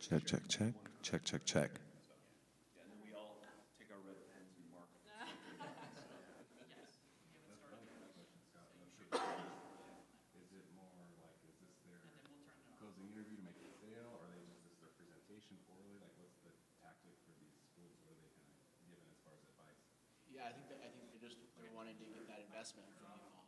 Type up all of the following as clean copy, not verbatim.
Check, check, check, check, check, check. Yeah, and then we all take our red pens and mark. Is it more like, is this their closing interview to make a sale, or are they just, this their presentation orally? Like, what's the tactic for these schools? What are they kind of given as far as advice? Yeah, I think they're wanting to get that investment from you all.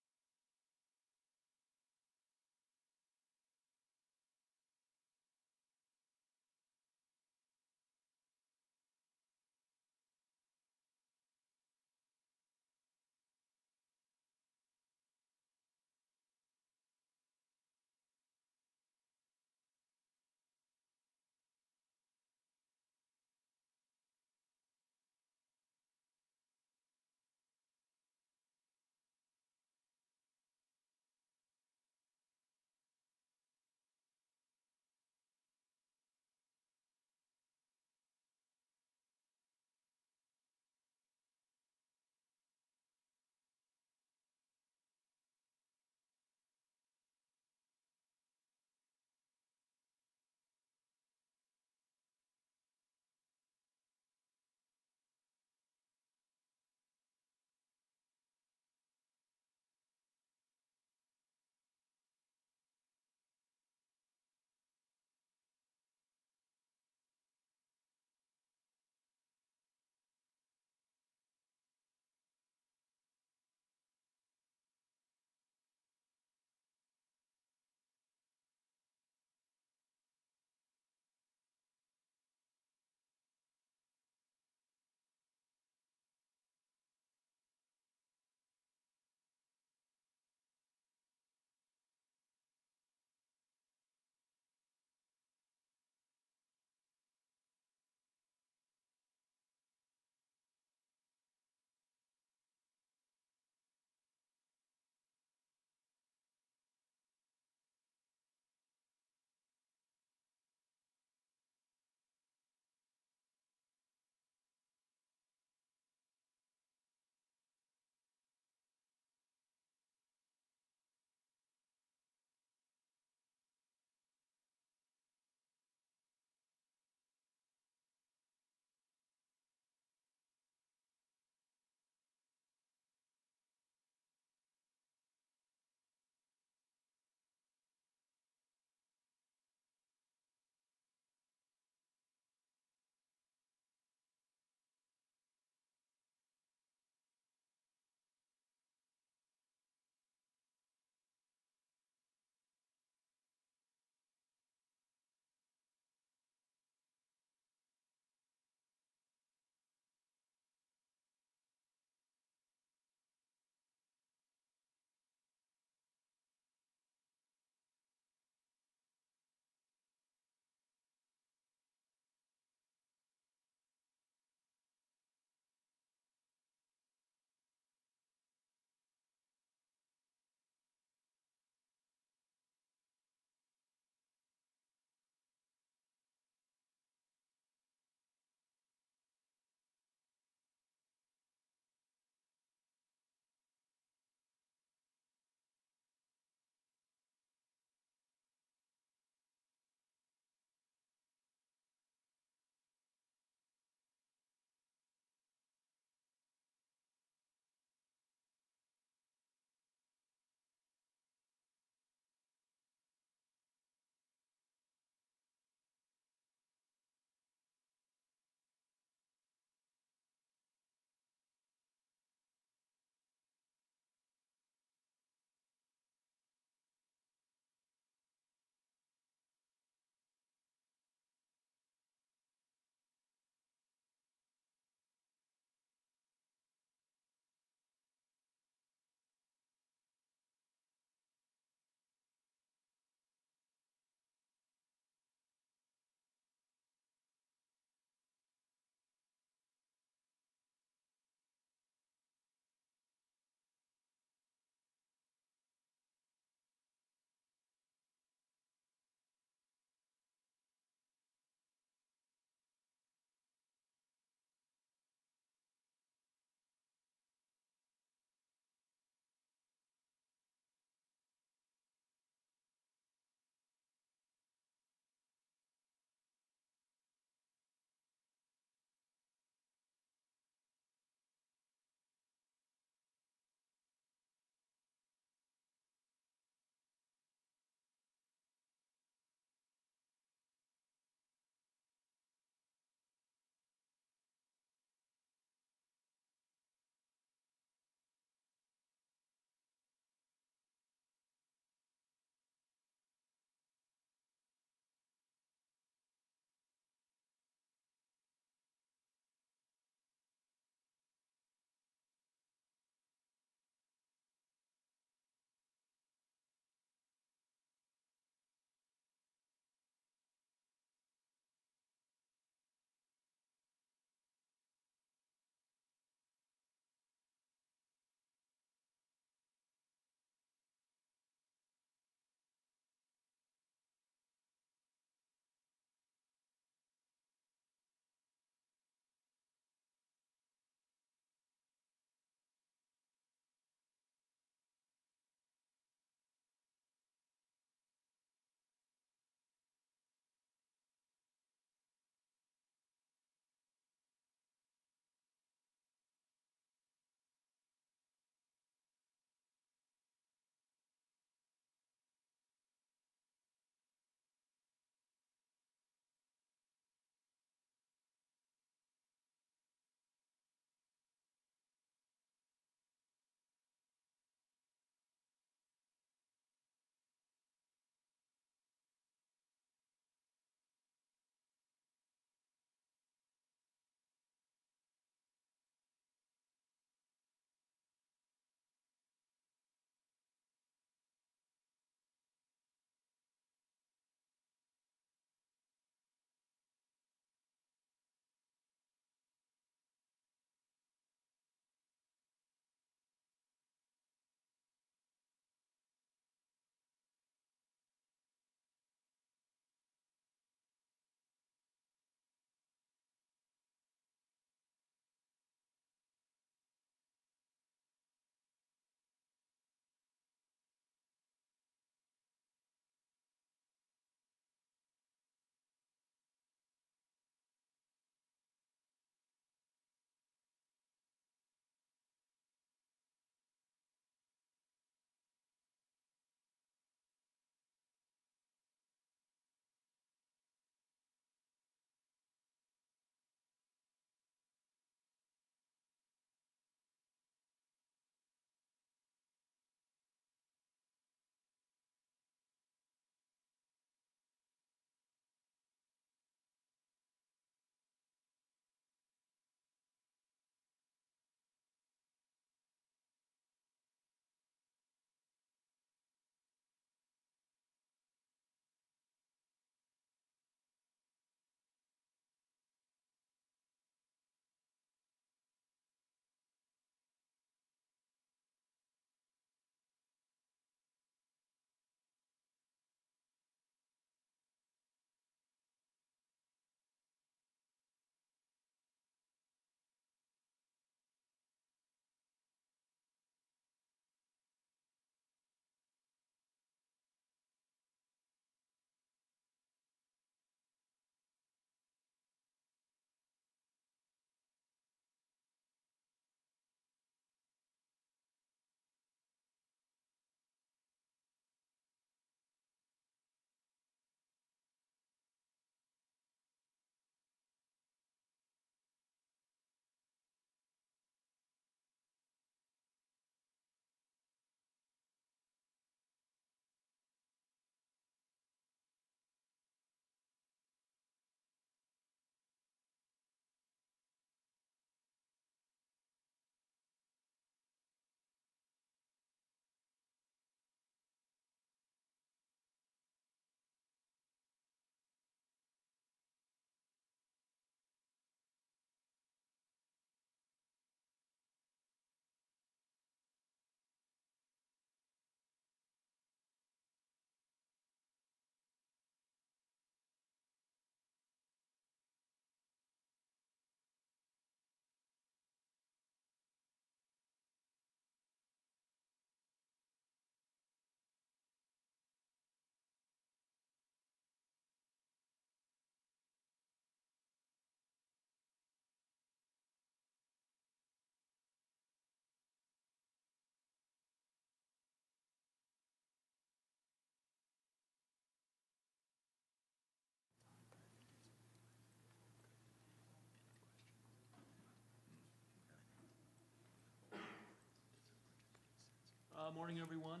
Morning, everyone.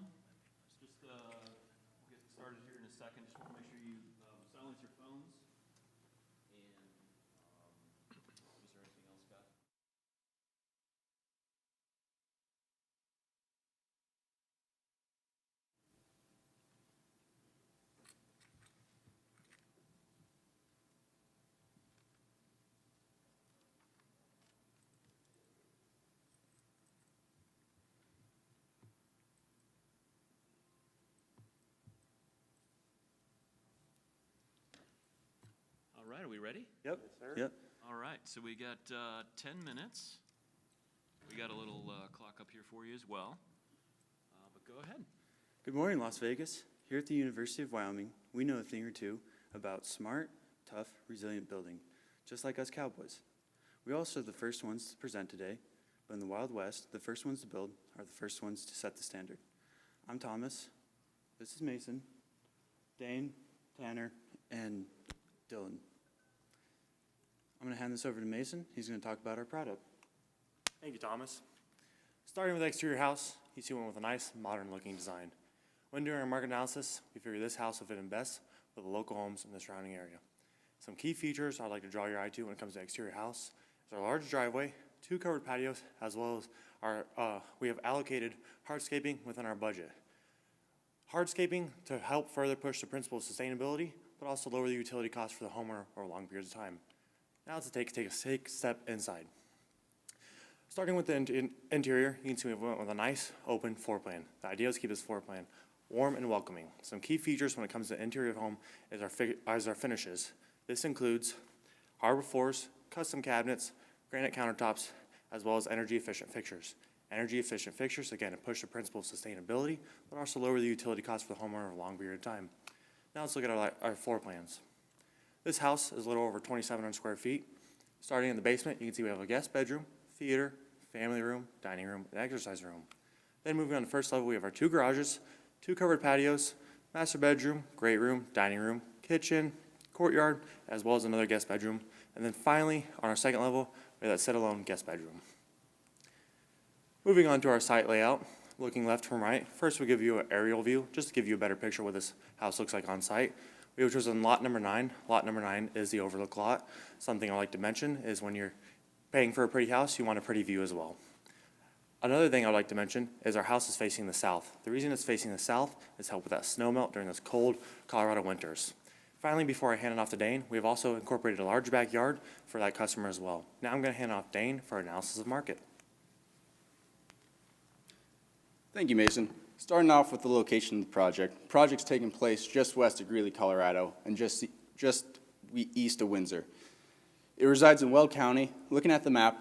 Let's just get started here in a second. Just want to make sure you silence your phones. And is there anything else, Scott? All right, are we ready? Yep. Yep. All right, so we got 10 minutes. We got a little clock up here for you as well. But go ahead. Good morning, Las Vegas. Here at the University of Wyoming, we know a thing or two about smart, tough, resilient building, just like us cowboys. We also are the first ones to present today, but in the Wild West, the first ones to build are the first ones to set the standard. I'm Thomas. This is Mason, Dane, Tanner, and Dylan. I'm going to hand this over to Mason. He's going to talk about our product. Thank you, Thomas. Starting with the exterior house, you see one with a nice, modern-looking design. When doing our market analysis, we figured this house will fit in best with the local homes in the surrounding area. Some key features I'd like to draw your eye to when it comes to exterior house is our large driveway, 2 covered patios, as well as we have allocated hardscaping within our budget. Hardscaping to help further push the principle of sustainability, but also lower the utility costs for the homeowner over long periods of time. Now let's take a step inside. Starting with the interior, you can see we went with a nice open floor plan. The idea is to keep this floor plan warm and welcoming. Some key features when it comes to the interior of home is our finishes. This includes hardwood floors, custom cabinets, granite countertops, as well as energy efficient fixtures. Energy efficient fixtures, again, to push the principle of sustainability, but also lower the utility costs for the homeowner over a long period of time. Now let's look at our floor plans. This house is a little over 2,700 square feet. Starting in the basement, you can see we have a guest bedroom, theater, family room, dining room, and exercise room. Then moving on to the first level, we have our 2 garages, 2 covered patios, master bedroom, great room, dining room, kitchen, courtyard, as well as another guest bedroom. And then finally, on our second level, we have that sit-alone guest bedroom. Moving on to our site layout, looking left from right, first we'll give you an aerial view, just to give you a better picture of what this house looks like on site. We have chosen lot number 9. Lot number 9 is the overlook lot. Something I like to mention is when you're paying for a pretty house, you want a pretty view as well. Another thing I'd like to mention is our house is facing the south. The reason it's facing the south is to help with that snow melt during those cold Colorado winters. Finally, before I hand it off to Dane, we have also incorporated a large backyard for that customer as well. Now I'm going to hand off Dane for analysis of market. Thank you, Mason. Starting off with the location of the project. Project's taking place just west of Greeley, Colorado, and just east of Windsor. It resides in Weld County. Looking at the map,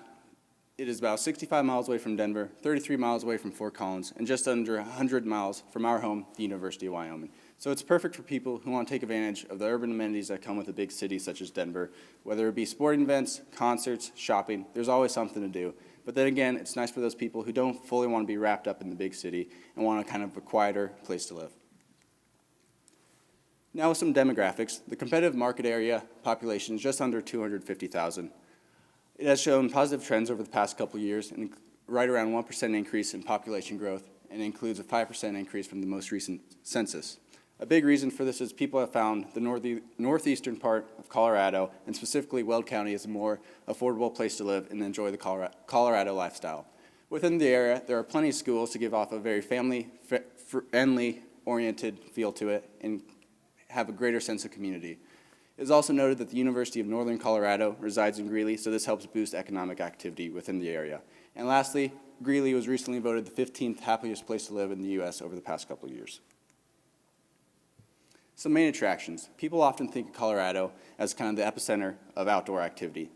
it is about 65 miles away from Denver, 33 miles away from Fort Collins, and just under 100 miles from our home, the University of Wyoming. So it's perfect for people who want to take advantage of the urban amenities that come with a big city such as Denver. Whether it be sporting events, concerts, shopping, there's always something to do. But then again, it's nice for those people who don't fully want to be wrapped up in the big city and want a kind of a quieter place to live. Now with some demographics, the competitive market area population is just under 250,000. It has shown positive trends over the past couple of years, and right around 1% increase in population growth, and includes a 5% increase from the most recent census. A big reason for this is people have found the northeastern part of Colorado, and specifically Weld County, is a more affordable place to live and enjoy the Colorado lifestyle. Within the area, there are plenty of schools to give off a very family-friendly oriented feel to it and have a greater sense of community. It is also noted that the University of Northern Colorado resides in Greeley, so this helps boost economic activity within the area. And lastly, Greeley was recently voted the 15th happiest place to live in the U.S. over the past couple of years. Some main attractions. People often think of Colorado as kind of the epicenter of outdoor activity,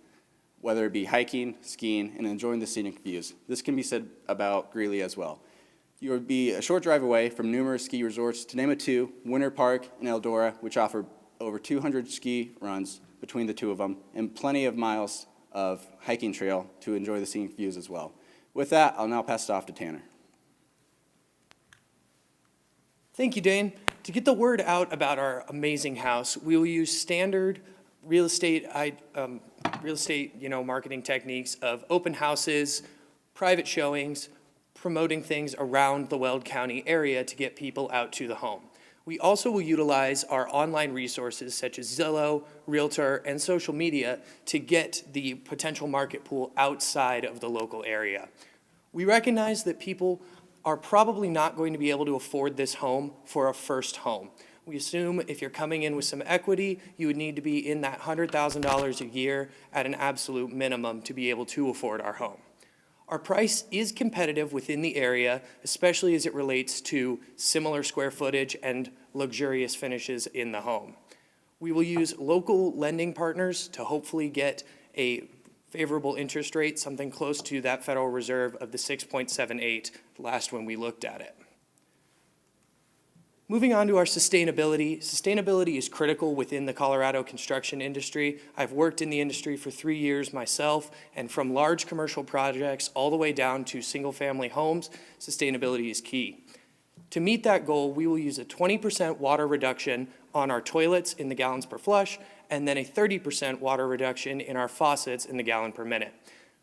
whether it be hiking, skiing, and enjoying the scenic views. This can be said about Greeley as well. You would be a short drive away from numerous ski resorts, to name a 2, Winter Park and Eldora, which offer over 200 ski runs between the 2 of them, and plenty of miles of hiking trail to enjoy the scenic views as well. With that, I'll now pass it off to Tanner. Thank you, Dane. To get the word out about our amazing house, we will use standard real estate marketing techniques of open houses, private showings, promoting things around the Weld County area to get people out to the home. We also will utilize our online resources such as Zillow, Realtor, and social media to get the potential market pool outside of the local area. We recognize that people are probably not going to be able to afford this home for a first home. We assume if you're coming in with some equity, you would need to be in that $100,000 a year at an absolute minimum to be able to afford our home. Our price is competitive within the area, especially as it relates to similar square footage and luxurious finishes in the home. We will use local lending partners to hopefully get a favorable interest rate, something close to that Federal Reserve of the 6.78 last when we looked at it. Moving on to our sustainability. Sustainability is critical within the Colorado construction industry. I've worked in the industry for 3 years myself, and from large commercial projects all the way down to single-family homes, sustainability is key. To meet that goal, we will use a 20% water reduction on our toilets in the gallons per flush, and then a 30% water reduction in our faucets in the gallon per minute.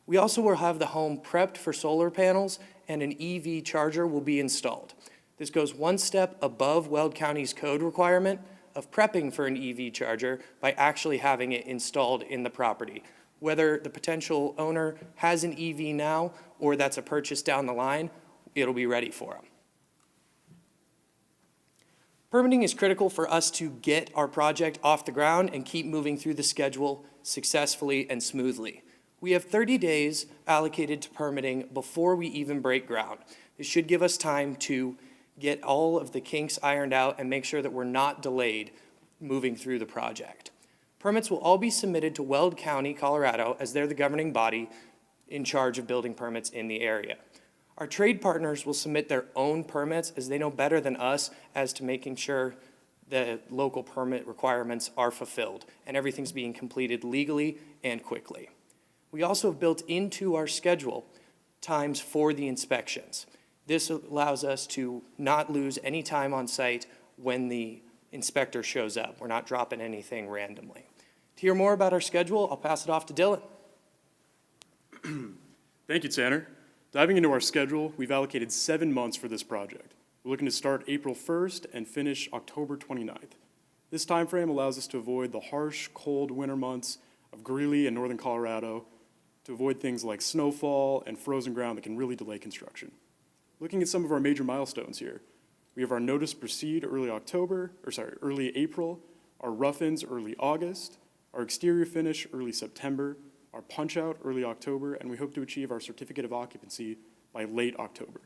We also will have the home prepped for solar panels, and an EV charger will be installed. This goes one step above Weld County's code requirement of prepping for an EV charger by actually having it installed in the property. Whether the potential owner has an EV now or that's a purchase down the line, it'll be ready for them. Permitting is critical for us to get our project off the ground and keep moving through the schedule successfully and smoothly. We have 30 days allocated to permitting before we even break ground. This should give us time to get all of the kinks ironed out and make sure that we're not delayed moving through the project. Permits will all be submitted to Weld County, Colorado, as they're the governing body in charge of building permits in the area. Our trade partners will submit their own permits as they know better than us as to making sure the local permit requirements are fulfilled and everything's being completed legally and quickly. We also have built into our schedule times for the inspections. This allows us to not lose any time on site when the inspector shows up. We're not dropping anything randomly. To hear more about our schedule, I'll pass it off to Dylan. Thank you, Tanner. Diving into our schedule, we've allocated 7 months for this project. We're looking to start April 1st and finish October 29th. This time frame allows us to avoid the harsh, cold winter months of Greeley and northern Colorado, to avoid things like snowfall and frozen ground that can really delay construction. Looking at some of our major milestones here, we have our notice to proceed early April, our rough-ins early August, our exterior finish early September, our punch-out early October, and we hope to achieve our certificate of occupancy by late October.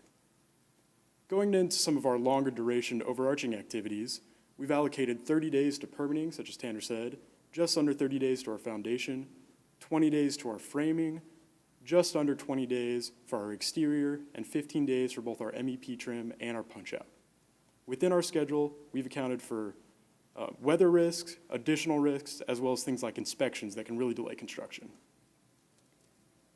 Going into some of our longer duration overarching activities, we've allocated 30 days to permitting, such as Tanner said, just under 30 days to our foundation, 20 days to our framing, just under 20 days for our exterior, and 15 days for both our MEP trim and our punch-out. Within our schedule, we've accounted for weather risks, additional risks, as well as things like inspections that can really delay construction.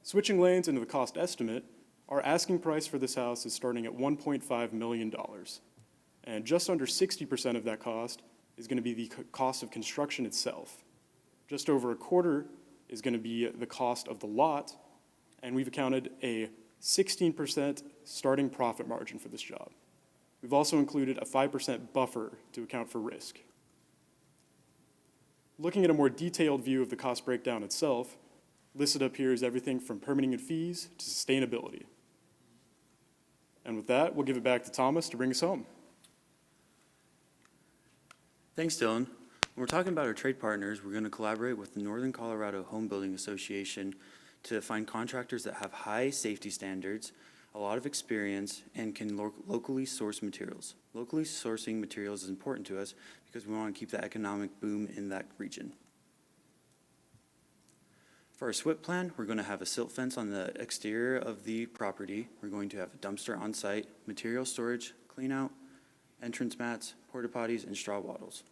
Switching lanes into the cost estimate, our asking price for this house is starting at $1.5 million. And just under 60% of that cost is going to be the cost of construction itself. Just over a quarter is going to be the cost of the lot, and we've accounted a 16% starting profit margin for this job. We've also included a 5% buffer to account for risk. Looking at a more detailed view of the cost breakdown itself, listed up here is everything from permitting and fees to sustainability. And with that, we'll give it back to Thomas to bring us home. Thanks, Dylan. When we're talking about our trade partners, we're going to collaborate with the Northern Colorado Home Building Association to find contractors that have high safety standards, a lot of experience, and can locally source materials. Locally sourcing materials is important to us because we want to keep the economic boom in that region. For our SWIP plan, we're going to have a silt fence on the exterior of the property. We're going to have a dumpster on site, material storage, clean out, entrance mats, porta potties, and straw wattles.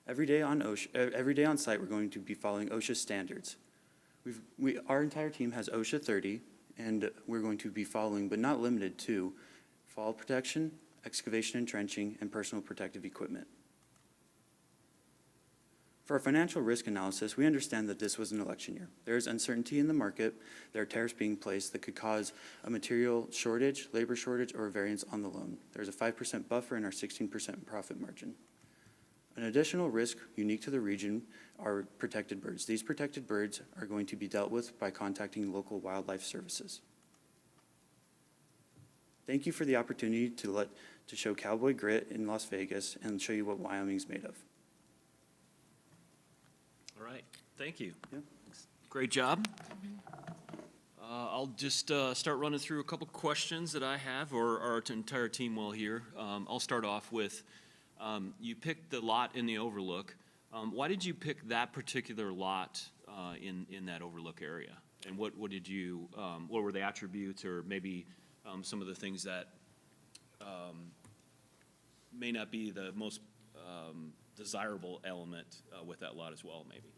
Every day on site, we're going to be following OSHA standards. Our entire team has OSHA 30, and we're going to be following, but not limited to, fall protection, excavation and trenching, and personal protective equipment. For our financial risk analysis, we understand that this was an election year. There is uncertainty in the market. There are tariffs being placed that could cause a material shortage, labor shortage, or a variance on the loan. There's a 5% buffer in our 16% profit margin. An additional risk unique to the region are protected birds. These protected birds are going to be dealt with by contacting local wildlife services. Thank you for the opportunity to show cowboy grit in Las Vegas and show you what Wyoming's made of. All right, thank you. Yeah. Great job. I'll just start running through a couple questions that I have, or our entire team will here. I'll start off with, you picked the lot in the overlook. Why did you pick that particular lot in that overlook area? And what were the attributes, or maybe some of the things that may not be the most desirable element with that lot as well, maybe?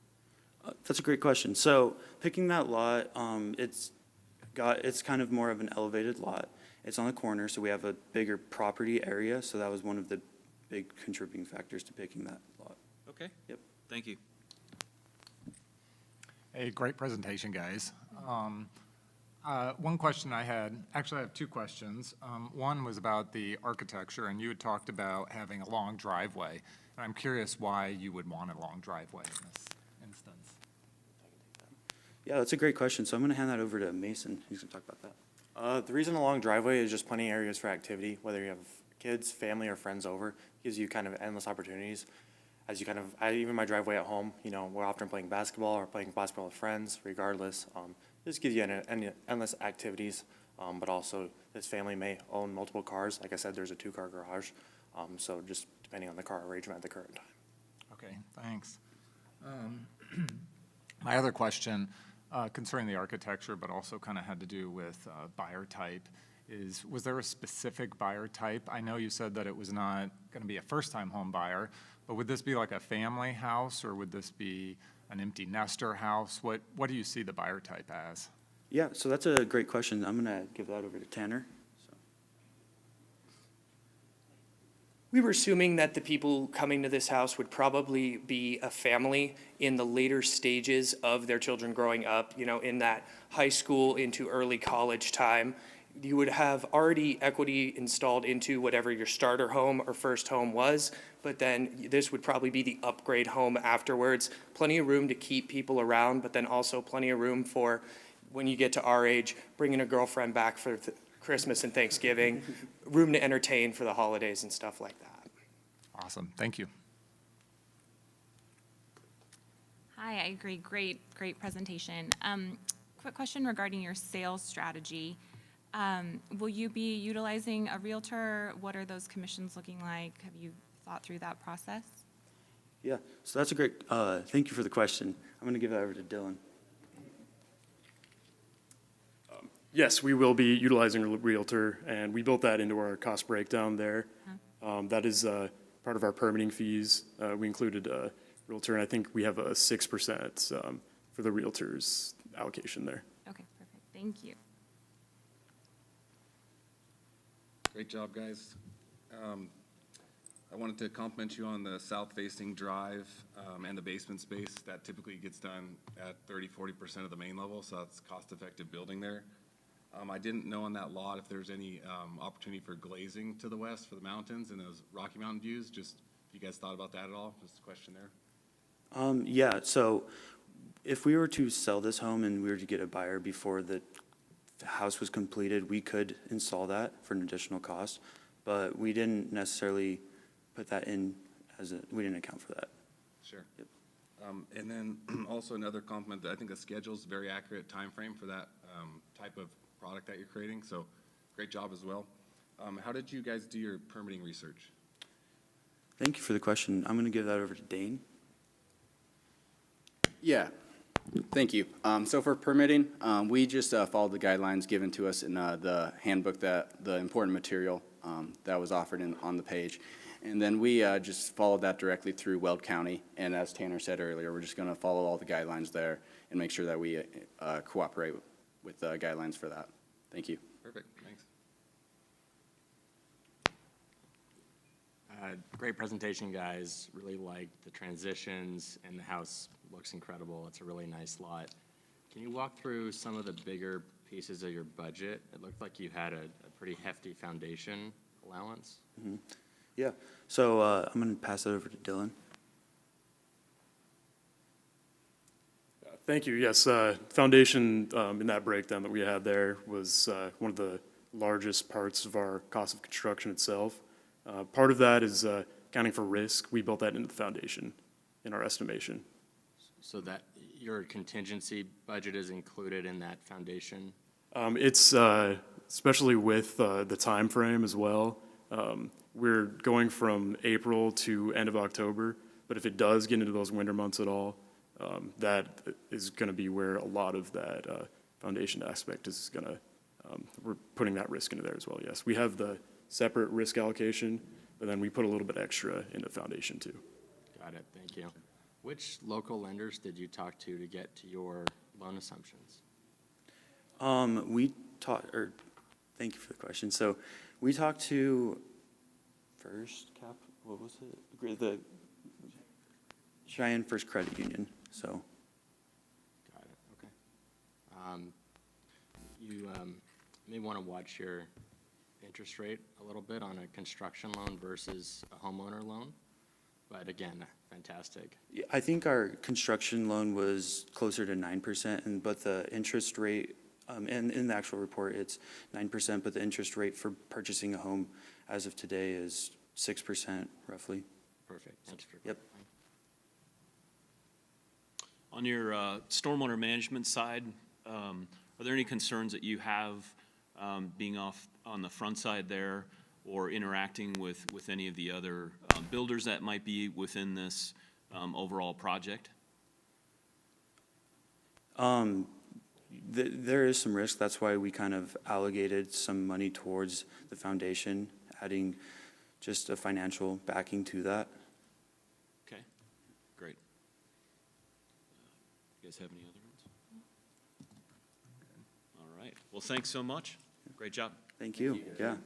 That's a great question. So picking that lot, it's kind of more of an elevated lot. It's on the corner, so we have a bigger property area, so that was one of the big contributing factors to picking that lot. Okay. Yep. Thank you. Hey, great presentation, guys. One question I had, actually I have two questions. One was about the architecture, and you had talked about having a long driveway. And I'm curious why you would want a long driveway in this instance. Yeah, that's a great question. So I'm going to hand that over to Mason. He's going to talk about that. The reason a long driveway is just plenty of areas for activity, whether you have kids, family, or friends over. Gives you kind of endless opportunities. As you even my driveway at home, we're often playing basketball or playing basketball with friends, regardless. This gives you endless activities, but also this family may own multiple cars. Like I said, there's a 2-car garage, so just depending on the car arrangement at the current time. Okay, thanks. My other question concerning the architecture, but also kind of had to do with buyer type, was there a specific buyer type? I know you said that it was not going to be a first-time home buyer, but would this be like a family house, or would this be an empty nester house? What do you see the buyer type as? Yeah, so that's a great question. I'm going to give that over to Tanner. We were assuming that the people coming to this house would probably be a family in the later stages of their children growing up, in that high school into early college time. You would have already equity installed into whatever your starter home or first home was, but then this would probably be the upgrade home afterwards. Plenty of room to keep people around, but then also plenty of room for, when you get to our age, bringing a girlfriend back for Christmas and Thanksgiving, room to entertain for the holidays and stuff like that. Awesome, thank you. Hi, I agree. Great presentation. Quick question regarding your sales strategy. Will you be utilizing a realtor? What are those commissions looking like? Have you thought through that process? Yeah, so that's a great, thank you for the question. I'm going to give that over to Dylan. Yes, we will be utilizing a realtor, and we built that into our cost breakdown there. That is part of our permitting fees. We included a realtor, and I think we have a 6% for the realtor's allocation there. Okay, perfect. Thank you. Great job, guys. I wanted to compliment you on the south-facing drive and the basement space. That typically gets done at 30–40% of the main level, so that's cost-effective building there. I didn't know on that lot if there's any opportunity for glazing to the west for the mountains and those Rocky Mountain views. Just if you guys thought about that at all, just a question there. Yeah, so if we were to sell this home and we were to get a buyer before the house was completed, we could install that for an additional cost, but we didn't necessarily put that in we didn't account for that. Sure. Yep. And then also another compliment, I think the schedule's very accurate time frame for that type of product that you're creating, so great job as well. How did you guys do your permitting research? Thank you for the question. I'm going to give that over to Dane. Yeah, thank you. So for permitting, we just followed the guidelines given to us in the handbook, the important material that was offered on the page. And then we just followed that directly through Weld County. And as Tanner said earlier, we're just going to follow all the guidelines there and make sure that we cooperate with the guidelines for that. Thank you. Perfect, thanks. Great presentation, guys. Really like the transitions, and the house looks incredible. It's a really nice lot. Can you walk through some of the bigger pieces of your budget? It looked like you had a pretty hefty foundation allowance. Yeah, so I'm going to pass it over to Dylan. Thank you. Yes, foundation in that breakdown that we had there was one of the largest parts of our cost of construction itself. Part of that is accounting for risk. We built that into the foundation in our estimation. So that your contingency budget is included in that foundation? It's especially with the time frame as well. We're going from April to end of October, but if it does get into those winter months at all, that is going to be where a lot of that foundation aspect is going to, we're putting that risk into there as well, yes. We have the separate risk allocation, but then we put a little bit extra into foundation too. Got it, thank you. Which local lenders did you talk to get to your loan assumptions? Thank you for the question. So we talked to what was it? The Cheyenne First Credit Union, so. Got it, okay. You may want to watch your interest rate a little bit on a construction loan versus a homeowner loan, but again, fantastic. Yeah, I think our construction loan was closer to 9%, but the interest rate, and in the actual report, it's 9%, but the interest rate for purchasing a home as of today is 6%, roughly. Perfect, thanks for Yep. clarifying. On your stormwater management side, are there any concerns that you have being off on the front side there or interacting with any of the other builders that might be within this overall project? There is some risk. That's why we kind of allocated some money towards the foundation, adding just a financial backing to that. Okay, great. You guys have any other ones? All right. Well, thanks so much. Great job. Thank you. Yeah.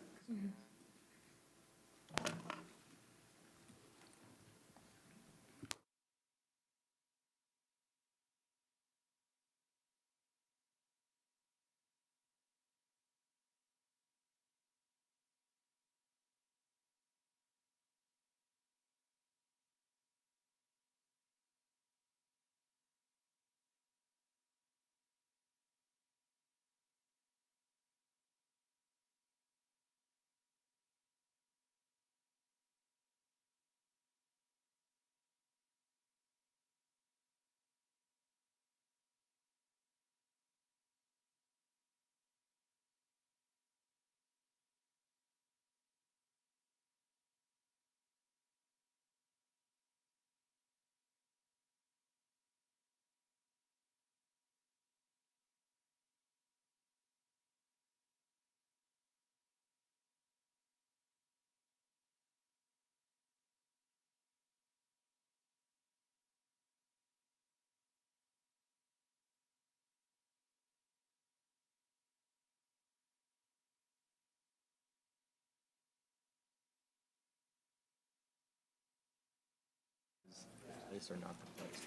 These are not the place to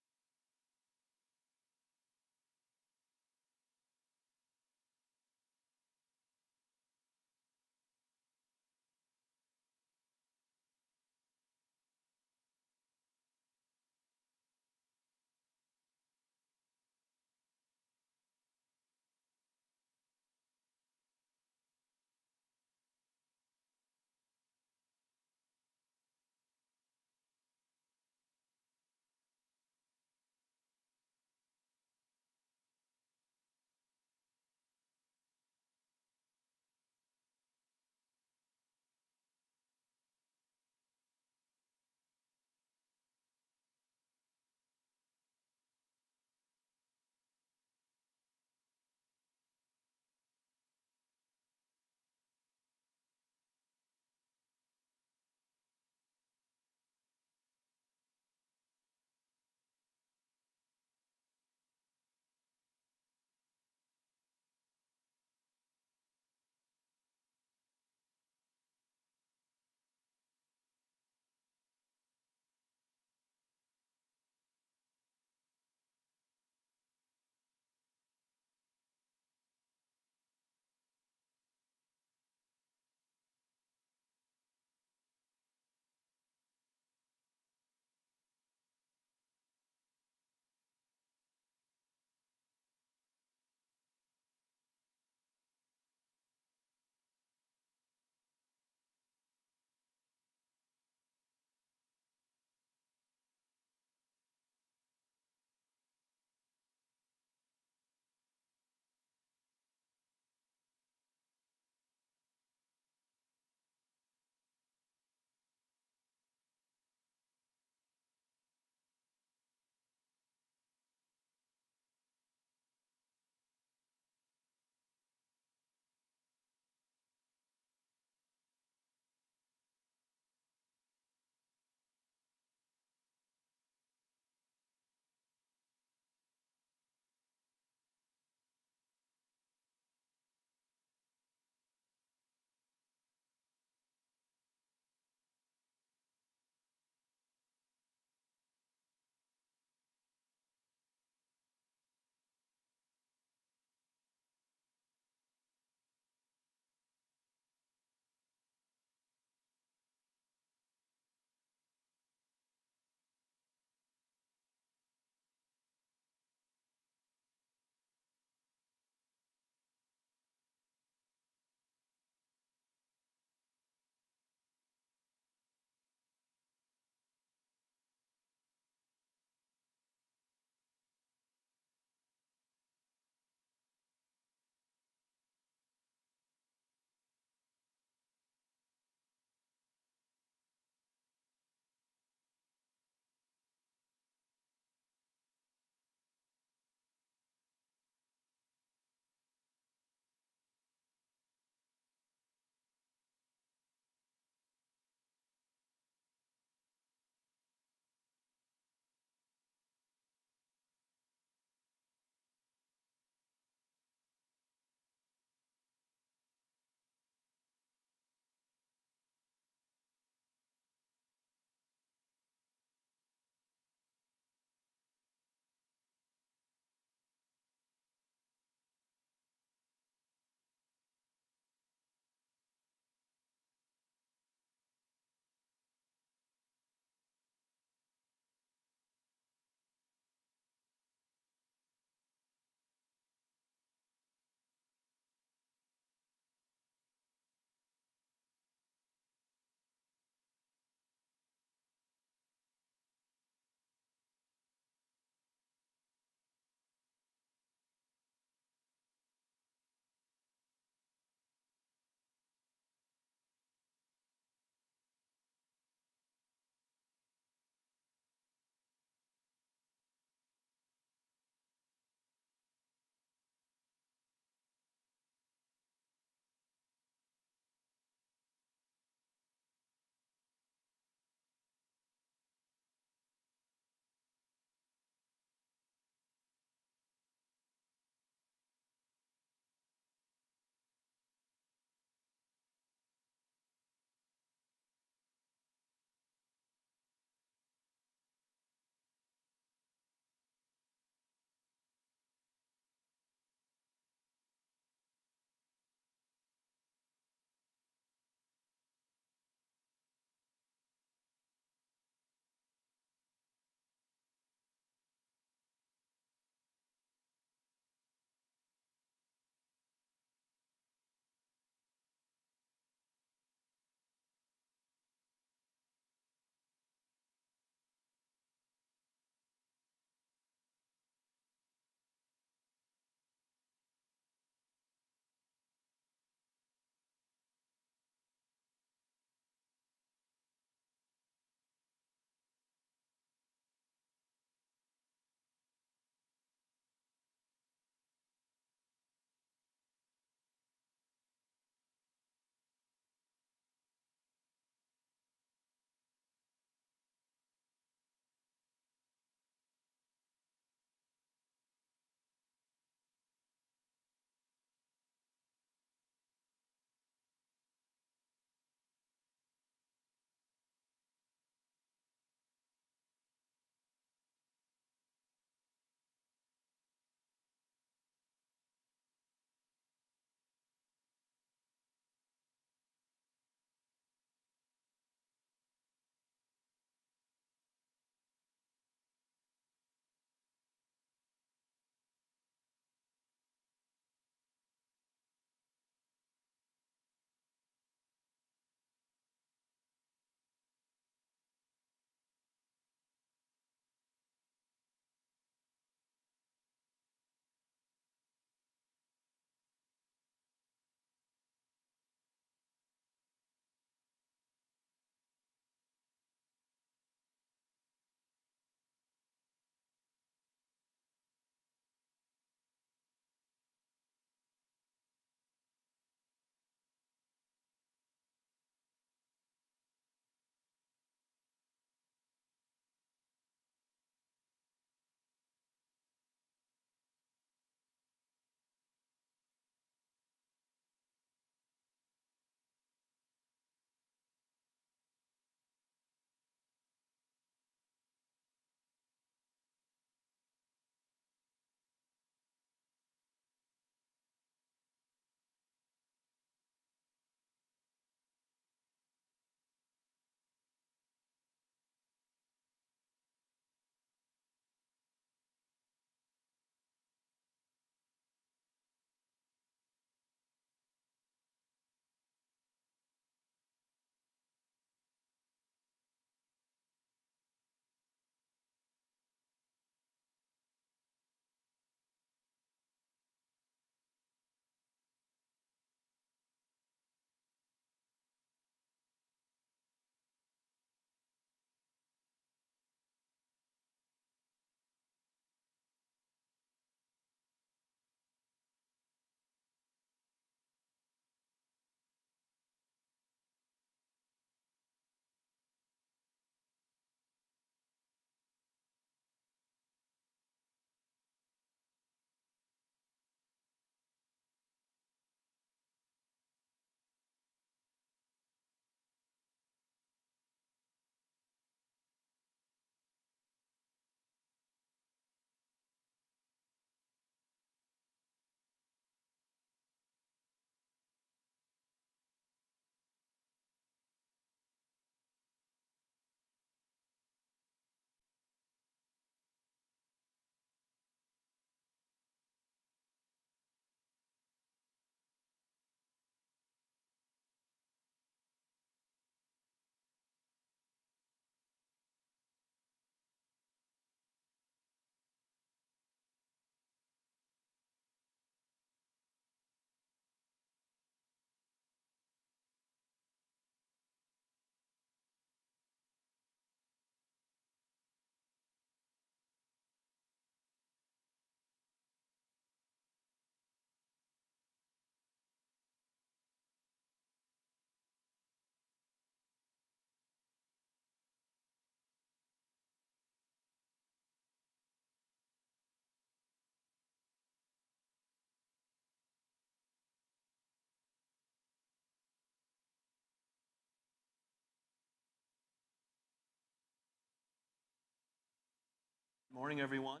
Morning, everyone.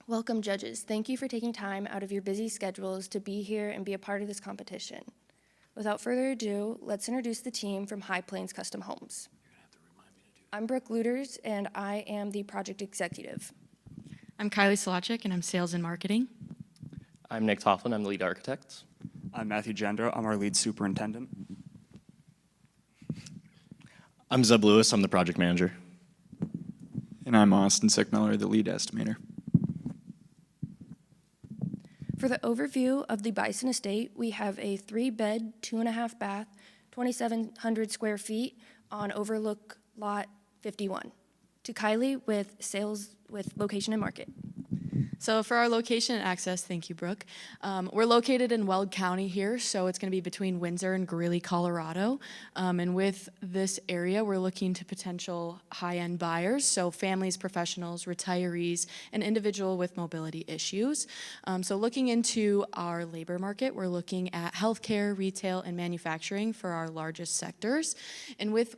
Welcome, judges. Thank you for taking time out of your busy schedules to be here and be a part of this competition. Without further ado, let's introduce the team from High Plains Custom Homes. I'm Brooke Luters, and I am the project executive. I'm Kylie Solachik, and I'm sales and marketing. I'm Nick Tofflin, I'm the lead architect. I'm Matthew Gendro, I'm our lead superintendent. I'm Zeb Lewis, I'm the project manager. And I'm Austin Sickmiller, the lead estimator. For the overview of the Bison Estate, we have a 3-bed, 2.5-bath, 2,700 square feet on Overlook Lot 51. To Kylie with sales with location and market. So for our location and access, thank you, Brooke. We're located in Weld County here, so it's going to be between Windsor and Greeley, Colorado. And with this area, we're looking to potential high-end buyers, so families, professionals, retirees, and individual with mobility issues. So looking into our labor market, we're looking at healthcare, retail, and manufacturing for our largest sectors. And with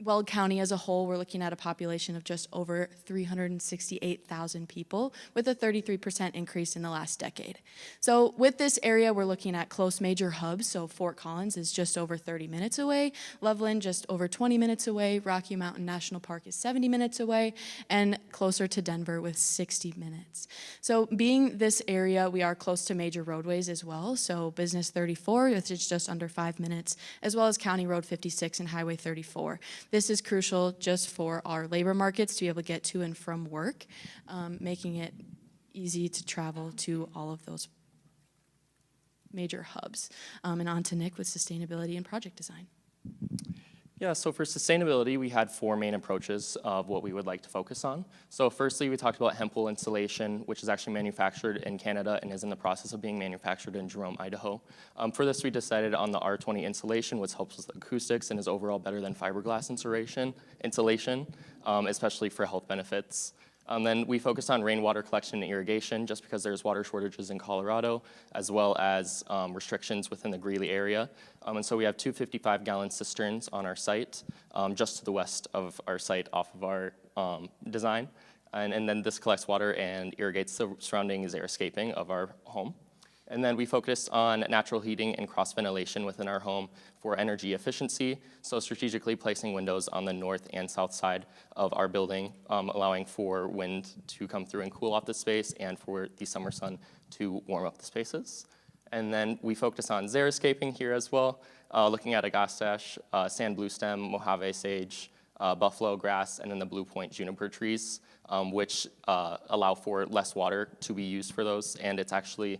Weld County as a whole, we're looking at a population of just over 368,000 people with a 33% increase in the last decade. So with this area, we're looking at close major hubs. So Fort Collins is just over 30 minutes away, Loveland just over 20 minutes away, Rocky Mountain National Park is 70 minutes away, and closer to Denver with 60 minutes. So being this area, we are close to major roadways as well. So Business 34, which is just under 5 minutes, as well as County Road 56 and Highway 34. This is crucial just for our labor markets to be able to get to and from work, making it easy to travel to all of those major hubs. And on to Nick with sustainability and project design. Yeah, so for sustainability, we had 4 main approaches of what we would like to focus on. So firstly, we talked about hemp wool insulation, which is actually manufactured in Canada and is in the process of being manufactured in Jerome, Idaho. For this, we decided on the R20 insulation, which helps with acoustics and is overall better than fiberglass insulation, especially for health benefits. Then we focused on rainwater collection and irrigation just because there's water shortages in Colorado, as well as restrictions within the Greeley area. And so we have 2 55-gallon cisterns on our site, just to the west of our site off of our design. And then this collects water and irrigates the surrounding xeriscaping of our home. And then we focused on natural heating and cross ventilation within our home for energy efficiency, so strategically placing windows on the north and south side of our building, allowing for wind to come through and cool off the space and for the summer sun to warm up the spaces. And then we focused on xeriscaping here as well, looking at agastache, sand bluestem, Mojave sage, buffalo grass, and then the Blue Point juniper trees, which allow for less water to be used for those, and it's actually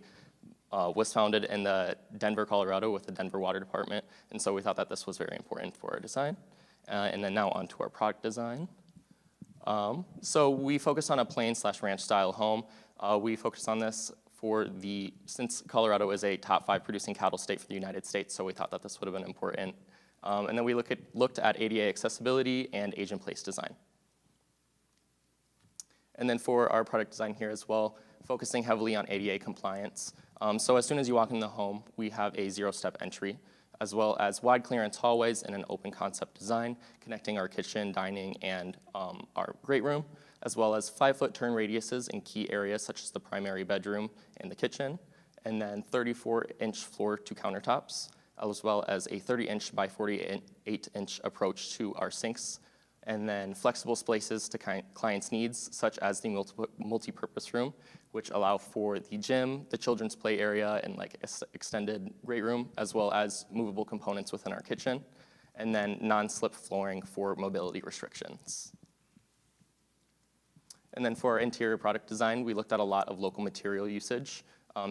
was founded in the Denver, Colorado with the Denver Water Department, and so we thought that this was very important for our design. And then now on to our product design. So we focused on a plain/ranch style home. We focused on this since Colorado is a top 5 producing cattle state for the United States, so we thought that this would have been important. And then we looked at ADA accessibility and age-in-place design. And then for our product design here as well, focusing heavily on ADA compliance. So as soon as you walk in the home, we have a 0-step entry, as well as wide clearance hallways and an open concept design connecting our kitchen, dining, and our great room, as well as 5-foot turn radiuses in key areas such as the primary bedroom and the kitchen, and then 34-inch floor to countertops, as well as a 30-inch by 48-inch approach to our sinks, and then flexible spaces to clients' needs, such as the multi-purpose room, which allow for the gym, the children's play area, and like extended great room, as well as movable components within our kitchen, and then non-slip flooring for mobility restrictions. And then for our interior product design, we looked at a lot of local material usage.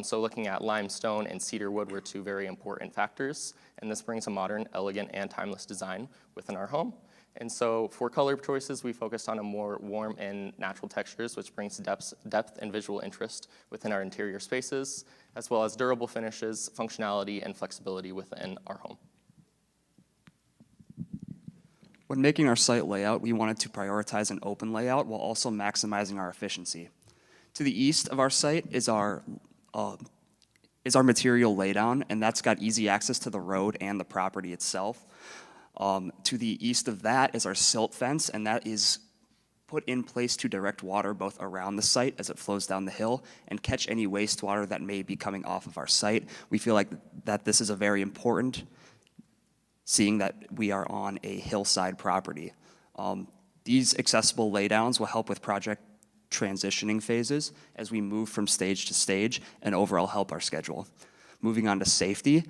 So looking at limestone and cedar wood were 2 very important factors, and this brings a modern, elegant, and timeless design within our home. And so for color choices, we focused on a more warm and natural textures, which brings depth and visual interest within our interior spaces, as well as durable finishes, functionality, and flexibility within our home. When making our site layout, we wanted to prioritize an open layout while also maximizing our efficiency. To the east of our site is our is our material laydown, and that's got easy access to the road and the property itself. To the east of that is our silt fence, and that is put in place to direct water both around the site as it flows down the hill and catch any wastewater that may be coming off of our site. We feel like that this is a very important, seeing that we are on a hillside property. These accessible laydowns will help with project transitioning phases as we move from stage to stage and overall help our schedule. Moving on to safety,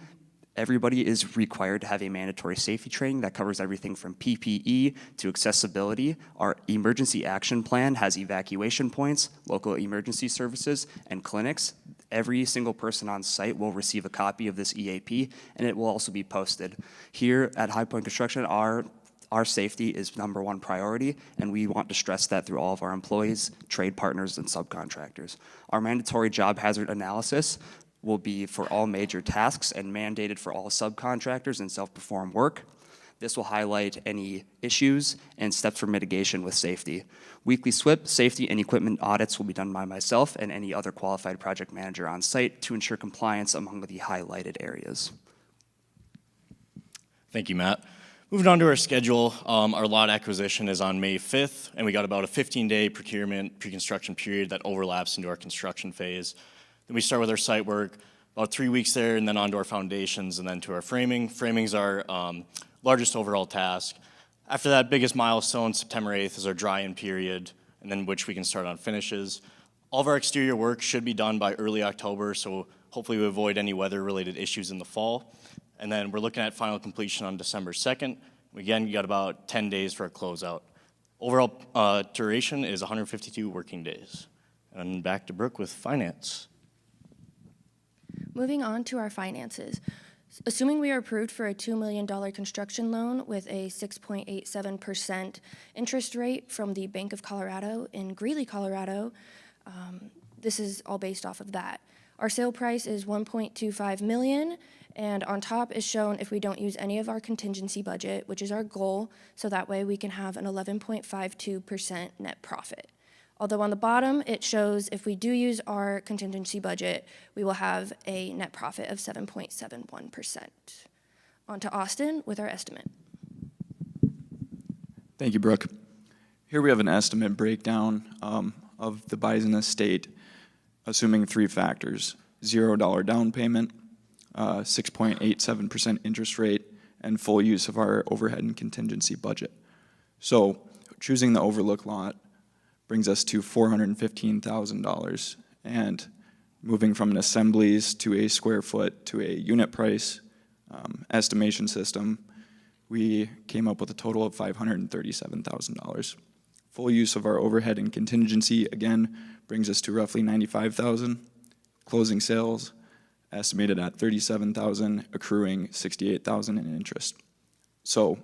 everybody is required to have a mandatory safety training that covers everything from PPE to accessibility. Our emergency action plan has evacuation points, local emergency services, and clinics. Every single person on site will receive a copy of this EAP, and it will also be posted. Here at High Point Construction, our safety is #1 priority, and we want to stress that through all of our employees, trade partners, and subcontractors. Our mandatory job hazard analysis will be for all major tasks and mandated for all subcontractors and self-perform work. This will highlight any issues and steps for mitigation with safety. Weekly SWIP, safety, and equipment audits will be done by myself and any other qualified project manager on site to ensure compliance among the highlighted areas. Thank you, Matt. Moving on to our schedule, our lot acquisition is on May 5th, and we got about a 15-day procurement pre-construction period that overlaps into our construction phase. Then we start with our site work, about 3 weeks there, and then on to our foundations, and then to our framing. Framing's our largest overall task. After that biggest milestone, September 8th, is our dry-in period, and then which we can start on finishes. All of our exterior work should be done by early October, so hopefully we avoid any weather-related issues in the fall. And then we're looking at final completion on December 2nd. Again, you got about 10 days for a closeout. Overall duration is 152 working days. And back to Brooke with finance. Moving on to our finances. Assuming we are approved for a $2 million construction loan with a 6.87% interest rate from the Bank of Colorado in Greeley, Colorado, this is all based off of that. Our sale price is $1.25 million, and on top is shown if we don't use any of our contingency budget, which is our goal, so that way we can have an 11.52% net profit. Although on the bottom, it shows if we do use our contingency budget, we will have a net profit of 7.71%. On to Austin with our estimate. Thank you, Brooke. Here we have an estimate breakdown of the Bison estate, assuming 3 factors: $0 down payment, 6.87% interest rate, and full use of our overhead and contingency budget. So choosing the overlook lot brings us to $415,000, and moving from an assemblies to a square foot to a unit price estimation system, we came up with a total of $537,000. Full use of our overhead and contingency, again, brings us to roughly $95,000. Closing sales estimated at $37,000, accruing $68,000 in interest. So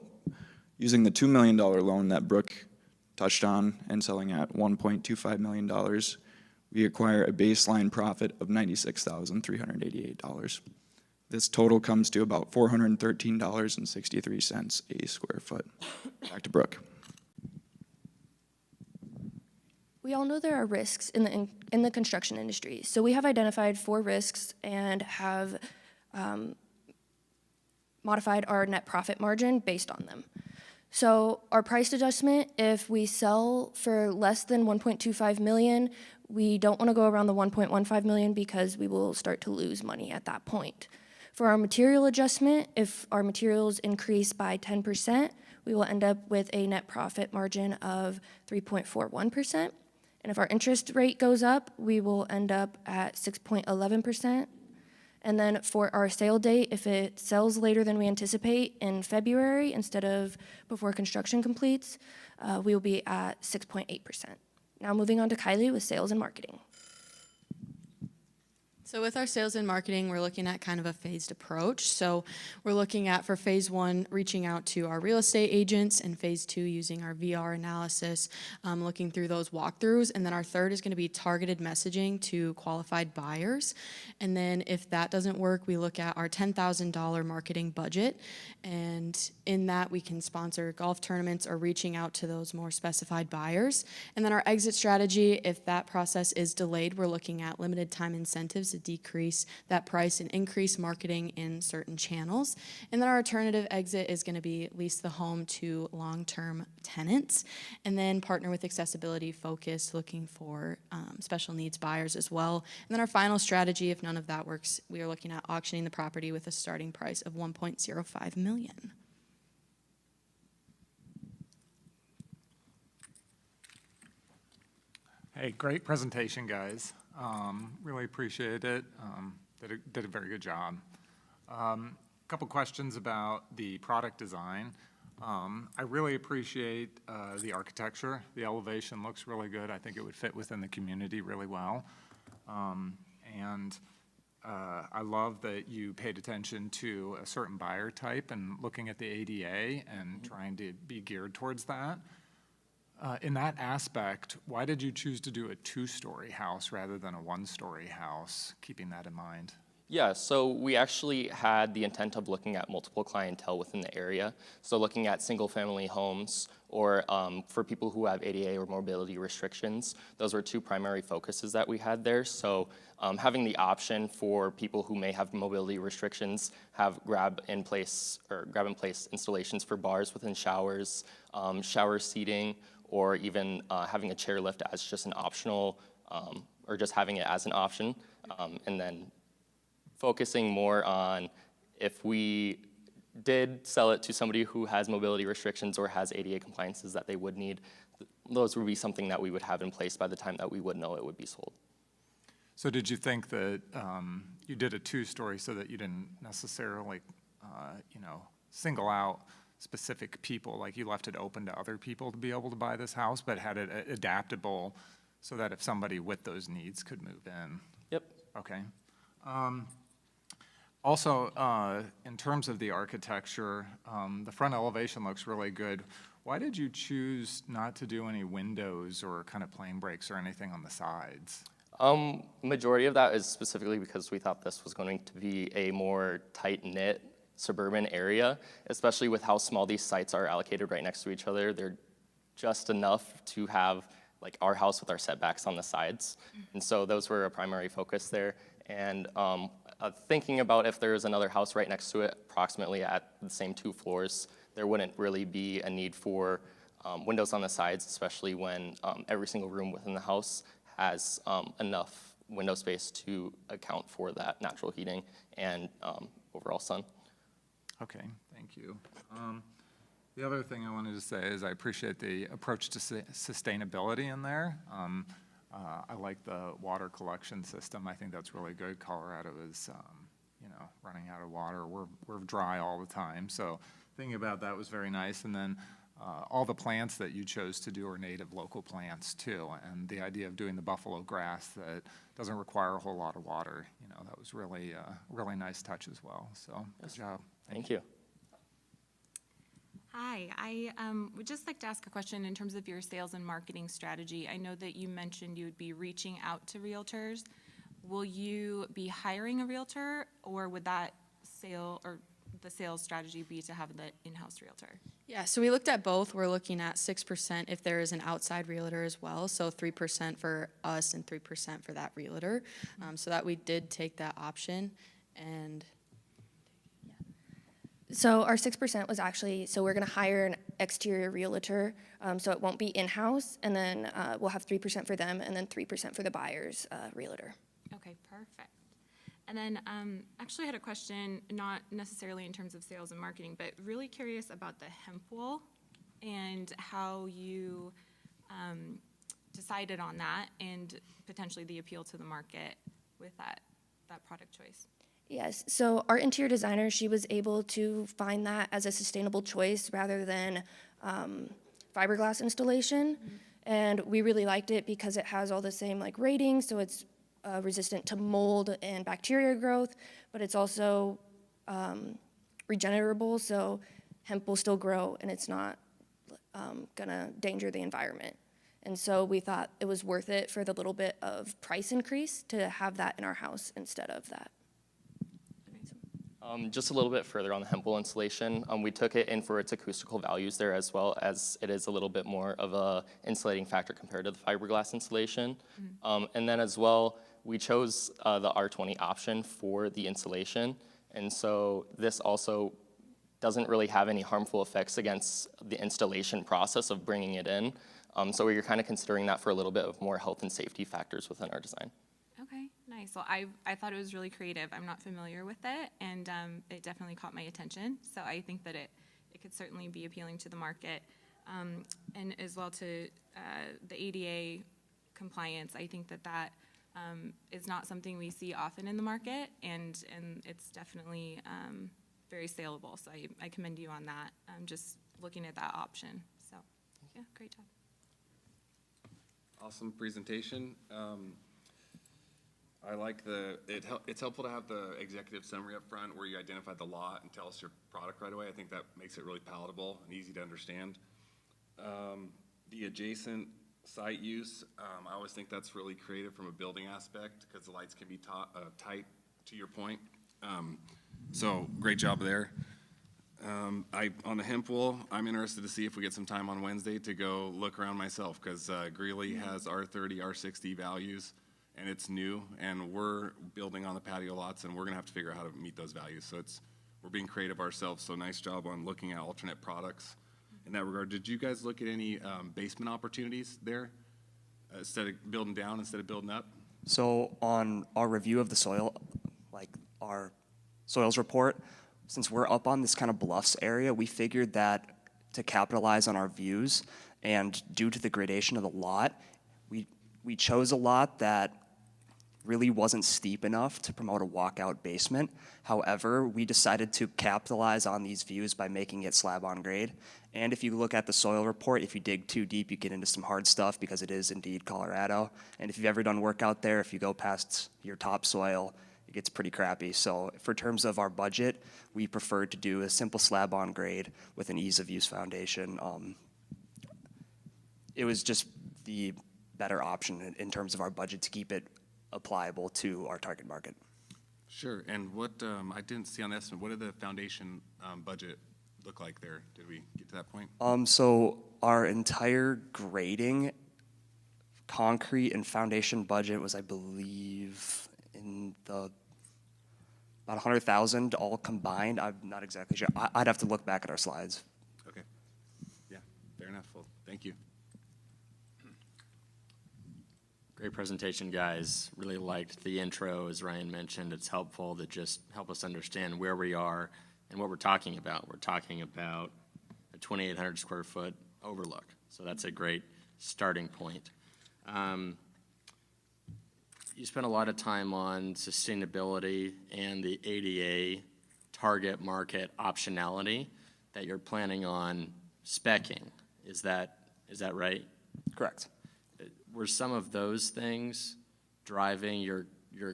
using the $2 million loan that Brooke touched on and selling at $1.25 million, we acquire a baseline profit of $96,388. This total comes to about $413.63 a square foot. Back to Brooke. We all know there are risks in the construction industry, so we have identified 4 risks and have modified our net profit margin based on them. So our price adjustment, if we sell for less than $1.25 million, we don't want to go around the $1.15 million because we will start to lose money at that point. For our material adjustment, if our materials increase by 10%, we will end up with a net profit margin of 3.41%. And if our interest rate goes up, we will end up at 6.11%. And then for our sale date, if it sells later than we anticipate in February instead of before construction completes, we will be at 6.8%. Now moving on to Kylie with sales and marketing. So with our sales and marketing, we're looking at kind of a phased approach. So we're looking at, for phase 1, reaching out to our real estate agents, and phase 2, using our VR analysis, looking through those walkthroughs. And then our third is going to be targeted messaging to qualified buyers. And then if that doesn't work, we look at our $10,000 marketing budget. And in that, we can sponsor golf tournaments or reaching out to those more specified buyers. And then our exit strategy, if that process is delayed, we're looking at limited time incentives to decrease that price and increase marketing in certain channels. And then our alternative exit is going to be lease the home to long-term tenants, and then partner with accessibility focus, looking for special needs buyers as well. And then our final strategy, if none of that works, we are looking at auctioning the property with a starting price of $1.05 million. Hey, great presentation, guys. Really appreciate it. Did a very good job. Couple questions about the product design. I really appreciate the architecture. The elevation looks really good. I think it would fit within the community really well. I love that you paid attention to a certain buyer type and looking at the ADA and trying to be geared towards that. In that aspect, why did you choose to do a two-story house rather than a one-story house, keeping that in mind? Yeah, so we actually had the intent of looking at multiple clientele within the area. So looking at single-family homes or for people who have ADA or mobility restrictions. Those were two primary focuses that we had there. So having the option for people who may have mobility restrictions have grab-in-place installations for bars within showers, shower seating, or even having a chairlift as just an optional, or just having it as an option, and then focusing more on if we did sell it to somebody who has mobility restrictions or has ADA compliances that they would need, those would be something that we would have in place by the time that we would know it would be sold. So did you think that you did a two-story so that you didn't necessarily, single out specific people, like you left it open to other people to be able to buy this house, but had it adaptable so that if somebody with those needs could move in? Yep. Okay. Also, in terms of the architecture, the front elevation looks really good. Why did you choose not to do any windows or kind of plane breaks or anything on the sides? Majority of that is specifically because we thought this was going to be a more tight-knit suburban area, especially with how small these sites are allocated right next to each other. They're just enough to have like our house with our setbacks on the sides. And so those were a primary focus there. And thinking about if there was another house right next to it, approximately at the same 2 floors, there wouldn't really be a need for windows on the sides, especially when every single room within the house has enough window space to account for that natural heating and overall sun. Okay, thank you. The other thing I wanted to say is I appreciate the approach to sustainability in there. I like the water collection system. I think that's really good. Colorado is, running out of water. We're dry all the time. So thinking about that was very nice. And then all the plants that you chose to do are native local plants too. And the idea of doing the buffalo grass that doesn't require a whole lot of water, that was really, really nice touch as well. So good job. Thank you. Hi, I would just like to ask a question in terms of your sales and marketing strategy. I know that you mentioned you would be reaching out to realtors. Will you be hiring a realtor, or would that the sales strategy be to have the in-house realtor? Yeah, so we looked at both. We're looking at 6% if there is an outside realtor as well, so 3% for us and 3% for that realtor. So that we did take that option, and So our 6% was actually, so we're going to hire an exterior realtor, so it won't be in-house, and then we'll have 3% for them, and then 3% for the buyer's realtor. Okay, perfect. And then actually had a question, not necessarily in terms of sales and marketing, but really curious about the hemp wool and how you decided on that and potentially the appeal to the market with that product choice. Yes, so our interior designer, she was able to find that as a sustainable choice rather than fiberglass installation. And we really liked it because it has all the same ratings, so it's resistant to mold and bacteria growth, but it's also regenerable, so hemp will still grow and it's not gonna danger the environment. And so we thought it was worth it for the little bit of price increase to have that in our house instead of that. Just a little bit further on the hemp wool insulation, we took it in for its acoustical values there, as well as it is a little bit more of a insulating factor compared to the fiberglass insulation. And then as well, we chose the R20 option for the insulation, and so this also doesn't really have any harmful effects against the installation process of bringing it in. So we're kind of considering that for a little bit of more health and safety factors within our design. Okay, nice. Well, I thought it was really creative. I'm not familiar with it, and it definitely caught my attention. So I think that it could certainly be appealing to the market, and as well to the ADA compliance. I think that is not something we see often in the market, and it's definitely very saleable. So I commend you on that. Just looking at that option. So yeah, great job. Awesome presentation. I like it's helpful to have the executive summary up front where you identify the lot and tell us your product right away. I think that makes it really palatable and easy to understand. The adjacent site use, I always think that's really creative from a building aspect because the lights can be tight, to your point. So great job there. On the hemp wool, I'm interested to see if we get some time on Wednesday to go look around myself because Greeley has R30, R60 values, and it's new, and we're building on the patio lots, and we're gonna have to figure out how to meet those values. So we're being creative ourselves, so nice job on looking at alternate products in that regard. Did you guys look at any basement opportunities there? Instead of building down, instead of building up? So on our review of the soil, like our soils report, since we're up on this kind of bluffs area, we figured that to capitalize on our views and due to the gradation of the lot, we chose a lot that really wasn't steep enough to promote a walkout basement. However, we decided to capitalize on these views by making it slab on grade. And if you look at the soil report, if you dig too deep, you get into some hard stuff because it is indeed Colorado. And if you've ever done work out there, if you go past your topsoil, it gets pretty crappy. So for terms of our budget, we preferred to do a simple slab on grade with an ease of use foundation. It was just the better option in terms of our budget to keep it applicable to our target market. Sure, and what, I didn't see on the estimate, what did the foundation budget look like there? Did we get to that point? So our entire grading, concrete and foundation budget was, I believe, in the about 100,000 all combined. I'm not exactly sure. I'd have to look back at our slides. Okay, yeah, fair enough. Well, thank you. Great presentation, guys. Really liked the intro, as Ryan mentioned. It's helpful to just help us understand where we are and what we're talking about. We're talking about a 2,800 square foot overlook. So that's a great starting point. You spent a lot of time on sustainability and the ADA target market optionality that you're planning on speccing. Is that right? Correct. Were some of those things driving your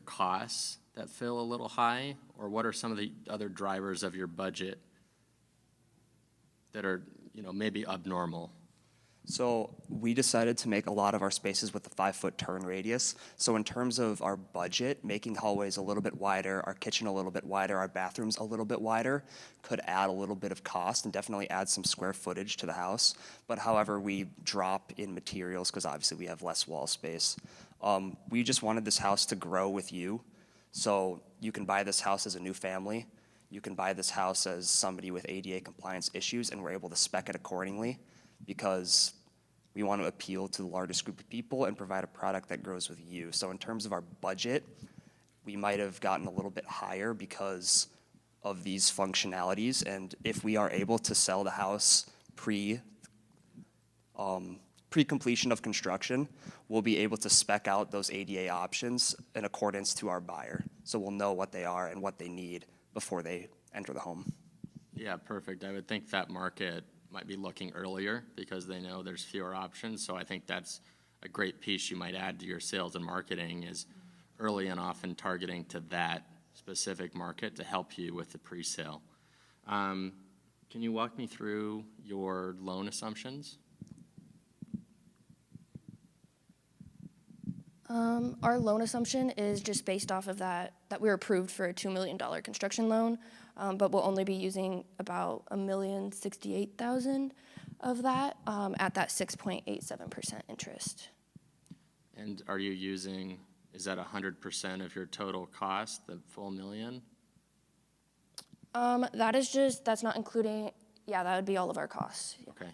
costs that feel a little high? Or what are some of the other drivers of your budget that are, maybe abnormal? So we decided to make a lot of our spaces with a 5-foot turn radius. So in terms of our budget, making hallways a little bit wider, our kitchen a little bit wider, our bathrooms a little bit wider could add a little bit of cost and definitely add some square footage to the house. But however, we drop in materials because obviously we have less wall space. We just wanted this house to grow with you. So you can buy this house as a new family. You can buy this house as somebody with ADA compliance issues, and we're able to spec it accordingly because we want to appeal to the largest group of people and provide a product that grows with you. So in terms of our budget, we might have gotten a little bit higher because of these functionalities. And if we are able to sell the house pre-completion of construction, we'll be able to spec out those ADA options in accordance to our buyer. So we'll know what they are and what they need before they enter the home. Yeah, perfect. I would think that market might be looking earlier because they know there's fewer options. So I think that's a great piece you might add to your sales and marketing is early and often targeting to that specific market to help you with the pre-sale. Can you walk me through your loan assumptions? Our loan assumption is just based off of that we're approved for a $2 million construction loan, but we'll only be using about $1,068,000 of that at that 6.87% interest. And are you using, Is that 100% of your total cost, the full million? That's not including, yeah, that would be all of our costs. Okay.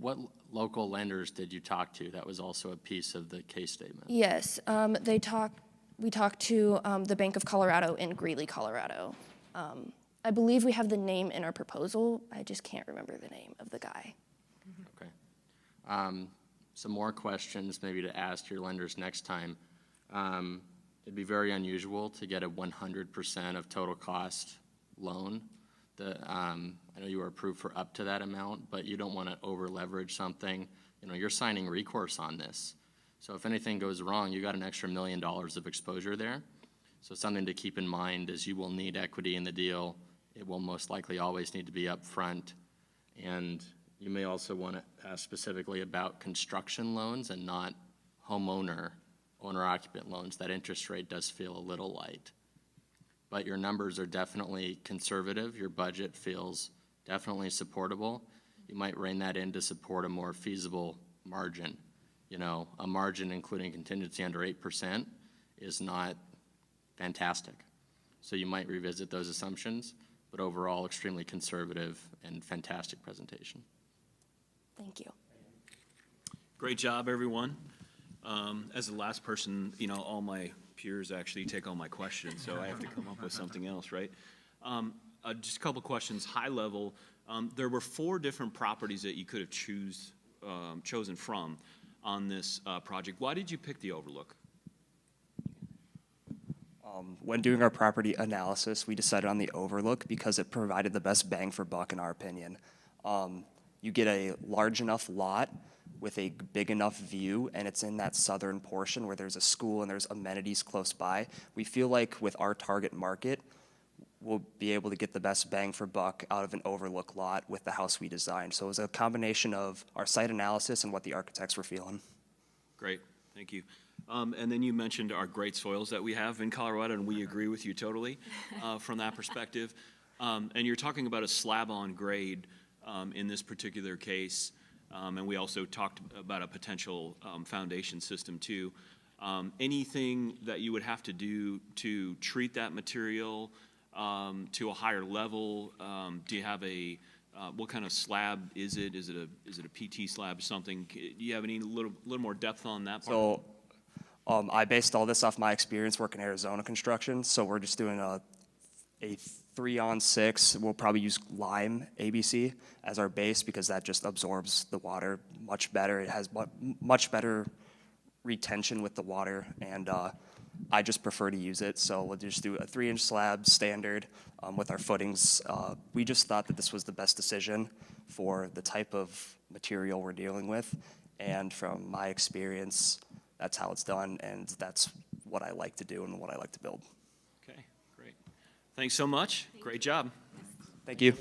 What local lenders did you talk to? That was also a piece of the case statement. Yes, we talked to the Bank of Colorado in Greeley, Colorado. I believe we have the name in our proposal. I just can't remember the name of the guy. Okay. Some more questions maybe to ask your lenders next time. It'd be very unusual to get a 100% of total cost loan. I know you were approved for up to that amount, but you don't want to over leverage something. You know, you're signing recourse on this. So if anything goes wrong, you got an extra $1 million of exposure there. So something to keep in mind is you will need equity in the deal. It will most likely always need to be upfront. And you may also want to ask specifically about construction loans and not owner-occupant loans. That interest rate does feel a little light. But your numbers are definitely conservative. Your budget feels definitely supportable. You might rein that in to support a more feasible margin. You know, a margin including contingency under 8% is not fantastic. So you might revisit those assumptions, but overall extremely conservative and fantastic presentation. Thank you. Great job, everyone. As the last person, you know, all my peers actually take all my questions, so I have to come up with something else, right? Just a couple questions, high level. There were 4 different properties that you could have chosen from on this project. Why did you pick the Overlook? When doing our property analysis, we decided on the Overlook because it provided the best bang for buck in our opinion. You get a large enough lot with a big enough view, and it's in that southern portion where there's a school and there's amenities close by. We feel like with our target market, we'll be able to get the best bang for buck out of an Overlook lot with the house we designed. So it was a combination of our site analysis and what the architects were feeling. Great, thank you. And then you mentioned our great soils that we have in Colorado, and we agree with you totally from that perspective. And you're talking about a slab-on grade in this particular case, and we also talked about a potential foundation system too. Anything that you would have to do to treat that material to a higher level? Do you have what kind of slab is it? Is it a PT slab or something? Do you have any little more depth on that part? So I based all this off my experience working Arizona construction. So we're just doing a 3-on-6. We'll probably use lime ABC as our base because that just absorbs the water much better. It has much better retention with the water, and I just prefer to use it. So we'll just do a 3-inch slab standard with our footings. We just thought that this was the best decision for the type of material we're dealing with, and from my experience, that's how it's done, and that's what I like to do and what I like to build. Okay, great. Thanks so much. Great job. Thank you.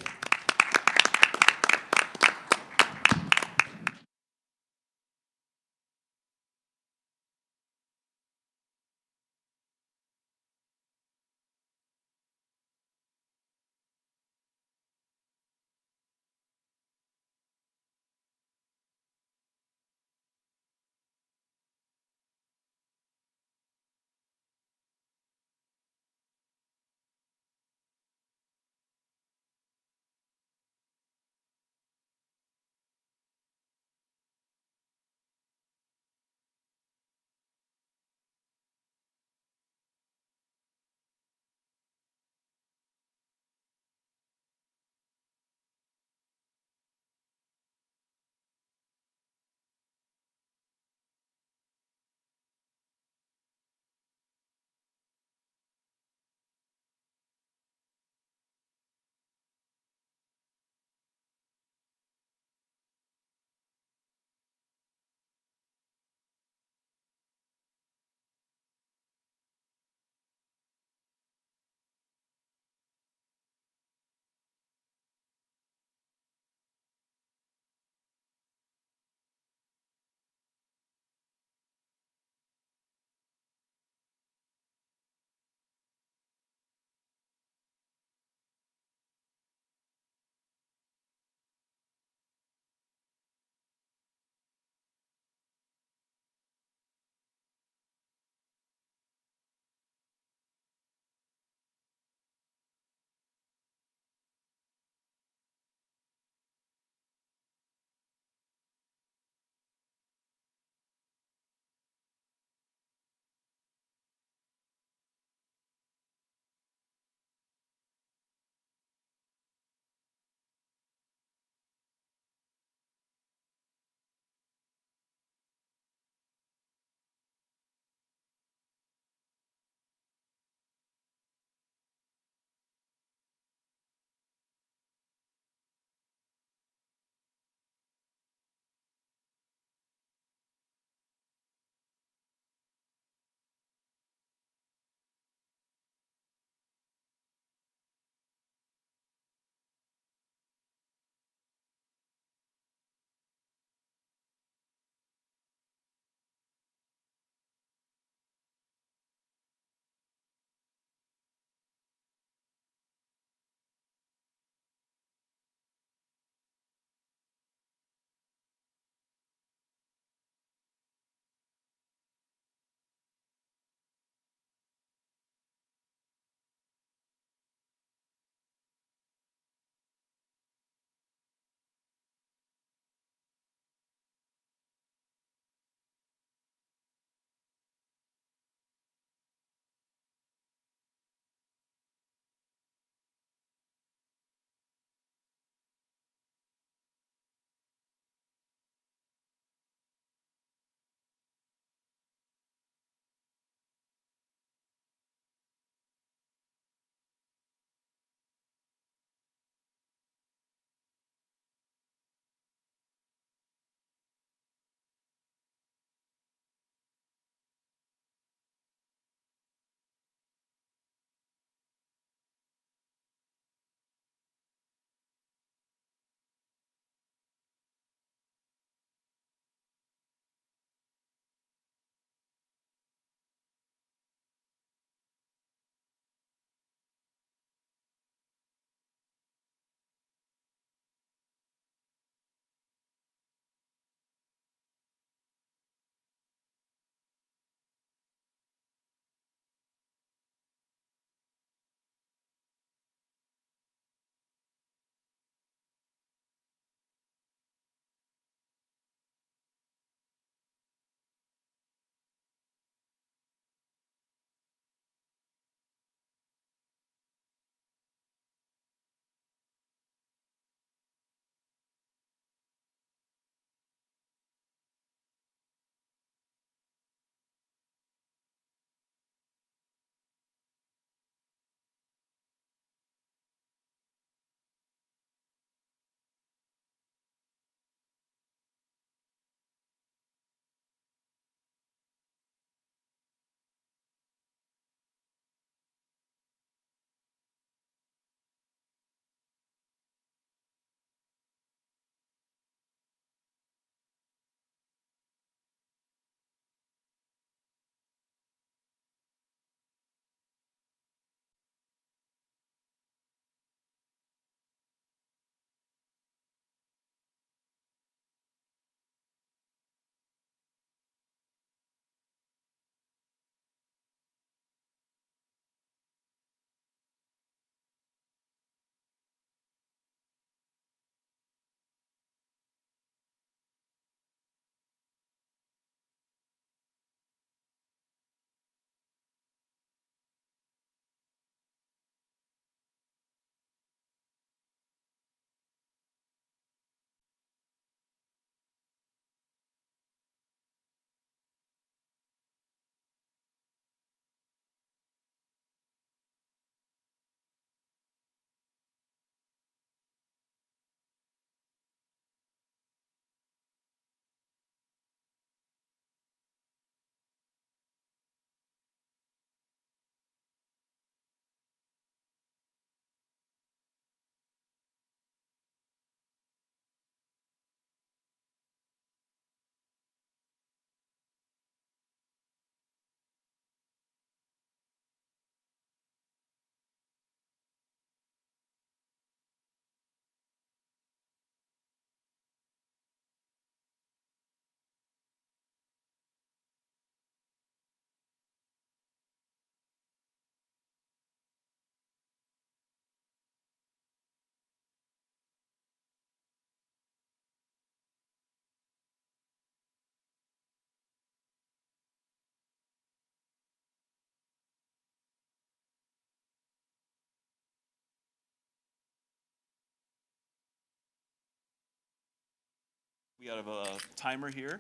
We have a timer here,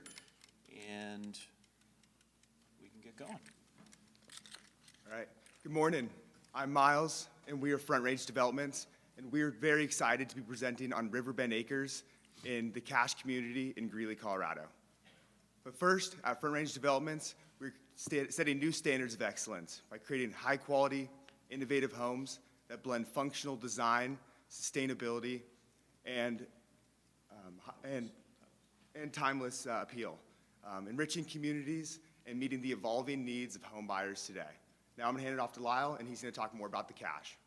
and we can get going. All right. Good morning. I'm Miles, and we are Front Range Developments, and we're very excited to be presenting on Riverbend Acres in the Cache community in Greeley, Colorado. But first, at Front Range Developments, we're setting new standards of excellence by creating high-quality, innovative homes that blend functional design, sustainability, and timeless appeal, enriching communities and meeting the evolving needs of home buyers today. Now I'm going to hand it off to Lyle, and he's going to talk more about the Cache.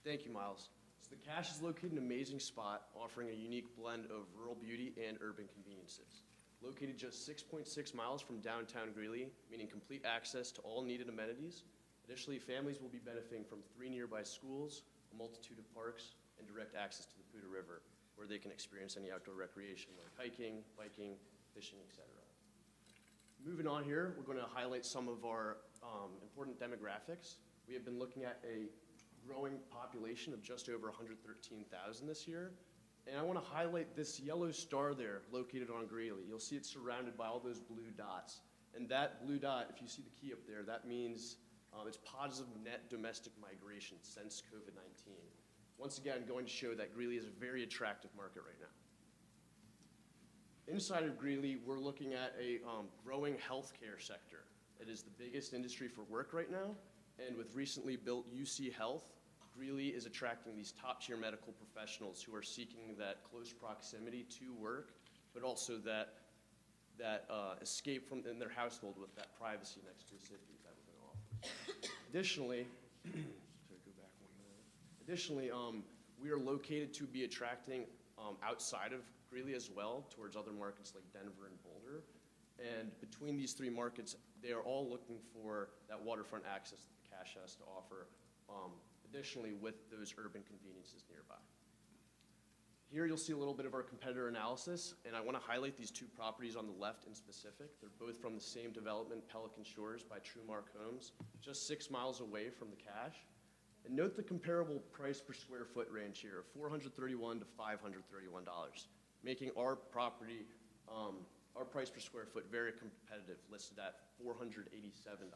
Thank you, Miles. So the Cache is located in an amazing spot, offering a unique blend of rural beauty and urban conveniences. Located just 6.6 miles from downtown Greeley, meaning complete access to all needed amenities. Additionally, families will be benefiting from 3 nearby schools, a multitude of parks, and direct access to the Poudre River, where they can experience any outdoor recreation like hiking, biking, fishing, etc. Moving on here, we're going to highlight some of our important demographics. We have been looking at a growing population of just over 113,000 this year. And I want to highlight this yellow star there located on Greeley. You'll see it's surrounded by all those blue dots. And that blue dot, if you see the key up there, that means it's positive net domestic migration since COVID-19. Once again, going to show that Greeley is a very attractive market right now. Inside of Greeley, we're looking at a growing healthcare sector. It is the biggest industry for work right now, and with recently built UC Health, Greeley is attracting these top-tier medical professionals who are seeking that close proximity to work, but also that escape from in their household with that privacy and exclusivity that we're going to offer. Additionally, we are located to be attracting outside of Greeley as well, towards other markets like Denver and Boulder. And between these 3 markets, they are all looking for that waterfront access that the Cache has to offer, additionally with those urban conveniences nearby. Here you'll see a little bit of our competitor analysis, and I want to highlight these 2 properties on the left in specific. They're both from the same development, Pelican Shores by Truemark Homes, just 6 miles away from the Cache. And note the comparable price per square foot range here of $431 to $531, making our property, our price per square foot very competitive, listed at $487.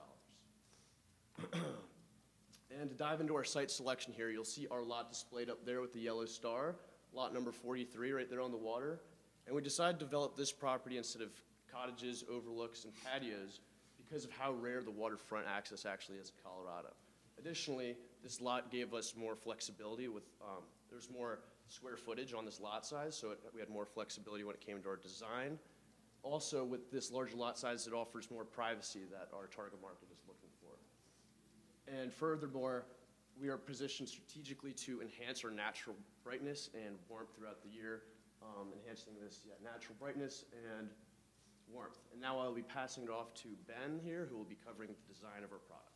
And to dive into our site selection here, you'll see our lot displayed up there with the yellow star, lot number 43 right there on the water. And we decided to develop this property instead of cottages, overlooks, and patios because of how rare the waterfront access actually is in Colorado. Additionally, this lot gave us more flexibility with, there's more square footage on this lot size, so we had more flexibility when it came to our design. Also, with this larger lot size, it offers more privacy that our target market is looking for. And furthermore, we are positioned strategically to enhance our natural brightness and warmth throughout the year, enhancing this natural brightness and warmth. And now I'll be passing it off to Ben here, who will be covering the design of our product.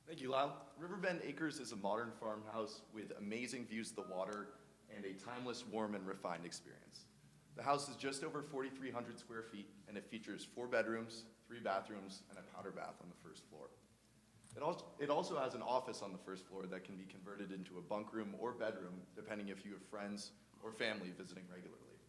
Thank you, Lyle. Riverbend Acres is a modern farmhouse with amazing views of the water and a timeless, warm, and refined experience. The house is just over 4,300 square feet, and it features 4 bedrooms, 3 bathrooms, and a powder bath on the first floor. It also has an office on the first floor that can be converted into a bunk room or bedroom, depending if you have friends or family visiting regularly.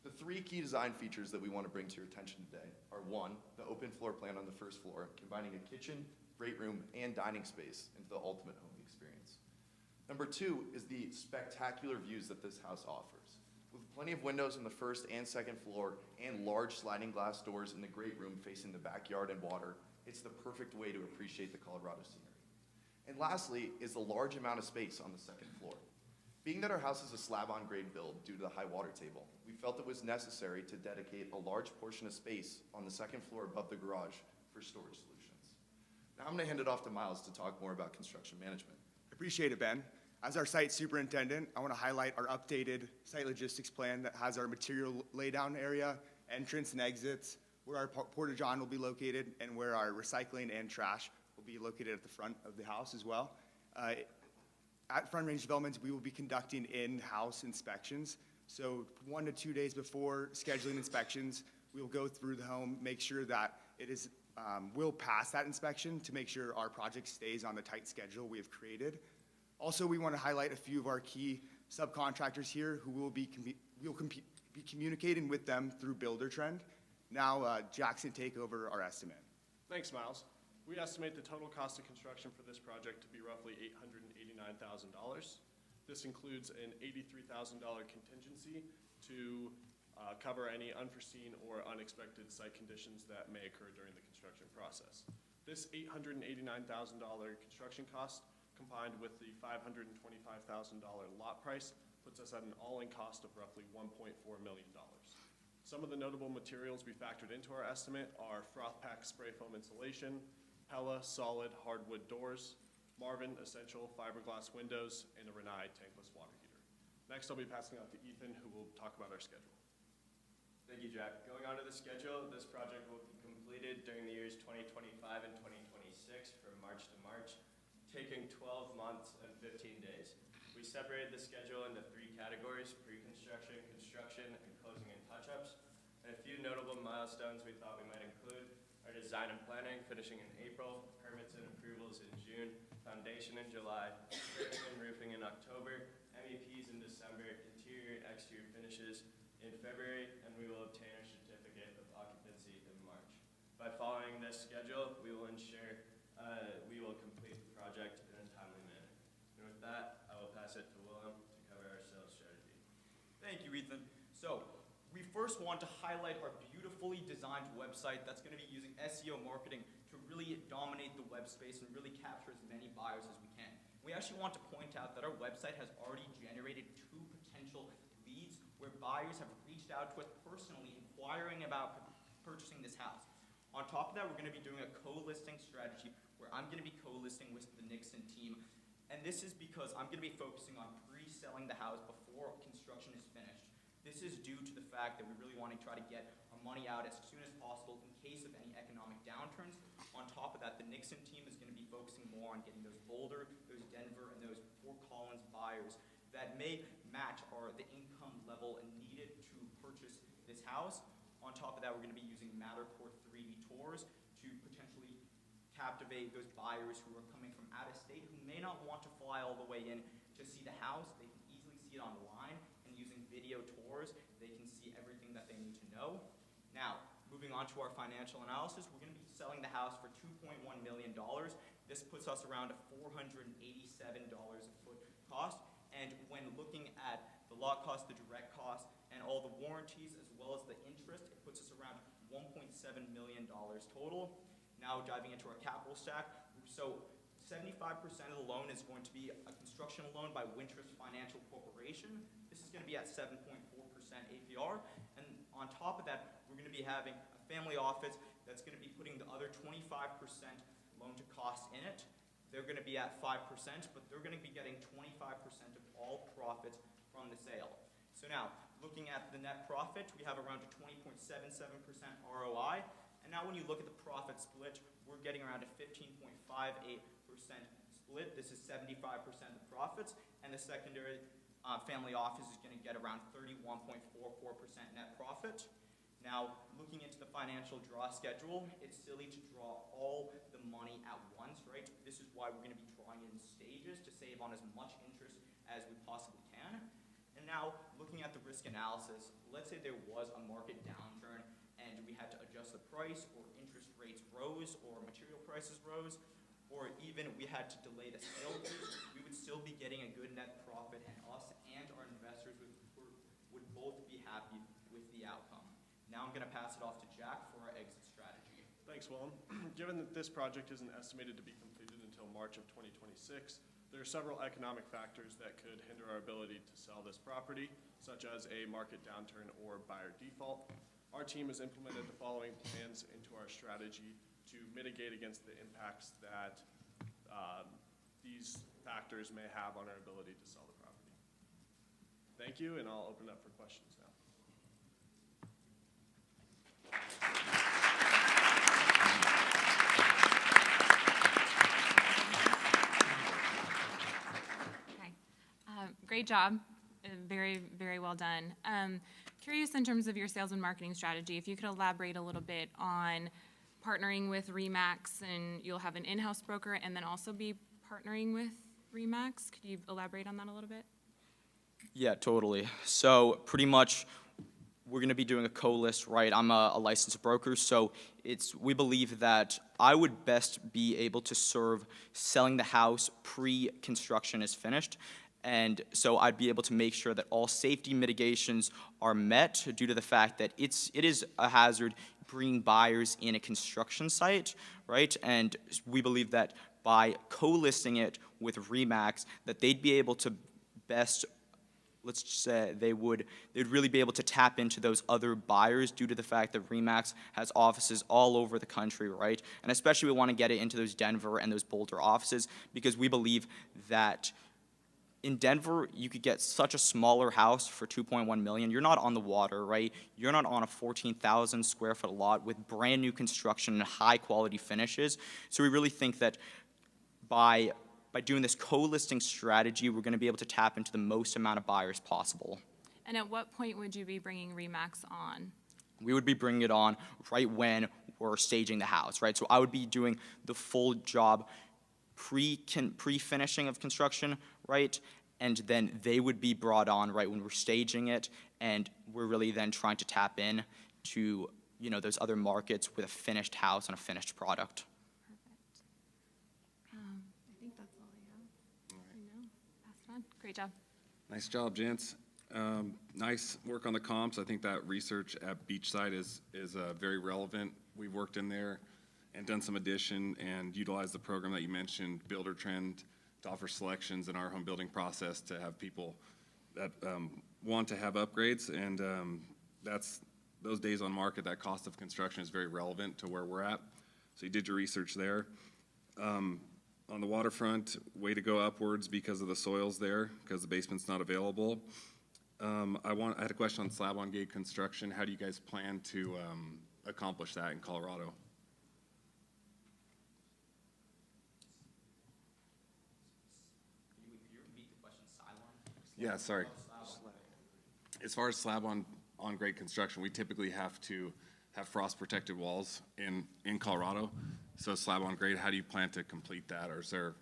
The 3 key design features that we want to bring to your attention today are 1, the open floor plan on the first floor, combining a kitchen, great room, and dining space into the ultimate home experience. Number 2 is the spectacular views that this house offers. With plenty of windows on the first and second floor and large sliding glass doors in the great room facing the backyard and water, it's the perfect way to appreciate the Colorado scenery. And lastly is the large amount of space on the second floor. Being that our house is a slab-on-grade build due to the high water table, we felt it was necessary to dedicate a large portion of space on the second floor above the garage for storage solutions. Now I'm going to hand it off to Miles to talk more about construction management. Appreciate it, Ben. As our site superintendent, I want to highlight our updated site logistics plan that has our material laydown area, entrance and exits, where our porta-john will be located, and where our recycling and trash will be located at the front of the house as well. At Front Range Developments, we will be conducting in-house inspections. So 1 to 2 days before scheduling inspections, we will go through the home, make sure that it is, will pass that inspection to make sure our project stays on the tight schedule we have created. Also, we want to highlight a few of our key subcontractors here who will be be communicating with them through Builder Trend. Now, Jackson, take over our estimate. Thanks, Miles. We estimate the total cost of construction for this project to be roughly $889,000. This includes an $83,000 contingency to cover any unforeseen or unexpected site conditions that may occur during the construction process. This $889,000 construction cost, combined with the $525,000 lot price, puts us at an all-in cost of roughly $1.4 million. Some of the notable materials we factored into our estimate are froth pack spray foam insulation, Pella solid hardwood doors, Marvin essential fiberglass windows, and a Rinnai tankless water heater. Next, I'll be passing on to Ethan, who will talk about our schedule. Thank you, Jack. Going on to the schedule, this project will be completed during the years 2025 and 2026 from March to March, taking 12 months and 15 days. We separated the schedule into 3 categories: pre-construction, construction, and closing and touch-ups. And a few notable milestones we thought we might include are design and planning, finishing in April, permits and approvals in June, foundation in July, framing and roofing in October, MEPs in December, interior and exterior finishes in February, and we will obtain our certificate of occupancy in March. By following this schedule, we will ensure we will complete the project in a timely manner. And with that, I will pass it to Willem to cover our sales strategy. Thank you, Ethan. So, we first want to highlight our beautifully designed website that's going to be using SEO marketing to really dominate the web space and really capture as many buyers as we can. We actually want to point out that our website has already generated 2 potential leads where buyers have reached out to us personally inquiring about purchasing this house. On top of that, we're going to be doing a co-listing strategy where I'm going to be co-listing with the Nixon team. And this is because I'm going to be focusing on pre-selling the house before construction is finished. This is due to the fact that we really want to try to get our money out as soon as possible in case of any economic downturns. On top of that, the Nixon team is going to be focusing more on getting those Boulder, those Denver, and those Fort Collins buyers that may match the income level needed to purchase this house. On top of that, we're going to be using Matterport 3D tours to potentially captivate those buyers who are coming from out of state who may not want to fly all the way in to see the house. They can easily see it online, and using video tours, they can see everything that they need to know. Now, moving on to our financial analysis, we're going to be selling the house for $2.1 million. This puts us around a $487 a foot cost. And when looking at the lot cost, the direct cost, and all the warranties, as well as the interest, it puts us around $1.7 million total. Now diving into our capital stack, so 75% of the loan is going to be a construction loan by Wintrust Financial Corporation. This is going to be at 7.4% APR. And on top of that, we're going to be having a family office that's going to be putting the other 25% loan to cost in it. They're going to be at 5%, but they're going to be getting 25% of all profits from the sale. So now, looking at the net profit, we have around a 20.77% ROI. And now when you look at the profit split, we're getting around a 15.58% split. This is 75% of the profits. And the secondary family office is going to get around 31.44% net profit. Now, looking into the financial draw schedule, it's silly to draw all the money at once, right? This is why we're going to be drawing in stages to save on as much interest as we possibly can. And now, looking at the risk analysis, let's say there was a market downturn and we had to adjust the price, or interest rates rose, or material prices rose, or even we had to delay the sale date, we would still be getting a good net profit, and us and our investors would both be happy with the outcome. Now I'm going to pass it off to Jack for our exit strategy. Thanks, Willem. Given that this project isn't estimated to be completed until March of 2026, there are several economic factors that could hinder our ability to sell this property, such as a market downturn or buyer default. Our team has implemented the following plans into our strategy to mitigate against the impacts that these factors may have on our ability to sell the property. Thank you, and I'll open it up for questions now. Great job. Very, very well done. Curious in terms of your sales and marketing strategy, if you could elaborate a little bit on partnering with RE/MAX, and you'll have an in-house broker and then also be partnering with RE/MAX. Could you elaborate on that a little bit? Yeah, totally. So pretty much we're going to be doing a co-list, right? I'm a licensed broker, so we believe that I would best be able to serve selling the house pre-construction is finished. And so I'd be able to make sure that all safety mitigations are met due to the fact that it is a hazard bringing buyers in a construction site, right? And we believe that by co-listing it with RE/MAX, that they'd be able to best, let's just say they'd really be able to tap into those other buyers due to the fact that RE/MAX has offices all over the country, right? And especially we want to get it into those Denver and those Boulder offices because we believe that in Denver, you could get such a smaller house for $2.1 million. You're not on the water, right? You're not on a 14,000 square foot lot with brand new construction and high quality finishes. So we really think that by doing this co-listing strategy, we're going to be able to tap into the most amount of buyers possible. And at what point would you be bringing RE/MAX on? We would be bringing it on right when we're staging the house, right? So I would be doing the full job pre-finishing of construction, right? And then they would be brought on right when we're staging it, and we're really then trying to tap in to, those other markets with a finished house and a finished product. I think that's all I have. I know. Pass it on. Great job. Nice job, gents. Nice work on the comps. I think that research at Beachside is very relevant. We've worked in there and done some addition and utilized the program that you mentioned, Builder Trend, to offer selections in our home building process to have people that want to have upgrades. And those days on market, that cost of construction is very relevant to where we're at. So you did your research there. On the waterfront, way to go upwards because of the soils there, because the basement's not available. I had a question on slab-on-grade construction. How do you guys plan to accomplish that in Colorado? Yeah, sorry. As far as slab-on-grade construction, we typically have to have frost-protected walls in Colorado. So slab-on-grade, how do you plan to complete that, or is there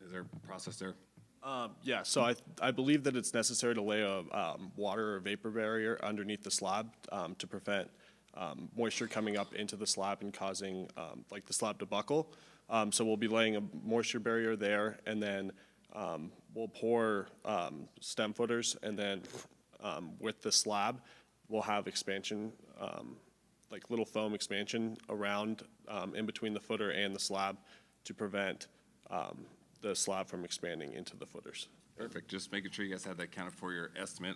a process there? Yeah, so I believe that it's necessary to lay a water or vapor barrier underneath the slab to prevent moisture coming up into the slab and causing like the slab to buckle. So we'll be laying a moisture barrier there, and then we'll pour stem footers, and then with the slab, we'll have expansion, like little foam expansion around in between the footer and the slab to prevent the slab from expanding into the footers. Perfect. Just making sure you guys had that counted for your estimate.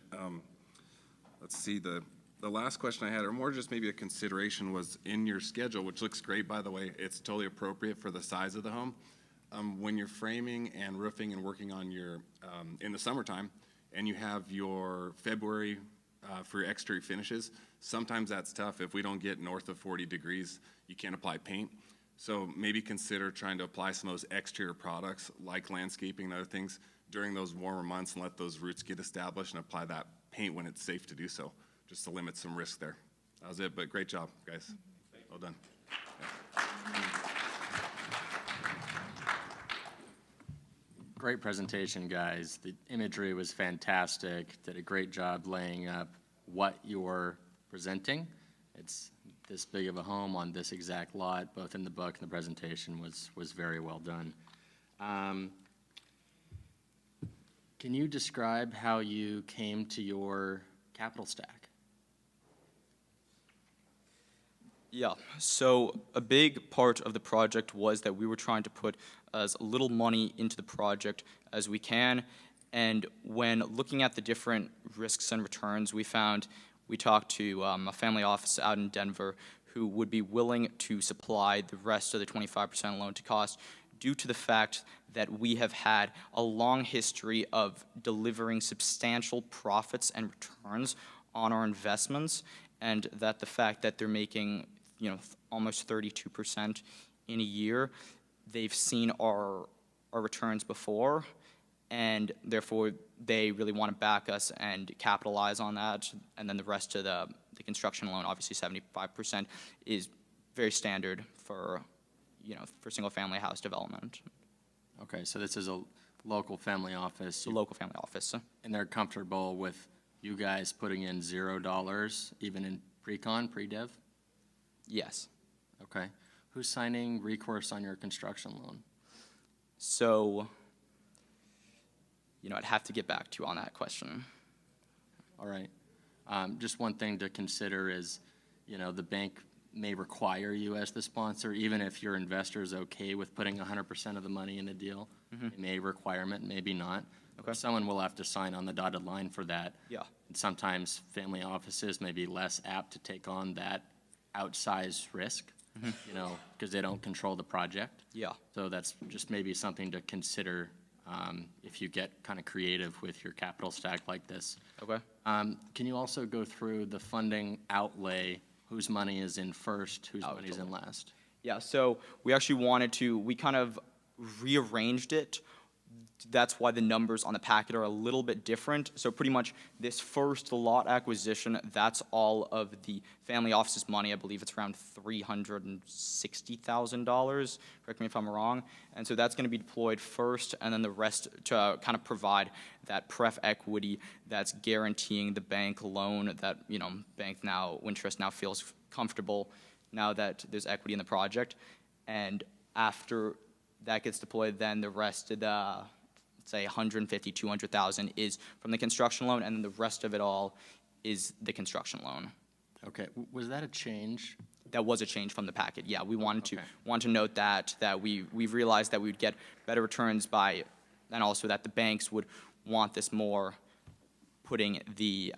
Let's see, the last question I had, or more just maybe a consideration, was in your schedule, which looks great, by the way. It's totally appropriate for the size of the home. When you're framing and roofing and working on your, in the summertime, and you have your February for your exterior finishes, sometimes that's tough. If we don't get north of 40 degrees, you can't apply paint. So maybe consider trying to apply some of those exterior products like landscaping and other things during those warmer months and let those roots get established and apply that paint when it's safe to do so, just to limit some risk there. That was it, but great job, guys. Well done. Great presentation, guys. The imagery was fantastic. Did a great job laying up what you're presenting. It's this big of a home on this exact lot, both in the book and the presentation was very well done. Can you describe how you came to your capital stack? Yeah, so a big part of the project was that we were trying to put as little money into the project as we can, and when looking at the different risks and returns, we talked to a family office out in Denver who would be willing to supply the rest of the 25% loan to cost due to the fact that we have had a long history of delivering substantial profits and returns on our investments, and that the fact that they're making almost 32% in a year, they've seen our returns before, and therefore they really want to back us and capitalize on that. And then the rest of the construction loan, obviously 75%, is very standard for single family house development. Okay, so this is a local family office. A local family office. And they're comfortable with you guys putting in $0 even in pre-con, pre-dev? Yes. Okay. Who's signing recourse on your construction loan? So, I'd have to get back to you on that question. All right. Just one thing to consider is, the bank may require you as the sponsor, even if your investor is okay with putting 100% of the money in the deal. It may requirement, maybe not. Okay. Someone will have to sign on the dotted line for that. Yeah. And sometimes family offices may be less apt to take on that outsized risk, because they don't control the project. Yeah. So that's just maybe something to consider if you get kind of creative with your capital stack like this. Okay. Can you also go through the funding outlay, whose money is in first, whose money is in last? Yeah, so we kind of rearranged it. That's why the numbers on the packet are a little bit different. So pretty much this first lot acquisition, that's all of the family office's money. I believe it's around $360,000, correct me if I'm wrong. And so that's gonna be deployed first, and then the rest to kind of provide that pref equity that's guaranteeing the bank loan that, Wintrust now feels comfortable now that there's equity in the project. And after that gets deployed, then the rest of the, say, 150, 200,000 is from the construction loan, and then the rest of it all is the construction loan. Okay, was that a change? That was a change from the packet, yeah. We wanted to note that we've realized that we would get better returns and also that the banks would want this more, putting the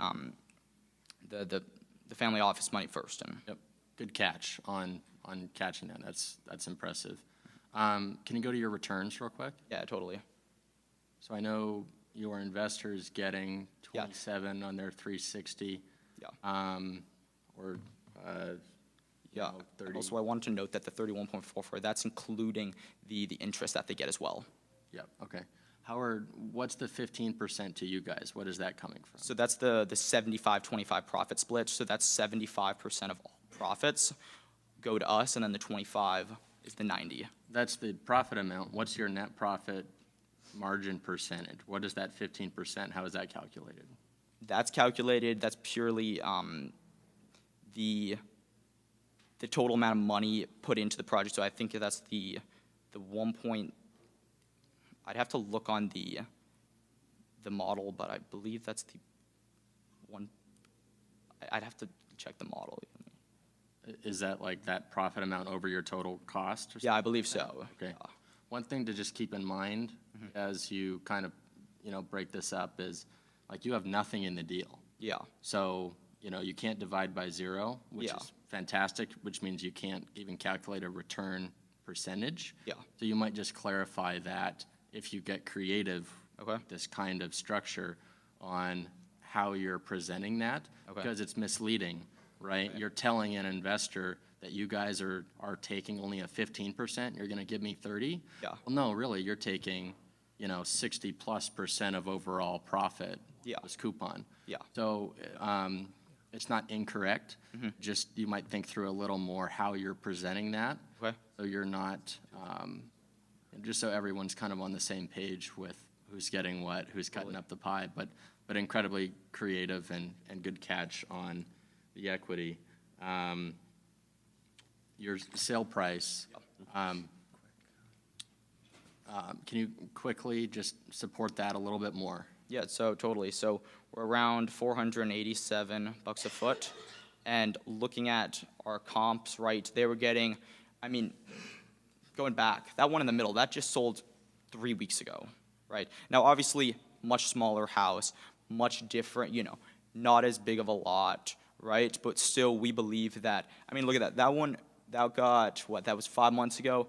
family office money first. Yep, good catch on catching that. That's impressive. Can you go to your returns real quick? Yeah, totally. So I know your investor's getting 27 on their 360. Yeah. Or, yeah. 30. Also, I wanted to note that the 31.44, that's including the interest that they get as well. Yep, okay. Howard, what's the 15% to you guys? What is that coming from? So that's the 75-25 profit split. So that's 75% of all profits go to us, and then the 25 is the 90. That's the profit amount. What's your net profit margin percentage? What is that 15%? How is that calculated? That's calculated, that's purely the total amount of money put into the project. So I think that's the 1 point, I'd have to look on the model, but I believe that's the one, I'd have to check the model. Is that like that profit amount over your total cost? Or yeah, I believe so. Okay. One thing to just keep in mind as you kind of, break this up is like you have nothing in the deal. Yeah. So, you can't divide by 0, which is fantastic, which means you can't even calculate a return percentage. Yeah. So you might just clarify that if you get creative with this kind of structure on how you're presenting that, because it's misleading. Right? You're telling an investor that you guys are taking only a 15%, you're going to give me 30? Yeah. Well, no, really, you're taking, 60+% of overall profit. Yeah. This coupon. Yeah. So it's not incorrect. Just you might think through a little more how you're presenting that. Okay. So you're not, just so everyone's kind of on the same page with who's getting what, who's cutting up the pie, but incredibly creative and good catch on the equity. Your sale price, can you quickly just support that a little bit more? Yeah, so totally. So we're around $487 a foot. And looking at our comps, right, they were getting, going back, that one in the middle, that just sold 3 weeks ago, right? Now, obviously, much smaller house, much different, not as big of a lot, right? But still, we believe that, look at that. That one, that got, that was 5 months ago.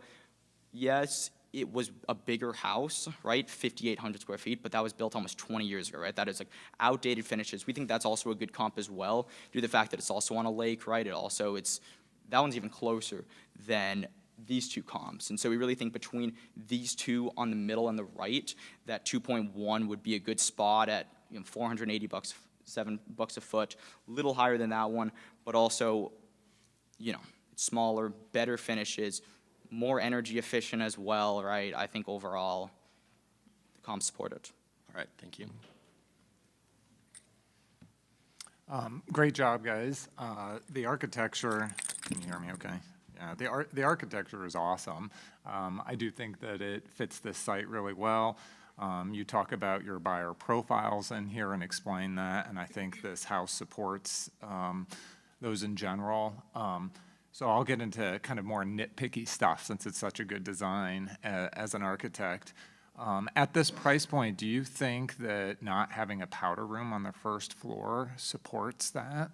Yes, it was a bigger house, right? 5,800 square feet, but that was built almost 20 years ago, right? That is like outdated finishes. We think that's also a good comp as well, due to the fact that it's also on a lake, right? That one's even closer than these two comps. And so we really think between these two on the middle and the right, that 2.1 would be a good spot at $480, $7 a foot, a little higher than that one, but also, smaller, better finishes, more energy efficient as well, right? I think overall, the comps support it. All right, thank you. Great job, guys. The architecture, can you hear me okay? Yeah, the architecture is awesome. I do think that it fits this site really well. You talk about your buyer profiles in here and explain that, and I think this house supports those in general. So I'll get into kind of more nitpicky stuff since it's such a good design as an architect. At this price point, do you think that not having a powder room on the first floor supports that?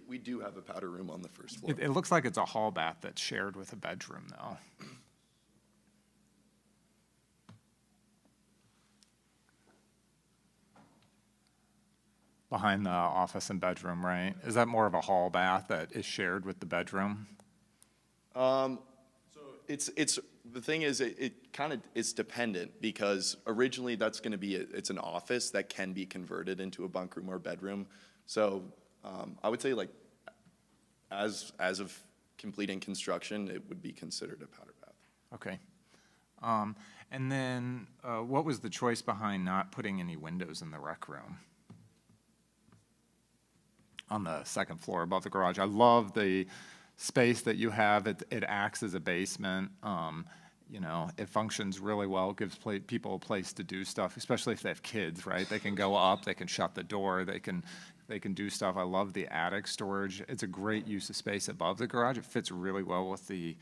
We do have a powder room on the first floor. It looks like it's a hall bath that's shared with a bedroom, though. Behind the office and bedroom, right? Is that more of a hall bath that is shared with the bedroom? It's the thing is it kind of is dependent because originally that's going to be it's an office that can be converted into a bunk room or bedroom. So I would say like as of completing construction, it would be considered a powder bath. Okay. And then what was the choice behind not putting any windows in the rec room? On the second floor above the garage. I love the space that you have. It acts as a basement. You know, it functions really well. It gives people a place to do stuff, especially if they have kids, right? They can go up, they can shut the door, they can do stuff. I love the attic storage. It's a great use of space above the garage. It fits really well with the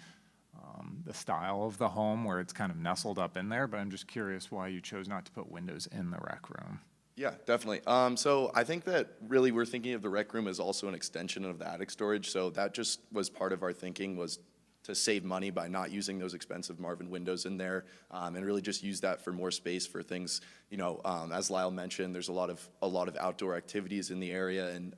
style of the home where it's kind of nestled up in there, but I'm just curious why you chose not to put windows in the rec room. Yeah, definitely. So I think that really we're thinking of the rec room as also an extension of the attic storage. So that just was part of our thinking was to save money by not using those expensive Marvin windows in there, and really just use that for more space for things. You know, as Lyle mentioned, there's a lot of outdoor activities in the area, and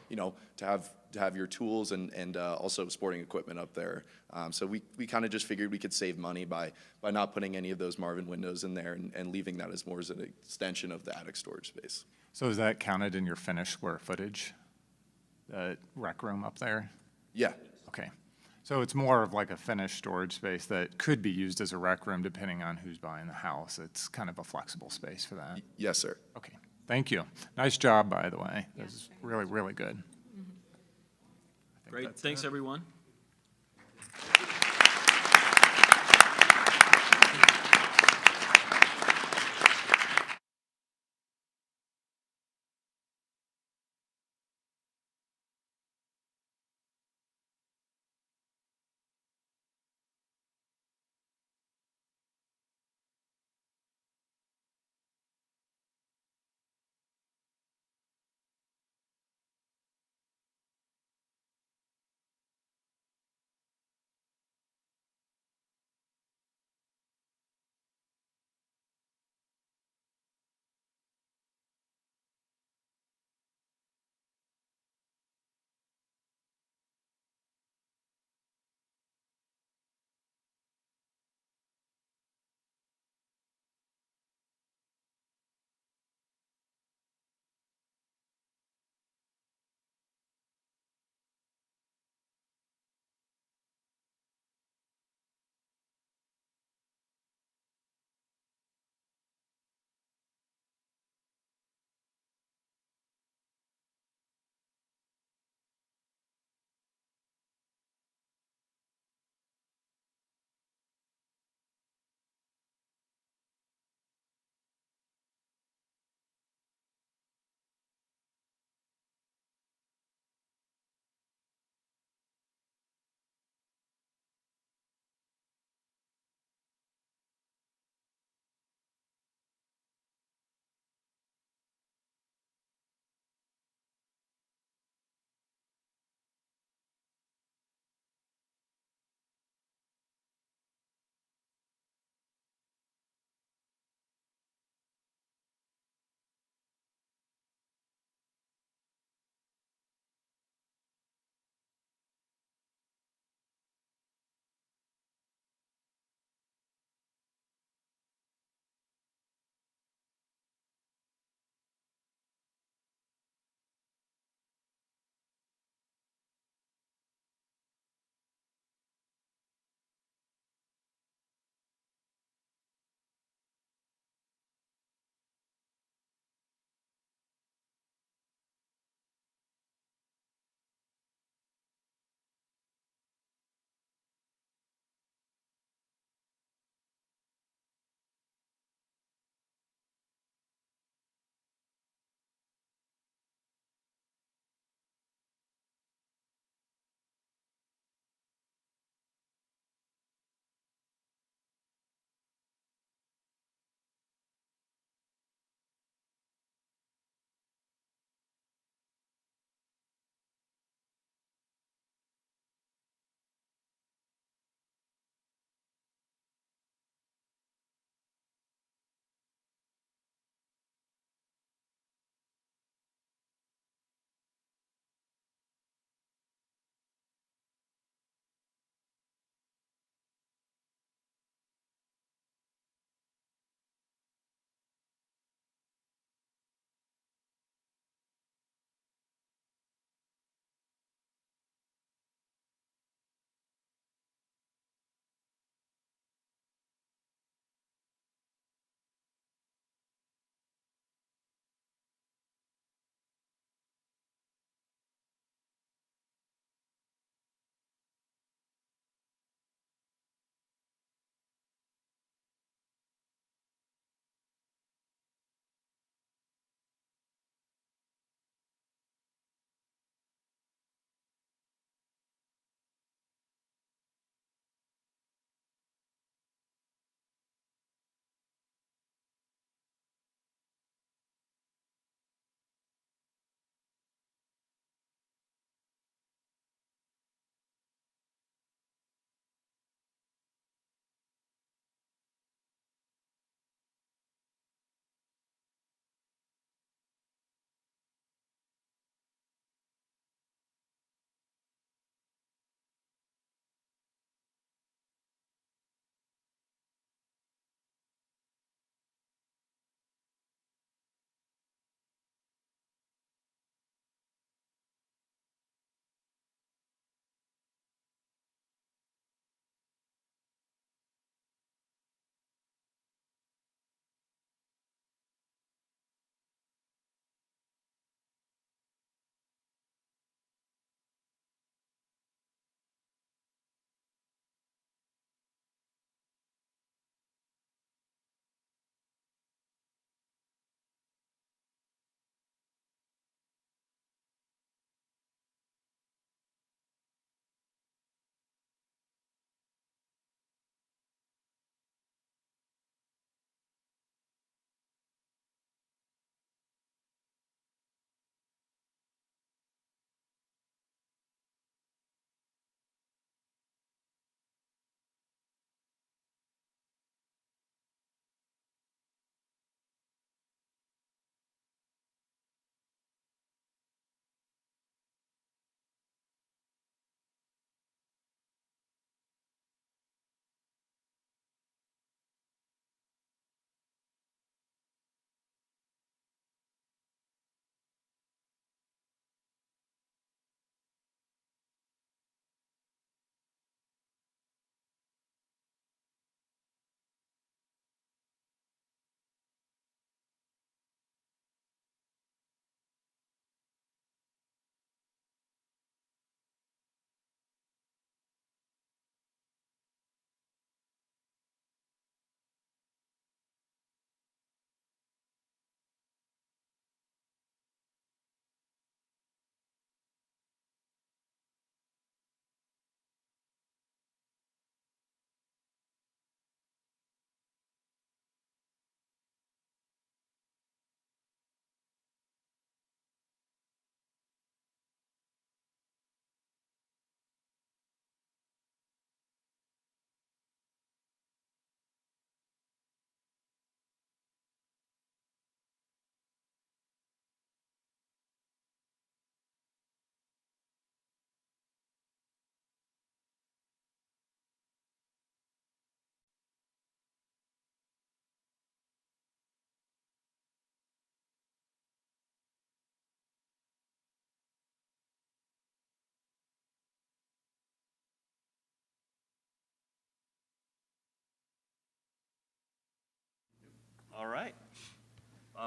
you know, to have your tools and also sporting equipment up there. So we kind of just figured we could save money by not putting any of those Marvin windows in there and leaving that as more as an extension of the attic storage space. So is that counted in your finished square footage, the rec room up there? Yeah. Okay. So it's more of like a finished storage space that could be used as a rec room depending on who's buying the house. It's kind of a flexible space for that. Yes, sir. Okay. Thank you. Nice job, by the way. This is really, really good. Great. Thanks, everyone.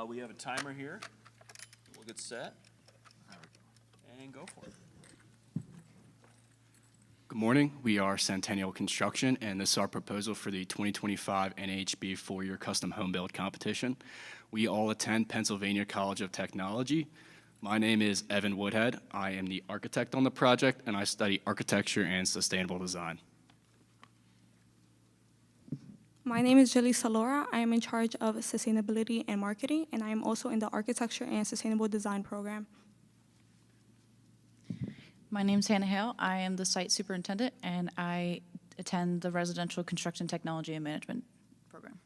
We have a timer here. We'll get set. And go for it. Good morning. We are Centennial Construction, and this is our proposal for the 2025 NAHB four-year custom home build competition. We all attend Pennsylvania College of Technology. My name is Evan Woodhead. I am the architect on the project, and I study architecture and sustainable design. My name is Julie Salora. I am in charge of sustainability and marketing, and I am also in the architecture and sustainable design program. My name's Hannah Hale. I am the site superintendent, and I attend the residential construction technology and management program.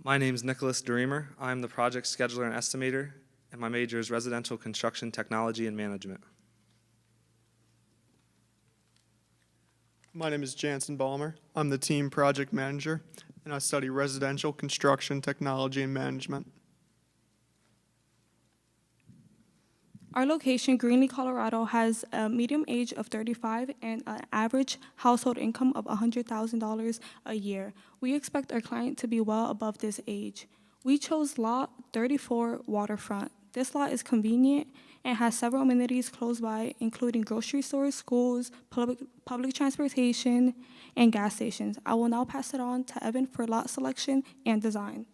My name is Nicholas DeReamer. I'm the project scheduler and estimator, and my major is residential construction technology and management. My name is Jansen Balmer. I'm the team project manager, and I study residential construction technology and management. Our location, Greenlee, Colorado, has a medium age of 35 and an average household income of $100,000 a year. We expect our client to be well above this age. We chose Lot 34 Waterfront. This lot is convenient and has several amenities close by, including grocery stores, schools, public transportation, and gas stations. I will now pass it on to Evan for lot selection and design.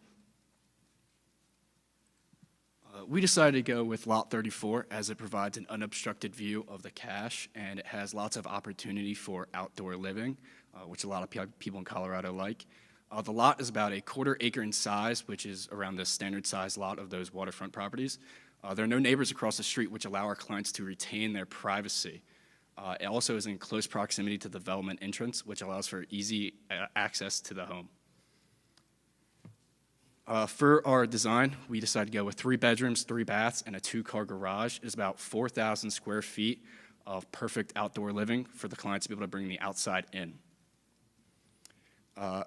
We decided to go with Lot 34 as it provides an unobstructed view of the cache, and it has lots of opportunity for outdoor living, which a lot of people in Colorado like. The lot is about a quarter acre in size, which is around the standard size lot of those waterfront properties. There are no neighbors across the street, which allow our clients to retain their privacy. It also is in close proximity to the development entrance, which allows for easy access to the home. For our design, we decided to go with 3 bedrooms, 3 baths, and a 2-car garage. It's about 4,000 square feet of perfect outdoor living for the clients to be able to bring the outside in.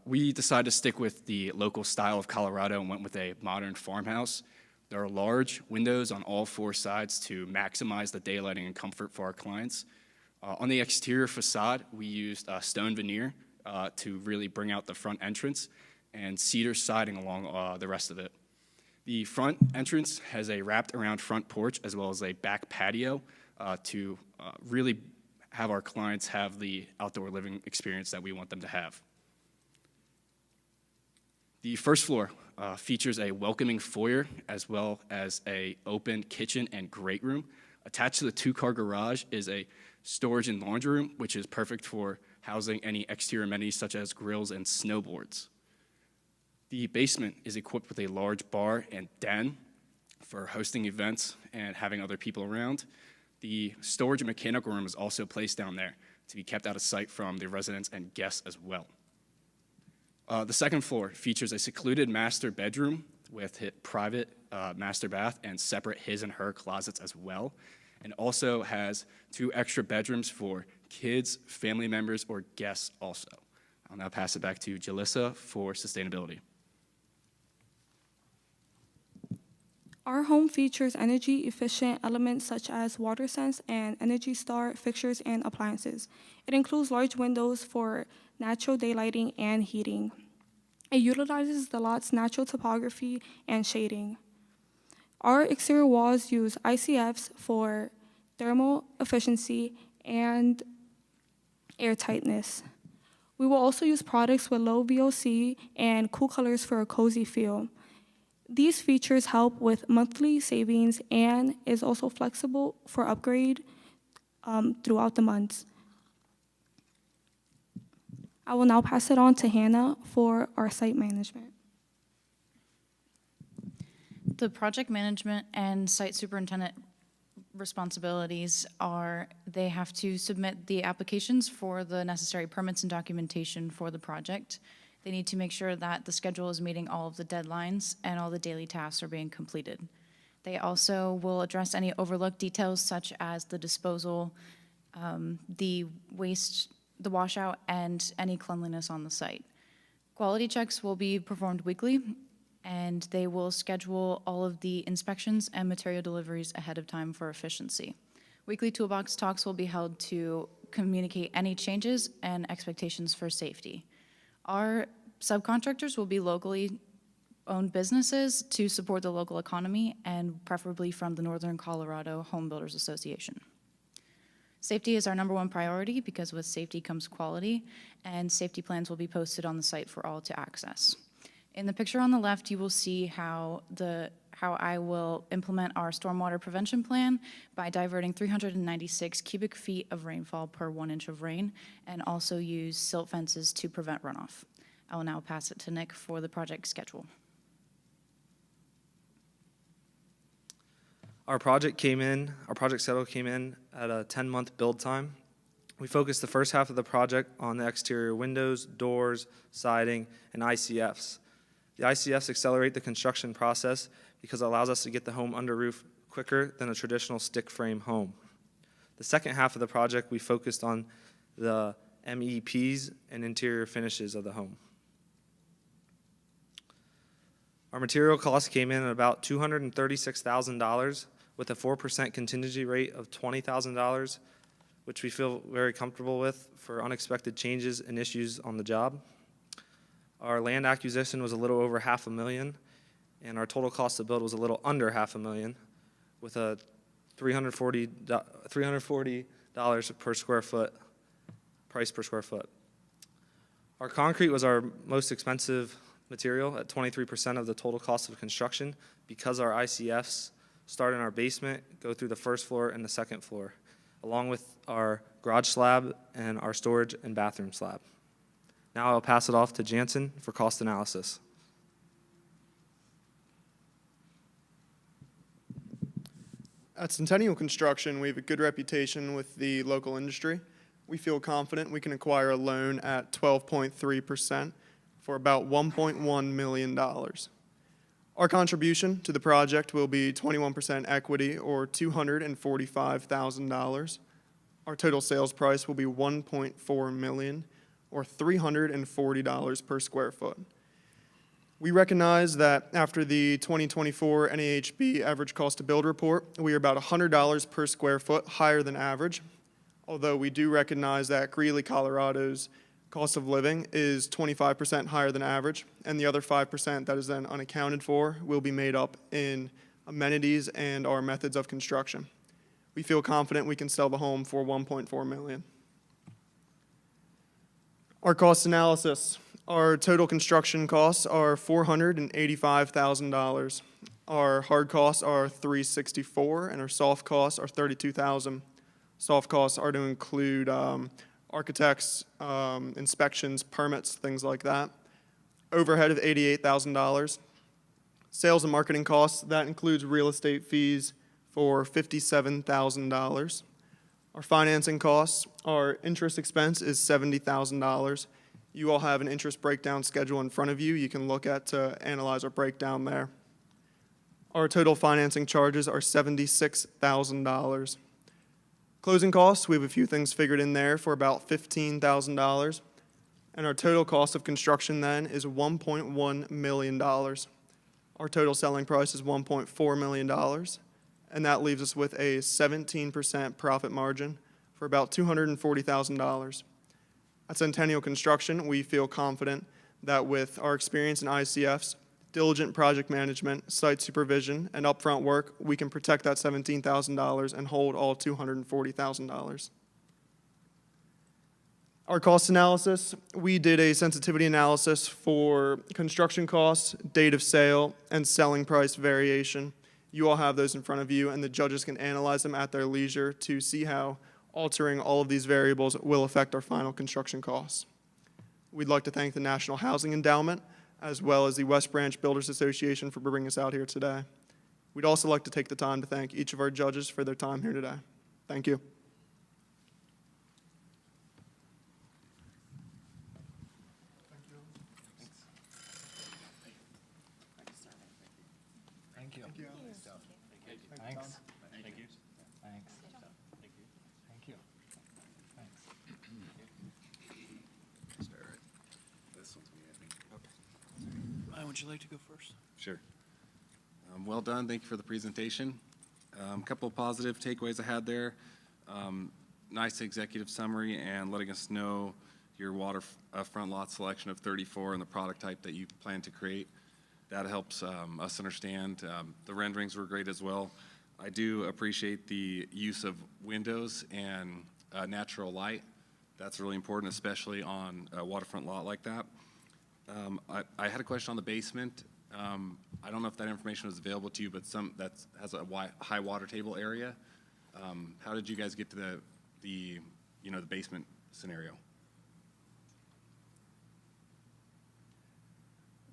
We decided to stick with the local style of Colorado and went with a modern farmhouse. There are large windows on all 4 sides to maximize the daylighting and comfort for our clients. On the exterior facade, we used stone veneer to really bring out the front entrance, and cedar siding along the rest of it. The front entrance has a wrapped around front porch as well as a back patio to really have our clients have the outdoor living experience that we want them to have. The first floor features a welcoming foyer as well as a open kitchen and great room. Attached to the 2-car garage is a storage and laundry room, which is perfect for housing any exterior amenities such as grills and snowboards. The basement is equipped with a large bar and den for hosting events and having other people around. The storage and mechanical room is also placed down there to be kept out of sight from the residents and guests as well. The second floor features a secluded master bedroom with private master bath and separate his and her closets as well, and also has 2 extra bedrooms for kids, family members, or guests also. I'll now pass it back to Jalissa for sustainability. Our home features energy-efficient elements such as WaterSense and Energy Star fixtures and appliances. It includes large windows for natural daylighting and heating. It utilizes the lot's natural topography and shading. Our exterior walls use ICFs for thermal efficiency and airtightness. We will also use products with low VOC and cool colors for a cozy feel. These features help with monthly savings and is also flexible for upgrade throughout the months. I will now pass it on to Hannah for our site management. The project management and site superintendent responsibilities are they have to submit the applications for the necessary permits and documentation for the project. They need to make sure that the schedule is meeting all of the deadlines and all the daily tasks are being completed. They also will address any overlooked details such as the disposal, the waste, the washout, and any cleanliness on the site. Quality checks will be performed weekly, and they will schedule all of the inspections and material deliveries ahead of time for efficiency. Weekly toolbox talks will be held to communicate any changes and expectations for safety. Our subcontractors will be locally owned businesses to support the local economy, and preferably from the Northern Colorado Home Builders Association. Safety is our #1 priority because with safety comes quality, and safety plans will be posted on the site for all to access. In the picture on the left, you will see how I will implement our stormwater prevention plan by diverting 396 cubic feet of rainfall per 1 inch of rain, and also use silt fences to prevent runoff. I will now pass it to Nick for the project schedule. Our project schedule came in at a 10-month build time. We focused the first half of the project on the exterior windows, doors, siding, and ICFs. The ICFs accelerate the construction process because it allows us to get the home under roof quicker than a traditional stick frame home. The second half of the project, we focused on the MEPs and interior finishes of the home. Our material costs came in at about $236,000 with a 4% contingency rate of $20,000, which we feel very comfortable with for unexpected changes and issues on the job. Our land acquisition was a little over $500,000, and our total cost to build was a little under $500,000 with a $340 per square foot price per square foot. Our concrete was our most expensive material at 23% of the total cost of construction because our ICFs start in our basement, go through the first floor and the second floor, along with our garage slab and our storage and bathroom slab. Now I'll pass it off to Jansen for cost analysis. At Centennial Construction, we have a good reputation with the local industry. We feel confident we can acquire a loan at 12.3% for about $1.1 million. Our contribution to the project will be 21% equity, or $245,000. Our total sales price will be $1.4 million, or $340 per square foot. We recognize that after the 2024 NAHB average cost to build report, we are about $100 per square foot higher than average, although we do recognize that Greeley, Colorado's cost of living is 25% higher than average, and the other 5% that is then unaccounted for will be made up in amenities and our methods of construction. We feel confident we can sell the home for $1.4 million. Our cost analysis. Our total construction costs are $485,000. Our hard costs are $364,000, and our soft costs are $32,000. Soft costs are to include architects, inspections, permits, things like that. Overhead of $88,000. Sales and marketing costs, that includes real estate fees for $57,000. Our financing costs, our interest expense is $70,000. You all have an interest breakdown schedule in front of you. You can look at to analyze our breakdown there. Our total financing charges are $76,000. Closing costs, we have a few things figured in there for about $15,000. And our total cost of construction then is $1.1 million. Our total selling price is $1.4 million. And that leaves us with a 17% profit margin for about $240,000. At Centennial Construction, we feel confident that with our experience in ICFs, diligent project management, site supervision, and upfront work, we can protect that $17,000 and hold all $240,000. Our cost analysis, we did a sensitivity analysis for construction costs, date of sale, and selling price variation. You all have those in front of you, and the judges can analyze them at their leisure to see how altering all of these variables will affect our final construction costs. We'd like to thank the National Housing Endowment, as well as the West Branch Builders Association for bringing us out here today. We'd also like to take the time to thank each of our judges for their time here today. Thank you. Thank you. Thanks. Thanks. Thank you. Thanks. Thank you. Thanks. Start. This one's me, I think. Okay. Ryan, would you like to go first? Sure. Well done. Thank you for the presentation. A couple of positive takeaways I had there. Nice executive summary and letting us know your waterfront lot selection of 34 and the product type that you plan to create. That helps us understand. The renderings were great as well. I do appreciate the use of windows and natural light. That's really important, especially on a waterfront lot like that. I had a question on the basement. I don't know if that information was available to you, but that has a high water table area. How did you guys get to the basement scenario?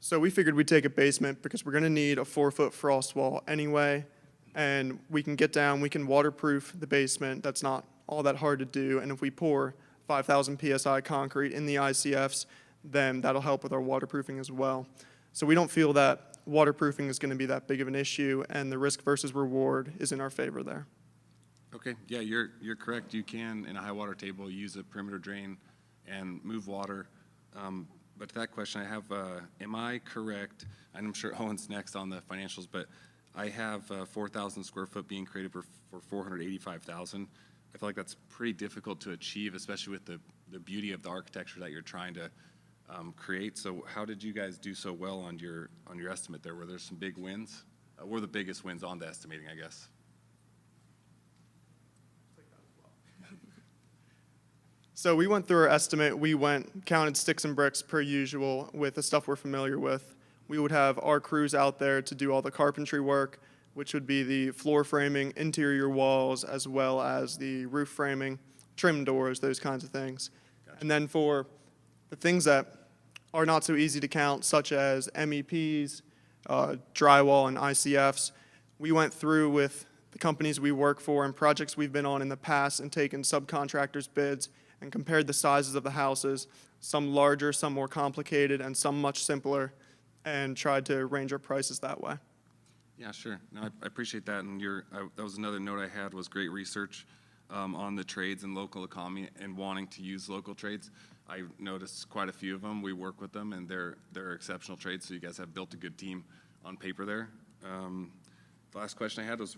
So we figured we'd take a basement because we're going to need a 4-foot frost wall anyway, and we can get down, we can waterproof the basement. That's not all that hard to do, and if we pour 5,000 PSI concrete in the ICFs, then that'll help with our waterproofing as well. So we don't feel that waterproofing is going to be that big of an issue, and the risk versus reward is in our favor there. Okay, yeah, you're correct. You can, in a high water table, use a perimeter drain and move water. But to that question, I have, am I correct? And I'm sure Owen's next on the financials, but I have 4,000 square foot being created for 485,000. I feel like that's pretty difficult to achieve, especially with the beauty of the architecture that you're trying to create. So how did you guys do so well on your estimate there? Were there some big wins? What were the biggest wins on the estimating, I guess? So we went through our estimate. We counted sticks and bricks per usual with the stuff we're familiar with. We would have our crews out there to do all the carpentry work, which would be the floor framing, interior walls, as well as the roof framing, trim doors, those kinds of things. Gotcha. And then for the things that are not so easy to count, such as MEPs, drywall, and ICFs, we went through with the companies we work for and projects we've been on in the past and taken subcontractors' bids and compared the sizes of the houses, some larger, some more complicated, and some much simpler, and tried to arrange our prices that way. Yeah, sure. No, I appreciate that. And that was another note I had, was great research on the trades and local economy and wanting to use local trades. I noticed quite a few of them. We work with them, and they're exceptional trades. So you guys have built a good team on paper there. The last question I had was,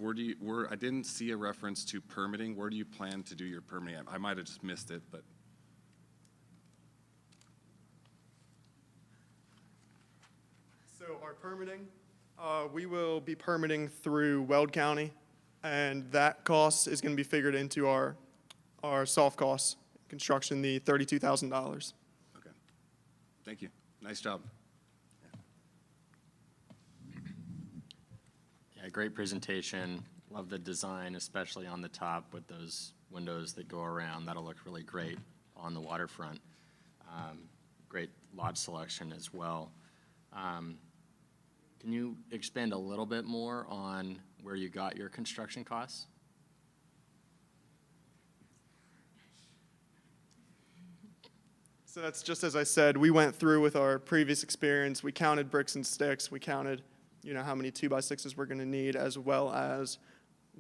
I didn't see a reference to permitting. Where do you plan to do your permitting? I might have just missed it, but. So our permitting, we will be permitting through Weld County, and that cost is going to be figured into our soft costs, construction, the $32,000. Okay. Thank you. Nice job. Yeah, great presentation. Love the design, especially on the top with those windows that go around. That'll look really great on the waterfront. Great lot selection as well. Can you expand a little bit more on where you got your construction costs? So that's just as I said, we went through with our previous experience. We counted bricks and sticks. We counted, how many 2x6s we're going to need, as well as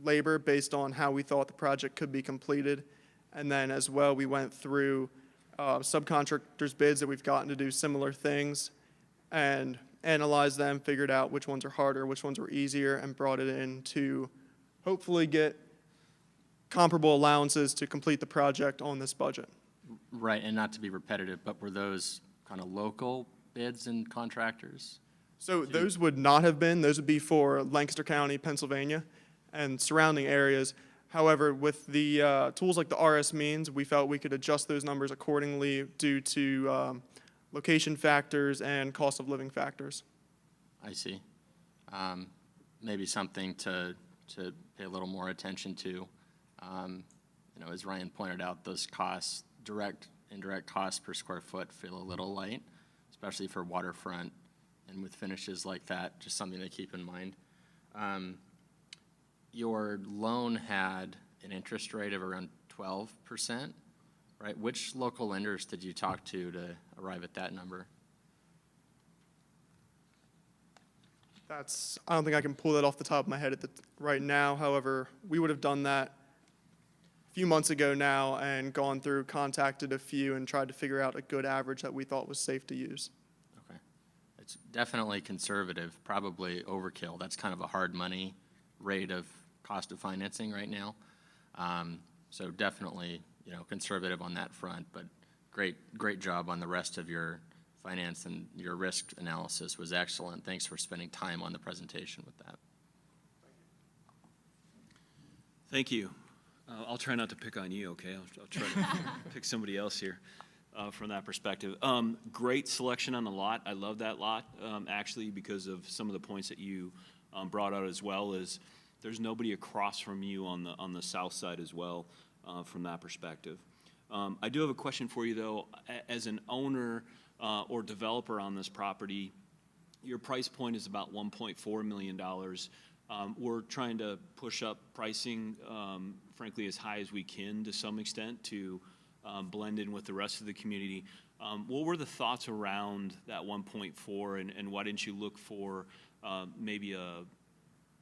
labor based on how we thought the project could be completed. And then as well, we went through subcontractors' bids that we've gotten to do similar things and analyzed them, figured out which ones are harder, which ones were easier, and brought it in to hopefully get comparable allowances to complete the project on this budget. Right, and not to be repetitive, but were those kind of local bids and contractors? So those would not have been. Those would be for Lancaster County, Pennsylvania, and surrounding areas. However, with the tools like the RS means, we felt we could adjust those numbers accordingly due to location factors and cost of living factors. I see. Maybe something to pay a little more attention to. As Ryan pointed out, those costs, direct, indirect costs per square foot feel a little light, especially for waterfront and with finishes like that, just something to keep in mind. Your loan had an interest rate of around 12%, right? Which local lenders did you talk to arrive at that number? I don't think I can pull that off the top of my head right now. However, we would have done that a few months ago now and gone through, contacted a few, and tried to figure out a good average that we thought was safe to use. Okay. It's definitely conservative, probably overkill. That's kind of a hard money rate of cost of financing right now. So definitely, conservative on that front, but great job on the rest of your finance and your risk analysis was excellent. Thanks for spending time on the presentation with that. Thank you. I'll try not to pick on you, okay? I'll try to pick somebody else here from that perspective. Great selection on the lot. I love that lot, actually, because of some of the points that you brought out, as well as there's nobody across from you on the south side as well, from that perspective. I do have a question for you, though. As an owner or developer on this property, your price point is about $1.4 million. We're trying to push up pricing, frankly, as high as we can to some extent to blend in with the rest of the community. What were the thoughts around that 1.4, and why didn't you look for maybe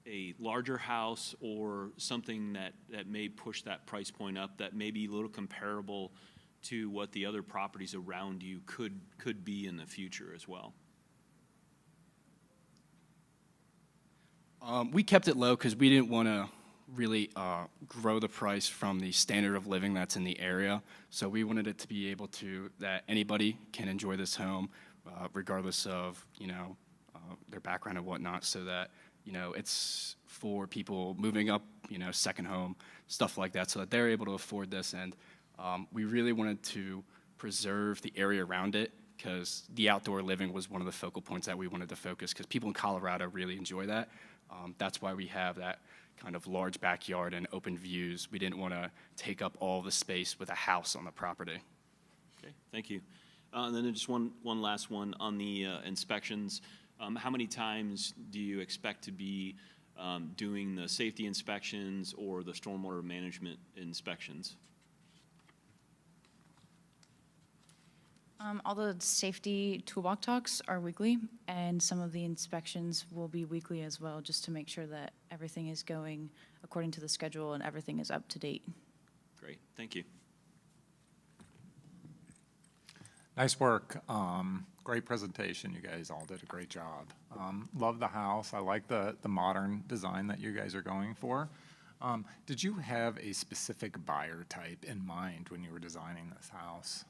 a larger house or something that may push that price point up that may be a little comparable to what the other properties around you could be in the future as well? We kept it low because we didn't want to really grow the price from the standard of living that's in the area. So we wanted it to be able to, that anybody can enjoy this home, regardless of, their background and whatnot, so that, it's for people moving up, second home, stuff like that, so that they're able to afford this. And we really wanted to preserve the area around it, because the outdoor living was one of the focal points that we wanted to focus, because people in Colorado really enjoy that. That's why we have that kind of large backyard and open views. We didn't want to take up all the space with a house on the property. Okay, thank you. And then just one last one on the inspections. How many times do you expect to be doing the safety inspections or the stormwater management inspections? All the safety toolbox talks are weekly, and some of the inspections will be weekly as well, just to make sure that everything is going according to the schedule and everything is up to date. Great, thank you. Nice work. Great presentation. You guys all did a great job. Love the house. I like the modern design that you guys are going for. Did you have a specific buyer type in mind when you were designing this house?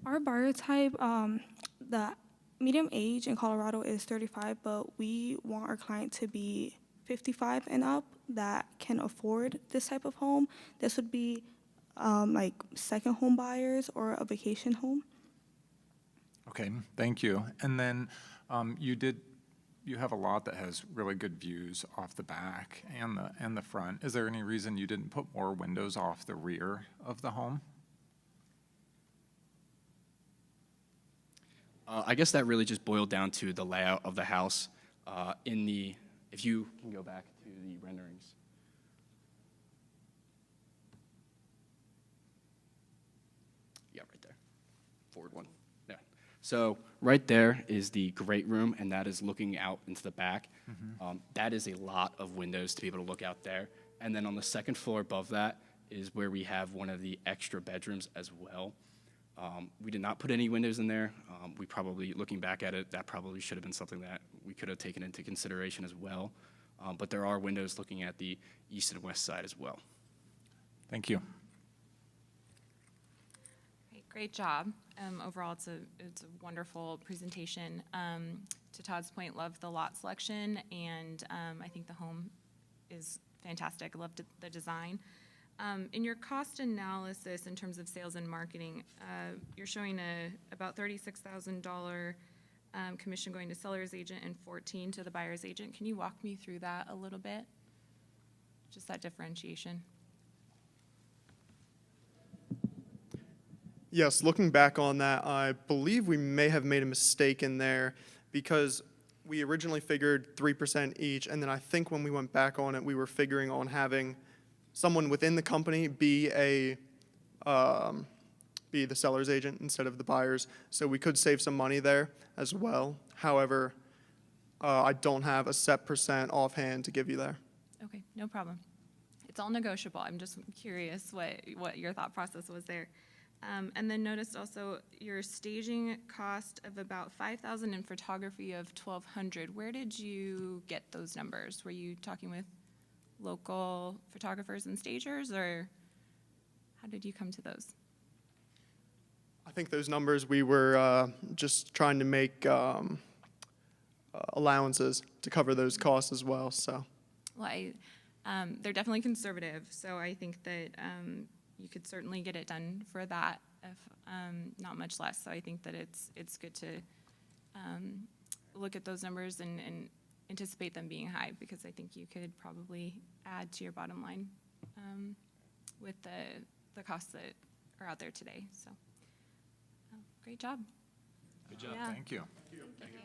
Our buyer type, the median age in Colorado is 35, but we want our client to be 55 and up that can afford this type of home. This would be like second home buyers or a vacation home. Okay, thank you. And then you have a lot that has really good views off the back and the front. Is there any reason you didn't put more windows off the rear of the home? I guess that really just boiled down to the layout of the house. If you can go back to the renderings. Yeah, right there. Forward one. Yeah. So right there is the great room, and that is looking out into the back. That is a lot of windows to be able to look out there. And then on the second floor above that is where we have one of the extra bedrooms as well. We did not put any windows in there. We probably, looking back at it, that probably should have been something that we could have taken into consideration as well. But there are windows looking at the east and west side as well. Thank you. Great job. Overall, it's a wonderful presentation. To Todd's point, love the lot selection, and I think the home is fantastic. I loved the design. In your cost analysis in terms of sales and marketing, you're showing about $36,000 commission going to seller's agent and $14,000 to the buyer's agent. Can you walk me through that a little bit? Just that differentiation. Yes, looking back on that, I believe we may have made a mistake in there because we originally figured 3% each, and then I think when we went back on it, we were figuring on having someone within the company be the seller's agent instead of the buyer's, so we could save some money there as well. However, I don't have a set percent offhand to give you there. Okay, no problem. It's all negotiable. I'm just curious what your thought process was there. And then noticed also your staging cost of about $5,000 and photography of $1,200. Where did you get those numbers? Were you talking with local photographers and stagers, or how did you come to those? I think those numbers, we were just trying to make allowances to cover those costs as well, so. Well, they're definitely conservative, so I think that you could certainly get it done for that, if not much less. So I think that it's good to look at those numbers and anticipate them being high, because I think you could probably add to your bottom line with the costs that are out there today. So, great job. Good job, Yeah. thank you. Thank you.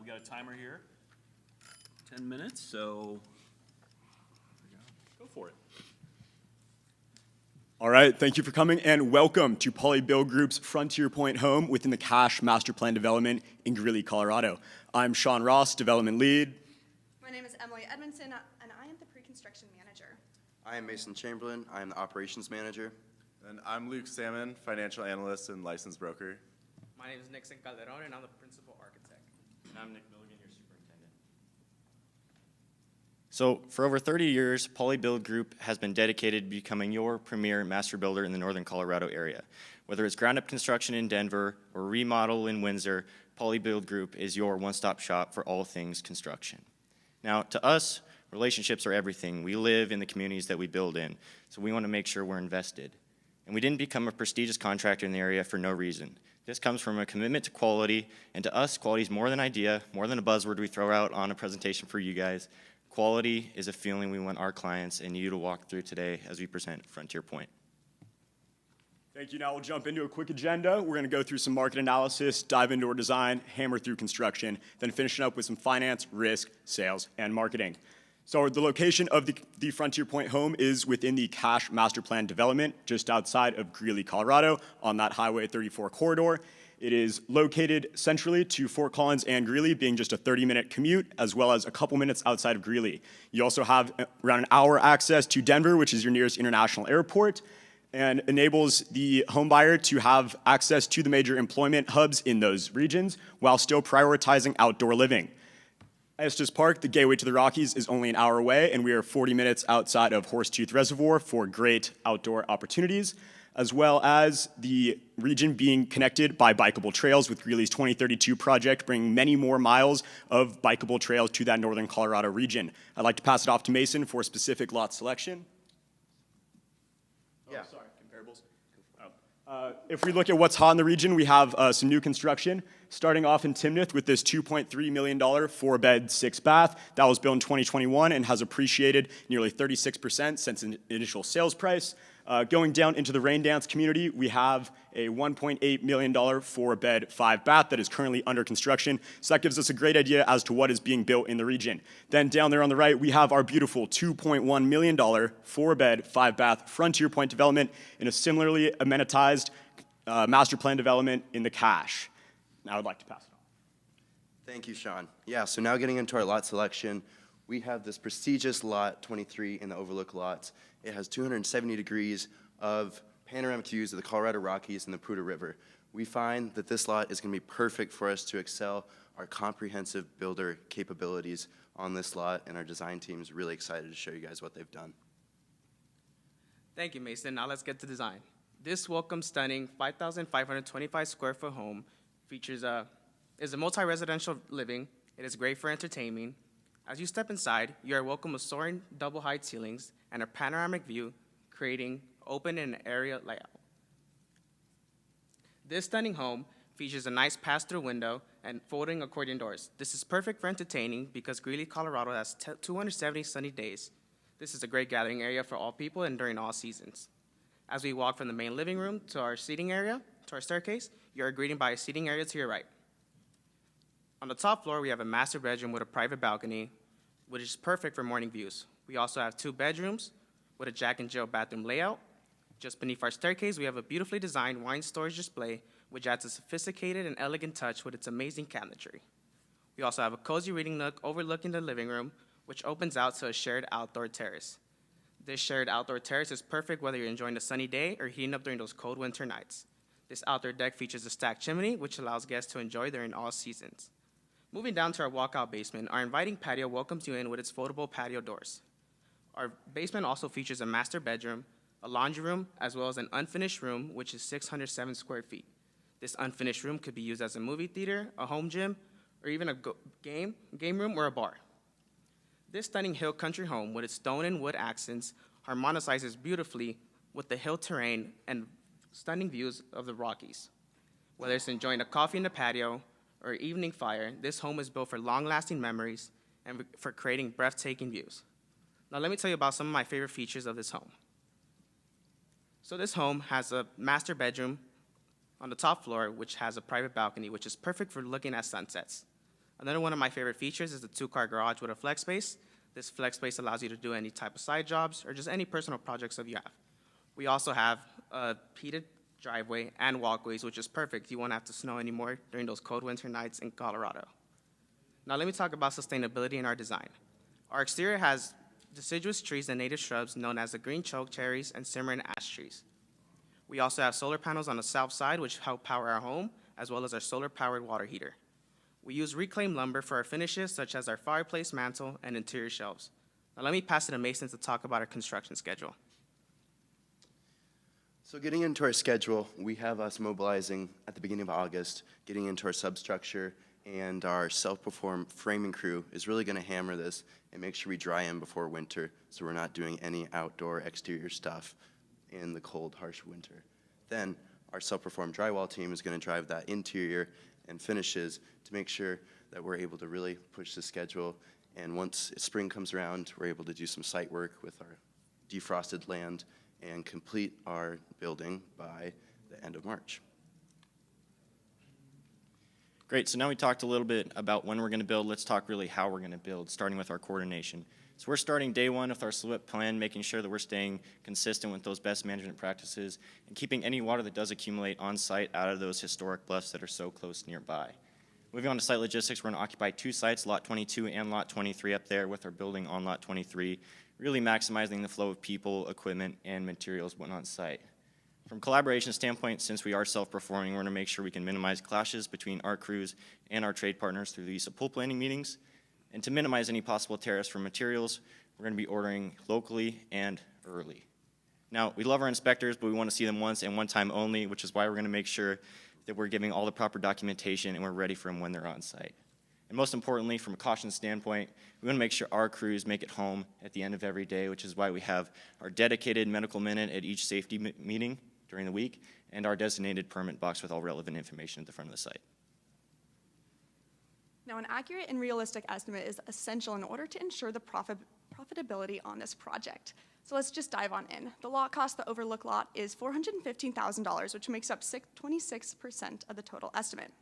We got a timer here, 10 minutes, so go for it. All right, thank you for coming and welcome to Poly Build Group's Frontier Point home within the Cache Master Plan Development in Greeley, Colorado. I'm Sean Ross, Development Lead. My name is Emily Edmondson, and I am the pre-construction manager. I am Mason Chamberlain. I am the operations manager. And I'm Luke Salmon, financial analyst and licensed broker. My name is Nixon Calderon, and I'm the principal architect. And I'm Nick Milligan, your superintendent. So for over 30 years, Poly Build Group has been dedicated to becoming your premier master builder in the northern Colorado area. Whether it's ground-up construction in Denver or remodel in Windsor, Poly Build Group is your one-stop shop for all things construction. Now, to us, relationships are everything. We live in the communities that we build in, so we want to make sure we're invested. And we didn't become a prestigious contractor in the area for no reason. This comes from a commitment to quality, and to us, quality is more than an idea, more than a buzzword we throw out on a presentation for you guys. Quality is a feeling we want our clients and you to walk through today as we present Frontier Point. Thank you. Now we'll jump into a quick agenda. We're going to go through some market analysis, dive into our design, hammer through construction, then finishing up with some finance, risk, sales, and marketing. So the location of the Frontier Point home is within the Cache Master Plan Development, just outside of Greeley, Colorado, on that Highway 34 corridor. It is located centrally to Fort Collins and Greeley, being just a 30-minute commute, as well as a couple minutes outside of Greeley. You also have around an hour access to Denver, which is your nearest international airport, and enables the home buyer to have access to the major employment hubs in those regions while still prioritizing outdoor living. Estes Park, the gateway to the Rockies, is only an hour away, and we are 40 minutes outside of Horsetooth Reservoir for great outdoor opportunities, as well as the region being connected by bikeable trails with Greeley's 2032 project, bringing many more miles of bikeable trails to that northern Colorado region. I'd like to pass it off to Mason for specific lot selection. Yeah. Sorry, comparables. If we look at what's hot in the region, we have some new construction. Starting off in Timnath with this $2.3 million 4-bed, 6-bath. That was built in 2021 and has appreciated nearly 36% since an initial sales price. Going down into the Rain Dance community, we have a $1.8 million 4-bed, 5-bath that is currently under construction. So that gives us a great idea as to what is being built in the region. Then down there on the right, we have our beautiful $2.1 million 4-bed, 5-bath Frontier Point development in a similarly amenitized master plan development in the Cache. Now I'd like to pass it on. Thank you, Sean. Yeah, so now getting into our lot selection, we have this prestigious lot 23 in the Overlook lots. It has 270 degrees of panoramic views of the Colorado Rockies and the Prudhoe River. We find that this lot is going to be perfect for us to excel our comprehensive builder capabilities on this lot, and our design team is really excited to show you guys what they've done. Thank you, Mason. Now let's get to design. This welcome, stunning 5,525 square foot home is a multi-residential living. It is great for entertaining. As you step inside, you are welcome with soaring double-height ceilings and a panoramic view, creating open and area layout. This stunning home features a nice pass-through window and folding accordion doors. This is perfect for entertaining because Greeley, Colorado has 270 sunny days. This is a great gathering area for all people and during all seasons. As we walk from the main living room to our seating area, to our staircase, you are greeted by a seating area to your right. On the top floor, we have a master bedroom with a private balcony, which is perfect for morning views. We also have 2 bedrooms with a Jack and Jill bathroom layout. Just beneath our staircase, we have a beautifully designed wine storage display, which adds a sophisticated and elegant touch with its amazing cabinetry. We also have a cozy reading nook overlooking the living room, which opens out to a shared outdoor terrace. This shared outdoor terrace is perfect whether you're enjoying a sunny day or heating up during those cold winter nights. This outdoor deck features a stacked chimney, which allows guests to enjoy during all seasons. Moving down to our walkout basement, our inviting patio welcomes you in with its foldable patio doors. Our basement also features a master bedroom, a laundry room, as well as an unfinished room, which is 607 square feet. This unfinished room could be used as a movie theater, a home gym, or even a game room or a bar. This stunning hill country home with its stone and wood accents harmonizes beautifully with the hill terrain and stunning views of the Rockies. Whether it's enjoying a coffee in the patio or evening fire, this home is built for long-lasting memories and for creating breathtaking views. Now let me tell you about some of my favorite features of this home. So this home has a master bedroom on the top floor, which has a private balcony, which is perfect for looking at sunsets. Another one of my favorite features is the 2-car garage with a flex space. This flex space allows you to do any type of side jobs or just any personal projects that you have. We also have a heated driveway and walkways, which is perfect. You won't have to snow anymore during those cold winter nights in Colorado. Now let me talk about sustainability in our design. Our exterior has deciduous trees and native shrubs known as the green choke cherries and Cimarron ash trees. We also have solar panels on the south side, which help power our home, as well as our solar-powered water heater. We use reclaimed lumber for our finishes, such as our fireplace mantle and interior shelves. Now let me pass it to Mason to talk about our construction schedule. So getting into our schedule, we have us mobilizing at the beginning of August, getting into our substructure, and our self-perform framing crew is really going to hammer this and make sure we dry in before winter, so we're not doing any outdoor exterior stuff in the cold, harsh winter. Then our self-perform drywall team is going to drive that interior and finishes to make sure that we're able to really push the schedule. And once spring comes around, we're able to do some site work with our defrosted land and complete our building by the end of March. Great, so now we talked a little bit about when we're going to build. Let's talk really how we're going to build, starting with our coordination. So we're starting day one with our SWIP plan, making sure that we're staying consistent with those best management practices and keeping any water that does accumulate on site out of those historic bluffs that are so close nearby. Moving on to site logistics, we're going to occupy 2 sites, Lot 22 and Lot 23 up there with our building on Lot 23, really maximizing the flow of people, equipment, and materials when on site. From a collaboration standpoint, since we are self-performing, we're going to make sure we can minimize clashes between our crews and our trade partners through the use of pool planning meetings. And to minimize any possible tariffs for materials, we're going to be ordering locally and early. Now, we love our inspectors, but we want to see them once and one time only, which is why we're going to make sure that we're giving all the proper documentation and we're ready for them when they're on site. And most importantly, from a caution standpoint, we want to make sure our crews make it home at the end of every day, which is why we have our dedicated medical minute at each safety meeting during the week and our designated permit box with all relevant information at the front of the site. Now, an accurate and realistic estimate is essential in order to ensure the profitability on this project. So let's just dive on in. The lot cost, the overlook lot, is $415,000, which makes up 26% of the total estimate.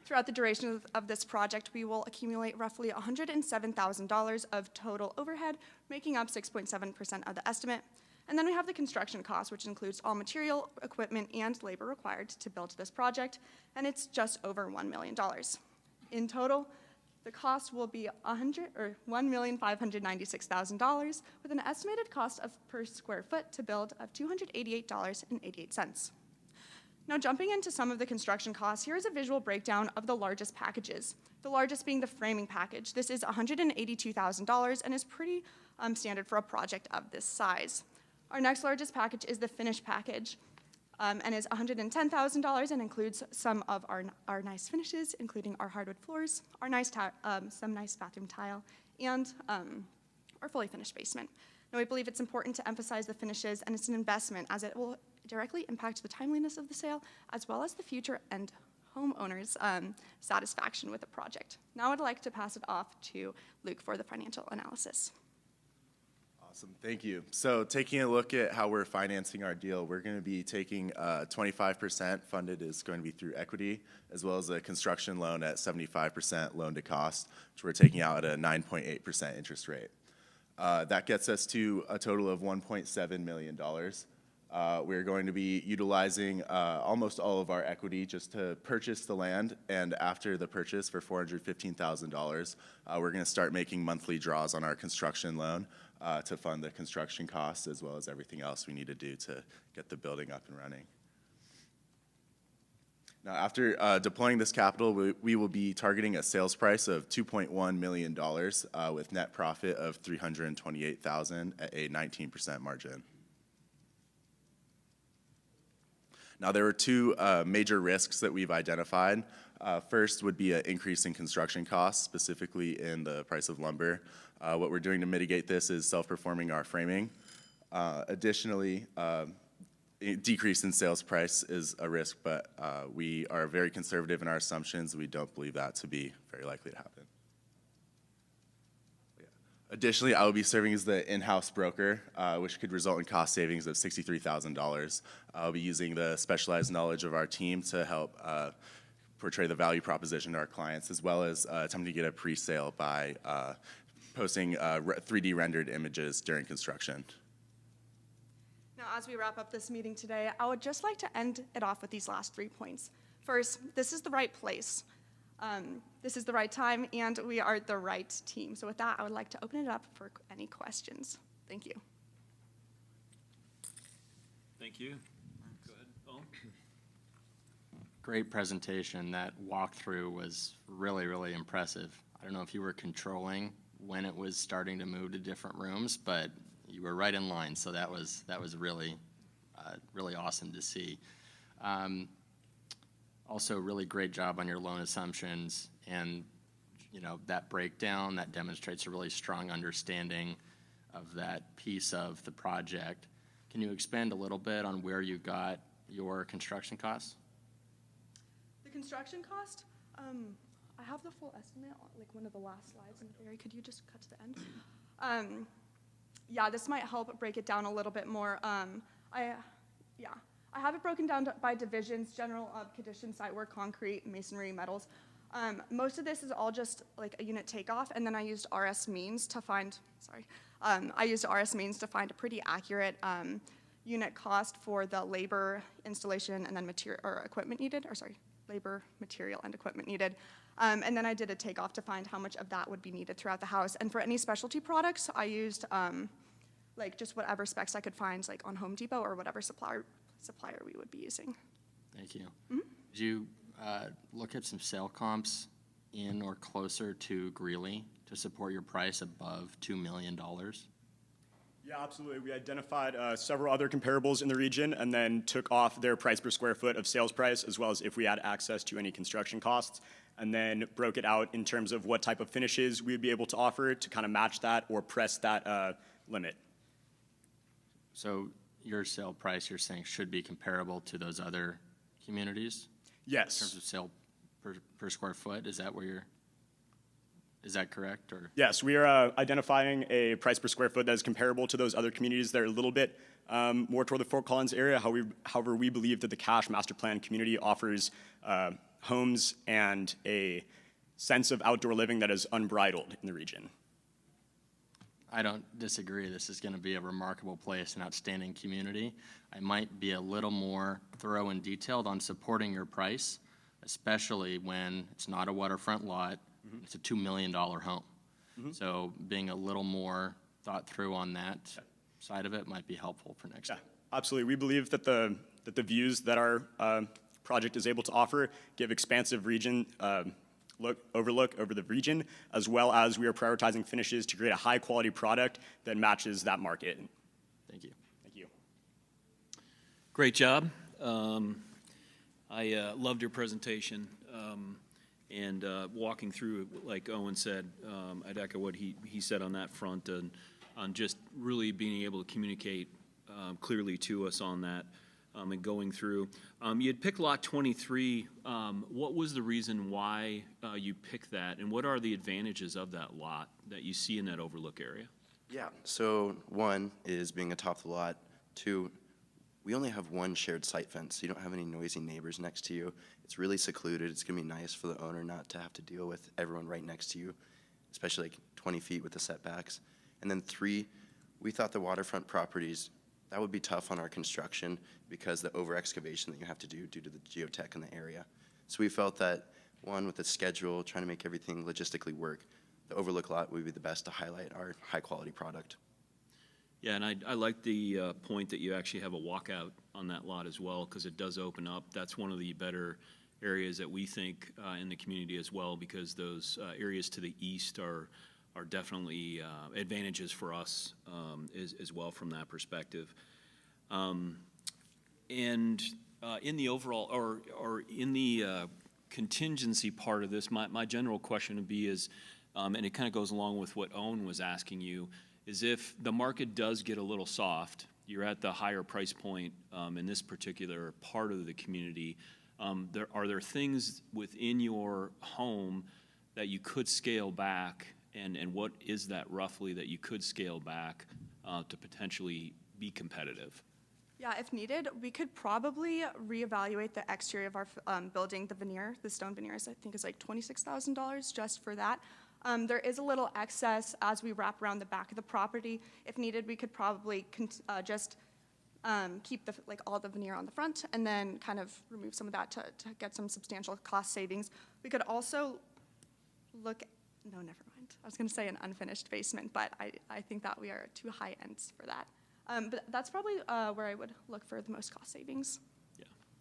Throughout the duration of this project, we will accumulate roughly $107,000 of total overhead, making up 6.7% of the estimate. And then we have the construction cost, which includes all material, equipment, and labor required to build this project, and it's just over $1 million. In total, the cost will be $1,596,000 with an estimated cost of per square foot to build of $288.88. Now, jumping into some of the construction costs, here is a visual breakdown of the largest packages. The largest being the framing package. This is $182,000 and is pretty standard for a project of this size. Our next largest package is the finish package. And is $110,000 and includes some of our nice finishes, including our hardwood floors, our nice some nice bathroom tile, and our fully finished basement. Now, we believe it's important to emphasize the finishes, and it's an investment as it will directly impact the timeliness of the sale, as well as the future and homeowners' satisfaction with the project. Now I'd like to pass it off to Luke for the financial analysis. Awesome, thank you. So taking a look at how we're financing our deal, we're going to be taking 25% funded is going to be through equity, as well as a construction loan at 75% loan to cost, which we're taking out at a 9.8% interest rate. That gets us to a total of $1.7 million. We're going to be utilizing almost all of our equity just to purchase the land, and after the purchase for $415,000, we're going to start making monthly draws on our construction loan to fund the construction costs as well as everything else we need to do to get the building up and running. Now, after deploying this capital, we will be targeting a sales price of $2.1 million with net profit of $328,000 at a 19% margin. Now, there are 2 major risks that we've identified. First would be an increase in construction costs, specifically in the price of lumber. What we're doing to mitigate this is self-performing our framing. Additionally, a decrease in sales price is a risk, but we are very conservative in our assumptions. We don't believe that to be very likely to happen. Additionally, I will be serving as the in-house broker, which could result in cost savings of $63,000. I'll be using the specialized knowledge of our team to help portray the value proposition to our clients, as well as attempting to get a pre-sale by posting 3D rendered images during construction. Now, as we wrap up this meeting today, I would just like to end it off with these last 3 points. First, this is the right place. This is the right time, and we are the right team. So with that, I would like to open it up for any questions. Thank you. Thank you. Go ahead, Paul. Great presentation. That walkthrough was really, really impressive. I don't know if you were controlling when it was starting to move to different rooms, but you were right in line, so that was really, really awesome to see. Also, really great job on your loan assumptions, and that breakdown that demonstrates a really strong understanding of that piece of the project. Can you expand a little bit on where you got your construction costs? The construction cost, I have the full estimate, like one of the last slides. And Barry, could you just cut to the end? Yeah, this might help break it down a little bit more. I have it broken down by divisions: general condition, site work, concrete, masonry, metals. Most of this is all just like a unit takeoff, and then I used RS means to find. I used RS means to find a pretty accurate unit cost for the labor, installation, and then material or equipment needed. Labor, material, and equipment needed. And then I did a takeoff to find how much of that would be needed throughout the house. And for any specialty products, I used like just whatever specs I could find, like on Home Depot or whatever supplier we would be using. Thank you. Did you look at some sale comps in or closer to Greeley to support your price above $2 million? Yeah, absolutely. We identified several other comparables in the region and then took off their price per square foot of sales price, as well as if we had access to any construction costs, and then broke it out in terms of what type of finishes we would be able to offer to kind of match that or press that limit. So your sale price, you're saying, should be comparable to those other communities? Yes. In terms of sale per square foot, is that correct? Or? Yes, we are identifying a price per square foot that is comparable to those other communities that are a little bit more toward the Fort Collins area. However, we believe that the Cache Master Plan community offers homes and a sense of outdoor living that is unbridled in the region. I don't disagree. This is going to be a remarkable place, an outstanding community. I might be a little more thorough and detailed on supporting your price, especially when it's not a waterfront lot. It's a $2 million home. So being a little more thought through on that side of it might be helpful for next time. Absolutely. We believe that the views that our project is able to offer give expansive region overlook over the region, as well as we are prioritizing finishes to create a high quality product that matches that market. Thank you. Thank you. Great job. I loved your presentation. And walking through, like Owen said, I'd echo what he said on that front, and on just really being able to communicate clearly to us on that, and going through. You had picked lot 23. What was the reason why you picked that, and what are the advantages of that lot that you see in that overlook area? Yeah, so one is being atop the lot. Two, we only have one shared site fence, so you don't have any noisy neighbors next to you. It's really secluded. It's going to be nice for the owner not to have to deal with everyone right next to you, especially like 20 feet with the setbacks. And then three, we thought the waterfront properties, that would be tough on our construction because the over-excavation that you have to do due to the geotech in the area. So we felt that, one, with the schedule, trying to make everything logistically work, the overlook lot would be the best to highlight our high-quality product. Yeah, and I like the point that you actually have a walkout on that lot as well, because it does open up. That's one of the better areas that we think in the community as well, because those areas to the east are definitely advantages for us as well from that perspective. And in the overall, or in the contingency part of this, my general question would be is, and it kind of goes along with what Owen was asking you, is if the market does get a little soft, you're at the higher price point in this particular part of the community, are there things within your home that you could scale back, and what is that roughly that you could scale back to potentially be competitive? Yeah, if needed, we could probably reevaluate the exterior of our building. The veneer, the stone veneers, I think is like $26,000 just for that. There is a little excess as we wrap around the back of the property. If needed, we could probably just keep all the veneer on the front and then kind of remove some of that to get some substantial cost savings. We could also look, no, never mind. I was gonna say an unfinished basement, but I think that we are too high ends for that. But that's probably where I would look for the most cost savings.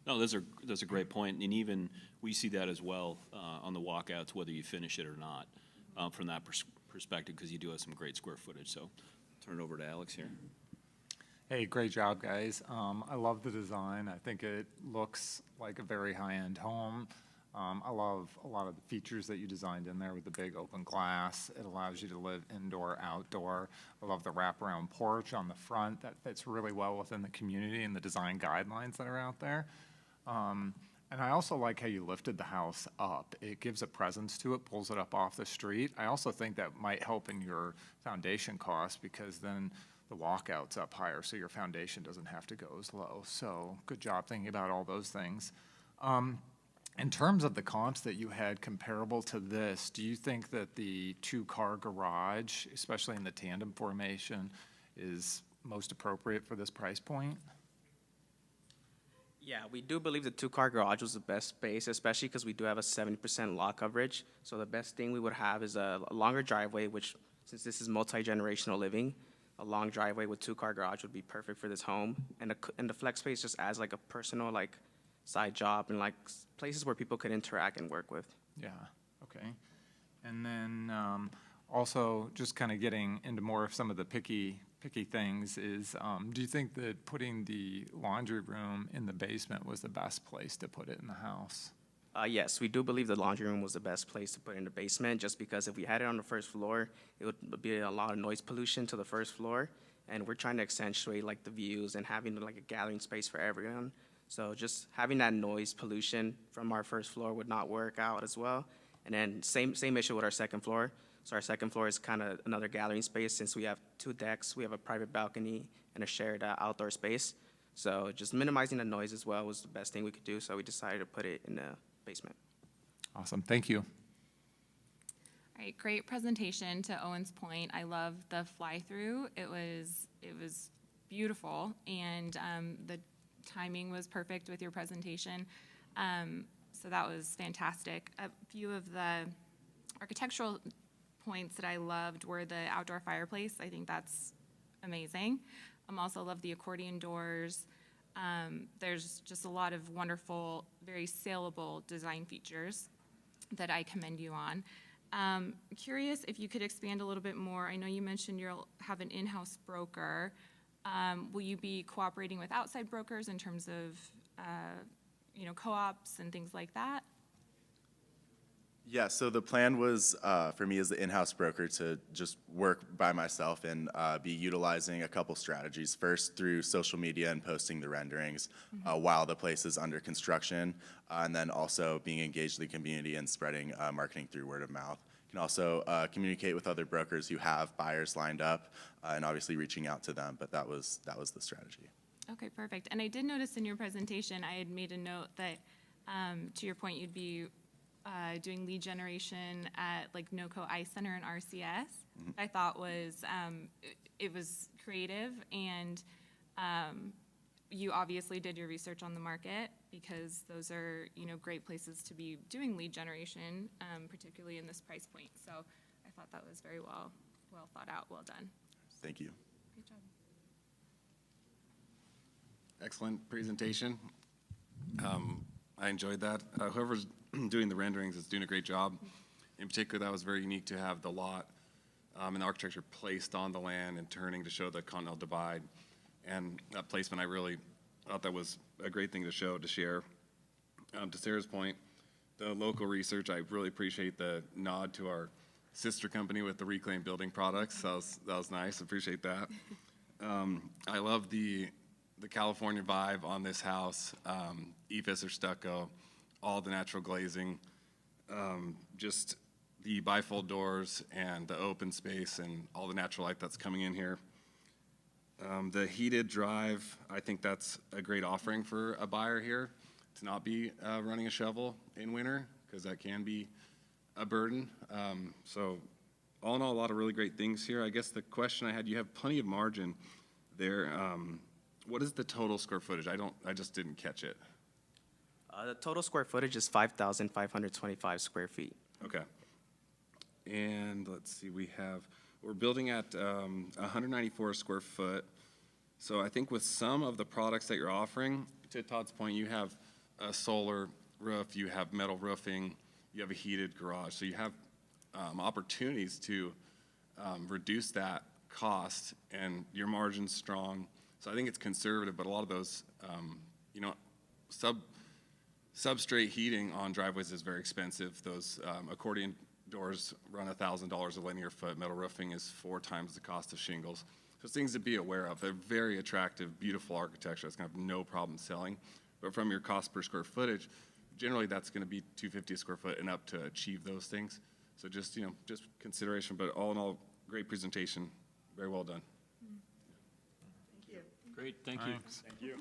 No, that's a great point, and even we see that as well on the walkouts, whether you finish it or not, from that perspective, because you do have some great square footage. So, turn it over to Alex here. Hey, great job, guys. I love the design. I think it looks like a very high-end home. I love a lot of the features that you designed in there with the big open glass. It allows you to live indoor, outdoor. I love the wraparound porch on the front. That fits really well within the community and the design guidelines that are out there. And I also like how you lifted the house up. It gives a presence to it, pulls it up off the street. I also think that might help in your foundation costs because then the walkout's up higher, so your foundation doesn't have to go as low. So good job thinking about all those things. In terms of the comps that you had comparable to this, do you think that the two-car garage, especially in the tandem formation, is most appropriate for this price point? Yeah, we do believe the two-car garage was the best space, especially because we do have a 70% lot coverage. So the best thing we would have is a longer driveway, which, since this is multi-generational living, a long driveway with two-car garage would be perfect for this home. And the flex space just adds like a personal side job and places where people could interact and work with. Yeah, okay. And then also just kind of getting into more of some of the picky things is, do you think that putting the laundry room in the basement was the best place to put it in the house? Yes, we do believe the laundry room was the best place to put in the basement, just because if we had it on the first floor, it would be a lot of noise pollution to the first floor, and we're trying to accentuate the views and having a gathering space for everyone. So just having that noise pollution from our first floor would not work out as well. And then same issue with our second floor. So our second floor is kind of another gathering space since we have 2 decks, we have a private balcony and a shared outdoor space. So just minimizing the noise as well was the best thing we could do. So we decided to put it in the basement. Awesome, thank you. All right, great presentation. To Owen's point, I love the fly-through. It was beautiful, and the timing was perfect with your presentation. So that was fantastic. A few of the architectural points that I loved were the outdoor fireplace. I think that's amazing. Also love the accordion doors. There's just a lot of wonderful, very saleable design features that I commend you on. Curious if you could expand a little bit more. I know you mentioned you'll have an in-house broker. Will you be cooperating with outside brokers in terms of, co-ops and things like that? Yeah, so the plan was for me as the in-house broker to just work by myself and be utilizing a couple strategies. First, through social media and posting the renderings while the place is under construction, and then also being engaged in the community and spreading marketing through word of mouth. You can also communicate with other brokers who have buyers lined up, and obviously reaching out to them, but that was the strategy. Okay, perfect. And I did notice in your presentation, I had made a note that, to your point, you'd be doing lead generation at NOCO Ice Center and RCS. I thought it was creative, and you obviously did your research on the market because those are great places to be doing lead generation, particularly in this price point. So I thought that was very well thought out, well done. Thank you. Great job. Excellent presentation. I enjoyed that. Whoever's doing the renderings is doing a great job. In particular, that was very unique to have the lot and the architecture placed on the land and turning to show the Continental Divide. And that placement, I really thought that was a great thing to share. To Sarah's point, the local research, I really appreciate the nod to our sister company with the reclaimed building products. That was nice. Appreciate that. I love the California vibe on this house. EIFS or stucco, all the natural glazing, just the bifold doors and the open space and all the natural light that's coming in here. The heated drive, I think that's a great offering for a buyer here to not be running a shovel in winter, because that can be a burden. So all in all, a lot of really great things here. I guess the question I had, you have plenty of margin there. What is the total square footage? I just didn't catch it. The total square footage is 5,525 square feet. Okay. And let's see, we're building at 194 square foot. So I think with some of the products that you're offering, to Todd's point, you have a solar roof, you have metal roofing, you have a heated garage. So you have opportunities to reduce that cost, and your margin's strong. So I think it's conservative, but a lot of those, substrate heating on driveways is very expensive. Those accordion doors run $1,000 a linear foot. Metal roofing is 4 times the cost of shingles. So things to be aware of. They're very attractive, beautiful architecture. It's going to have no problem selling. But from your cost per square footage, generally that's going to be $250 a square foot and up to achieve those things. So just consideration. But all in all, great presentation. Very well done. Thank you. Great, thank you. Thank you.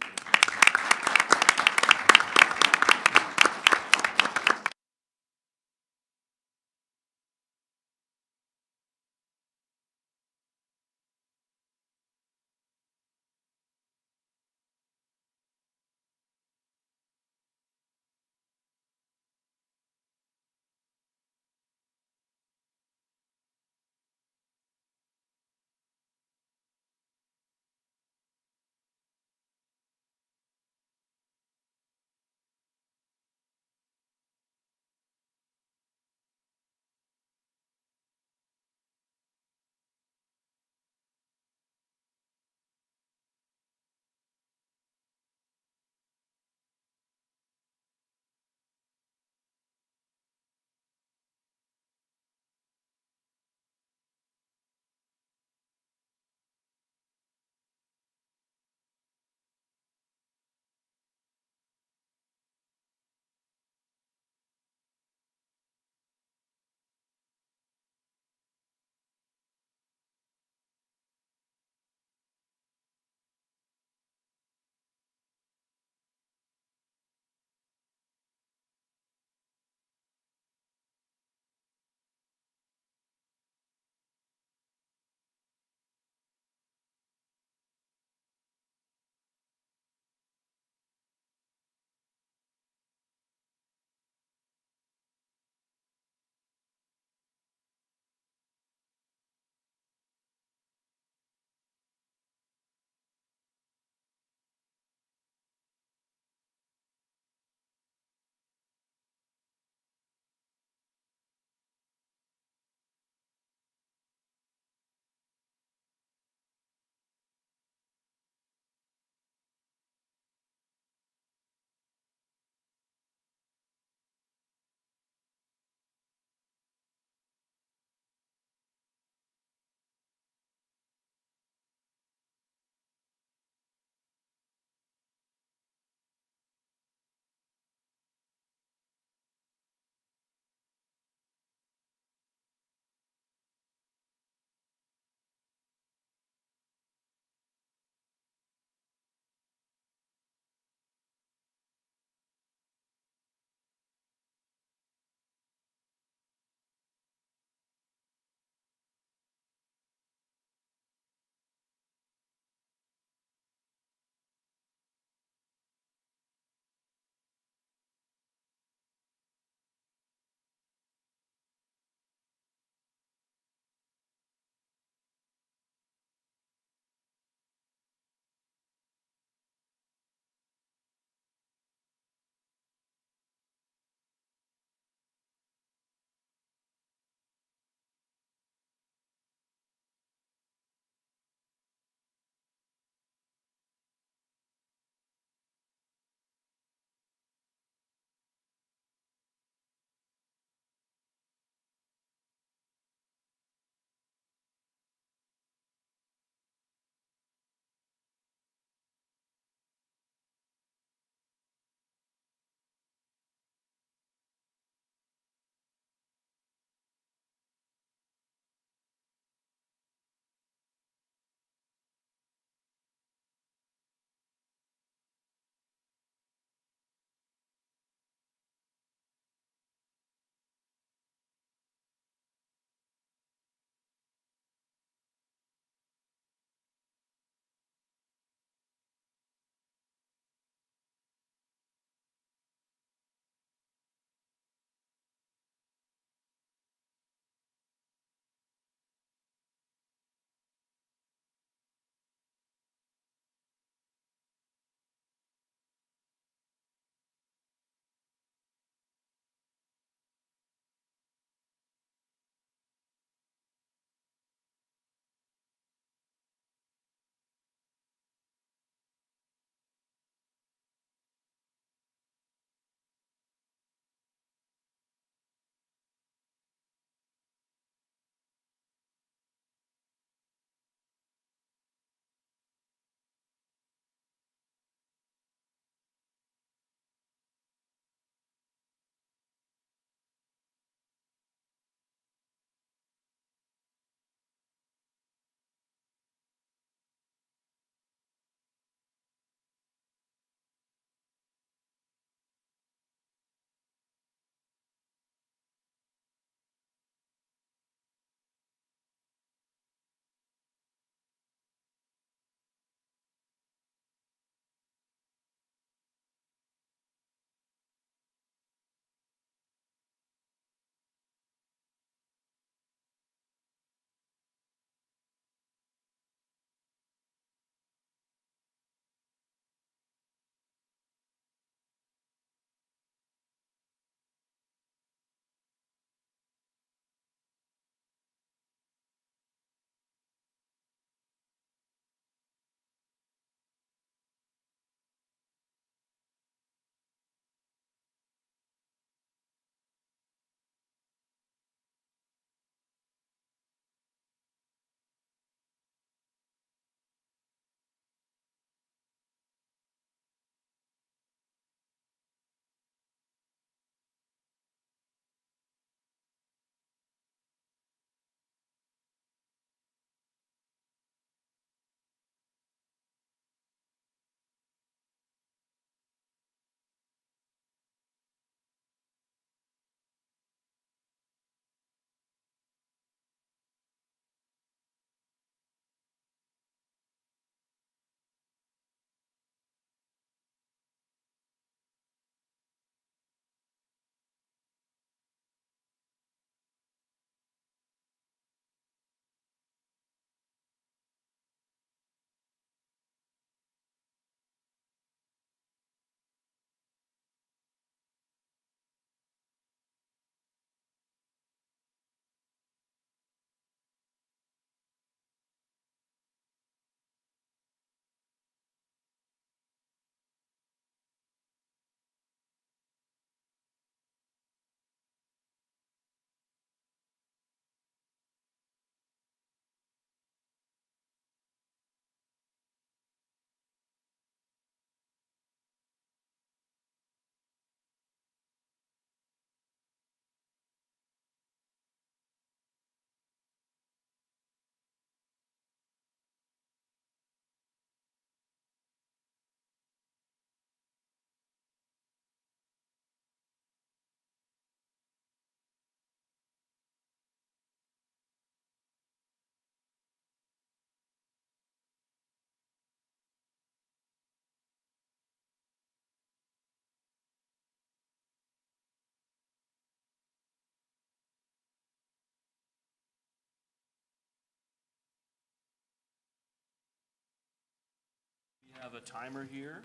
have a timer here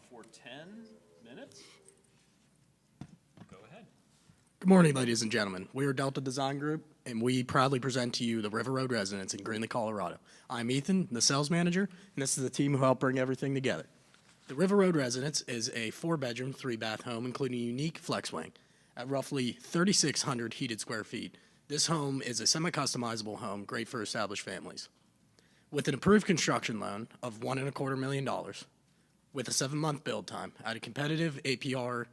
for 10 minutes. Go ahead. Good morning, ladies and gentlemen. We are Delta Design Group, and we proudly present to you the River Road Residence in Greeley, Colorado. I'm Ethan, the sales manager, and this is the team who helped bring everything together. The River Road Residence is a 4-bedroom, 3-bath home, including a unique flex wing. At roughly 3,600 heated square feet, this home is a semi-customizable home, great for established families. With an approved construction loan of $1.25 million, with a 7-month build time at a competitive APR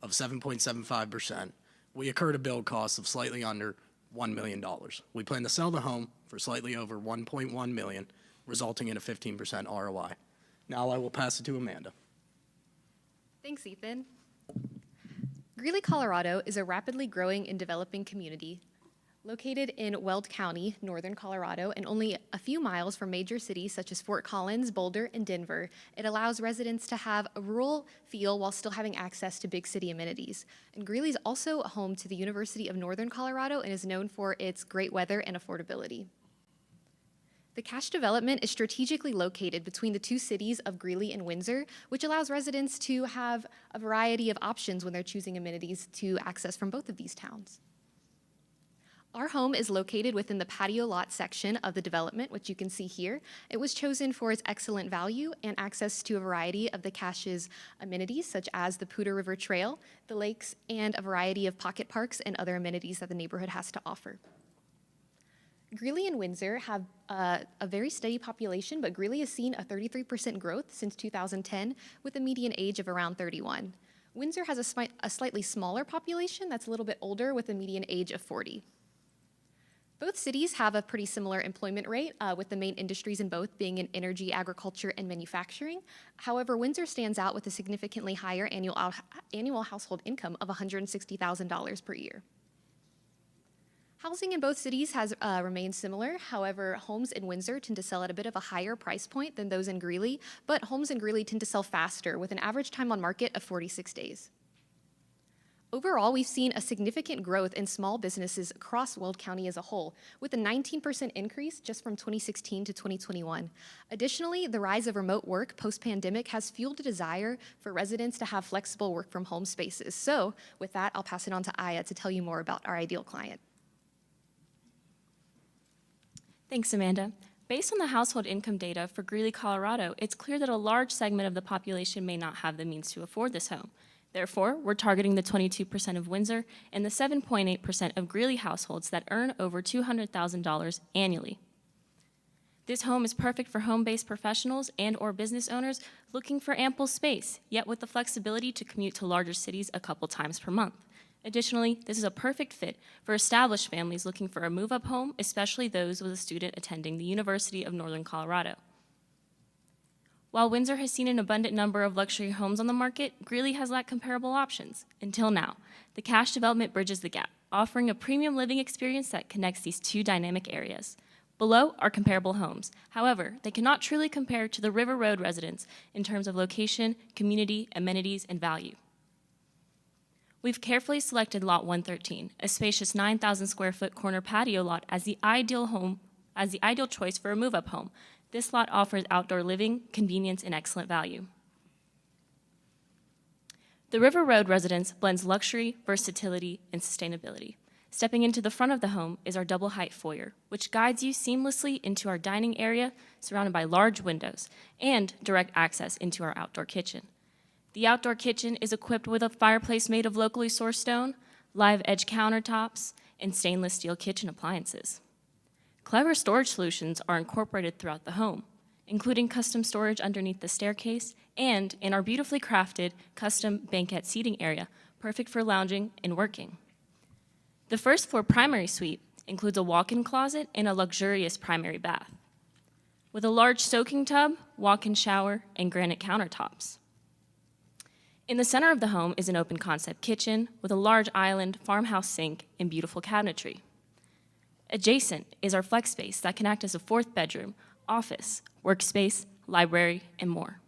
of 7.75%, we incurred a build cost of slightly under $1 million. We plan to sell the home for slightly over $1.1 million, resulting in a 15% ROI. Now I will pass it to Amanda. Thanks, Ethan. Greeley, Colorado is a rapidly growing and developing community located in Weld County, northern Colorado, and only a few miles from major cities such as Fort Collins, Boulder, and Denver. It allows residents to have a rural feel while still having access to big city amenities. And Greeley is also home to the University of Northern Colorado and is known for its great weather and affordability. The cash development is strategically located between the two cities of Greeley and Windsor, which allows residents to have a variety of options when they're choosing amenities to access from both of these towns. Our home is located within the patio lot section of the development, which you can see here. It was chosen for its excellent value and access to a variety of the cache's amenities, such as the Poudre River Trail, the lakes, and a variety of pocket parks and other amenities that the neighborhood has to offer. Greeley and Windsor have a very steady population, but Greeley has seen a 33% growth since 2010 with a median age of around 31. Windsor has a slightly smaller population that's a little bit older with a median age of 40. Both cities have a pretty similar employment rate, with the main industries in both being in energy, agriculture, and manufacturing. However, Windsor stands out with a significantly higher annual household income of $160,000 per year. Housing in both cities has remained similar. However, homes in Windsor tend to sell at a bit of a higher price point than those in Greeley, but homes in Greeley tend to sell faster with an average time on market of 46 days. Overall, we've seen a significant growth in small businesses across Weld County as a whole, with a 19% increase just from 2016 to 2021. Additionally, the rise of remote work post-pandemic has fueled a desire for residents to have flexible work-from-home spaces. So with that, I'll pass it on to Aya to tell you more about our ideal client. Thanks, Amanda. Based on the household income data for Greeley, Colorado, it's clear that a large segment of the population may not have the means to afford this home. Therefore, we're targeting the 22% of Windsor and the 7.8% of Greeley households that earn over $200,000 annually. This home is perfect for home-based professionals and/or business owners looking for ample space, yet with the flexibility to commute to larger cities a couple times per month. Additionally, this is a perfect fit for established families looking for a move-up home, especially those with a student attending the University of Northern Colorado. While Windsor has seen an abundant number of luxury homes on the market, Greeley has lacked comparable options. Until now, the cash development bridges the gap, offering a premium living experience that connects these two dynamic areas. Below are comparable homes. However, they cannot truly compare to the River Road residence in terms of location, community, amenities, and value. We've carefully selected Lot 113, a spacious 9,000 square foot corner patio lot as the ideal choice for a move-up home. This lot offers outdoor living, convenience, and excellent value. The River Road residence blends luxury, versatility, and sustainability. Stepping into the front of the home is our double-height foyer, which guides you seamlessly into our dining area surrounded by large windows and direct access into our outdoor kitchen. The outdoor kitchen is equipped with a fireplace made of locally sourced stone, live edge countertops, and stainless steel kitchen appliances. Clever storage solutions are incorporated throughout the home, including custom storage underneath the staircase and in our beautifully crafted custom banquette seating area, perfect for lounging and working. The first floor primary suite includes a walk-in closet and a luxurious primary bath, with a large soaking tub, walk-in shower, and granite countertops. In the center of the home is an open concept kitchen with a large island, farmhouse sink, and beautiful cabinetry. Adjacent is our flex space that can act as a 4th bedroom, office, workspace, library, and more.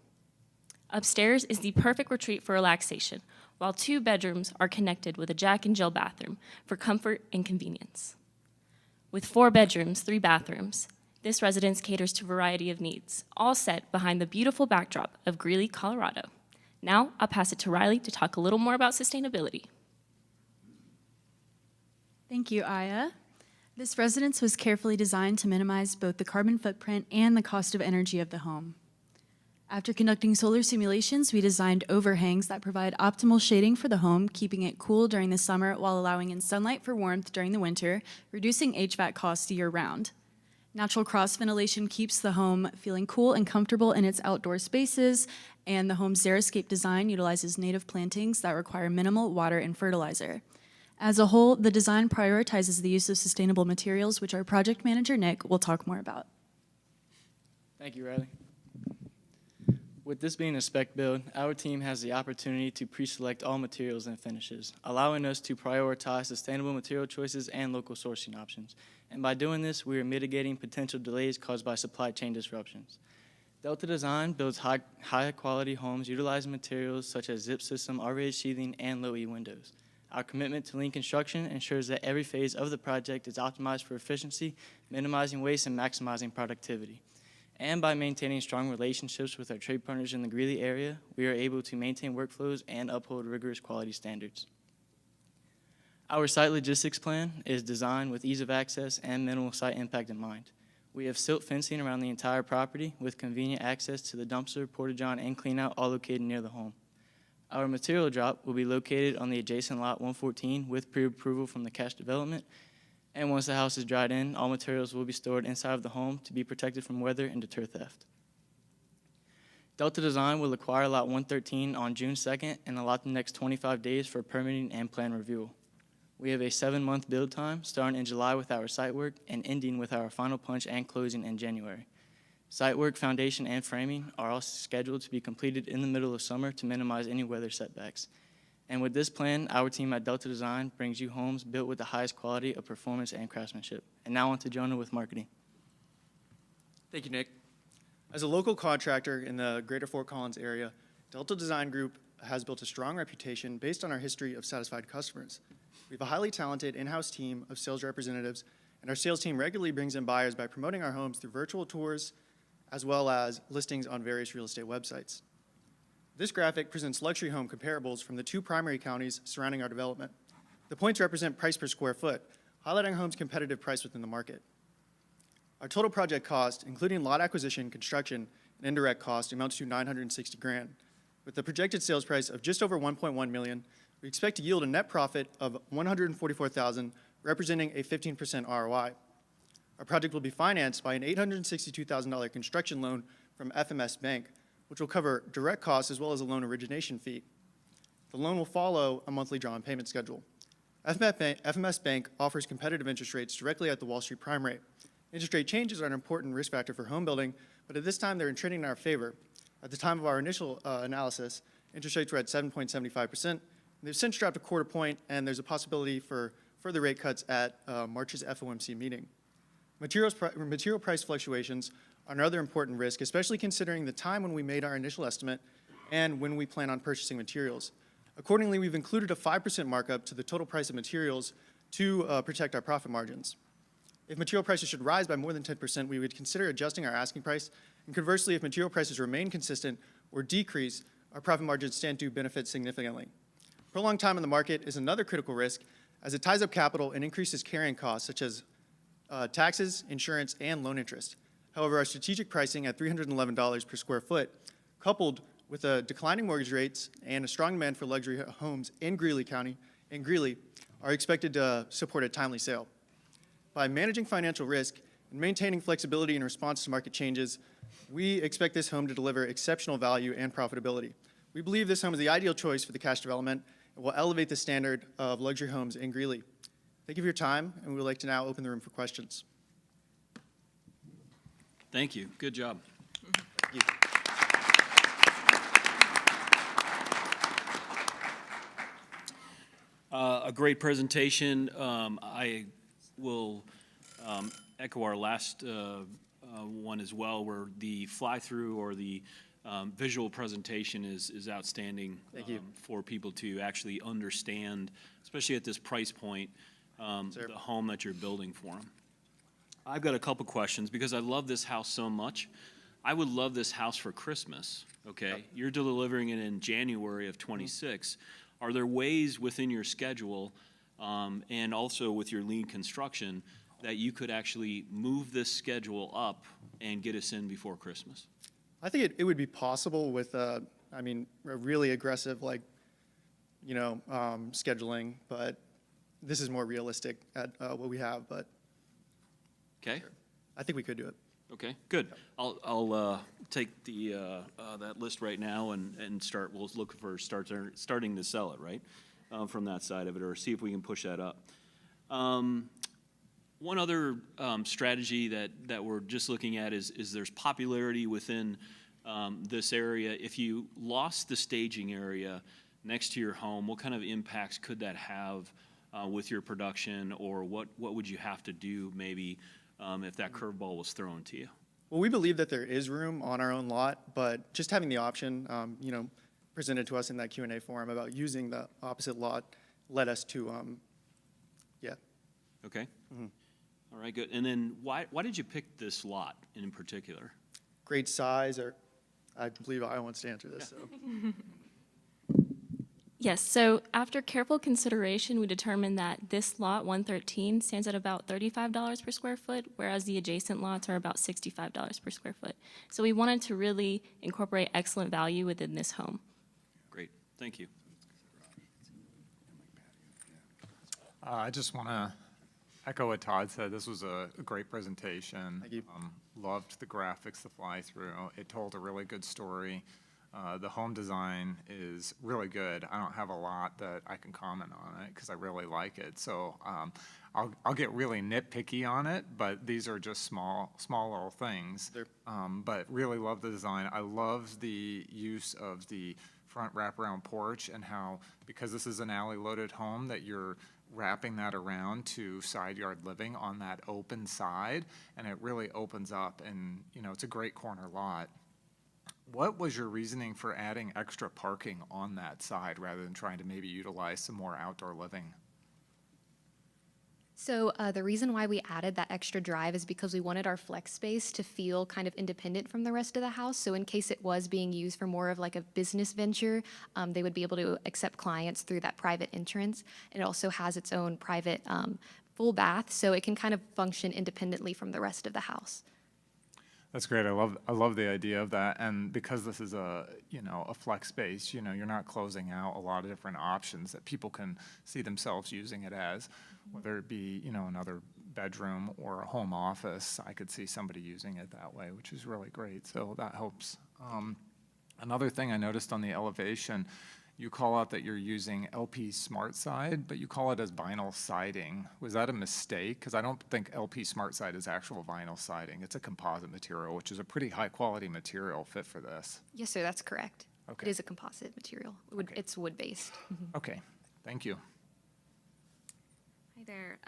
Upstairs is the perfect retreat for relaxation, while 2 bedrooms are connected with a Jack and Jill bathroom for comfort and convenience. With 4 bedrooms, 3 bathrooms, This residence caters to a variety of needs, all set behind the beautiful backdrop of Greeley, Colorado. Now, I'll pass it to Riley to talk a little more about sustainability. Thank you, Aya. This residence was carefully designed to minimize both the carbon footprint and the cost of energy of the home. After conducting solar simulations, we designed overhangs that provide optimal shading for the home, keeping it cool during the summer while allowing in sunlight for warmth during the winter, reducing HVAC costs year-round. Natural cross ventilation keeps the home feeling cool and comfortable in its outdoor spaces, and the home's xeriscape design utilizes native plantings that require minimal water and fertilizer. As a whole, the design prioritizes the use of sustainable materials, which our project manager, Nick, will talk more about. Thank you, Riley. With this being a spec build, our team has the opportunity to pre-select all materials and finishes, allowing us to prioritize sustainable material choices and local sourcing options. And by doing this, we are mitigating potential delays caused by supply chain disruptions. Delta Design builds high-quality homes utilizing materials such as zip system, RVH sheathing, and low-E windows. Our commitment to lean construction ensures that every phase of the project is optimized for efficiency, minimizing waste, and maximizing productivity. And by maintaining strong relationships with our trade partners in the Greeley area, we are able to maintain workflows and uphold rigorous quality standards. Our site logistics plan is designed with ease of access and minimal site impact in mind. We have silt fencing around the entire property with convenient access to the dumpster, porta-john, and cleanout, all located near the home. Our material drop will be located on the adjacent lot 114 with pre-approval from the cash development. And once the house is dried in, all materials will be stored inside of the home to be protected from weather and deter theft. Delta Design will acquire lot 113 on June 2nd and allot the next 25 days for permitting and plan review. We have a 7-month build time, starting in July with our site work and ending with our final punch and closing in January. Site work, foundation, and framing are all scheduled to be completed in the middle of summer to minimize any weather setbacks. And with this plan, our team at Delta Design brings you homes built with the highest quality of performance and craftsmanship. And now on to Jonah with marketing. Thank you, Nick. As a local contractor in the greater Fort Collins area, Delta Design Group has built a strong reputation based on our history of satisfied customers. We have a highly talented in-house team of sales representatives, and our sales team regularly brings in buyers by promoting our homes through virtual tours, as well as listings on various real estate websites. This graphic presents luxury home comparables from the 2 primary counties surrounding our development. The points represent price per square foot, highlighting a home's competitive price within the market. Our total project cost, including lot acquisition, construction, and indirect cost, amounts to $960,000. With the projected sales price of just over $1.1 million, we expect to yield a net profit of $144,000, representing a 15% ROI. Our project will be financed by an $862,000 construction loan from FMS Bank, which will cover direct costs as well as a loan origination fee. The loan will follow a monthly draw and payment schedule. FMS Bank offers competitive interest rates directly at the Wall Street prime rate. Interest rate changes are an important risk factor for home building, but at this time they're trending in our favor. At the time of our initial analysis, interest rates were at 7.75%. They've since dropped a quarter point, and there's a possibility for further rate cuts at March's FOMC meeting. Material price fluctuations are another important risk, especially considering the time when we made our initial estimate and when we plan on purchasing materials. Accordingly, we've included a 5% markup to the total price of materials to protect our profit margins. If material prices should rise by more than 10%, we would consider adjusting our asking price. And conversely, if material prices remain consistent or decrease, our profit margins stand to benefit significantly. Prolonged time in the market is another critical risk, as it ties up capital and increases carrying costs such as taxes, insurance, and loan interest. However, our strategic pricing at $311 per square foot, coupled with declining mortgage rates and a strong demand for luxury homes in Greeley County and Greeley, are expected to support a timely sale. By managing financial risk and maintaining flexibility in response to market changes, we expect this home to deliver exceptional value and profitability. We believe this home is the ideal choice for the cash development and will elevate the standard of luxury homes in Greeley. Thank you for your time, and we would like to now open the room for questions. Thank you. Good job. Thank you. A great presentation. I will echo our last one as well, where the fly-through or the visual presentation is outstanding. Thank you. For people to actually understand, especially at this price point, the home that you're building for them. I've got a couple questions because I love this house so much. I would love this house for Christmas, okay? You're delivering it in January of '26. Are there ways within your schedule and also with your lean construction that you could actually move this schedule up and get us in before Christmas? I think it would be possible with, a really aggressive, scheduling, but this is more realistic at what we have, but Okay. I think we could do it. Okay, good. I'll take that list right now and start, we'll look for starting to sell it, right? From that side of it, or see if we can push that up. One other strategy that we're just looking at is there's popularity within this area. If you lost the staging area next to your home, what kind of impacts could that have with your production, or what would you have to do maybe if that curveball was thrown to you? Well, we believe that there is room on our own lot, but just having the option, presented to us in that Q&A forum about using the opposite lot led us to, Okay. All right, good. And then why did you pick this lot in particular? Great size, or I believe I wants to answer this. So. Yes, so after careful consideration, we determined that this lot, 113, stands at about $35 per square foot, whereas the adjacent lots are about $65 per square foot. So we wanted to really incorporate excellent value within this home. Great, thank you. I just want to echo what Todd said. This was a great presentation. Thank you. Loved the graphics, the fly-through. It told a really good story. The home design is really good. I don't have a lot that I can comment on it because I really like it. So I'll get really nitpicky on it, but these are just small little things. But really love the design. I love the use of the front wraparound porch and how, because this is an alley-loaded home, that you're wrapping that around to side yard living on that open side, and it really opens up, and it's a great corner lot. What was your reasoning for adding extra parking on that side rather than trying to maybe utilize some more outdoor living? So the reason why we added that extra drive is because we wanted our flex space to feel kind of independent from the rest of the house. So in case it was being used for more of like a business venture, they would be able to accept clients through that private entrance. It also has its own private full bath, so it can kind of function independently from the rest of the house. That's great. I love the idea of that, and because this is a flex space, you're not closing out a lot of different options that people can see themselves using it as, whether it be another bedroom or a home office. I could see somebody using it that way, which is really great. So that helps. Another thing I noticed on the elevation, you call out that you're using LP Smart Side, but you call it as vinyl siding. Was that a mistake? Because I don't think LP Smart Side is actual vinyl siding. It's a composite material, which is a pretty high quality material fit for this. Yes, sir, that's correct. Okay. It is a composite material. It's wood-based. Okay, thank you. Hi there.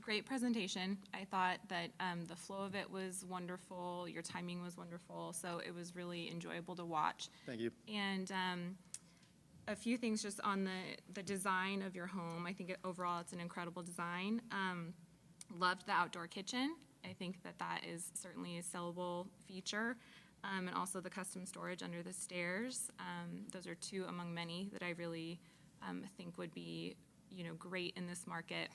Great presentation. I thought that the flow of it was wonderful. Your timing was wonderful. So it was really enjoyable to watch. Thank you. And a few things just on the design of your home. I think overall it's an incredible design. Loved the outdoor kitchen. I think that is certainly a sellable feature. And also the custom storage under the stairs. Those are two among many that I really think would be great in this market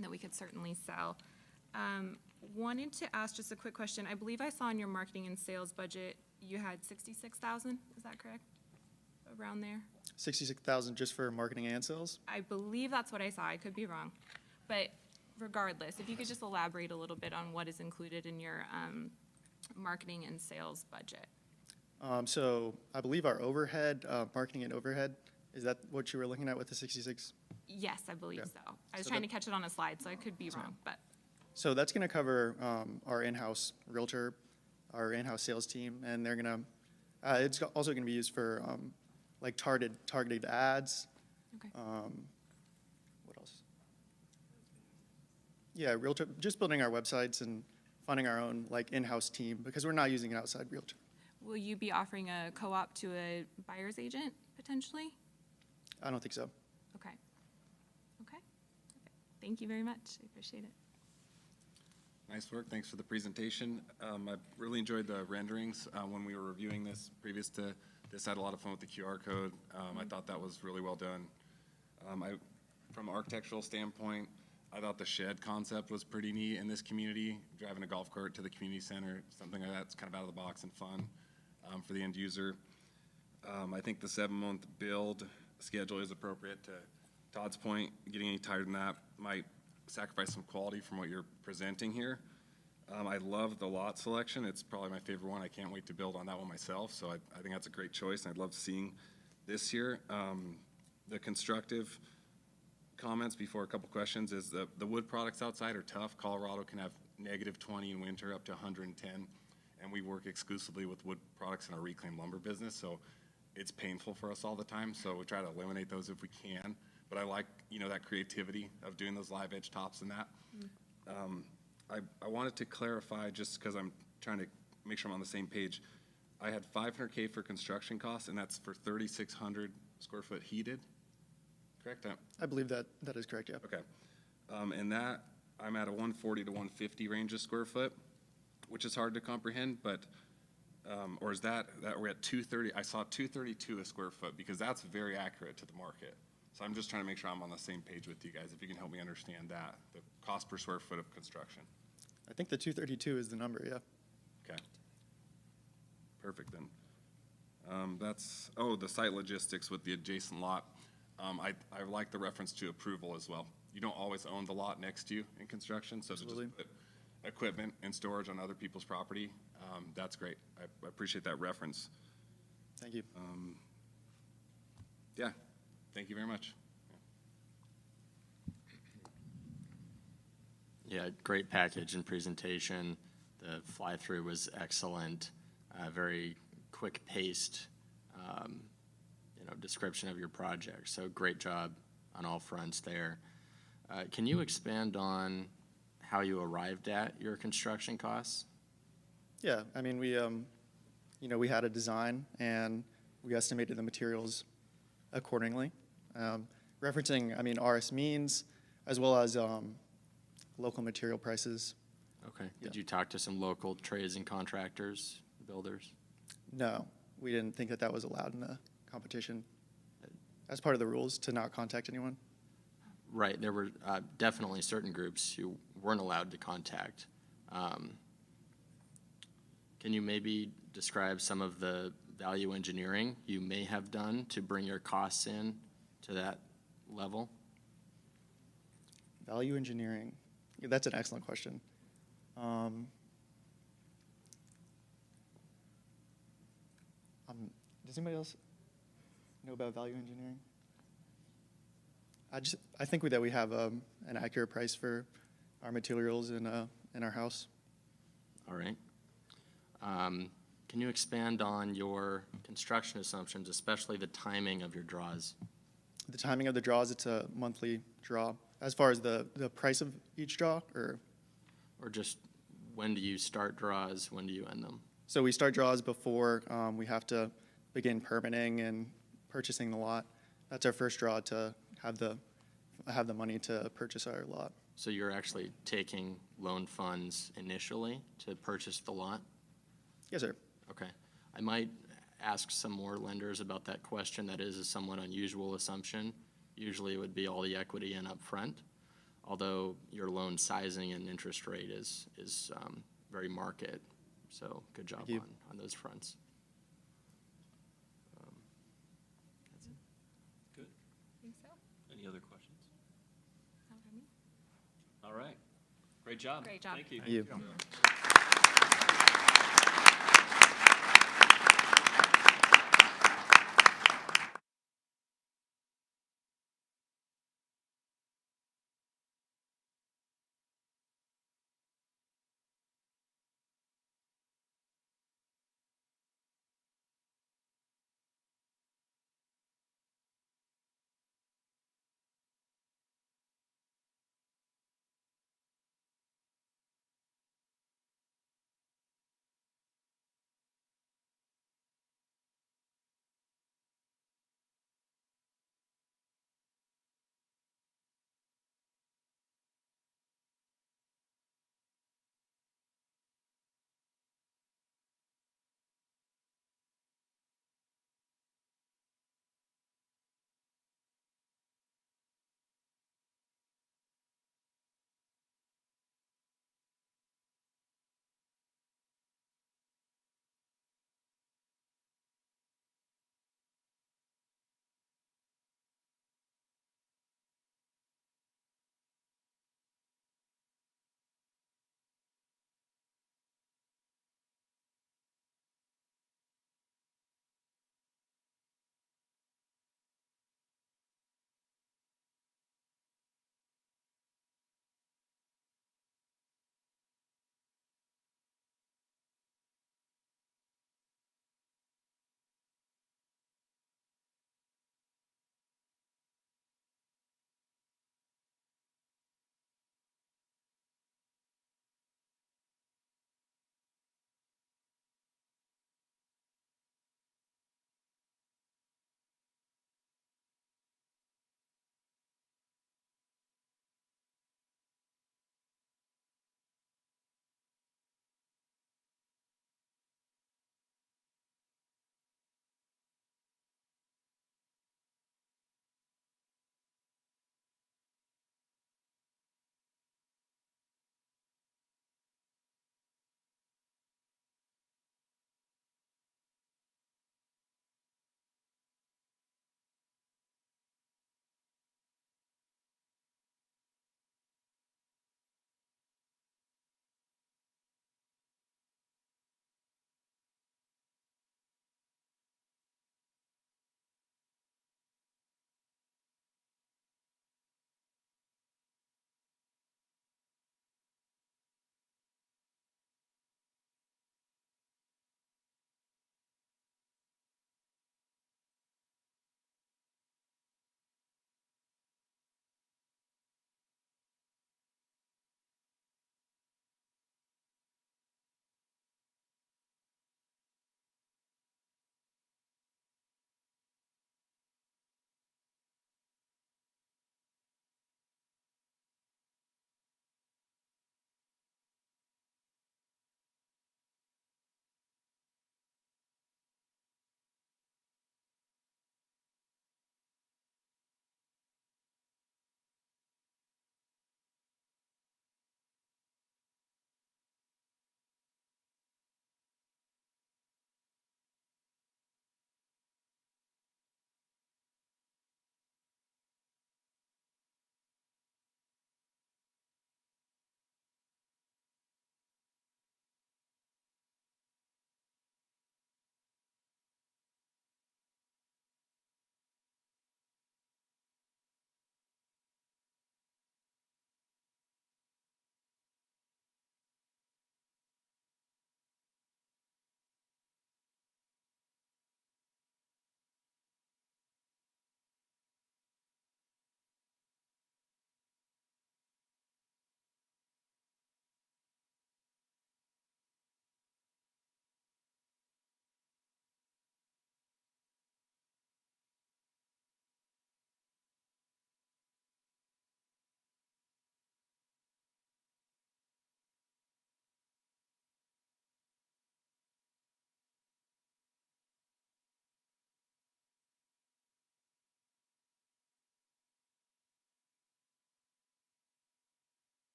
that we could certainly sell. Wanted to ask just a quick question. I believe I saw in your marketing and sales budget you had $66,000. Is that correct? Around there? 66,000 just for marketing and sales? I believe that's what I saw. I could be wrong. But regardless, if you could just elaborate a little bit on what is included in your marketing and sales budget. So I believe our overhead, marketing and overhead, is that what you were looking at with the 66? Yes, I believe so. I was So trying to catch it on a slide, so I could be wrong, but. So that's going to cover our in-house realtor, our in-house sales team, and they're going to, it's also going to be used for like targeted ads. Okay. What else? Yeah, realtor, just building our websites and funding our own like in-house team because we're not using an outside realtor. Will you be offering a co-op to a buyer's agent potentially? I don't think so. Okay. Okay. Thank you very much. I appreciate it. Nice work. Thanks for the presentation. I really enjoyed the renderings when we were reviewing this previous to this. I had a lot of fun with the QR code. I thought that was really well done. From an architectural standpoint, I thought the shed concept was pretty neat in this community. Driving a golf cart to the community center, something like that's kind of out of the box and fun for the end user. I think the 7-month build schedule is appropriate. To Todd's point, getting any tighter than that might sacrifice some quality from what you're presenting here. I love the lot selection. It's probably my favorite one. I can't wait to build on that one myself, so I think that's a great choice, and I'd love seeing this here. The constructive comments before a couple questions is the wood products outside are tough. Colorado can have -20 in winter, up to 110, and we work exclusively with wood products in our reclaimed lumber business, so it's painful for us all the time, so we try to eliminate those if we can. But I like, that creativity of doing those live edge tops and that. I wanted to clarify, just because I'm trying to make sure I'm on the same page. I had $500K for construction costs, and that's for 3,600 square foot heated, correct? I believe that is correct, yeah. Okay. And that, I'm at a 140 to 150 range a square foot, which is hard to comprehend, but, or is that we're at 230, I saw 232 a square foot, because that's very accurate to the market. So I'm just trying to make sure I'm on the same page with you guys, if you can help me understand that, the cost per square foot of construction. I think the 232 is the number, yeah. Okay. Perfect then. The site logistics with the adjacent lot. I like the reference to approval as well. You don't always own the lot next to you in construction, so to just put equipment and storage on other people's property, that's great. I appreciate that reference. Thank you. Yeah, thank you very much. Yeah, great package and presentation. The fly-through was excellent. Very quick-paced, description of your project. So great job on all fronts there. Can you expand on how you arrived at your construction costs? Yeah, I mean, we had a design and we estimated the materials accordingly. Referencing, RS means as well as local material prices. Okay. Did you talk to some local trades and contractors, builders? No, we didn't think that was allowed in the competition as part of the rules to not contact anyone. Right. There were definitely certain groups who weren't allowed to contact. Can you maybe describe some of the value engineering you may have done to bring your costs in to that level? Value engineering. Yeah, that's an excellent question. Does anybody else know about value engineering? I think that we have an accurate price for our materials in our house. All right. Can you expand on your construction assumptions, especially the timing of your draws? The timing of the draws, it's a monthly draw. As far as the price of each draw, or just when do you start draws, when do you end them? So we start draws before we have to begin permitting and purchasing the lot. That's our first draw to have the money to purchase our lot. So you're actually taking loan funds initially to purchase the lot? Yes, sir. Okay. I might ask some more lenders about that question. That is a somewhat unusual assumption. Usually it would be all the equity in up front, although your loan sizing and interest rate is very market. So good job on those fronts. That's it. Good. I think so. Any other questions? All right. Great job. Great job. Thank you. Thank you.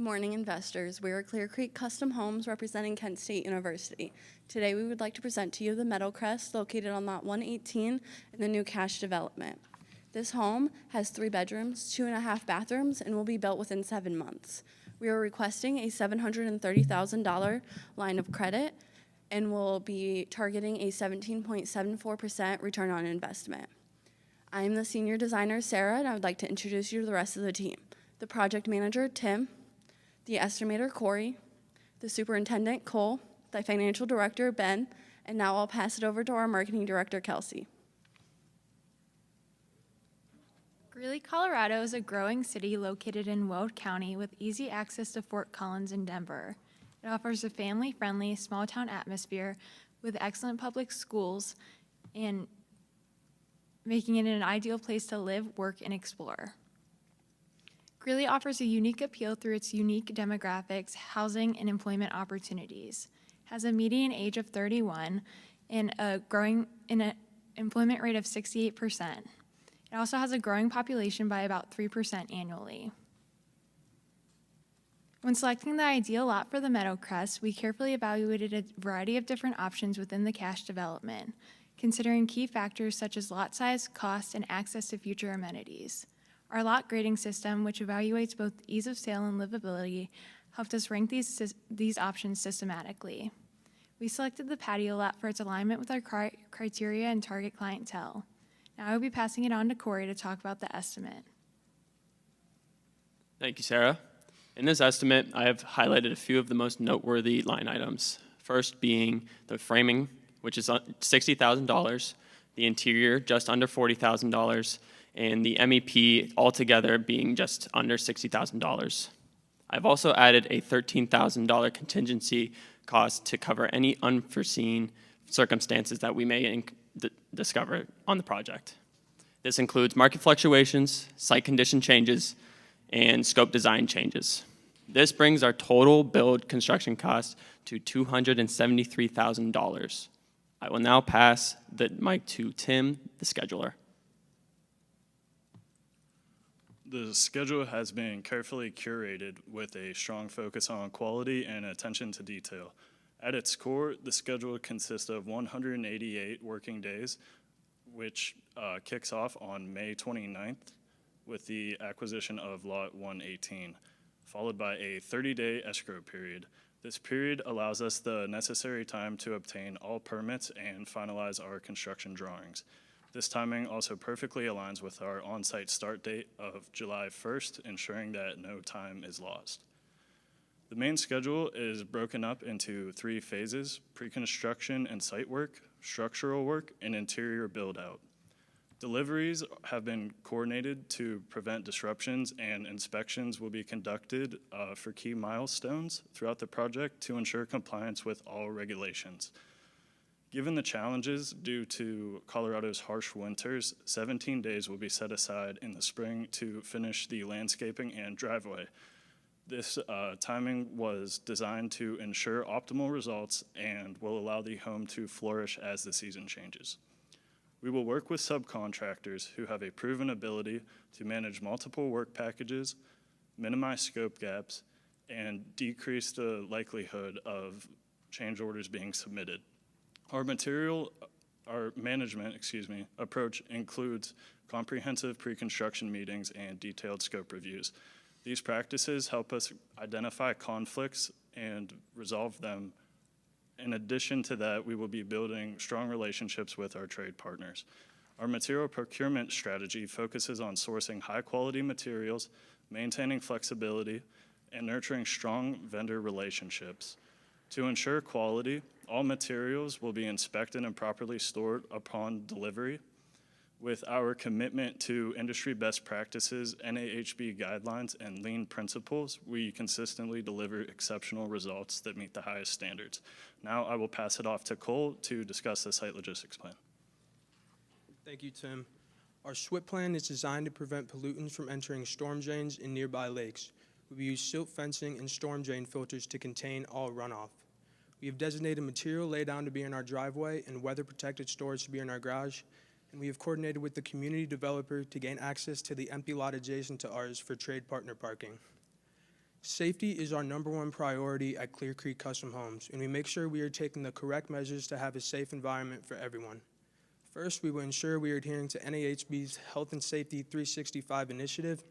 Good morning, investors. We are Clear Creek Custom Homes representing Kent State University. Today, we would like to present to you the Meadowcrest located on Lot 118 in the new cash development. This home has 3 bedrooms, 2.5 bathrooms, and will be built within 7 months. We are requesting a $730,000 line of credit and will be targeting a 17.74% return on investment. I am the senior designer, Sarah, and I would like to introduce you to the rest of the team. The project manager, Tim, the estimator, Corey, the superintendent, Cole, the financial director, Ben, and now I'll pass it over to our marketing director, Kelsey. Greeley, Colorado is a growing city located in Weld County with easy access to Fort Collins and Denver. It offers a family-friendly, small-town atmosphere with excellent public schools and making it an ideal place to live, work, and explore. Greeley offers a unique appeal through its unique demographics, housing, and employment opportunities. Has a median age of 31 and an employment rate of 68%. It also has a growing population by about 3% annually. When selecting the ideal lot for the Meadowcrest, we carefully evaluated a variety of different options within the cash development, considering key factors such as lot size, cost, and access to future amenities. Our lot grading system, which evaluates both ease of sale and livability, helped us rank these options systematically. We selected the patio lot for its alignment with our criteria and target clientele. Now I will be passing it on to Corey to talk about the estimate. Thank you, Sarah. In this estimate, I have highlighted a few of the most noteworthy line items. First being the framing, which is $60,000, the interior just under $40,000, and the MEP altogether being just under $60,000. I've also added a $13,000 contingency cost to cover any unforeseen circumstances that we may discover on the project. This includes market fluctuations, site condition changes, and scope design changes. This brings our total build construction cost to $273,000. I will now pass the mic to Tim, the scheduler. The schedule has been carefully curated with a strong focus on quality and attention to detail. At its core, the schedule consists of 188 working days, which kicks off on May 29th with the acquisition of Lot 118, followed by a 30-day escrow period. This period allows us the necessary time to obtain all permits and finalize our construction drawings. This timing also perfectly aligns with our on-site start date of July 1st, ensuring that no time is lost. The main schedule is broken up into 3 phases: pre-construction and site work, structural work, and interior build-out. Deliveries have been coordinated to prevent disruptions, and inspections will be conducted for key milestones throughout the project to ensure compliance with all regulations. Given the challenges due to Colorado's harsh winters, 17 days will be set aside in the spring to finish the landscaping and driveway. This timing was designed to ensure optimal results and will allow the home to flourish as the season changes. We will work with subcontractors who have a proven ability to manage multiple work packages, minimize scope gaps, and decrease the likelihood of change orders being submitted. Our management approach includes comprehensive pre-construction meetings and detailed scope reviews. These practices help us identify conflicts and resolve them. In addition to that, we will be building strong relationships with our trade partners. Our material procurement strategy focuses on sourcing high-quality materials, maintaining flexibility, and nurturing strong vendor relationships. To ensure quality, all materials will be inspected and properly stored upon delivery. With our commitment to industry best practices, NAHB guidelines, and lean principles, we consistently deliver exceptional results that meet the highest standards. Now I will pass it off to Cole to discuss the site logistics plan. Thank you, Tim. Our SWIP plan is designed to prevent pollutants from entering storm drains in nearby lakes. We use silt fencing and storm drain filters to contain all runoff. We have designated material laydown to be in our driveway and weather-protected storage to be in our garage, and we have coordinated with the community developer to gain access to the empty lot adjacent to ours for trade partner parking. Safety is our #1 priority at Clear Creek Custom Homes, and we make sure we are taking the correct measures to have a safe environment for everyone. First, we will ensure we are adhering to NAHB's Health and Safety 365 initiative.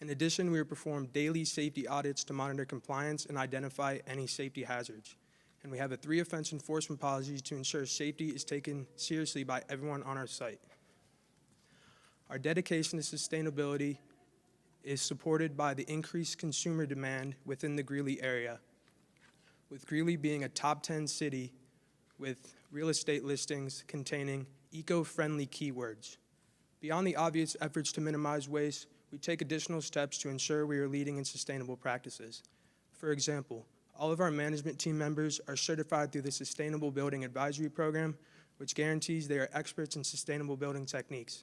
In addition, we will perform daily safety audits to monitor compliance and identify any safety hazards. And we have a 3-offense enforcement policy to ensure safety is taken seriously by everyone on our site. Our dedication to sustainability is supported by the increased consumer demand within the Greeley area, with Greeley being a top 10 city with real estate listings containing eco-friendly keywords. Beyond the obvious efforts to minimize waste, we take additional steps to ensure we are leading in sustainable practices. For example, all of our management team members are certified through the Sustainable Building Advisory Program, which guarantees they are experts in sustainable building techniques.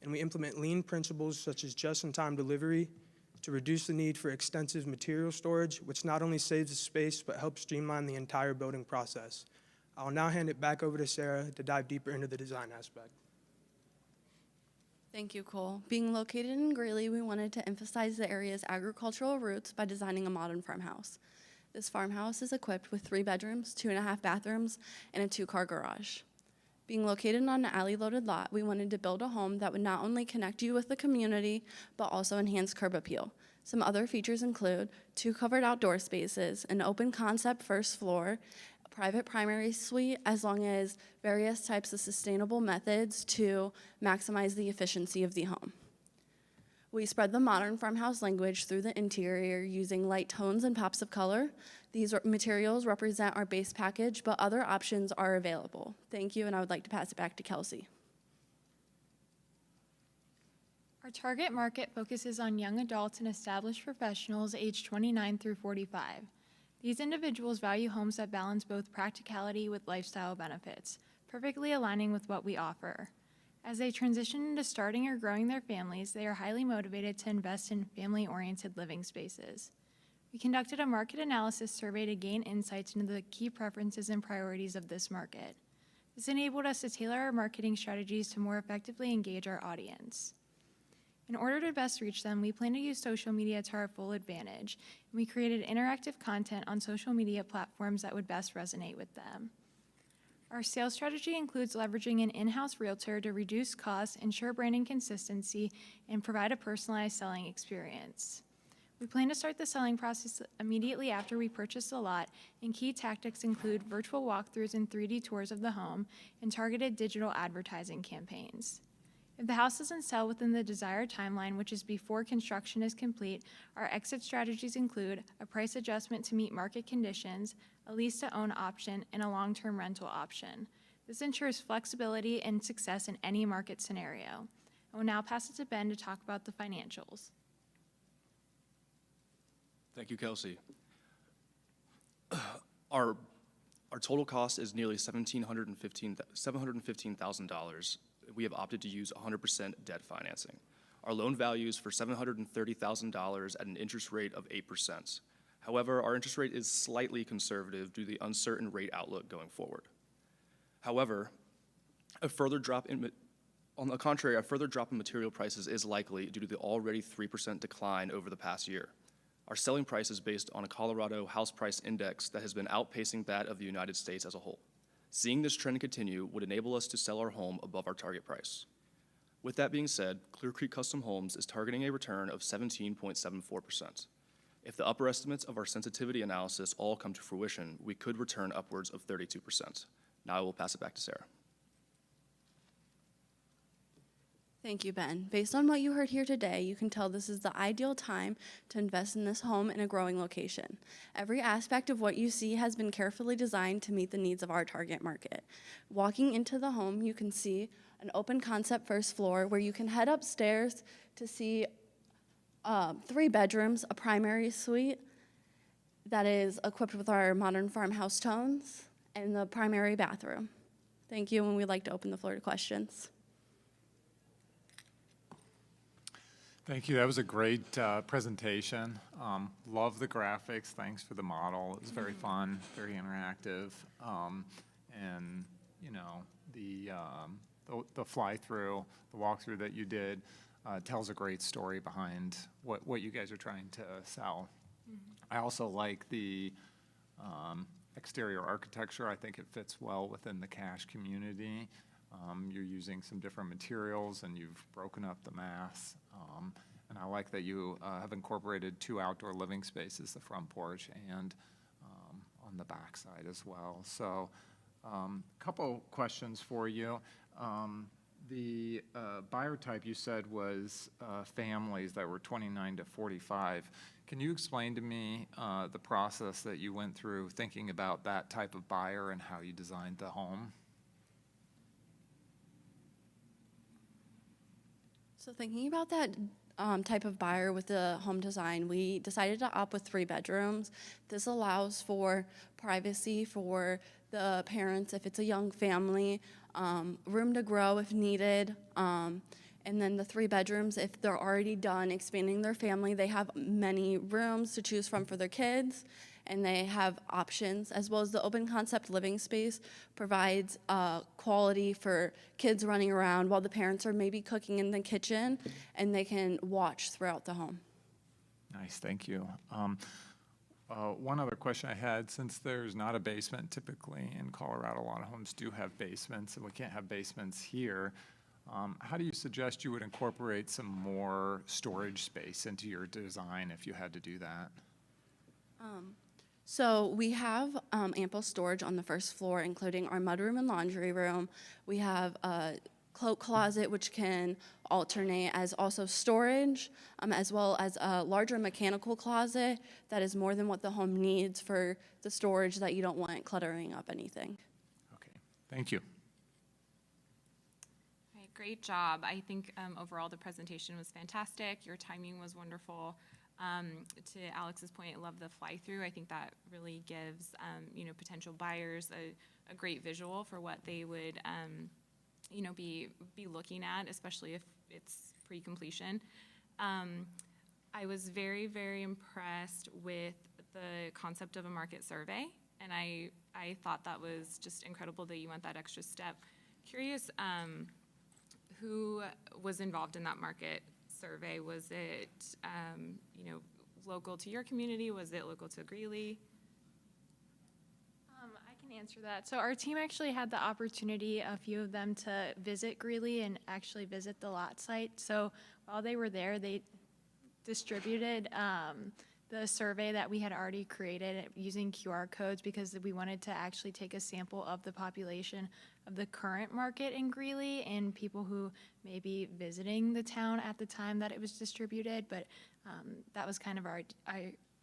And we implement lean principles such as just-in-time delivery to reduce the need for extensive material storage, which not only saves the space, but helps streamline the entire building process. I will now hand it back over to Sarah to dive deeper into the design aspect. Thank you, Cole. Being located in Greeley, we wanted to emphasize the area's agricultural roots by designing a modern farmhouse. This farmhouse is equipped with 3 bedrooms, 2.5 bathrooms, and a 2-car garage. Being located on an alley-loaded lot, we wanted to build a home that would not only connect you with the community, but also enhance curb appeal. Some other features include 2 covered outdoor spaces, an open concept first floor, a private primary suite, as long as various types of sustainable methods to maximize the efficiency of the home. We spread the modern farmhouse language through the interior using light tones and pops of color. These materials represent our base package, but other options are available. Thank you, and I would like to pass it back to Kelsey. Our target market focuses on young adults and established professionals aged 29 through 45. These individuals value homes that balance both practicality with lifestyle benefits, perfectly aligning with what we offer. As they transition into starting or growing their families, they are highly motivated to invest in family-oriented living spaces. We conducted a market analysis survey to gain insights into the key preferences and priorities of this market. This enabled us to tailor our marketing strategies to more effectively engage our audience. In order to best reach them, we plan to use social media to our full advantage, and we created interactive content on social media platforms that would best resonate with them. Our sales strategy includes leveraging an in-house realtor to reduce costs, ensure branding consistency, and provide a personalized selling experience. We plan to start the selling process immediately after we purchase the lot, and key tactics include virtual walkthroughs and 3D tours of the home and targeted digital advertising campaigns. If the house doesn't sell within the desired timeline, which is before construction is complete, our exit strategies include a price adjustment to meet market conditions, a lease-to-own option, and a long-term rental option. This ensures flexibility and success in any market scenario. I will now pass it to Ben to talk about the financials. Thank you, Kelsey. Our total cost is nearly $715,000. We have opted to use 100% debt financing. Our loan value is for $730,000 at an interest rate of 8%. However, our interest rate is slightly conservative due to the uncertain rate outlook going forward. However, on the contrary, a further drop in material prices is likely due to the already 3% decline over the past year. Our selling price is based on a Colorado house price index that has been outpacing that of the United States as a whole. Seeing this trend continue would enable us to sell our home above our target price. With that being said, Clear Creek Custom Homes is targeting a return of 17.74%. If the upper estimates of our sensitivity analysis all come to fruition, we could return upwards of 32%. Now I will pass it back to Sarah. Thank you, Ben. Based on what you heard here today, you can tell this is the ideal time to invest in this home in a growing location. Every aspect of what you see has been carefully designed to meet the needs of our target market. Walking into the home, you can see an open concept first floor where you can head upstairs to see 3 bedrooms, a primary suite that is equipped with our modern farmhouse tones, and the primary bathroom. Thank you, and we'd like to open the floor to questions. Thank you. That was a great presentation. Love the graphics. Thanks for the model. It was very fun, very interactive. And, you know, the fly-through, the walkthrough that you did tells a great story behind what you guys are trying to sell. I also like the exterior architecture. I think it fits well within the cash community. You're using some different materials and you've broken up the mass. And I like that you have incorporated 2 outdoor living spaces, the front porch and on the back side as well. So couple questions for you. The buyer type you said was families that were 29 to 45. Can you explain to me the process that you went through thinking about that type of buyer and how you designed the home? So thinking about that type of buyer with the home design, we decided to opt with 3 bedrooms. This allows for privacy for the parents if it's a young family, room to grow if needed, and then the 3 bedrooms, if they're already done expanding their family, they have many rooms to choose from for their kids, and they have options, as well as the open concept living space provides quality for kids running around while the parents are maybe cooking in the kitchen, and they can watch throughout the home. Nice, thank you. One other question I had, since there's not a basement typically in Colorado, a lot of homes do have basements, and we can't have basements here. How do you suggest you would incorporate some more storage space into your design if you had to do that? So we have ample storage on the first floor, including our mudroom and laundry room. We have a cloak closet, which can alternate as also storage, as well as a larger mechanical closet that is more than what the home needs for the storage that you don't want cluttering up anything. Okay, thank you. All right, great job. I think overall the presentation was fantastic. Your timing was wonderful. To Alex's point, I love the fly-through. I think that really gives potential buyers a great visual for what they would be looking at, especially if it's pre-completion. I was very, very impressed with the concept of a market survey, and I thought that was just incredible that you went that extra step. Curious who was involved in that market survey. Was it local to your community? Was it local to Greeley? I can answer that. So our team actually had the opportunity, a few of them, to visit Greeley and actually visit the lot site. So while they were there, they distributed the survey that we had already created using QR codes because we wanted to actually take a sample of the population of the current market in Greeley and people who may be visiting the town at the time that it was distributed. But that was kind of our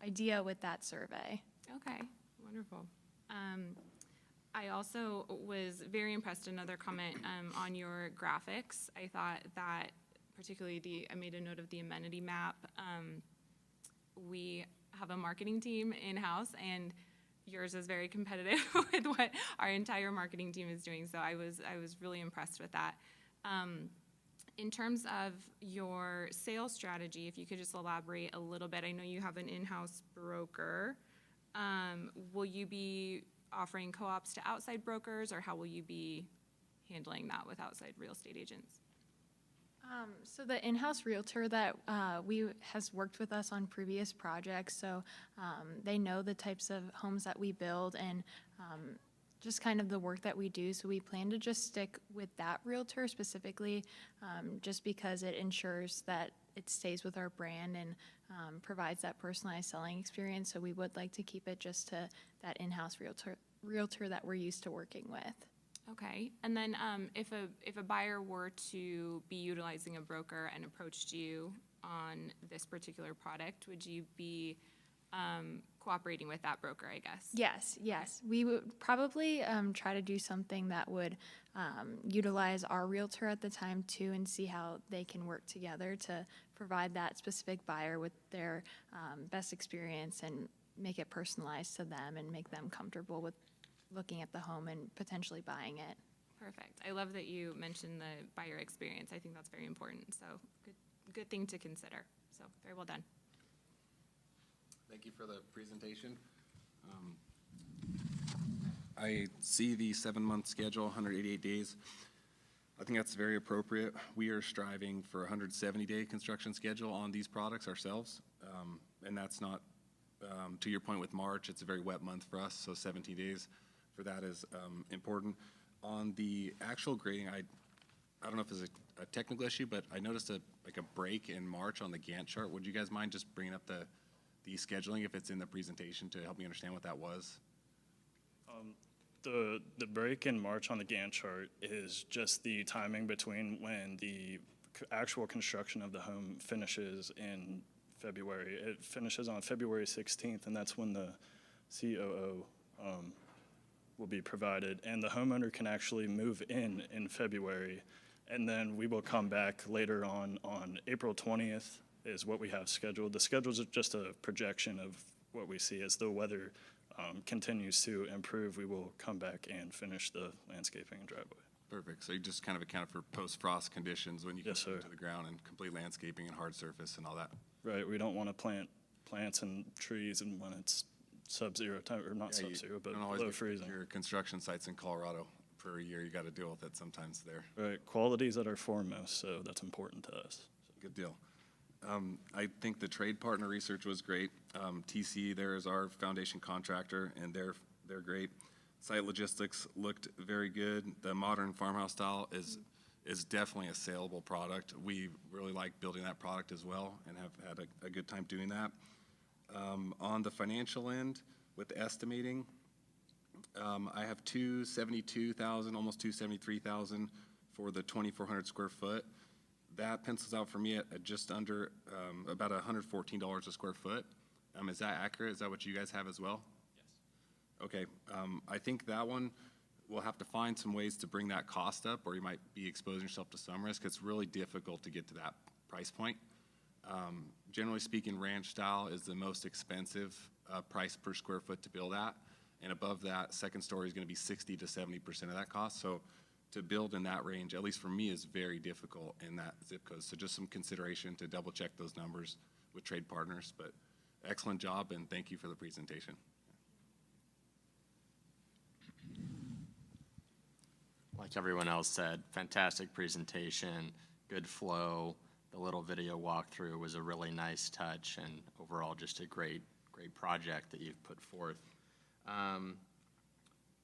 idea with that survey. Okay, wonderful. I also was very impressed, another comment on your graphics. I thought that particularly I made a note of the amenity map. We have a marketing team in-house, and yours is very competitive with what our entire marketing team is doing, so I was really impressed with that. In terms of your sales strategy, if you could just elaborate a little bit. I know you have an in-house broker. Will you be offering co-ops to outside brokers, or how will you be handling that with outside real estate agents? So the in-house realtor that has worked with us on previous projects, so they know the types of homes that we build and just kind of the work that we do. So we plan to just stick with that realtor specifically, just because it ensures that it stays with our brand and provides that personalized selling experience. So we would like to keep it just to that in-house realtor that we're used to working with. Okay, and then if a buyer were to be utilizing a broker and approached you on this particular product, would you be cooperating with that broker, I guess? Yes. We would probably try to do something that would utilize our realtor at the time too, and see how they can work together to provide that specific buyer with their best experience and make it personalized to them and make them comfortable with looking at the home and potentially buying it. Perfect. I love that you mentioned the buyer experience. I think that's very important. So good thing to consider. So very well done. Thank you for the presentation. I see the 7-month schedule, 188 days. I think that's very appropriate. We are striving for a 170-day construction schedule on these products ourselves, and that's not To your point with March, it's a very wet month for us, so 17 days for that is important. On the actual grading, I don't know if it's a technical issue, but I noticed a break in March on the Gantt chart. Would you guys mind just bringing up the scheduling if it's in the presentation to help me understand what that was? The break in March on the Gantt chart is just the timing between when the actual construction of the home finishes in February. It finishes on February 16th, and that's when the COO will be provided. And the homeowner can actually move in February, and then we will come back later on April 20th is what we have scheduled. The schedule is just a projection of what we see. As the weather continues to improve, we will come back and finish the landscaping and driveway. Perfect. So you just kind of account for post-frost conditions when you Yes, get sir. into the ground and complete landscaping and hard surface and all that. Right, we don't want to plant plants and trees and when it's sub-zero, or not Yeah, sub-zero, but don't always below get freezing. your construction sites in Colorado for a year. You got to deal with it sometimes there. Right, quality's at our foremost, so that's important to us. Good deal. I think the trade partner research was great. TC there is our foundation contractor, and they're great. Site logistics looked very good. The modern farmhouse style is definitely a saleable product. We really like building that product as well and have had a good time doing that. On the financial end, with estimating, I have $272,000, almost $273,000 for the 2,400 square foot. That pencils out for me at just under about $114 a square foot. Is that accurate? Is that what you guys have as well? Yes. Okay. I think that one, we'll have to find some ways to bring that cost up, or you might be exposing yourself to some risk. It's really difficult to get to that price point. Generally speaking, ranch style is the most expensive price per square foot to build at. And above that, second story is going to be 60 to 70% of that cost. So to build in that range, at least for me, is very difficult in that zip code. So just some consideration to double check those numbers with trade partners. But excellent job, and thank you for the presentation. Like everyone else said, fantastic presentation, good flow. The little video walkthrough was a really nice touch, and overall just a great project that you've put forth.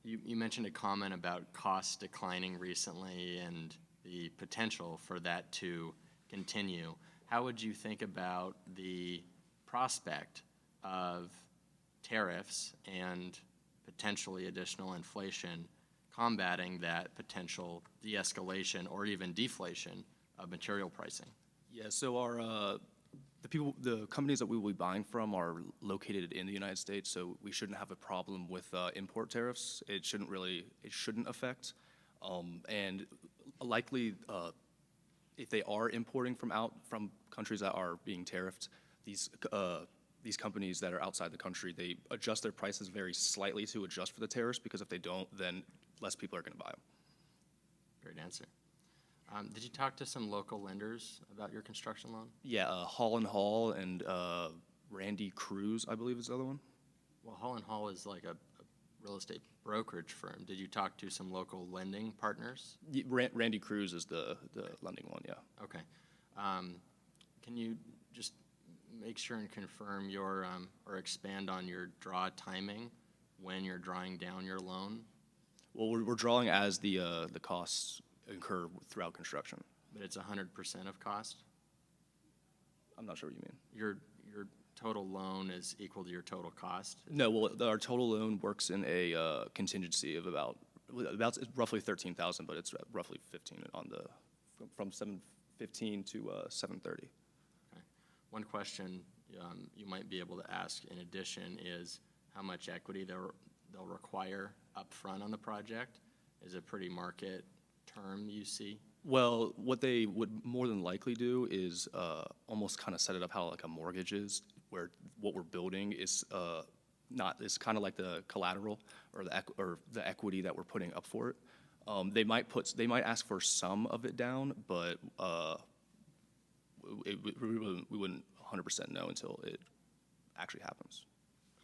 You mentioned a comment about costs declining recently and the potential for that to continue. How would you think about the prospect of tariffs and potentially additional inflation combating that potential de-escalation or even deflation of material pricing? Yeah, so the companies that we will be buying from are located in the United States, so we shouldn't have a problem with import tariffs. It shouldn't affect. And likely, if they are importing from countries that are being tariffed, these companies that are outside the country, they adjust their prices very slightly to adjust for the tariffs, because if they don't, then less people are going to buy them. Great answer. Did you talk to some local lenders about your construction loan? Yeah, Hall & Hall and Randy Cruz, I believe is the other one. Well, Hall & Hall is like a real estate brokerage firm. Did you talk to some local lending partners? Randy Cruz is the lending one, yeah. Okay. Can you just make sure and confirm your, or expand on your draw timing when you're drawing down your loan? Well, we're drawing as the costs incur throughout construction. But it's 100% of cost? I'm not sure what you mean. Your total loan is equal to your total cost? No, well, our total loan works in a contingency of about roughly $13,000, but it's roughly 15 on from 715 to 730. Okay. One question you might be able to ask in addition is how much equity they'll require up front on the project. Is it pretty market term you see? Well, what they would more than likely do is almost kind of set it up how like a mortgage is, where what we're building is it's kind of like the collateral or the equity that we're putting up for it. They might ask for some of it down, but we wouldn't 100% know until it actually happens.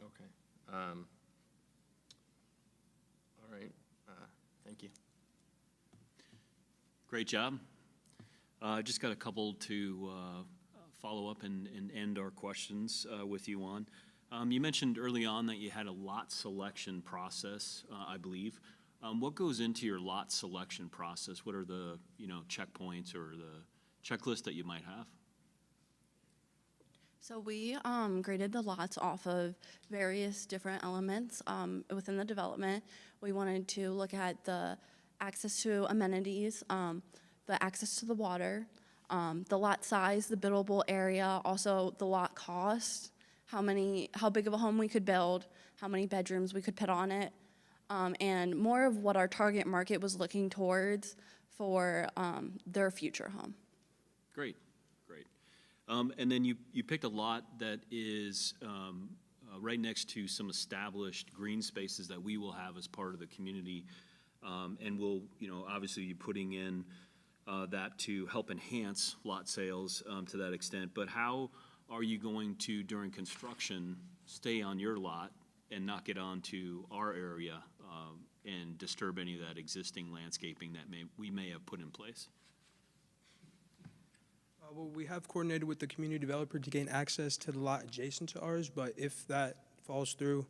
Okay. All right. Thank you. Great job. Just got a couple to follow up and end our questions with you on. You mentioned early on that you had a lot selection process, I believe. What goes into your lot selection process? What are the, checkpoints or the checklist that you might have? So we graded the lots off of various different elements within the development. We wanted to look at the access to amenities, the access to the water, the lot size, the buildable area, also the lot cost, how big of a home we could build, how many bedrooms we could put on it, and more of what our target market was looking towards for their future home. Great, great. And then you picked a lot that is right next to some established green spaces that we will have as part of the community. And we'll, obviously be putting in that to help enhance lot sales to that extent. But how are you going to, during construction, stay on your lot and not get onto our area and disturb any of that existing landscaping that we may have put in place? Well, we have coordinated with the community developer to gain access to the lot adjacent to ours, but if that falls through,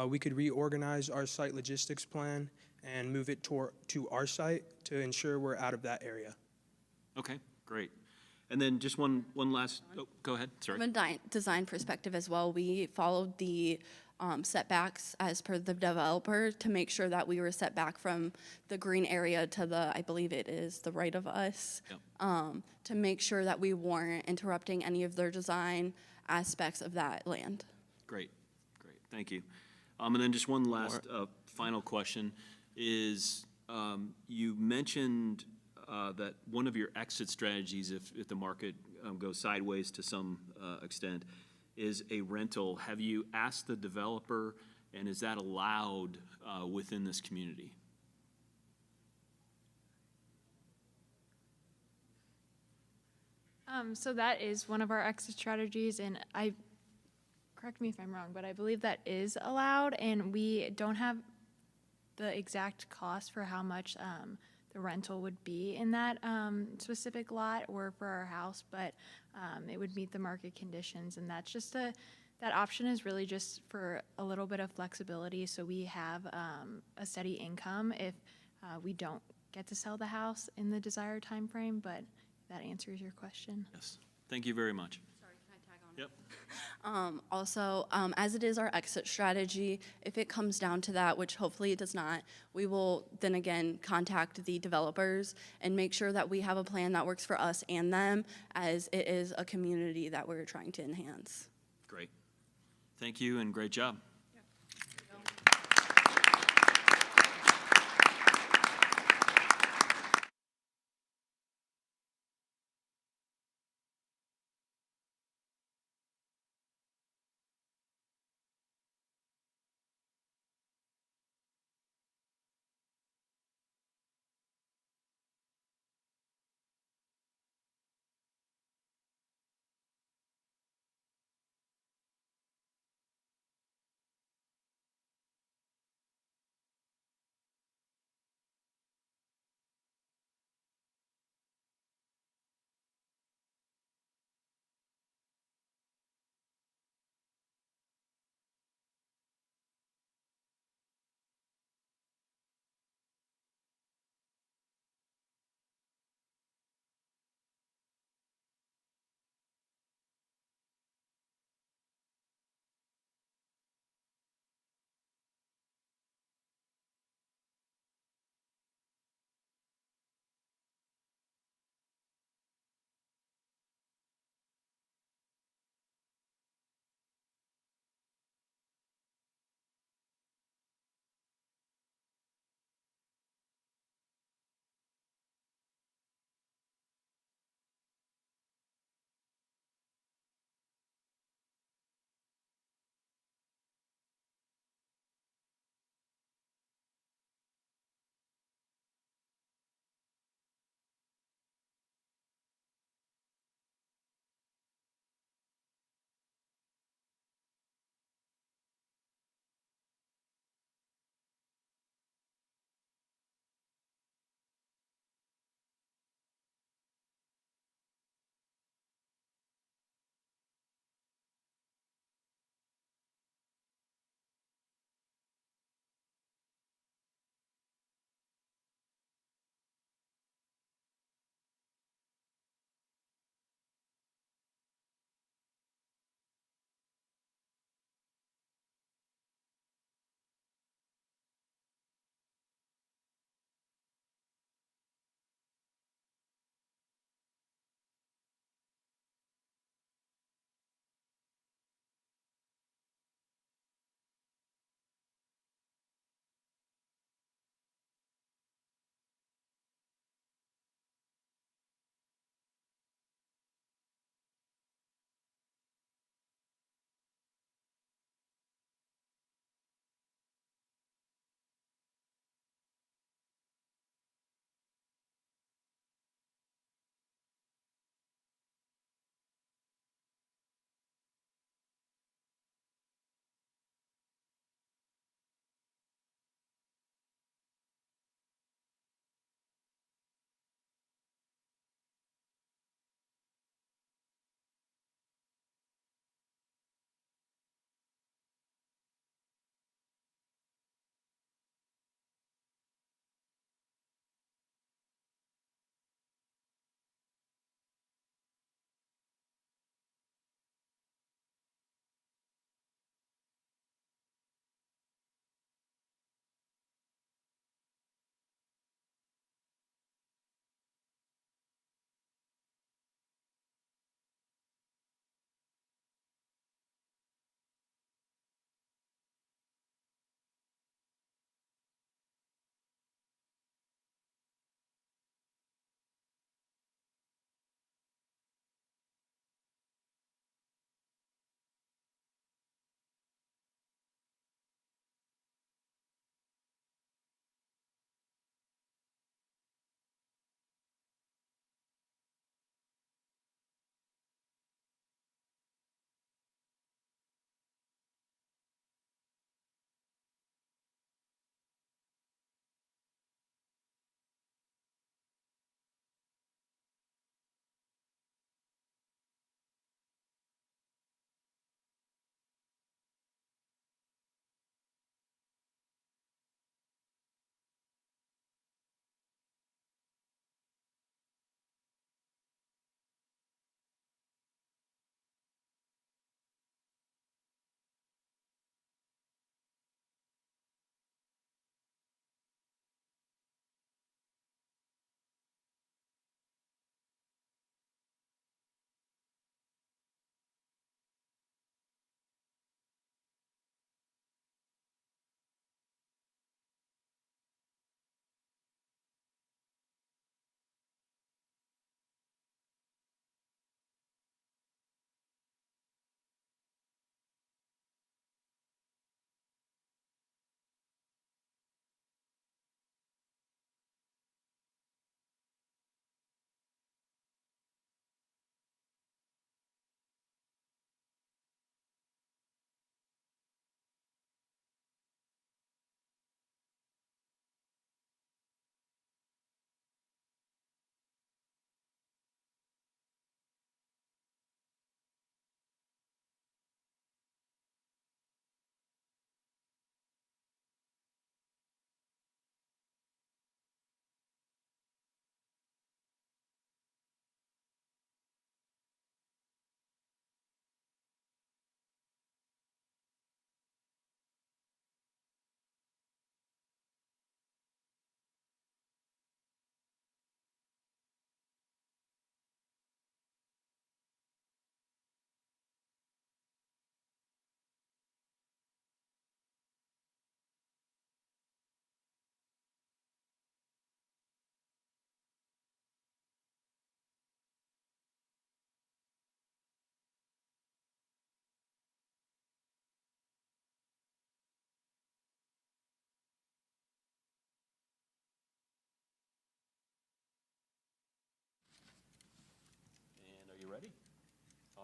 we could reorganize our site logistics plan and move it to our site to ensure we're out of that area. Okay, great. And then just one last, go ahead, sorry. From a design perspective as well, we followed the setbacks as per the developer to make sure that we were set back from the green area to the, I believe it is the right of us, to make sure that we weren't interrupting any of their design aspects of that land. Great, great, thank you. And then just one last final question is, you mentioned that one of your exit strategies, if the market goes sideways to some extent, is a rental. Have you asked the developer, and is that allowed within this community? So that is one of our exit strategies, and correct me if I'm wrong, but I believe that is allowed, and we don't have the exact cost for how much the rental would be in that specific lot or for our house, but it would meet the market conditions, and that's just that option is really just for a little bit of flexibility, so we have a steady income if we don't get to sell the house in the desired time frame. But that answers your question. Yes, thank you very much. Sorry, can I tag on? Yep. Also, as it is our exit strategy, if it comes down to that, which hopefully it does not, we will then again contact the developers and make sure that we have a plan that works for us and them, as it is a community that we're trying to enhance. Great. Thank you and great job.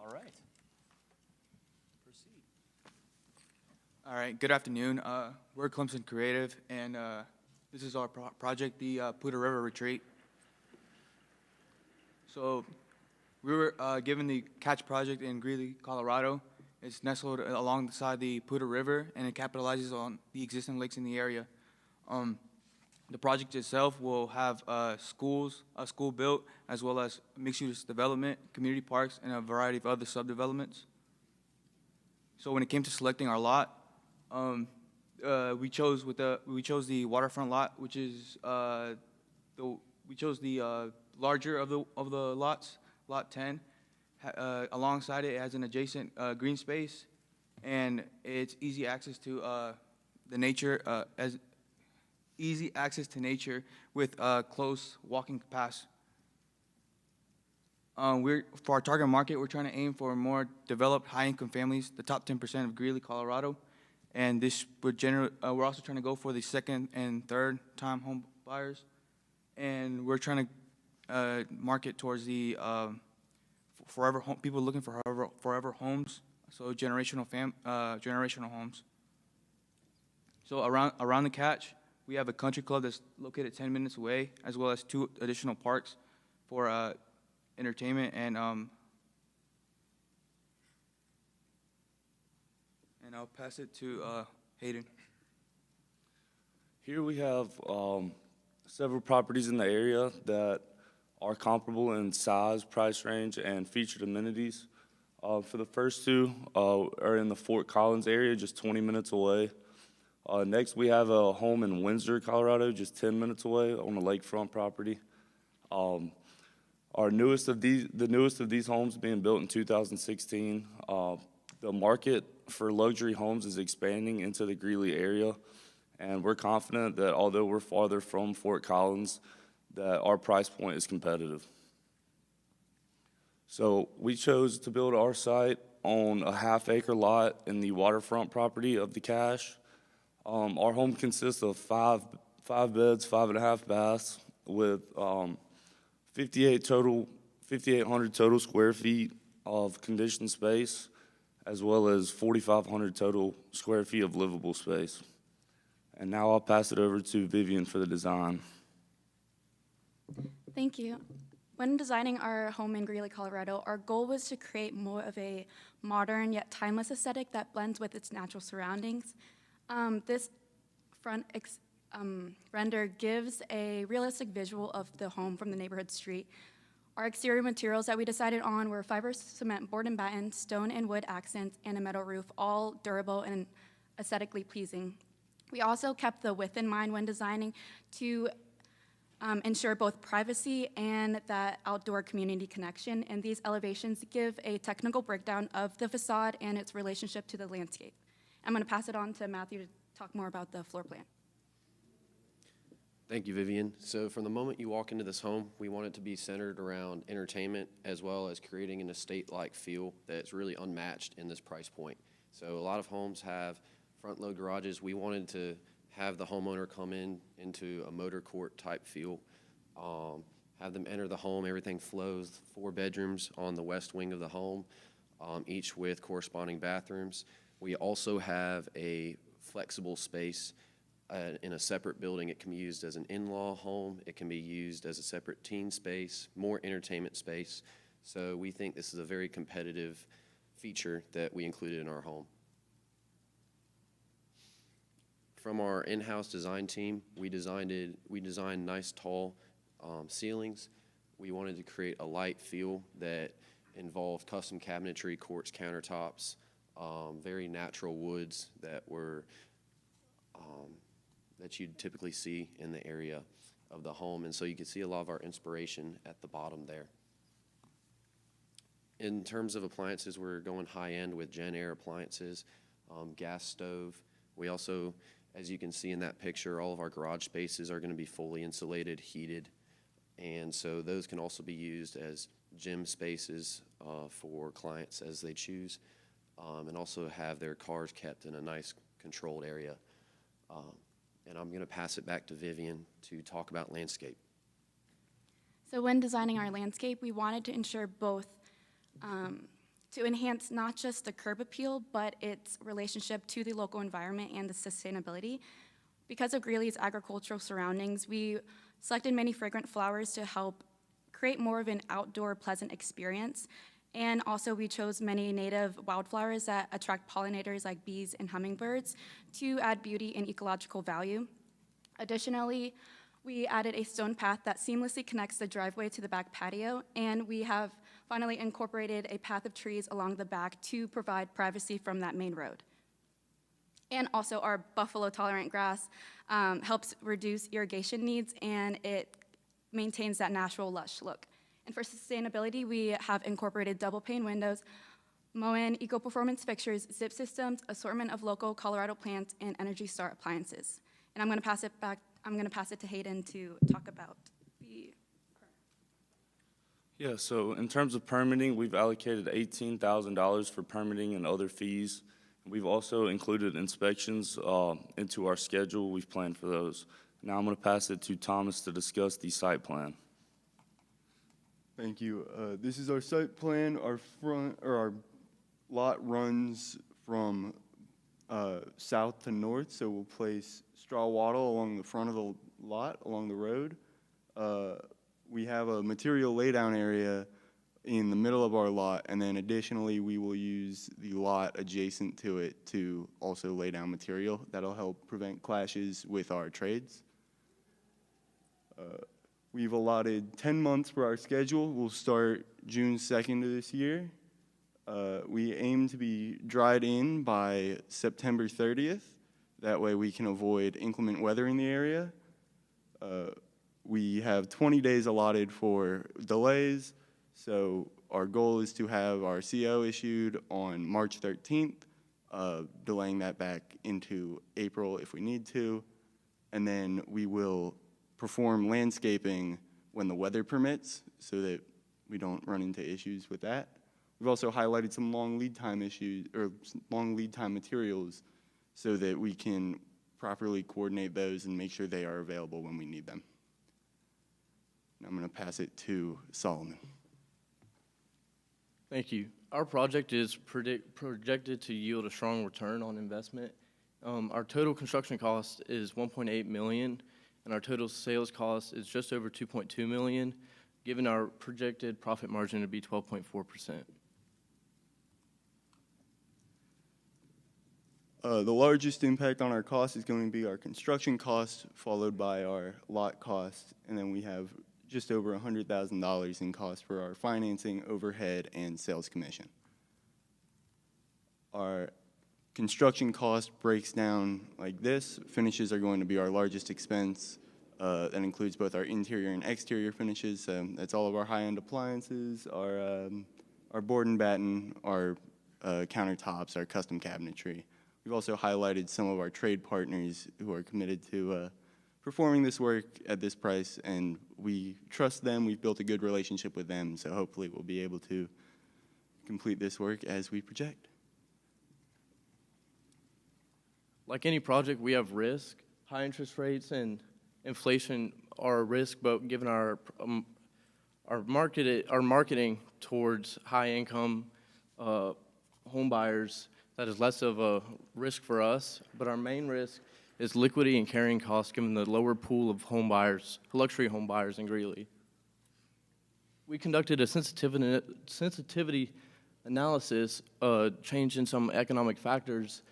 All right. Proceed. All right, good afternoon. We're Clemson Creative, and this is our project, the Poudre River Retreat. So we were given the Catch project in Greeley, Colorado. It's nestled alongside the Poudre River, and it capitalizes on the existing lakes in the area. The project itself will have a school built, as well as mixed-use development, community parks, and a variety of other subdevelopments. So when it came to selecting our lot, we chose the waterfront lot, which is we chose the larger of the lots, lot 10. Alongside it, it has an adjacent green space, and it's easy access to the nature with close walking paths. For our target market, we're trying to aim for more developed, high-income families, the top 10% of Greeley, Colorado, and this would we're also trying to go for the second and third time home buyers, and we're trying to market towards the people looking for forever homes, so generational homes. So around the Catch, we have a country club that's located 10 minutes away, as well as 2 additional parks for entertainment and I'll pass it to Hayden. Here we have several properties in the area that are comparable in size, price range, and featured amenities. For the first 2 are in the Fort Collins area, just 20 minutes away. Next, we have a home in Windsor, Colorado, just 10 minutes away on a lakefront property. The newest of these homes being built in 2016. The market for luxury homes is expanding into the Greeley area, and we're confident that although we're farther from Fort Collins, that our price point is competitive. So we chose to build our site on a half-acre lot in the waterfront property of the Cache. Our home consists of 5 beds, 5.5 baths, with 5,800 total square feet of conditioned space, as well as 4,500 total square feet of livable space. And now I'll pass it over to Vivian for the design. Thank you. When designing our home in Greeley, Colorado, our goal was to create more of a modern yet timeless aesthetic that blends with its natural surroundings. This front render gives a realistic visual of the home from the neighborhood street. Our exterior materials that we decided on were fiber cement, board and batten, stone and wood accents, and a metal roof, all durable and aesthetically pleasing. We also kept the width in mind when designing to ensure both privacy and that outdoor community connection, and these elevations give a technical breakdown of the facade and its relationship to the landscape. I'm going to pass it on to Matthew to talk more about the floor plan. Thank you, Vivian. So from the moment you walk into this home, we want it to be centered around entertainment as well as creating an estate-like feel that's really unmatched in this price point. So a lot of homes have front-load garages. We wanted to have the homeowner come into a motor court type feel, have them enter the home, everything flows, 4 bedrooms on the west wing of the home, each with corresponding bathrooms. We also have a flexible space in a separate building. It can be used as an in-law home. It can be used as a separate teen space, more entertainment space. So we think this is a very competitive feature that we included in our home. From our in-house design team, we designed nice tall ceilings. We wanted to create a light feel that involved custom cabinetry, quartz countertops, very natural woods that were that you'd typically see in the area of the home. And so you can see a lot of our inspiration at the bottom there. In terms of appliances, we're going high-end with Gen Air appliances, gas stove. We also, as you can see in that picture, all of our garage spaces are going to be fully insulated, heated, and so those can also be used as gym spaces for clients as they choose, and also have their cars kept in a nice controlled area. And I'm going to pass it back to Vivian to talk about landscape. So when designing our landscape, we wanted to ensure both to enhance not just the curb appeal, but its relationship to the local environment and the sustainability. Because of Greeley's agricultural surroundings, we selected many fragrant flowers to help create more of an outdoor pleasant experience. And also we chose many native wildflowers that attract pollinators like bees and hummingbirds to add beauty and ecological value. Additionally, we added a stone path that seamlessly connects the driveway to the back patio, and we have finally incorporated a path of trees along the back to provide privacy from that main road. And also our buffalo-tolerant grass helps reduce irrigation needs, and it maintains that natural lush look. And for sustainability, we have incorporated double pane windows, Moen eco-performance fixtures, zip systems, assortment of local Colorado plants, and Energy Star appliances. And I'm going to pass it to Hayden to talk about the. Yeah, so in terms of permitting, we've allocated $18,000 for permitting and other fees. We've also included inspections into our schedule. We've planned for those. Now I'm going to pass it to Thomas to discuss the site plan. Thank you. This is our site plan. Our lot runs from south to north, so we'll place straw wattle along the front of the lot, along the road. We have a material laydown area in the middle of our lot, and then additionally we will use the lot adjacent to it to also lay down material. That'll help prevent clashes with our trades. We've allotted 10 months for our schedule. We'll start June 2nd of this year. We aim to be dried in by September 30th. That way we can avoid inclement weather in the area. We have 20 days allotted for delays. So our goal is to have our CO issued on March 13th, delaying that back into April if we need to. And then we will perform landscaping when the weather permits so that we don't run into issues with that. We've also highlighted some long lead time issues or long lead time materials so that we can properly coordinate those and make sure they are available when we need them. Now I'm going to pass it to Solomon. Thank you. Our project is projected to yield a strong return on investment. Our total construction cost is $1.8 million, and our total sales cost is just over $2.2 million, given our projected profit margin to be 12.4%. The largest impact on our cost is going to be our construction cost, followed by our lot cost, and then we have just over $100,000 in cost for our financing, overhead, and sales commission. Our construction cost breaks down like this. Finishes are going to be our largest expense. That includes both our interior and exterior finishes. That's all of our high-end appliances, our board and batten, our countertops, our custom cabinetry. We've also highlighted some of our trade partners who are committed to performing this work at this price, and we trust them. We've built a good relationship with them, so hopefully we'll be able to complete this work as we project. Like any project, we have risk. High interest rates and inflation are a risk, but given our marketing towards high-income home buyers, that is less of a risk for us. But our main risk is liquidity and carrying costs, given the lower pool of home buyers, luxury home buyers in Greeley. We conducted a sensitivity analysis, changing some economic factors,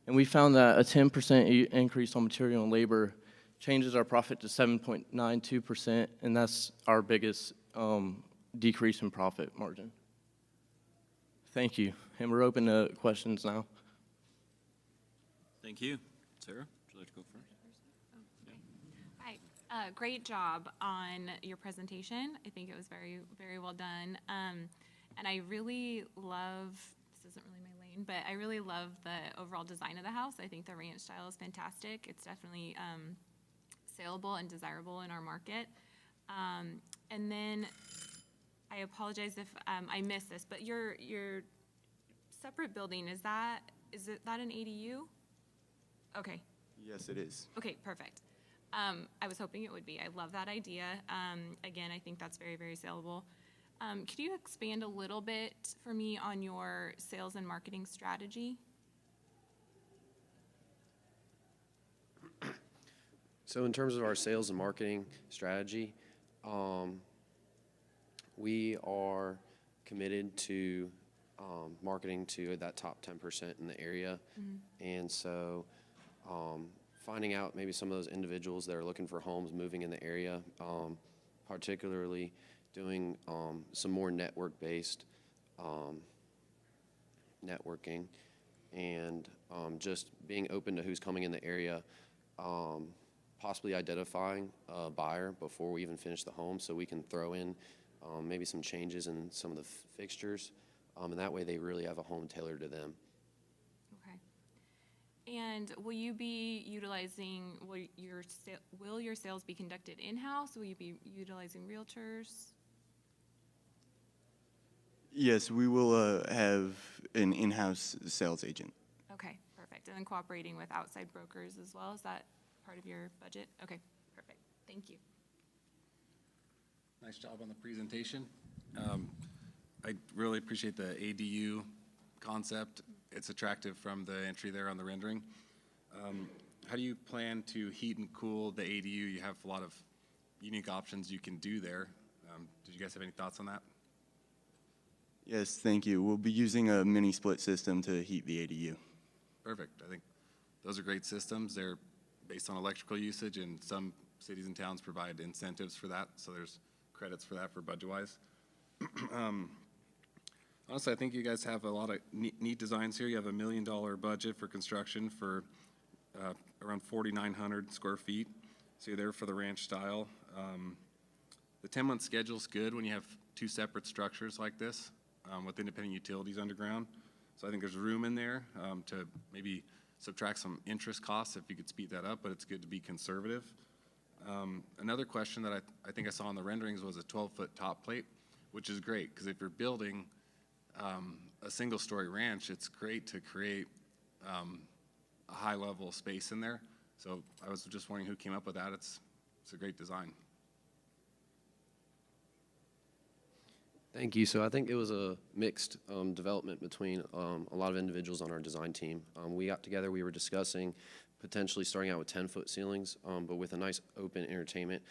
and we found that a 10% increase on material and labor changes our profit to 7.92%, and that's our biggest decrease in profit margin. Thank you, and we're open to questions now. Thank you. Sarah, would you like to go first? Hi. Great job on your presentation. I think it was very, very well done. And I really love, this isn't really my lane, but I really love the overall design of the house. I think the ranch style is fantastic. It's definitely saleable and desirable in our market. And then I apologize if I missed this, but your separate building, is that an ADU? Okay. Yes, it is. Okay, perfect. I was hoping it would be. I love that idea. Again, I think that's very, very saleable. Could you expand a little bit for me on your sales and marketing strategy? So in terms of our sales and marketing strategy, we are committed to marketing to that top 10% in the area. And so finding out maybe some of those individuals that are looking for homes moving in the area, particularly doing some more network-based networking, and just being open to who's coming in the area, possibly identifying a buyer before we even finish the home so we can throw in maybe some changes in some of the fixtures, and that way they really have a home tailored to them. Okay. And will you be utilizing, will your sales be conducted in-house? Will you be utilizing realtors? Yes, we will have an in-house sales agent. Okay, perfect. And then cooperating with outside brokers as well? Is that part of your budget? Okay, perfect. Thank you. Nice job on the presentation. I really appreciate the ADU concept. It's attractive from the entry there on the rendering. How do you plan to heat and cool the ADU? You have a lot of unique options you can do there. Did you guys have any thoughts on that? Yes, thank you. We'll be using a mini split system to heat the ADU. Perfect. I think those are great systems. They're based on electrical usage, and some cities and towns provide incentives for that, so there's credits for that for budget-wise. Honestly, I think you guys have a lot of neat designs here. You have $1 million budget for construction for around 4,900 square feet, so you're there for the ranch style. The 10-month schedule's good when you have two separate structures like this with independent utilities underground. So I think there's room in there to maybe subtract some interest costs if you could speed that up, but it's good to be conservative. Another question that I think I saw in the renderings was a 12-foot top plate, which is great, because if you're building a single-story ranch, it's great to create a high-level space in there. So I was just wondering who came up with that. It's a great design. Thank you. So I think it was a mixed development between a lot of individuals on our design team. We got together, we were discussing potentially starting out with 10-foot ceilings, but with a nice open entertainment.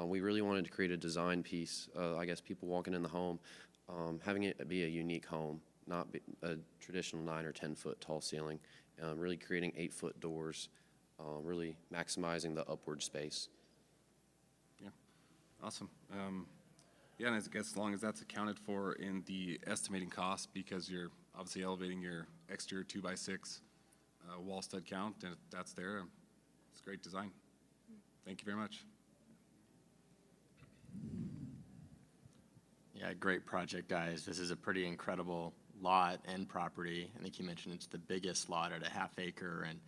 We really wanted to create a design piece, I guess people walking in the home, having it be a unique home, not be a traditional 9 or 10-foot tall ceiling, really creating 8-foot doors, really maximizing the upward space. Yeah, awesome. Yeah, and I guess as long as that's accounted for in the estimating cost, because you're obviously elevating your exterior 2x6 wall stud count, and if that's there, it's a great design. Thank you very much. Yeah, great project, guys. This is a pretty incredible lot and property. I think you mentioned it's the biggest lot at a ½ acre, and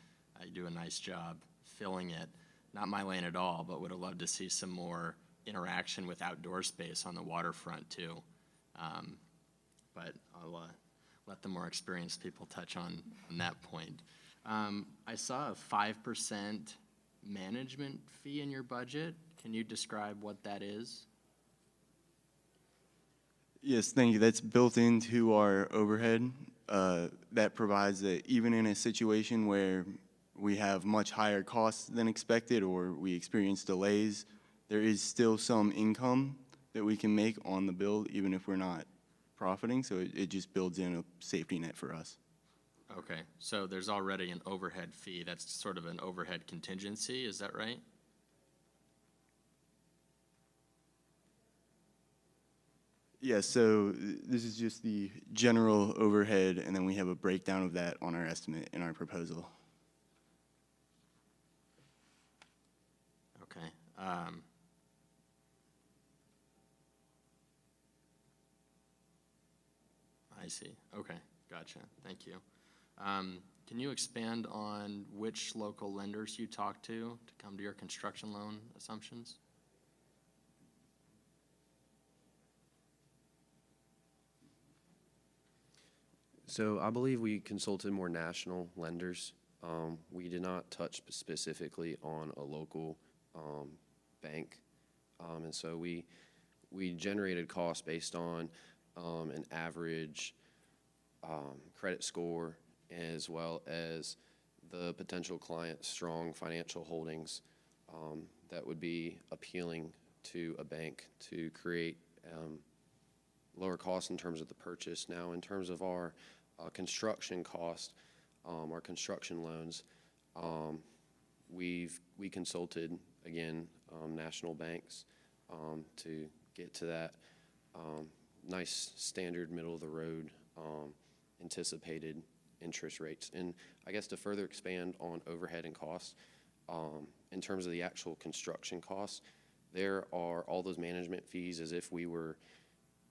you do a nice job filling it. Not my lane at all, but would have loved to see some more interaction with outdoor space on the waterfront too. But I'll let the more experienced people touch on that point. I saw a 5% management fee in your budget. Can you describe what that is? Yes, thank you. That's built into our overhead. That provides that even in a situation where we have much higher costs than expected or we experience delays, there is still some income that we can make on the build, even if we're not profiting. So it just builds in a safety net for us. Okay, so there's already an overhead fee. That's sort of an overhead contingency, is that right? Yes, so this is just the general overhead, and then we have a breakdown of that on our estimate in our proposal. Okay. I see. Okay, gotcha. Thank you. Can you expand on which local lenders you talked to come to your construction loan assumptions? So I believe we consulted more national lenders. We did not touch specifically on a local bank. And so we we generated costs based on an average credit score, as well as the potential client's strong financial holdings that would be appealing to a bank to create lower costs in terms of the purchase. Now, in terms of our construction cost, our construction loans, we consulted, again, national banks to get to that nice standard middle of the road anticipated interest rates. And I guess to further expand on overhead and costs, in terms of the actual construction costs, there are all those management fees as if we were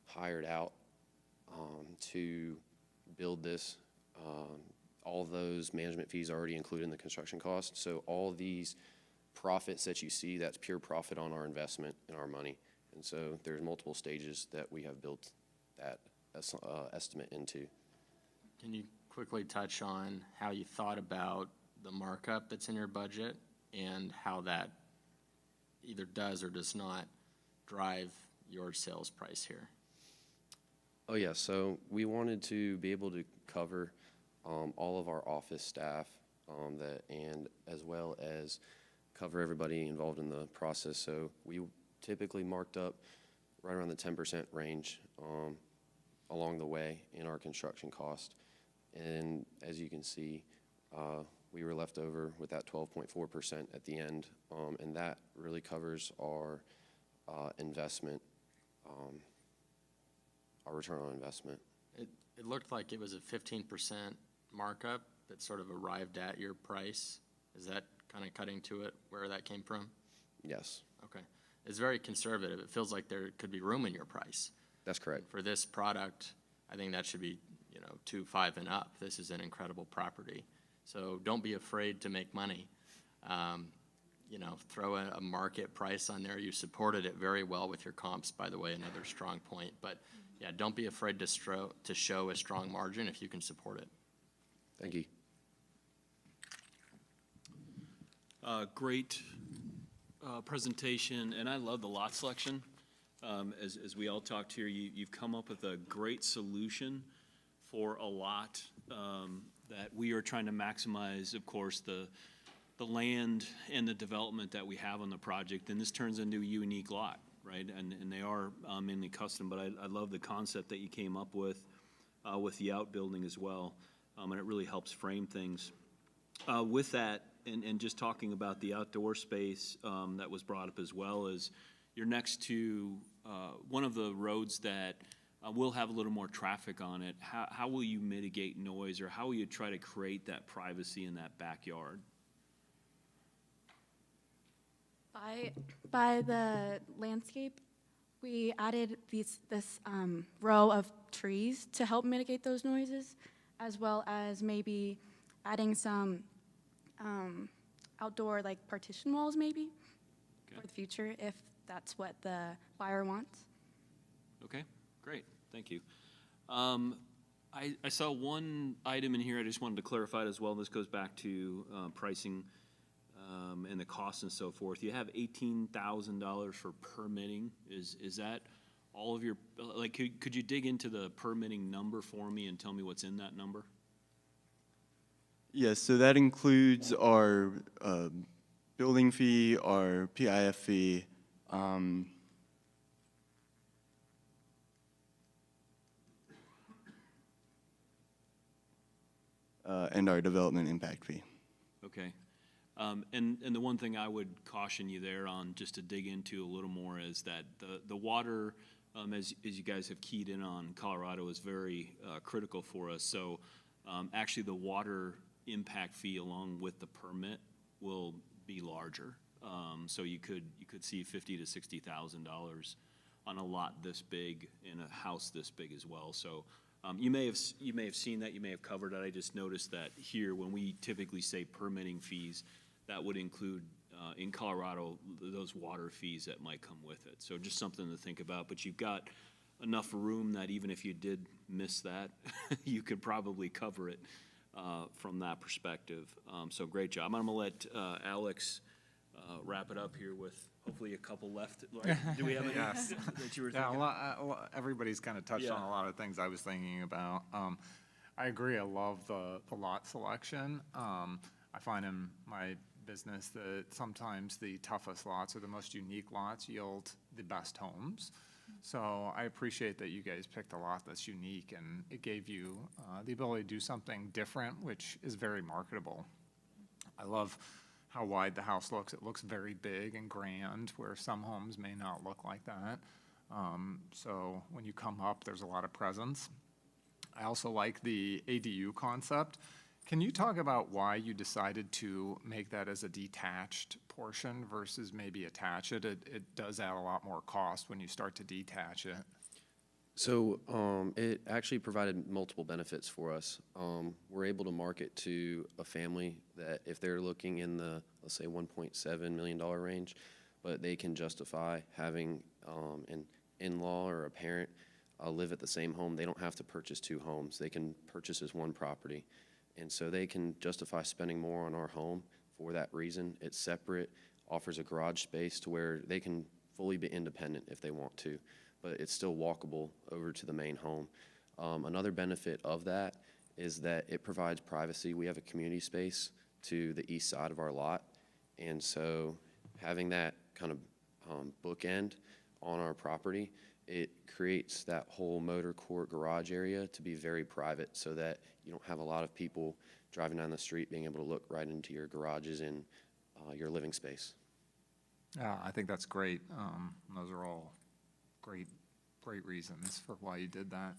hired out to build this. All those management fees are already included in the construction cost. So all these profits that you see, that's pure profit on our investment and our money. And so there's multiple stages that we have built that estimate into. Can you quickly touch on how you thought about the markup that's in your budget and how that either does or does not drive your sales price here? Oh yeah, so we wanted to be able to cover all of our office staff and as well as cover everybody involved in the process. So we typically marked up right around the 10% range along the way in our construction cost. And as you can see, we were left over with that 12.4% at the end, and that really covers our investment, our return on investment. It looked like it was a 15% markup that sort of arrived at your price. Is that kind of cutting to it where that came from? Yes. Okay. It's very conservative. It feels like there could be room in your price. That's correct. For this product, I think that should be, 2.5 and up. This is an incredible property. So don't be afraid to make money. Throw a market price on there. You supported it very well with your comps, by the way, another strong point. But yeah, don't be afraid to show a strong margin if you can support it. Thank you. Great presentation, and I love the lot selection. As we all talked here, you've come up with a great solution for a lot that we are trying to maximize, of course, the land and the development that we have on the project, and this turns into a unique lot, right? And they are mainly custom, but I love the concept that you came up with the outbuilding as well, and it really helps frame things. With that, and just talking about the outdoor space that was brought up, as well as you're next to one of the roads that will have a little more traffic on it. How will you mitigate noise, or how will you try to create that privacy in that backyard? By the landscape, we added this row of trees to help mitigate those noises, as well as maybe adding some outdoor partition walls maybe for the future, if that's what the buyer wants. Okay, great, thank you. I saw one item in here I just wanted to clarify as well. This goes back to pricing and the costs and so forth. You have $18,000 for permitting. Is that all of your, could you dig into the permitting number for me and tell me what's in that number? Yes, so that includes our building fee, our PIF fee, and our development impact fee. Okay. And the one thing I would caution you there on, just to dig into a little more, is that the water, as you guys have keyed in on, Colorado is very critical for us. So actually the water impact fee along with the permit will be larger. So you could see $50,000 to $60,000 on a lot this big in a house this big as well. So you may have seen that, you may have covered it. I just noticed that here, when we typically say permitting fees, that would include in Colorado those water fees that might come with it. So just something to think about. But you've got enough room that even if you did miss that, you could probably cover it from that perspective. So great job. I'm going to let Alex wrap it up here with hopefully a couple left. Right? Do we have any Yes. that you were Yeah, thinking? everybody's kind of touched on Yeah. a lot of things I was thinking about. I agree. I love the lot selection. I find in my business that sometimes the toughest lots or the most unique lots yield the best homes. So I appreciate that you guys picked a lot that's unique, and it gave you the ability to do something different, which is very marketable. I love how wide the house looks. It looks very big and grand, where some homes may not look like that. So when you come up, there's a lot of presence. I also like the ADU concept. Can you talk about why you decided to make that as a detached portion versus maybe attach it? It does add a lot more cost when you start to detach it. So it actually provided multiple benefits for us. We're able to market to a family that if they're looking in the, let's say, $1.7 million range, but they can justify having an in-law or a parent live at the same home. They don't have to purchase two homes. They can purchase as one property. And so they can justify spending more on our home for that reason. It's separate, offers a garage space to where they can fully be independent if they want to, but it's still walkable over to the main home. Another benefit of that is that it provides privacy. We have a community space to the east side of our lot, and so having that kind of bookend on our property, it creates that whole motor court garage area to be very private so that you don't have a lot of people driving down the street being able to look right into your garages and your living space. Yeah, I think that's great. Those are all great reasons for why you did that.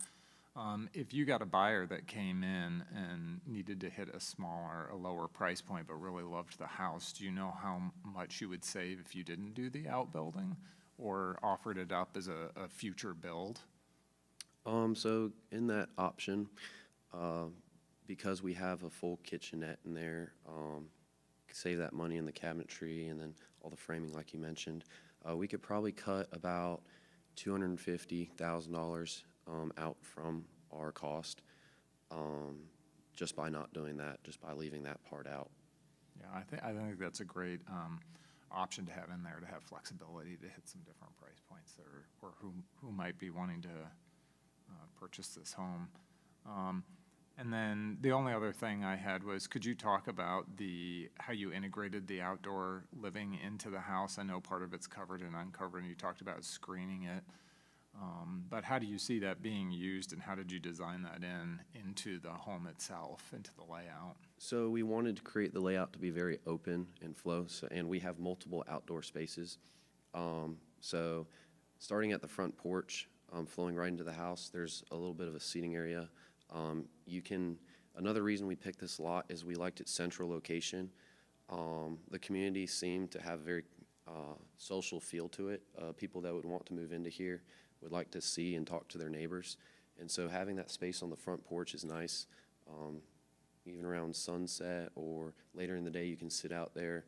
If you got a buyer that came in and needed to hit a lower price point, but really loved the house, do you know how much you would save if you didn't do the outbuilding or offered it up as a future build? So in that option, because we have a full kitchenette in there, save that money in the cabinetry and then all the framing like you mentioned, we could probably cut about $250,000 out from our cost just by not doing that, just by leaving that part out. Yeah, I think that's a great option to have in there, to have flexibility to hit some different price points or who might be wanting to purchase this home. And then the only other thing I had was, could you talk about how you integrated the outdoor living into the house? I know part of it's covered and uncovered, and you talked about screening it. But how do you see that being used, and how did you design that into the home itself, into the layout? So we wanted to create the layout to be very open and flow, and we have multiple outdoor spaces. So starting at the front porch, flowing right into the house, there's a little bit of a seating area. Another reason we picked this lot is we liked its central location. The community seemed to have a very social feel to it. People that would want to move into here would like to see and talk to their neighbors. And so having that space on the front porch is nice. Even around sunset or later in the day, you can sit out there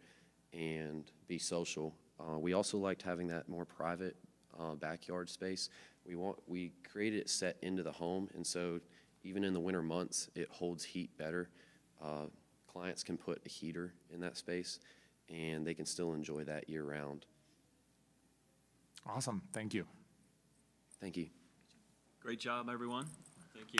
and be social. We also liked having that more private backyard space. We created it set into the home, and so even in the winter months, it holds heat better. Clients can put a heater in that space, and they can still enjoy that year-round. Awesome. Thank you. Thank you. Great job, everyone. Thank you.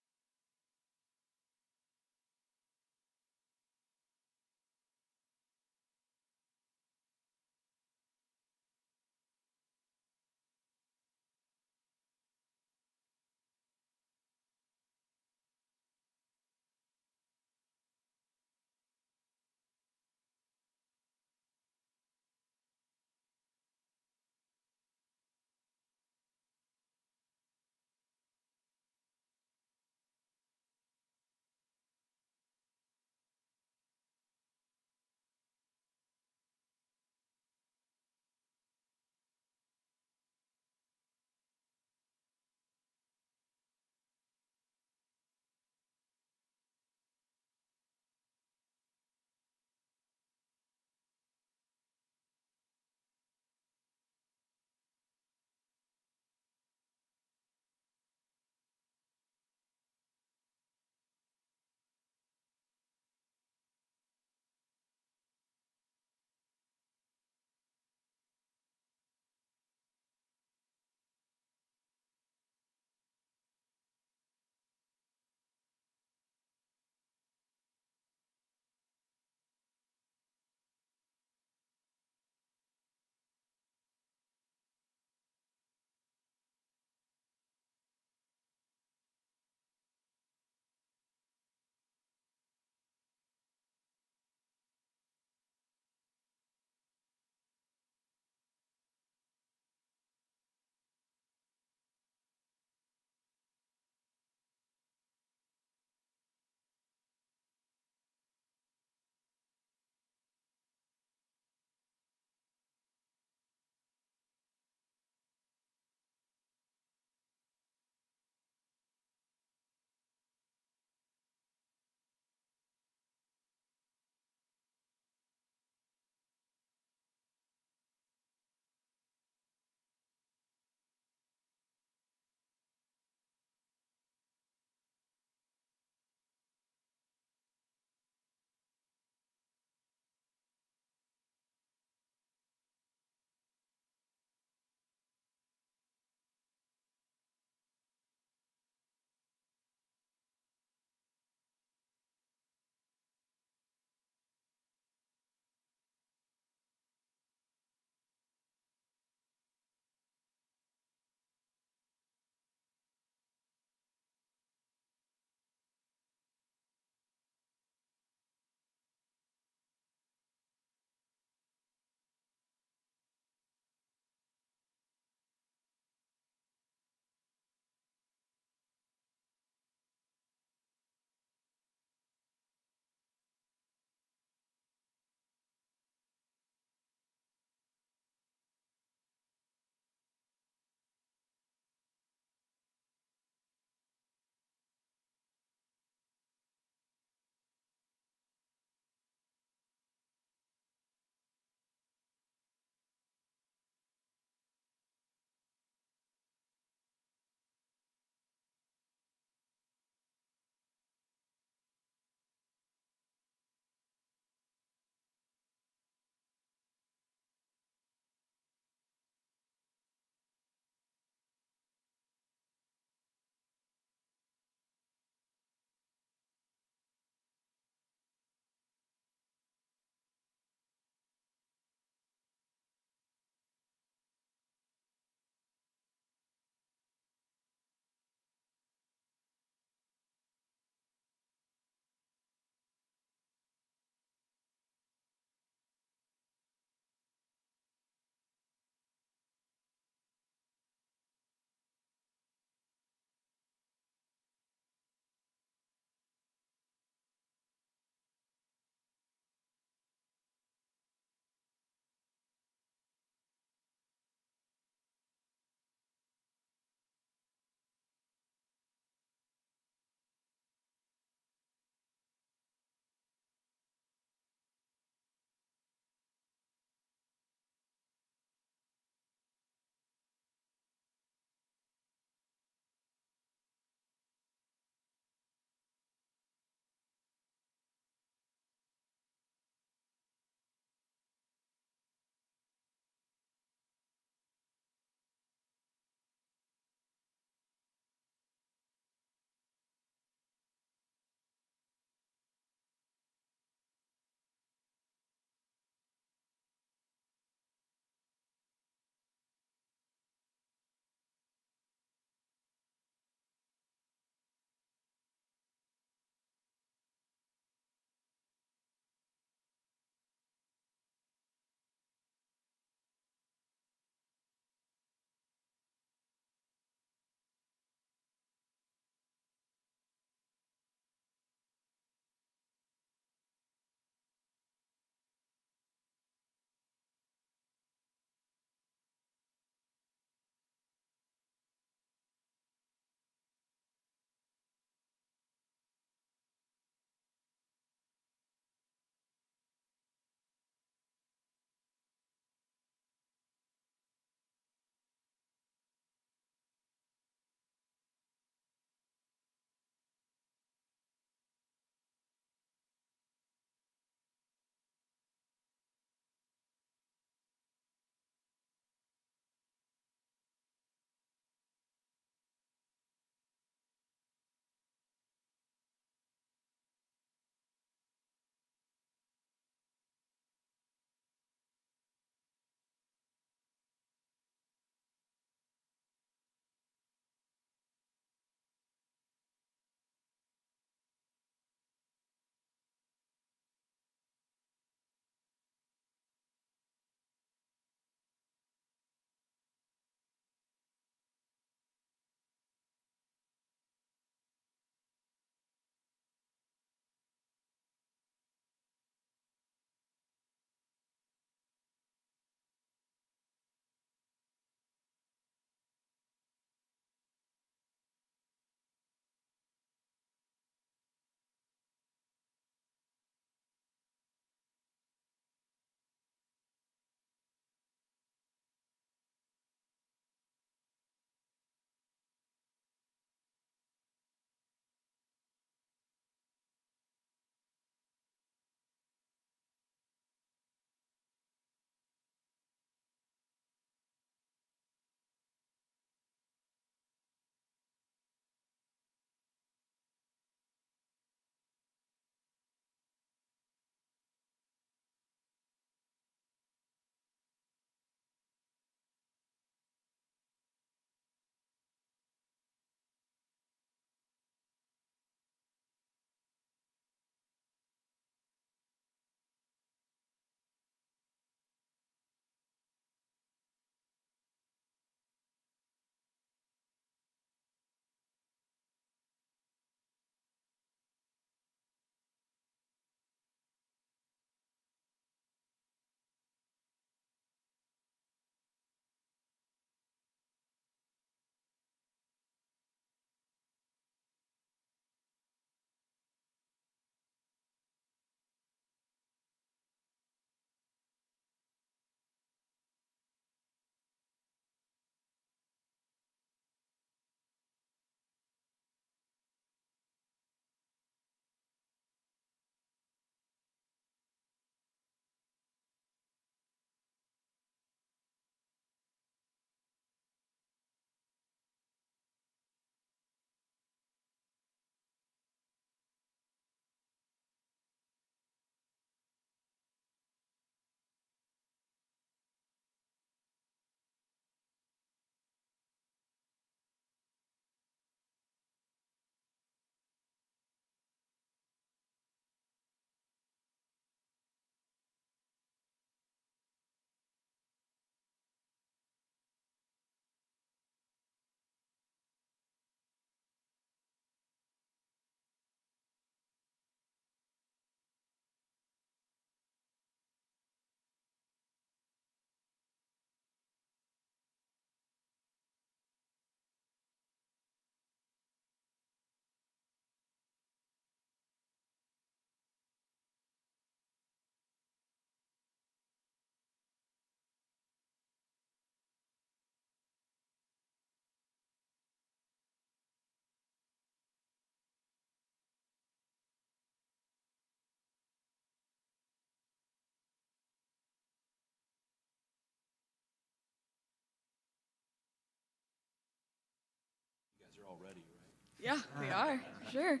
Yeah, we are, sure.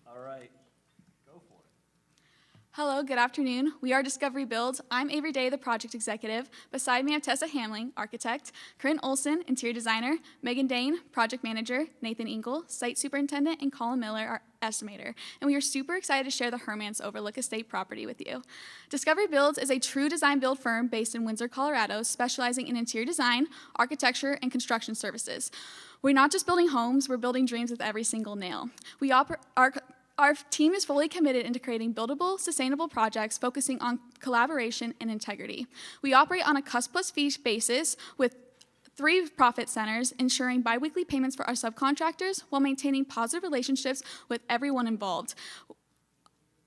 All right, go for it. Hello, good afternoon. We are Discovery Builds. I'm Avery Day, the project executive. Beside me, I have Tessa Hamling, architect, Corinne Olson, interior designer, Megan Dane, project manager, Nathan Engel, site superintendent, and Colin Miller, our estimator. And we are super excited to share the Hermance Overlook Estate property with you. Discovery Builds is a true design build firm based in Windsor, Colorado, specializing in interior design, architecture, and construction services. We're not just building homes, we're building dreams with every single nail. Our team is fully committed into creating buildable, sustainable projects focusing on collaboration and integrity. We operate on a cost-plus-fee basis with 3 profit centers, ensuring biweekly payments for our subcontractors while maintaining positive relationships with everyone involved.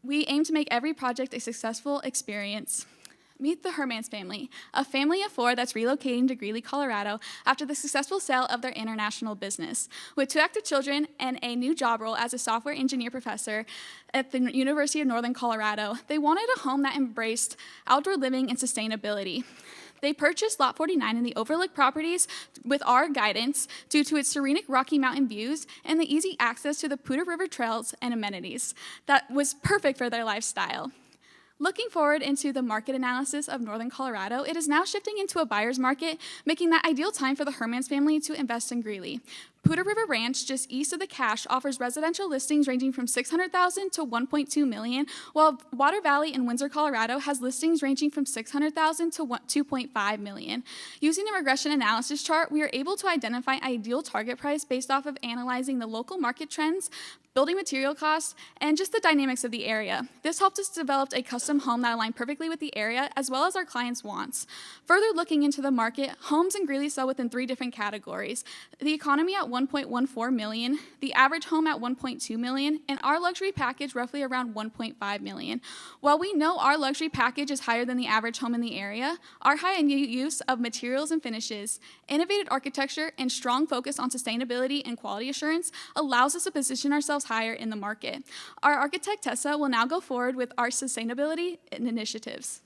We aim to make every project a successful experience. Meet the Hermance family, a family of 4 that's relocating to Greeley, Colorado after the successful sale of their international business. With 2 active children and a new job role as a software engineer professor at the University of Northern Colorado, they wanted a home that embraced outdoor living and sustainability. They purchased Lot 49 in the Overlook properties with our guidance due to its serenic Rocky Mountain views and the easy access to the Poudre River trails and amenities that was perfect for their lifestyle. Looking forward into the market analysis of Northern Colorado, it is now shifting into a buyer's market, making that ideal time for the Hermance family to invest in Greeley. Poudre River Ranch, just east of the Cache, offers residential listings ranging from $600,000 to $1.2 million, while Water Valley in Windsor, Colorado has listings ranging from $600,000 to $2.5 million. Using a regression analysis chart, we are able to identify ideal target price based off of analyzing the local market trends, building material costs, and just the dynamics of the area. This helped us develop a custom home that aligned perfectly with the area as well as our clients' wants. Further looking into the market, homes in Greeley sell within 3 different categories. The economy at $1.14 million, the average home at $1.2 million, and our luxury package roughly around $1.5 million. While we know our luxury package is higher than the average home in the area, our high use of materials and finishes, innovative architecture, and strong focus on sustainability and quality assurance allows us to position ourselves higher in the market. Our architect, Tessa, will now go forward with our sustainability initiatives.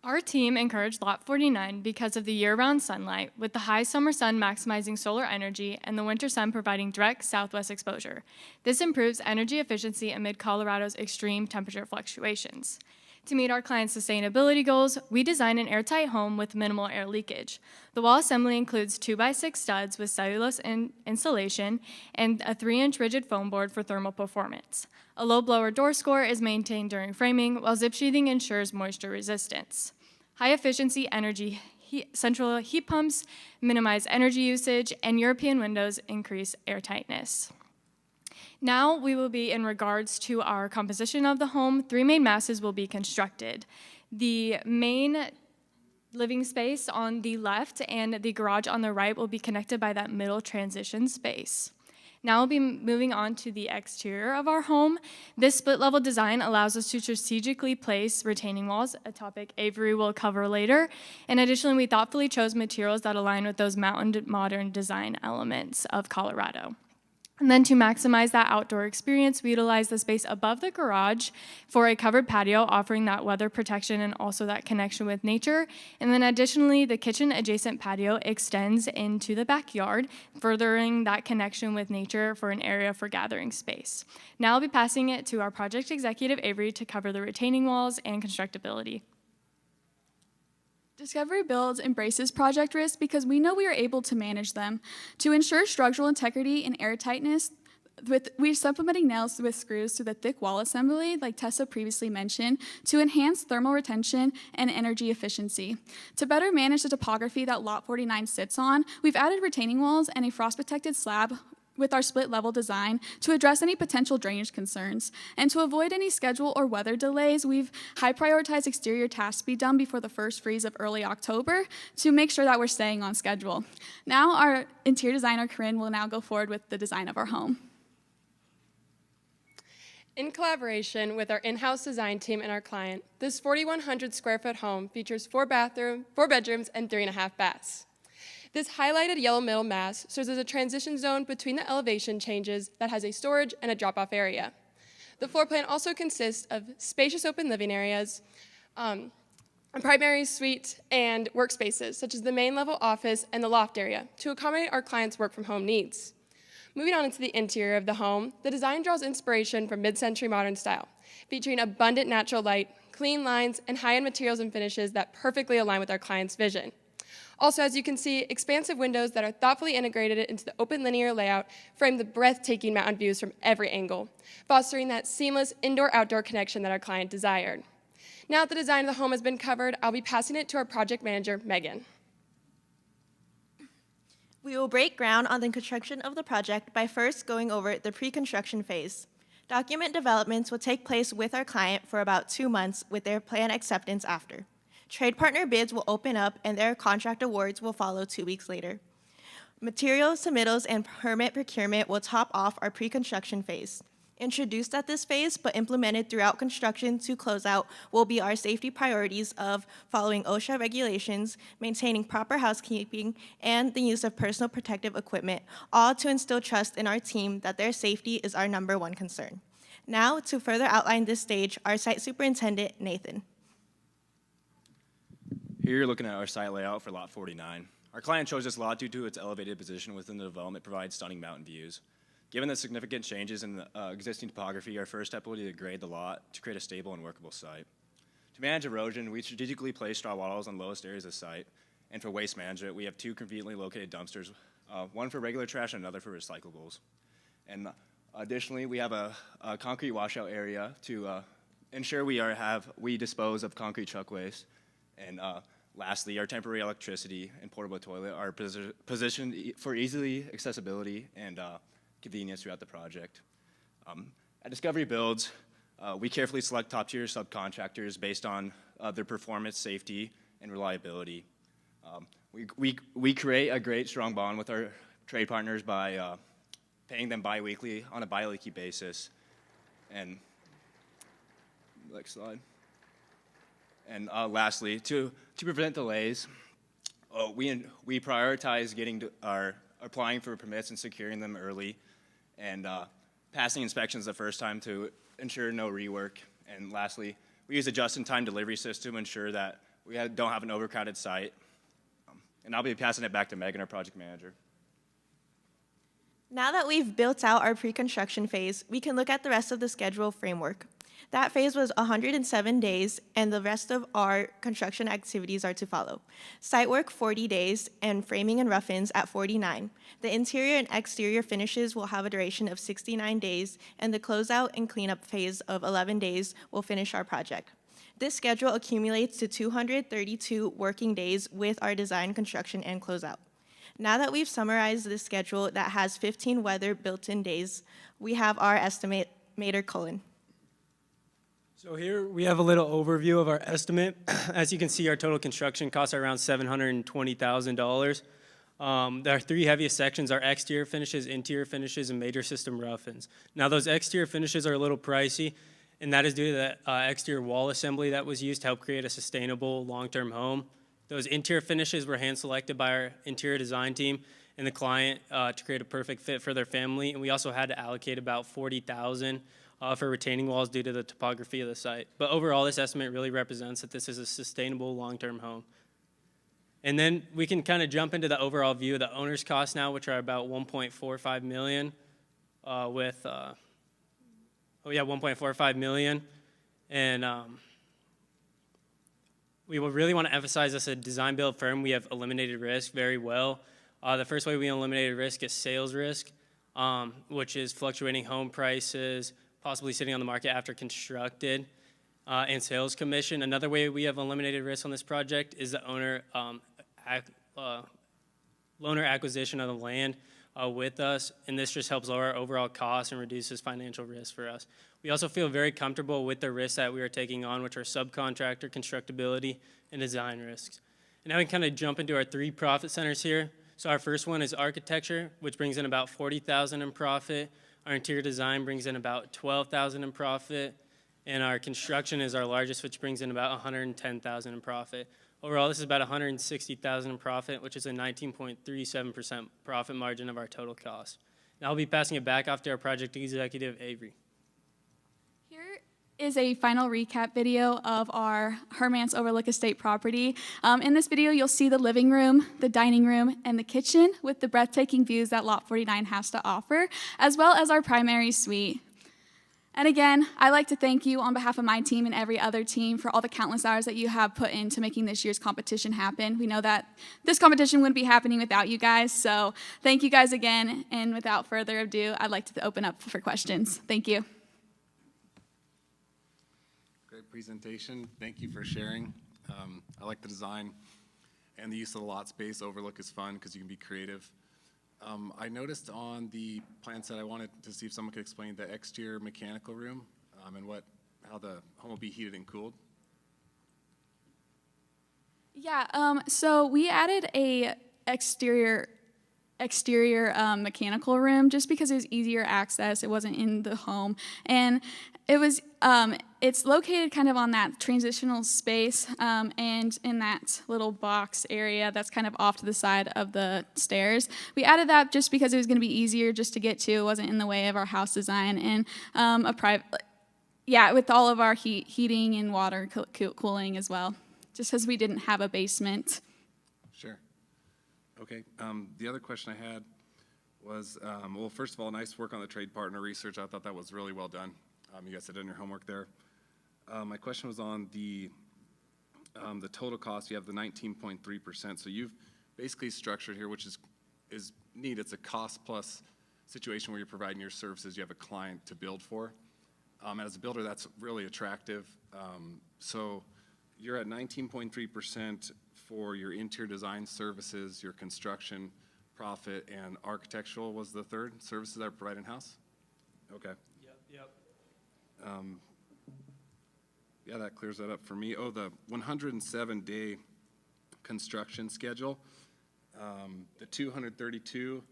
Our team encouraged Lot 49 because of the year-round sunlight, with the high summer sun maximizing solar energy and the winter sun providing direct southwest exposure. This improves energy efficiency amid Colorado's extreme temperature fluctuations. To meet our clients' sustainability goals, we designed an airtight home with minimal air leakage. The wall assembly includes 2x6 studs with cellulose insulation and a 3-inch rigid foam board for thermal performance. A low blower door score is maintained during framing, while zip sheathing ensures moisture resistance. High-efficiency central heat pumps minimize energy usage, and European windows increase airtightness. Now we will be in regards to our composition of the home. 3 main masses will be constructed. The main living space on the left and the garage on the right will be connected by that middle transition space. Now we'll be moving on to the exterior of our home. This split-level design allows us to strategically place retaining walls, a topic Avery will cover later. And additionally, we thoughtfully chose materials that align with those mountain modern design elements of Colorado. And then to maximize that outdoor experience, we utilize the space above the garage for a covered patio, offering that weather protection and also that connection with nature. And then additionally, the kitchen adjacent patio extends into the backyard, furthering that connection with nature for an area for gathering space. Now I'll be passing it to our project executive, Avery, to cover the retaining walls and constructability. Discovery Builds embraces project risk because we know we are able to manage them. To ensure structural integrity and airtightness, we're supplementing nails with screws to the thick wall assembly, like Tessa previously mentioned, to enhance thermal retention and energy efficiency. To better manage the topography that Lot 49 sits on, we've added retaining walls and a frost-protected slab with our split-level design to address any potential drainage concerns. And to avoid any schedule or weather delays, we've high-prioritized exterior tasks to be done before the first freeze of early October to make sure that we're staying on schedule. Now our interior designer, Corinne, will now go forward with the design of our home. In collaboration with our in-house design team and our client, this 4,100 square foot home features 4 bedrooms, and 3.5 baths. This highlighted yellow middle mass serves as a transition zone between the elevation changes that has a storage and a drop-off area. The floor plan also consists of spacious open living areas, a primary suite, and workspaces, such as the main level office and the loft area, to accommodate our clients' work from home needs. Moving on into the interior of the home, the design draws inspiration from mid-century modern style, featuring abundant natural light, clean lines, and high-end materials and finishes that perfectly align with our client's vision. Also, as you can see, expansive windows that are thoughtfully integrated into the open linear layout frame the breathtaking mountain views from every angle, fostering that seamless indoor-outdoor connection that our client desired. Now that the design of the home has been covered, I'll be passing it to our project manager, Megan. We will break ground on the construction of the project by first going over the pre-construction phase. Document developments will take place with our client for about 2 months with their plan acceptance after. Trade partner bids will open up and their contract awards will follow 2 weeks later. Material submittals and permit procurement will top off our pre-construction phase. Introduced at this phase but implemented throughout construction to closeout will be our safety priorities of following OSHA regulations, maintaining proper housekeeping, and the use of personal protective equipment, all to instill trust in our team that their safety is our #1 concern. Now, to further outline this stage, our site superintendent, Nathan. Here you're looking at our site layout for Lot 49. Our client chose this lot due to its elevated position within the development provides stunning mountain views. Given the significant changes in the existing topography, our first step will be to grade the lot to create a stable and workable site. To manage erosion, we strategically place straw wattles on lowest areas of the site. And for waste management, we have 2 conveniently located dumpsters, one for regular trash and another for recyclables. And additionally, we have a concrete washout area to ensure we dispose of concrete truck waste. And lastly, our temporary electricity and portable toilet are positioned for easily accessibility and convenience throughout the project. At Discovery Builds, we carefully select top-tier subcontractors based on their performance, safety, and reliability. We create a great, strong bond with our trade partners by paying them bi-weekly on a bi-weekly basis. And next slide. And lastly, to prevent delays, we prioritize applying for permits and securing them early, and passing inspections the first time to ensure no rework. And lastly, we use a just-in-time delivery system to ensure that we don't have an overcrowded site. And I'll be passing it back to Megan, our project manager. Now that we've built out our pre-construction phase, we can look at the rest of the schedule framework. That phase was 107 days, and the rest of our construction activities are to follow. Site work 40 days, and framing and rough-ins at 49. The interior and exterior finishes will have a duration of 69 days, and the closeout and cleanup phase of 11 days will finish our project. This schedule accumulates to 232 working days with our design, construction, and closeout. Now that we've summarized this schedule that has 15 weather built-in days, we have our estimator, Cullen. So here we have a little overview of our estimate. As you can see, our total construction costs are around $720,000. Our 3 heaviest sections are exterior finishes, interior finishes, and major system rough-ins. Now those exterior finishes are a little pricey, and that is due to the exterior wall assembly that was used to help create a sustainable long-term home. Those interior finishes were hand-selected by our interior design team and the client to create a perfect fit for their family, and we also had to allocate about $40,000 for retaining walls due to the topography of the site. But overall, this estimate really represents that this is a sustainable long-term home. And then we can kind of jump into the overall view of the owner's costs now, which are about $1.45 million $1.45 million. And we will really want to emphasize as a design build firm, we have eliminated risk very well. The first way we eliminated risk is sales risk, which is fluctuating home prices, possibly sitting on the market after constructed, and sales commission. Another way we have eliminated risk on this project is the owner acquisition of the land with us, and this just helps lower our overall costs and reduces financial risk for us. We also feel very comfortable with the risks that we are taking on, which are subcontractor, constructability, and design risks. And now we can kind of jump into our 3 profit centers here. So our first one is architecture, which brings in about $40,000 in profit. Our interior design brings in about $12,000 in profit, and our construction is our largest, which brings in about $110,000 in profit. Overall, this is about $160,000 in profit, which is a 19.37% profit margin of our total cost. Now I'll be passing it back off to our project executive, Avery. Here Is a final recap video of our Hermance Overlook Estate property. In this video, you'll see the living room, the dining room, and the kitchen with the breathtaking views that Lot 49 has to offer, as well as our primary suite. And again, I'd like to thank you on behalf of my team and every other team for all the countless hours that you have put into making this year's competition happen. We know that this competition wouldn't be happening without you guys, so thank you guys again. And without further ado, I'd like to open up for questions. Thank you. Great presentation. Thank you for sharing. I like the design and the use of the lot space. Overlook is fun because you can be creative. I noticed on the plan set, I wanted to see if someone could explain the exterior mechanical room and how the home will be heated and cooled. Yeah, so we added a exterior mechanical room just because it was easier access. It wasn't in the home, and it was it's located kind of on that transitional space and in that little box area that's kind of off to the side of the stairs. We added that just because it was going to be easier just to get to. It wasn't in the way of our house design, and with all of our heating and water cooling as well, just because we didn't have a basement. Sure. Okay. The other question I had was, well, first of all, nice work on the trade partner research. I thought that was really well done. You guys had done your homework there. My question was on the total cost. You have the 19.3%. So you've basically structured here, which is neat. It's a cost plus situation where you're providing your services. You have a client to build for. As a builder, that's really attractive. So you're at 19.3% for your interior design services, your construction, profit, and architectural was the third services that are provided in-house? Okay. Yep. Yeah, that clears that up for me. Oh, the 107-day construction schedule, the 232,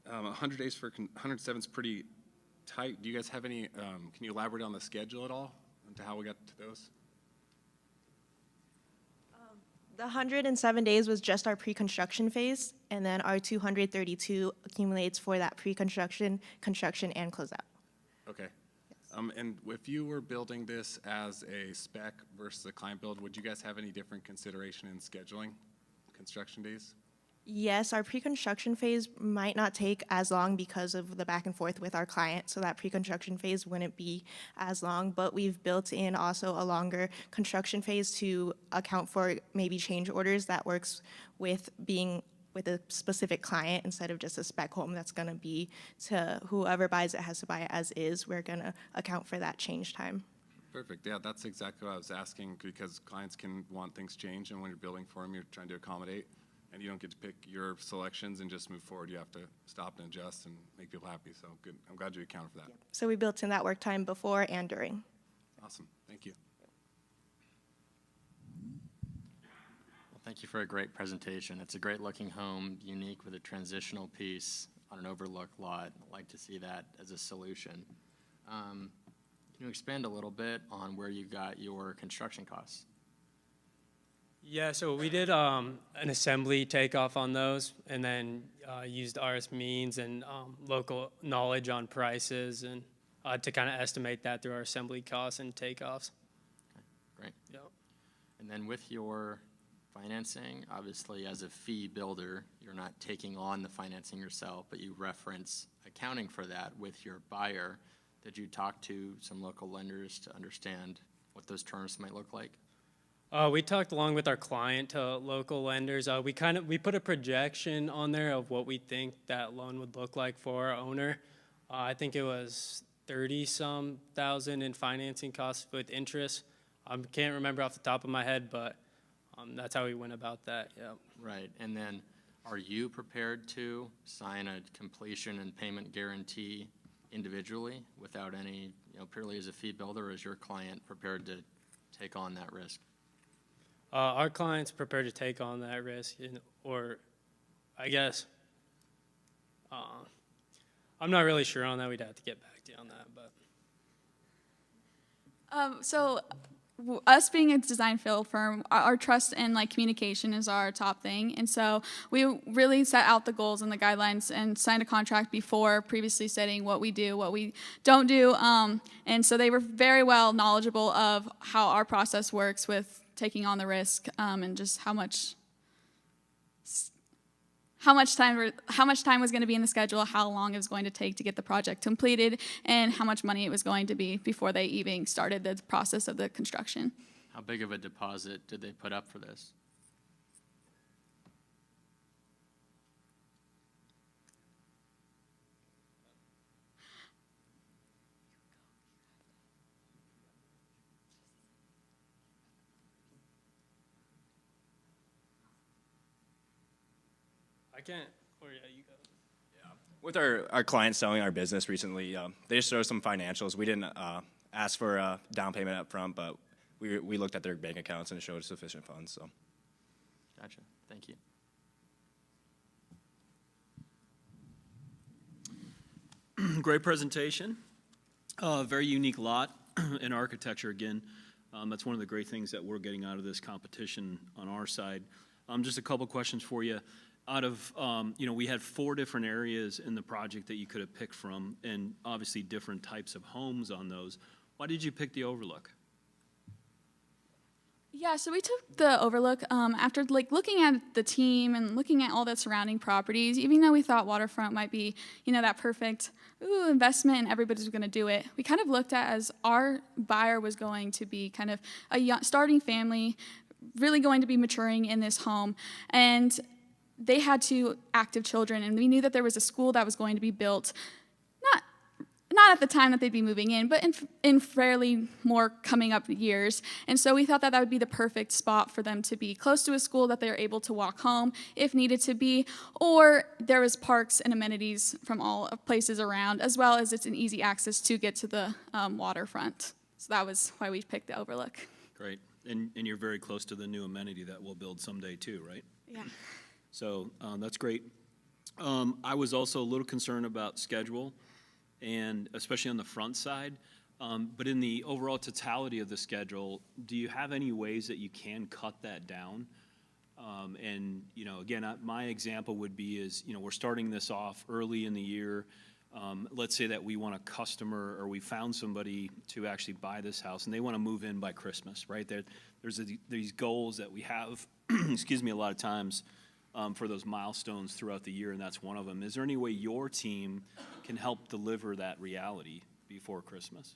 100 days for 107 is pretty tight. Do you guys have any, can you elaborate on the schedule at all into how we got to those? The 107 days was just our pre-construction phase, and then our 232 accumulates for that pre-construction, construction, and closeout. Okay. And if you were building this as a spec versus a client build, would you guys have any different consideration in scheduling construction days? Yes, our pre-construction phase might not take as long because of the back and forth with our client, so that pre-construction phase wouldn't be as long, but we've built in also a longer construction phase to account for maybe change orders that works with being with a specific client instead of just a spec home that's going to be to whoever buys it has to buy it as is. We're going to account for that change time. Perfect. Yeah, that's exactly what I was asking because clients can want things changed, and when you're building for them, you're trying to accommodate, and you don't get to pick your selections and just move forward. You have to stop and adjust and make people happy. So good. I'm glad you accounted for that. So we built in that work time before and during. Awesome. Thank you. Thank you for a great presentation. It's a great looking home, unique with a transitional piece on an overlooked lot. I'd like to see that as a solution. Can you expand a little bit on where you got your construction costs? Yeah, so we did an assembly takeoff on those, and then used RS means and local knowledge on prices and to kind of estimate that through our assembly costs and takeoffs. Okay, great. Yep. And then with your financing, obviously as a fee builder, you're not taking on the financing yourself, but you reference accounting for that with your buyer. Did you talk to some local lenders to understand what those terms might look like? We talked along with our client to local lenders. We put a projection on there of what we think that loan would look like for our owner. I think it was 30-some thousand in financing costs with interest. Can't remember off the top of my head, but that's how we went about that. Yeah. Right. And then are you prepared to sign a completion and payment guarantee individually without any, purely as a fee builder, or is your client prepared to take on that risk? Our client's prepared to take on that risk, or I guess, I'm not really sure on that. We'd have to get back to you on that, but. So us being a design field firm, our trust and like communication is our top thing. And so we really set out the goals and the guidelines and signed a contract before previously stating what we do, what we don't do. And so they were very well knowledgeable of how our process works with taking on the risk, and just how much time was going to be in the schedule, how long it was going to take to get the project completed, and how much money it was going to be before they even started the process of the construction. How big of a deposit did they put up for this? I can't, or yeah, you go. With our clients selling our business recently, they just showed some financials. We didn't ask for a down payment up front, but we looked at their bank accounts and it showed sufficient funds. So, Gotcha. Thank you. Great presentation. Very unique lot in architecture again. That's one of the great things that we're getting out of this competition on our side. Just a couple questions for you. Out of, we had 4 different areas in the project that you could have picked from, and obviously different types of homes on those. Why did you pick the Overlook? Yeah, so we took the Overlook after looking at the team and looking at all the surrounding properties. Even though we thought waterfront might be, that perfect investment and everybody's going to do it, we kind of looked at as our buyer was going to be kind of a young, starting family, really going to be maturing in this home, and they had 2 active children, and we knew that there was a school that was going to be built, not at the time that they'd be moving in, but in fairly more coming up years. And so we thought that would be the perfect spot for them to be close to a school that they're able to walk home if needed to be, or there was parks and amenities from all places around, as well as it's an easy access to get to the waterfront. So that was why we picked the Overlook. Great. And you're very close to the new amenity that we'll build someday too, right? Yeah. So that's great. I was also a little concerned about schedule, and especially on the front side. But in the overall totality of the schedule, do you have any ways that you can cut that down? And again, my example would be we're starting this off early in the year. Let's say that we want a customer, or we found somebody to actually buy this house, and they want to move in by Christmas, right? There's these goals that we have, excuse me, a lot of times. For those milestones throughout the year, and that's one of them. Is there any way your team can help deliver that reality before Christmas?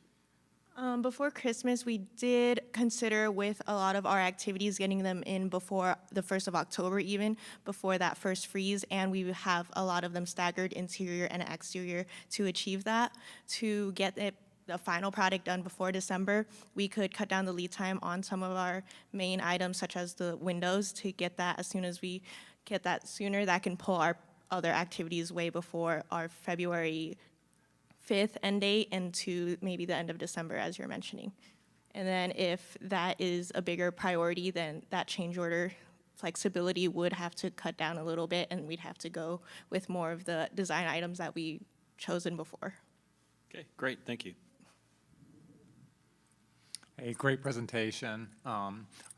Before Christmas, we did consider with a lot of our activities getting them in before the 1st of October even, before that first freeze, and we have a lot of them staggered interior and exterior to achieve that. To get the final product done before December, we could cut down the lead time on some of our main items, such as the windows, to get that as soon as we get that sooner. That can pull our other activities way before our February 5th end date into maybe the end of December, as you're mentioning. And then if that is a bigger priority, then that change order flexibility would have to cut down a little bit, and we'd have to go with more of the design items that we chosen before. Okay, great, thank you. Hey, great presentation. I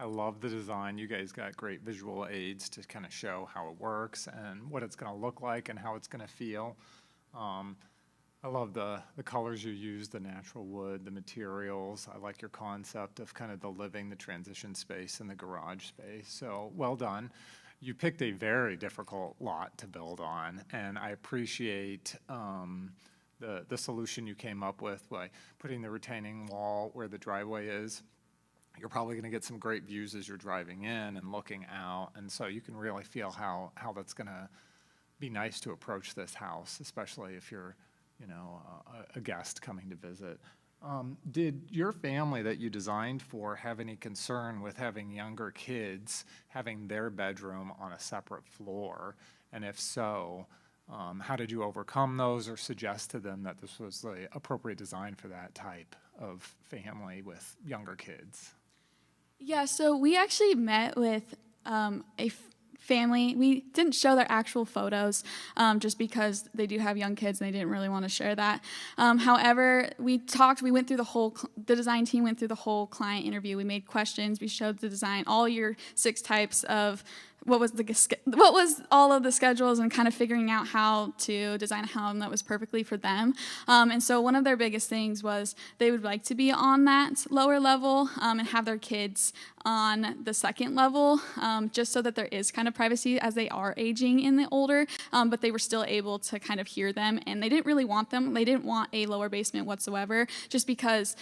love the design. You guys got great visual aids to kind of show how it works and what it's going to look like and how it's going to feel. I love the colors you use, the natural wood, the materials. I like your concept of kind of the living, the transition space, and the garage space. So well done. You picked a very difficult lot to build on, and I appreciate the solution you came up with by putting the retaining wall where the driveway is. You're probably going to get some great views as you're driving in and looking out, and so you can really feel how that's going to be nice to approach this house, especially if you're, a guest coming to visit. Did your family that you designed for have any concern with having younger kids having their bedroom on a separate floor? And if so, how did you overcome those or suggest to them that this was the appropriate design for that type of family with younger kids? Yeah, so we actually met with family. We didn't show their actual photos just because they do have young kids and they didn't really want to share that. However, we went through the design team went through the whole client interview. We made questions, we showed the design, all your 6 types of what was all of the schedules and kind of figuring out how to design a home that was perfectly for them. And so one of their biggest things was they would like to be on that lower level and have their kids on the second level, just so that there is kind of privacy as they are aging in the older, but they were still able to kind of hear them, and they didn't really want them. They didn't want a lower basement whatsoever, just because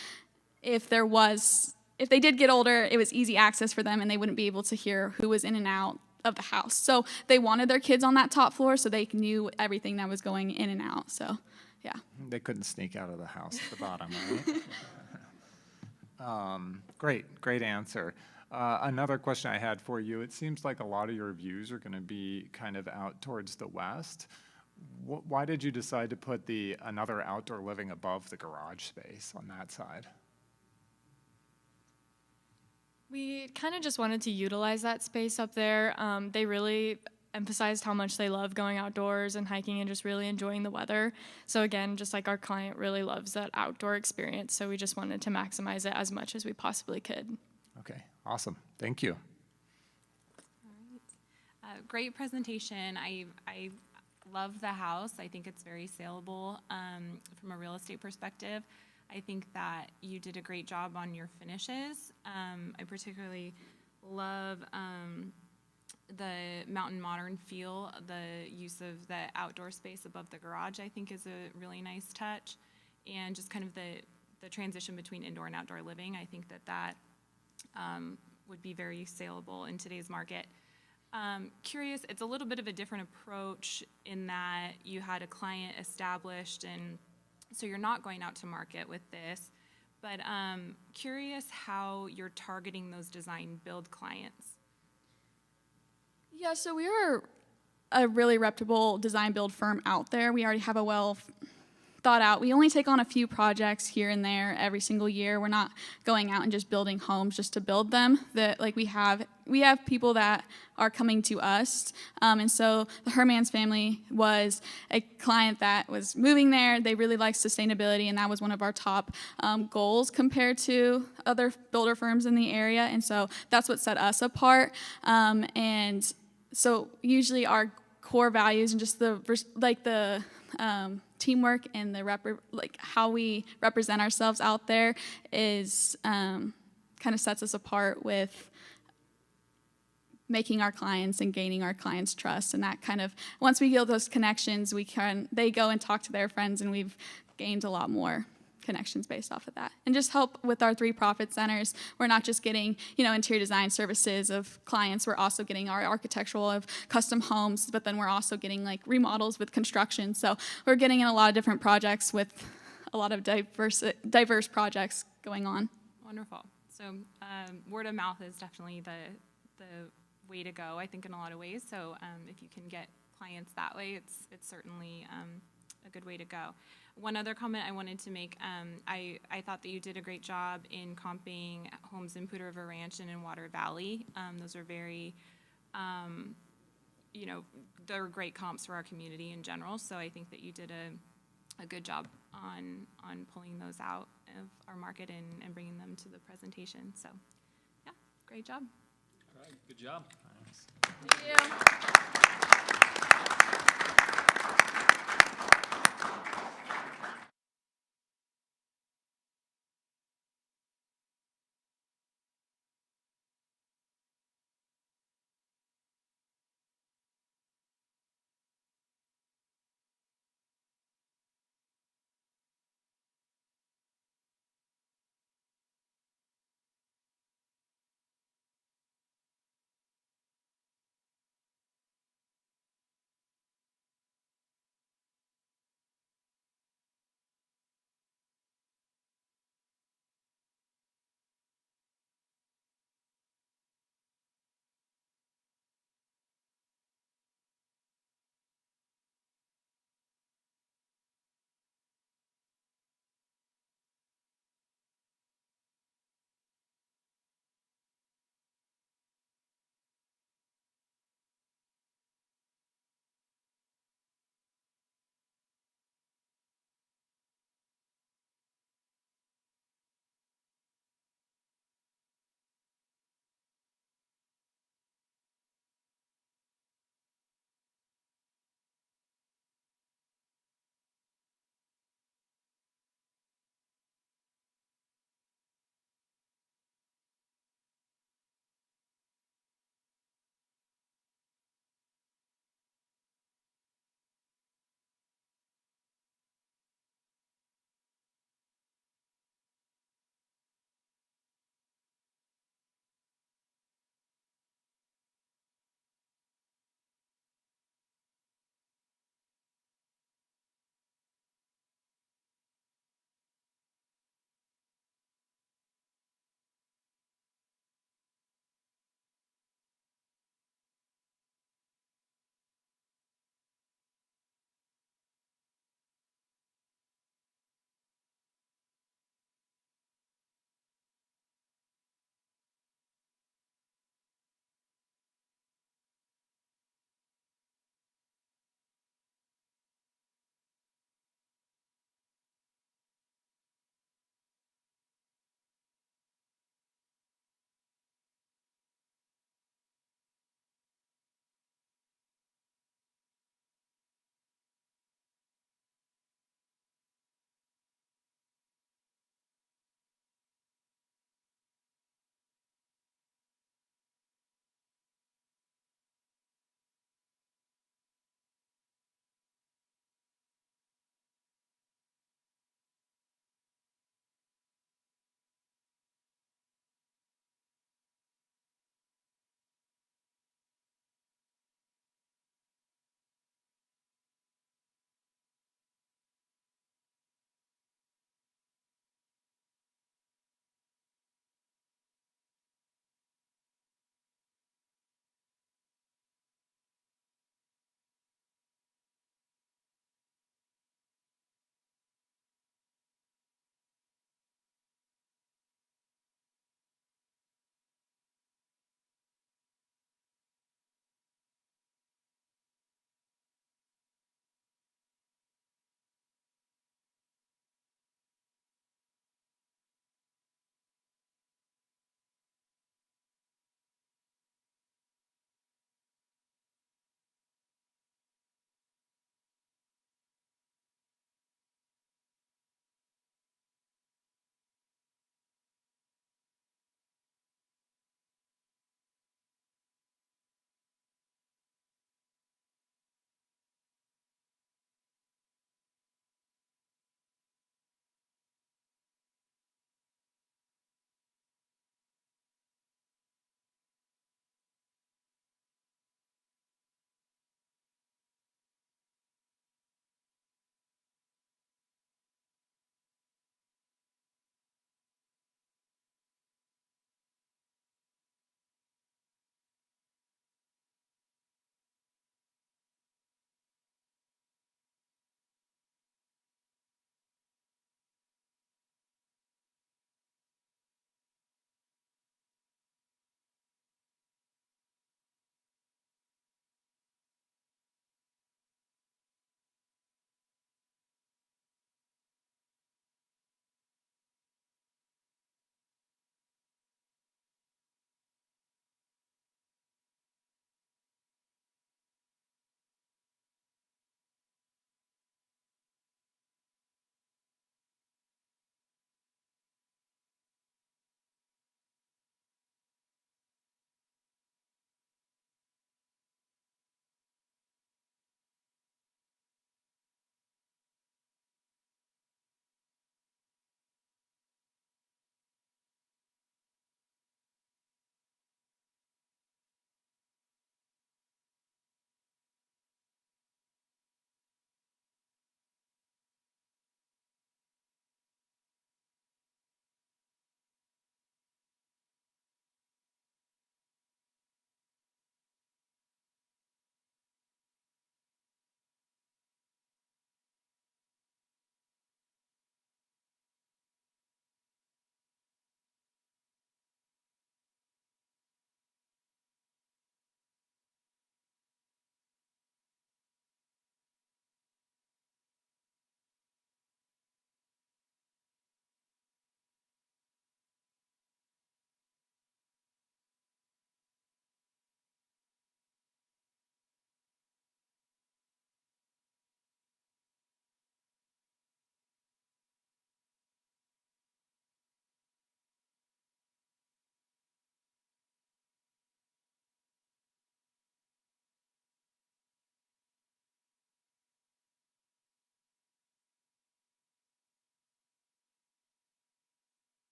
if they did get older, it was easy access for them and they wouldn't be able to hear who was in and out of the house. So they wanted their kids on that top floor so they knew everything that was going in and out. So, yeah. They couldn't sneak out of the house at the bottom, right? Great answer. Another question I had for you, it seems like a lot of your views are going to be kind of out towards the west. Why did you decide to put another outdoor living above the garage space on that side? We kind of just wanted to utilize that space up there. They really emphasized how much they love going outdoors and hiking and just really enjoying the weather. So again, just like our client really loves that outdoor experience, so we just wanted to maximize it as much as we possibly could. Okay, awesome. Thank you. Great presentation. I love the house. I think it's very saleable from a real estate perspective. I think that you did a great job on your finishes. I particularly love the mountain modern feel. The use of the outdoor space above the garage, I think, is a really nice touch. And just kind of the transition between indoor and outdoor living, I think that would be very saleable in today's market. Curious, it's a little bit of a different approach in that you had a client established, and so you're not going out to market with this, but curious how you're targeting those design build clients. Yeah, so we are a really reputable design build firm out there. We already have a well thought out. We only take on a few projects here and there every single year. We're not going out and just building homes just to build them. We have people that are coming to us, and so the Hermans family was a client that was moving there. They really liked sustainability, and that was one of our top goals compared to other builder firms in the area, and so that's what set us apart. And so usually our core values and just the teamwork and how we represent ourselves out there is kind of sets us apart with making our clients and gaining our clients' trust. And that kind of, once we build those connections, they go and talk to their friends, and we've gained a lot more connections based off of that. And just help with our 3 profit centers. We're not just getting, interior design services of clients. We're also getting our architectural of custom homes, but then we're also getting remodels with construction. So we're getting in a lot of different projects with a lot of diverse projects going on. Wonderful. So word of mouth is definitely the way to go, I think, in a lot of ways. So if you can get clients that way, it's certainly a good way to go. One other comment I wanted to make, I thought that you did a great job in comping homes in Poudre River Ranch and in Water Valley. Those are very, they're great comps for our community in general. So I think that you did a good job on pulling those out of our market and bringing them to the presentation. So, yeah, great job. All right, good job. Thank you.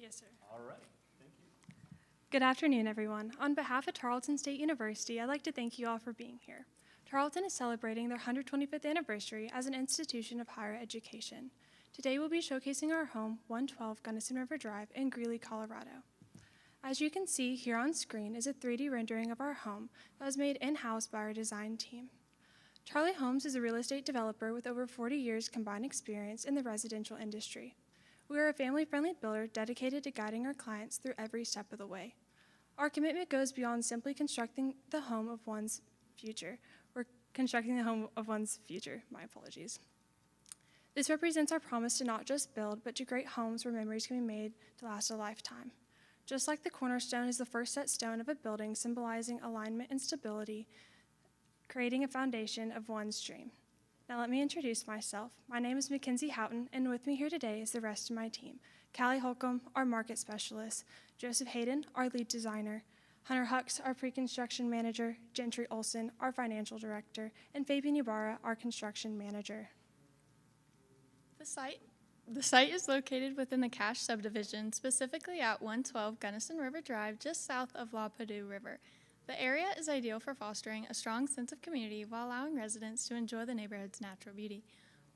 Yes, sir. All right, thank you. Good afternoon, everyone. On behalf of Charlton State University, I'd like to thank you all for being here. Charlton is celebrating their 125th anniversary as an institution of higher education. Today, we'll be showcasing our home, 112 Gunnison River Drive in Greeley, Colorado. As you can see here on screen is a 3D rendering of our home that was made in-house by our design team. Charlie Homes is a real estate developer with over 40 years combined experience in the residential industry. We are a family-friendly builder dedicated to guiding our clients through every step of the way. Our commitment goes beyond simply constructing the home of one's future. We're constructing the home of one's future. My apologies. This represents our promise to not just build, but to create homes where memories can be made to last a lifetime. Just like the cornerstone is the first set stone of a building symbolizing alignment and stability, creating a foundation of one's dream. Now let me introduce myself. My name is Mackenzie Houghton, and with me here today is the rest of my team. Callie Holcomb, our market specialist, Joseph Hayden, our lead designer, Hunter Hux, our pre-construction manager, Gentry Olson, our financial director, and Fabian Ibarra, our construction manager. The site is located within the Cache subdivision, specifically at 112 Gunnison River Drive, just south of La Perdue River. The area is ideal for fostering a strong sense of community while allowing residents to enjoy the neighborhood's natural beauty.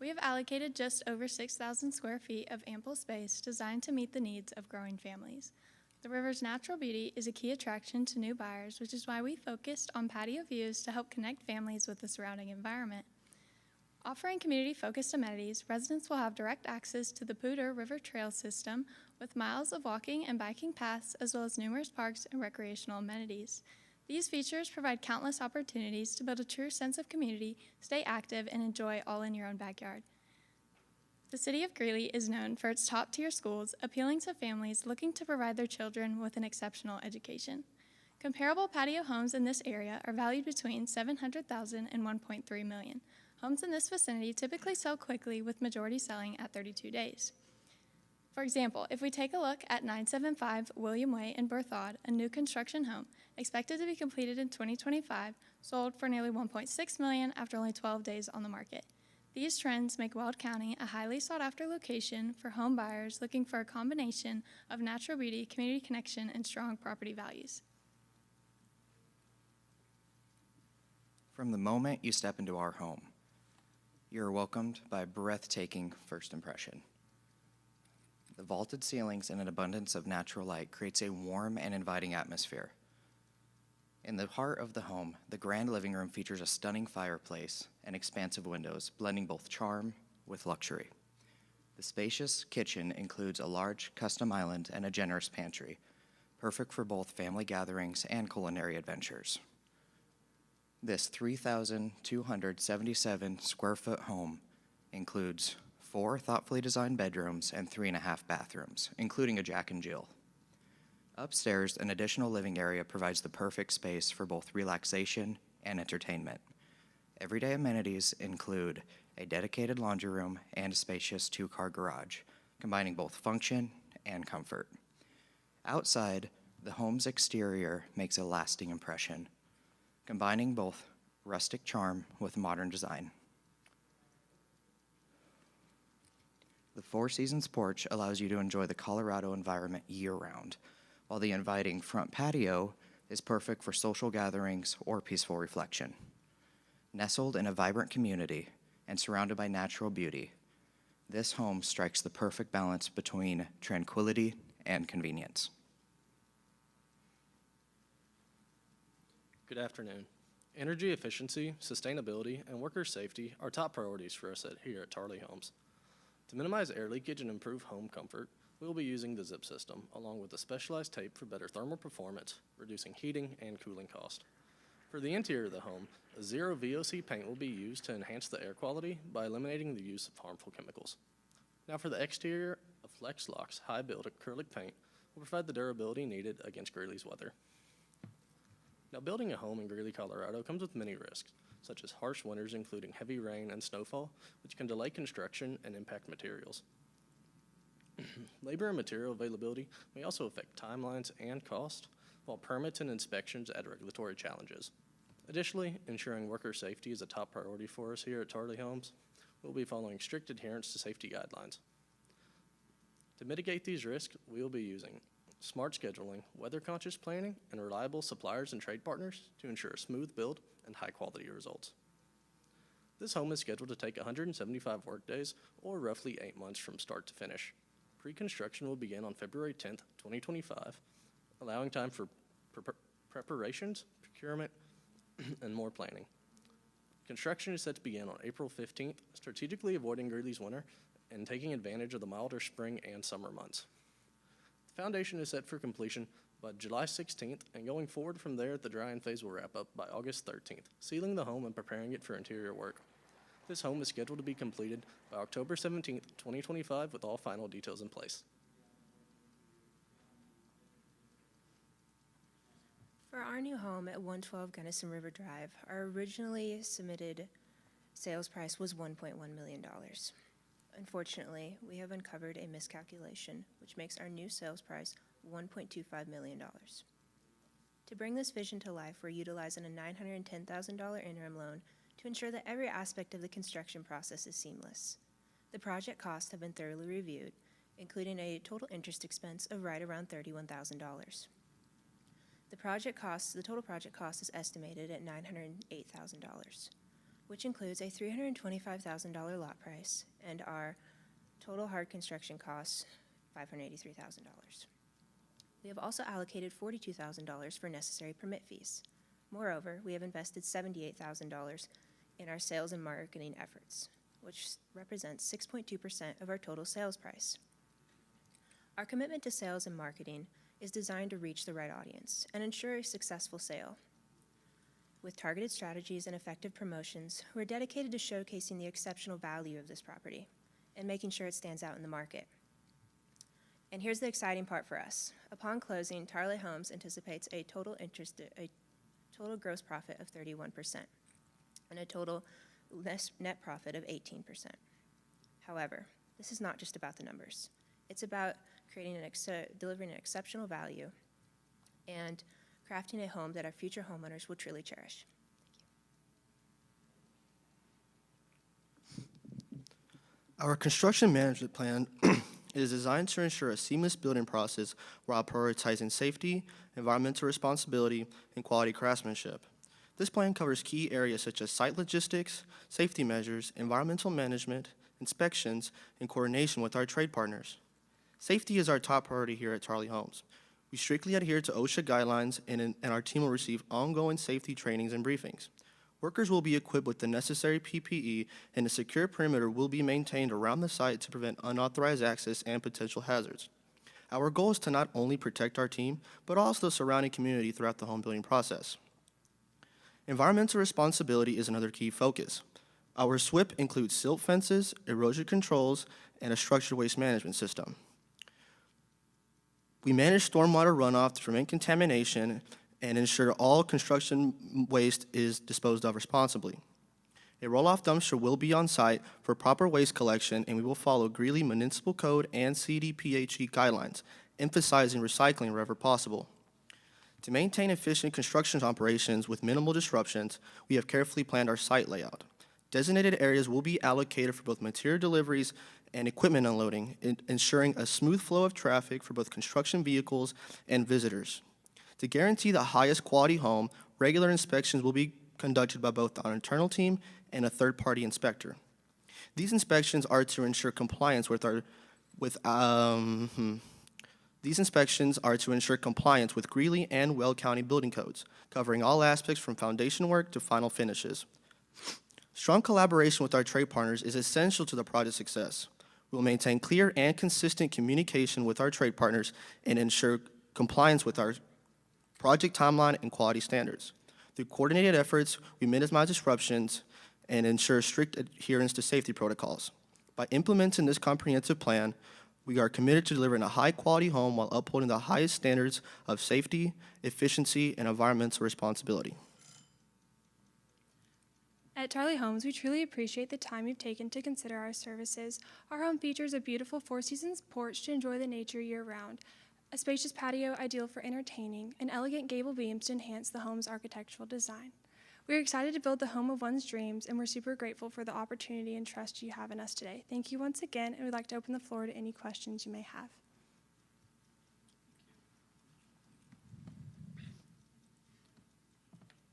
We have allocated just over 6,000 square feet of ample space designed to meet the needs of growing families. The river's natural beauty is a key attraction to new buyers, which is why we focused on patio views to help connect families with the surrounding environment. Offering community-focused amenities, residents will have direct access to the Poudre River Trail system with miles of walking and biking paths, as well as numerous parks and recreational amenities. These features provide countless opportunities to build a true sense of community, stay active, and enjoy all in your own backyard. The city of Greeley is known for its top-tier schools, appealing to families looking to provide their children with an exceptional education. Comparable patio homes in this area are valued between $700,000 and $1.3 million. Homes in this vicinity typically sell quickly, with majority selling at 32 days. For example, if we take a look at 975 William Way in Berthoud, a new construction home, expected to be completed in 2025, sold for nearly $1.6 million after only 12 days on the market. These trends make Weld County a highly sought-after location for home buyers looking for a combination of natural beauty, community connection, and strong property values. From the moment you step into our home, you are welcomed by a breathtaking first impression. The vaulted ceilings and an abundance of natural light creates a warm and inviting atmosphere. In the heart of the home, the grand living room features a stunning fireplace and expansive windows, blending both charm with luxury. The spacious kitchen includes a large custom island and a generous pantry, perfect for both family gatherings and culinary adventures. This 3,277 square foot home includes 4 thoughtfully designed bedrooms and 3.5 bathrooms, including a Jack and Jill. Upstairs, an additional living area provides the perfect space for both relaxation and entertainment. Everyday amenities include a dedicated laundry room and a spacious 2-car garage, combining both function and comfort. Outside, the home's exterior makes a lasting impression, combining both rustic charm with modern design. The Four Seasons porch allows you to enjoy the Colorado environment year-round, while the inviting front patio is perfect for social gatherings or peaceful reflection. Nestled in a vibrant community and surrounded by natural beauty, this home strikes the perfect balance between tranquility and convenience. Good afternoon. Energy efficiency, sustainability, and worker safety are top priorities for us here at Charlie Homes. To minimize air leakage and improve home comfort, we will be using the zip system, along with a specialized tape for better thermal performance, reducing heating and cooling cost. For the interior of the home, a zero VOC paint will be used to enhance the air quality by eliminating the use of harmful chemicals. Now for the exterior, a Flex Locks high-build acrylic paint will provide the durability needed against Greeley's weather. Now building a home in Greeley, Colorado comes with many risks, such as harsh winters including heavy rain and snowfall, which can delay construction and impact materials. Labor and material availability may also affect timelines and cost, while permits and inspections add regulatory challenges. Additionally, ensuring worker safety is a top priority for us here at Charlie Homes. We'll be following strict adherence to safety guidelines. To mitigate these risks, we will be using smart scheduling, weather-conscious planning, and reliable suppliers and trade partners to ensure a smooth build and high-quality results. This home is scheduled to take 175 workdays, or roughly 8 months from start to finish. Pre-construction will begin on February 10th, 2025, allowing time for preparations, procurement, and more planning. Construction is set to begin on April 15th, strategically avoiding Greeley's winter and taking advantage of the milder spring and summer months. The foundation is set for completion by July 16th, and going forward from there, the drying phase will wrap up by August 13th, sealing the home and preparing it for interior work. This home is scheduled to be completed by October 17th, 2025, with all final details in place. For our new home at 112 Gunnison River Drive, our originally submitted sales price was $1.1 million. Unfortunately, we have uncovered a miscalculation, which makes our new sales price $1.25 million. To bring this vision to life, we're utilizing a $910,000 interim loan to ensure that every aspect of the construction process is seamless. The project costs have been thoroughly reviewed, including a total interest expense of right around $31,000. The total project cost is estimated at $908,000, which includes a $325,000 lot price and our total hard construction costs, $583,000. We have also allocated $42,000 for necessary permit fees. Moreover, we have invested $78,000 in our sales and marketing efforts, which represents 6.2% of our total sales price. Our commitment to sales and marketing is designed to reach the right audience and ensure a successful sale. With targeted strategies and effective promotions, we're dedicated to showcasing the exceptional value of this property and making sure it stands out in the market. And here's the exciting part for us. Upon closing, Tarley Homes anticipates a total gross profit of 31% and a total net profit of 18%. However, this is not just about the numbers. It's about delivering an exceptional value and crafting a home that our future homeowners will truly cherish. Our construction management plan is designed to ensure a seamless building process while prioritizing safety, environmental responsibility, and quality craftsmanship. This plan covers key areas such as site logistics, safety measures, environmental management, inspections, and coordination with our trade partners. Safety is our top priority here at Tarley Homes. We strictly adhere to OSHA guidelines, and our team will receive ongoing safety trainings and briefings. Workers will be equipped with the necessary PPE, and a secure perimeter will be maintained around the site to prevent unauthorized access and potential hazards. Our goal is to not only protect our team, but also the surrounding community throughout the home building process. Environmental responsibility is another key focus. Our SWIP includes silt fences, erosion controls, and a structured waste management system. We manage stormwater runoff to prevent contamination and ensure all construction waste is disposed of responsibly. A roll-off dumpster will be on site for proper waste collection, and we will follow Greeley Municipal Code and CDPHE guidelines, emphasizing recycling wherever possible. To maintain efficient construction operations with minimal disruptions, we have carefully planned our site layout. Designated areas will be allocated for both material deliveries and equipment unloading, ensuring a smooth flow of traffic for both construction vehicles and visitors. To guarantee the highest quality home, regular inspections will be conducted by both our internal team and a third-party inspector. These inspections are to ensure compliance with Greeley and Weld County building codes, covering all aspects from foundation work to final finishes. Strong collaboration with our trade partners is essential to the project's success. We will maintain clear and consistent communication with our trade partners and ensure compliance with our project timeline and quality standards. Through coordinated efforts, we minimize disruptions and ensure strict adherence to safety protocols. By implementing this comprehensive plan, we are committed to delivering a high-quality home while upholding the highest standards of safety, efficiency, and environmental responsibility. At Tarley Homes, we truly appreciate the time you've taken to consider our services. Our home features a beautiful four-seasons porch to enjoy the nature year-round, a spacious patio ideal for entertaining, and elegant gable beams to enhance the home's architectural design. We're excited to build the home of one's dreams, and we're super grateful for the opportunity and trust you have in us today. Thank you once again, and we'd like to open the floor to any questions you may have.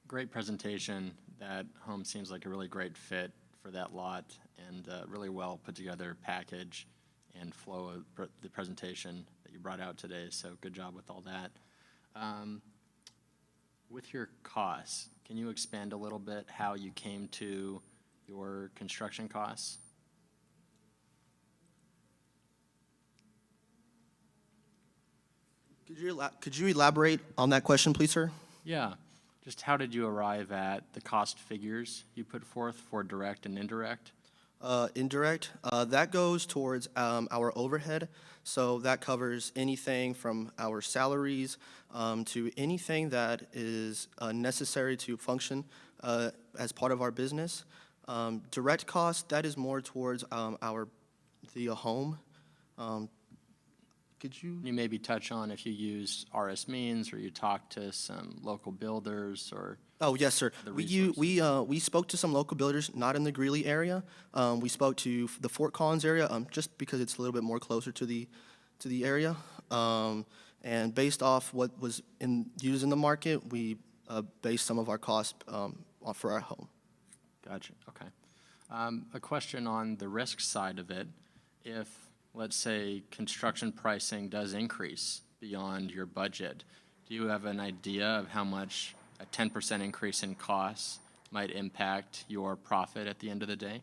Great presentation. That home seems like a really great fit for that lot, and really well put together package and flow of the presentation that you brought out today, so good job with all that. With your costs, can you expand a little bit how you came to your construction costs? Could you elaborate on that question, please, sir? Yeah, just how did you arrive at the cost figures you put forth for direct and indirect? Indirect, that goes towards our overhead. So that covers anything from our salaries to anything that is necessary to function as part of our business. Direct cost, that is more towards the home. Could you? You maybe touch on if you used RS Means or you talked to some local builders or? Oh, yes, sir. the We spoke to some local builders, not in the Greeley area. We spoke to the Fort Collins area, just because it's a little bit more closer to the area. And based off what was used in the market, we based some of our costs for our home. Gotcha, okay. A question on the risk side of it. If, let's say, construction pricing does increase beyond your budget, do you have an idea of how much a 10% increase in costs might impact your profit at the end of the day?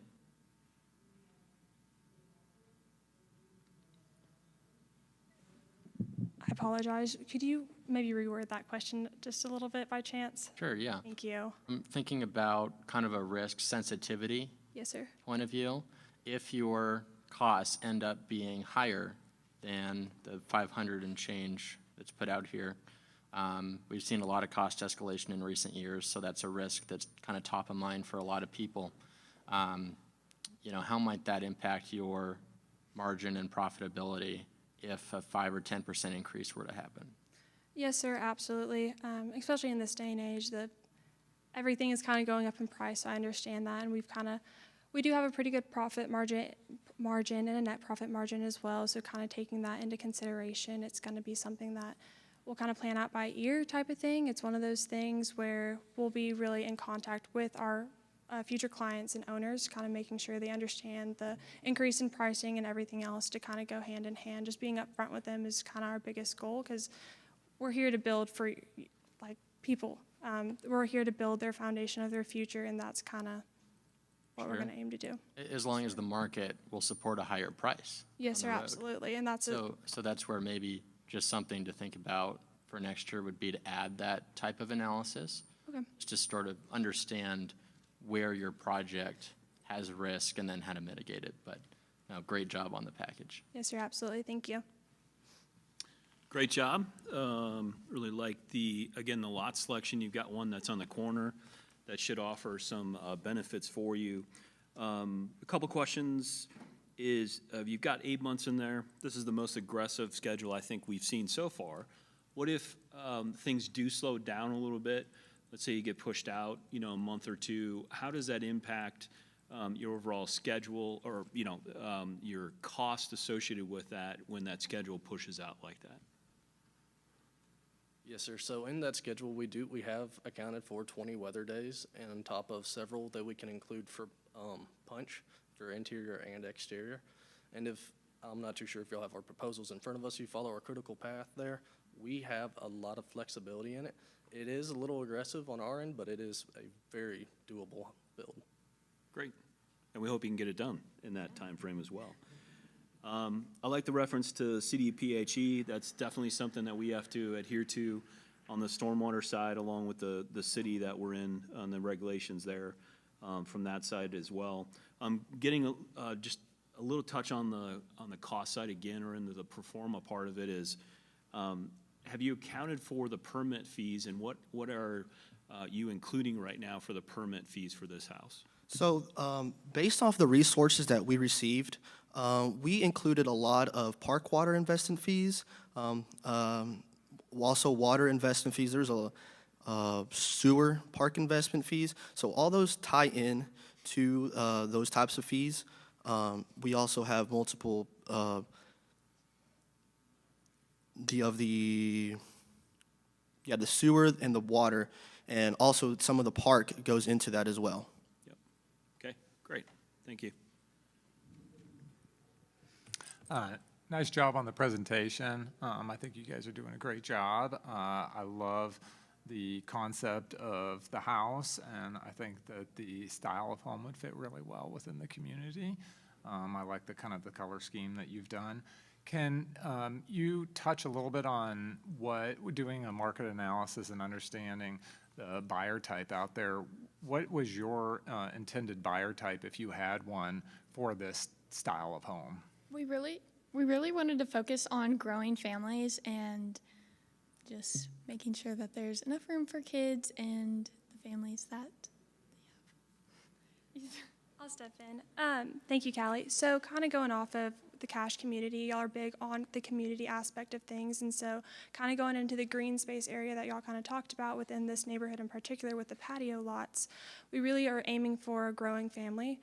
I apologize. Could you maybe reword that question just a little bit by chance? Sure, yeah. Thank you. I'm thinking about kind of a risk sensitivity Yes, sir. point of view. If your costs end up being higher than the 500 and change that's put out here, we've seen a lot of cost escalation in recent years, so that's a risk that's kind of top of mind for a lot of people. You know, how might that impact your margin and profitability if a 5 or 10% increase were to happen? Yes, sir, absolutely. Especially in this day and age, everything is kind of going up in price, so I understand that, and we do have a pretty good profit margin and a net profit margin as well, so kind of taking that into consideration, it's going to be something that we'll kind of plan out by ear type of thing. It's one of those things where we'll be really in contact with our future clients and owners, kind of making sure they understand the increase in pricing and everything else to kind of go hand in hand. Just being upfront with them is kind of our biggest goal, because we're here to build for like people. We're here to build their foundation of their future, and that's kind of what we're going to aim to do. As long as the market will support a higher price. Yes, sir, on the road. absolutely, and that's So that's where maybe just something to think about for next year would be to add that type of analysis. Okay. Just to sort of understand where your project has risk and then how to mitigate it. But no, great job on the package. Yes, sir, absolutely. Thank you. Great job. Really like the lot selection. You've got one that's on the corner that should offer some benefits for you. A couple questions is, you've got 8 months in there. This is the most aggressive schedule I think we've seen so far. What if things do slow down a little bit? Let's say you get pushed out, a month or two. How does that impact your overall schedule, or your cost associated with that when that schedule pushes out like that? Yes, sir. So in that schedule, we have accounted for 20 weather days, and on top of several that we can include for punch for interior and exterior. And if I'm not too sure if you'll have our proposals in front of us, you follow our critical path there. We have a lot of flexibility in it. It is a little aggressive on our end, but it is a very doable build. Great. And we hope you can get it done in that time frame as well. I like the reference to CDPHE. That's definitely something that we have to adhere to on the stormwater side, along with the city that we're in, on the regulations there from that side as well. Getting just a little touch on the cost side again, or into the pro forma part of it is, have you accounted for the permit fees, and what are you including right now for the permit fees for this house? So based off the resources that we received, we included a lot of park water investment fees, also water investment fees. There's a sewer park investment fees. So all those tie in to those types of fees. We also have multiple the sewer and the water, and also some of the park goes into that as well. Okay, great. Thank you. Nice job on the presentation. I think you guys are doing a great job. I love the concept of the house, and I think that the style of home would fit really well within the community. I like the color scheme that you've done. Can you touch a little bit on doing a market analysis and understanding the buyer type out there? What was your intended buyer type, if you had one, for this style of home? We really wanted to focus on growing families and just making sure that there's enough room for kids and the families that they have. I'll step in. Thank you, Callie. So kind of going off of the Cache community, y'all are big on the community aspect of things, and so kind of going into the green space area that y'all kind of talked about within this neighborhood in particular with the patio lots, we really are aiming for a growing family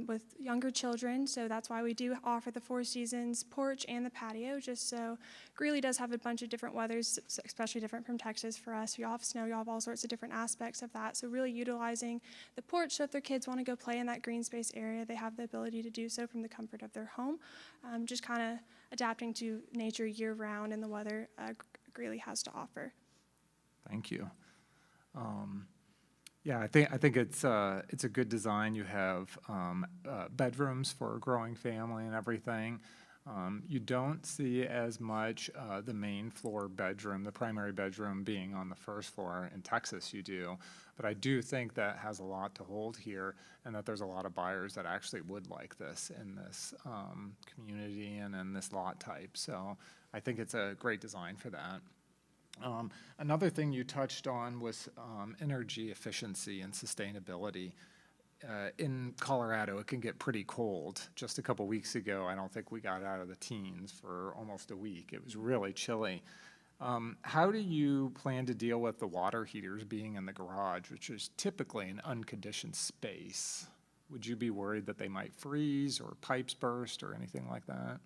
with younger children, so that's why we do offer the Four Seasons porch and the patio, just so Greeley does have a bunch of different weathers, especially different from Texas for us. Y'all have snow, y'all have all sorts of different aspects of that, so really utilizing the porch, so if their kids want to go play in that green space area, they have the ability to do so from the comfort of their home, just kind of adapting to nature year-round and the weather Greeley has to offer. Thank you. Yeah, I think it's a good design. You have bedrooms for a growing family and everything. You don't see as much the main floor bedroom, the primary bedroom being on the first floor. In Texas, you do. But I do think that has a lot to hold here, and that there's a lot of buyers that actually would like this in this community and in this lot type. So I think it's a great design for that. Another thing you touched on was energy efficiency and sustainability. In Colorado, it can get pretty cold. Just a couple weeks ago, I don't think we got out of the teens for almost a week. It was really chilly. How do you plan to deal with the water heaters being in the garage, which is typically an unconditioned space? Would you be worried that they might freeze or pipes burst or anything like that?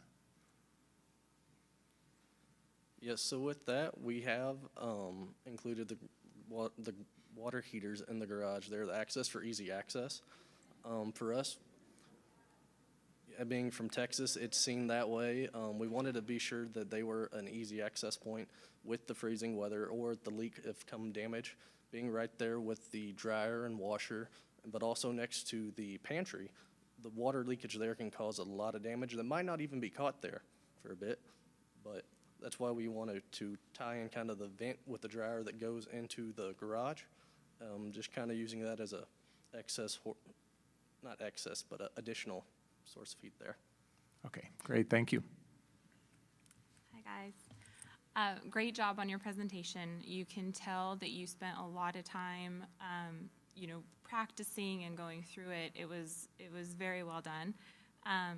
Yes, so with that, we have included the water heaters in the garage there, the access for easy access. For us, being from Texas, it's seen that way. We wanted to be sure that they were an easy access point with the freezing weather or the leak if come damage, being right there with the dryer and washer, but also next to the pantry. The water leakage there can cause a lot of damage that might not even be caught there for a bit, but that's why we wanted to tie in kind of the vent with the dryer that goes into the garage, just kind of using that as a not excess, but a additional source of heat there. Okay, great, thank you. Hi, guys. Great job on your presentation. You can tell that you spent a lot of time, practicing and going through it. It was very well done.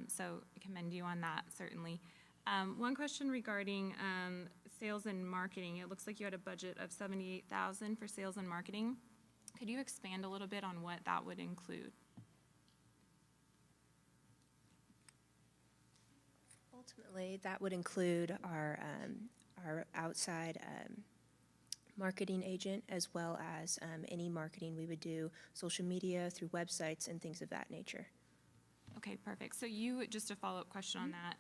So I commend you on that, certainly. One question regarding sales and marketing. It looks like you had a budget of $78,000 for sales and marketing. Could you expand a little bit on what that would include? Ultimately, that would include our outside marketing agent, as well as any marketing we would do, social media, through websites, and things of that nature. Okay, perfect. So just a follow-up question on that.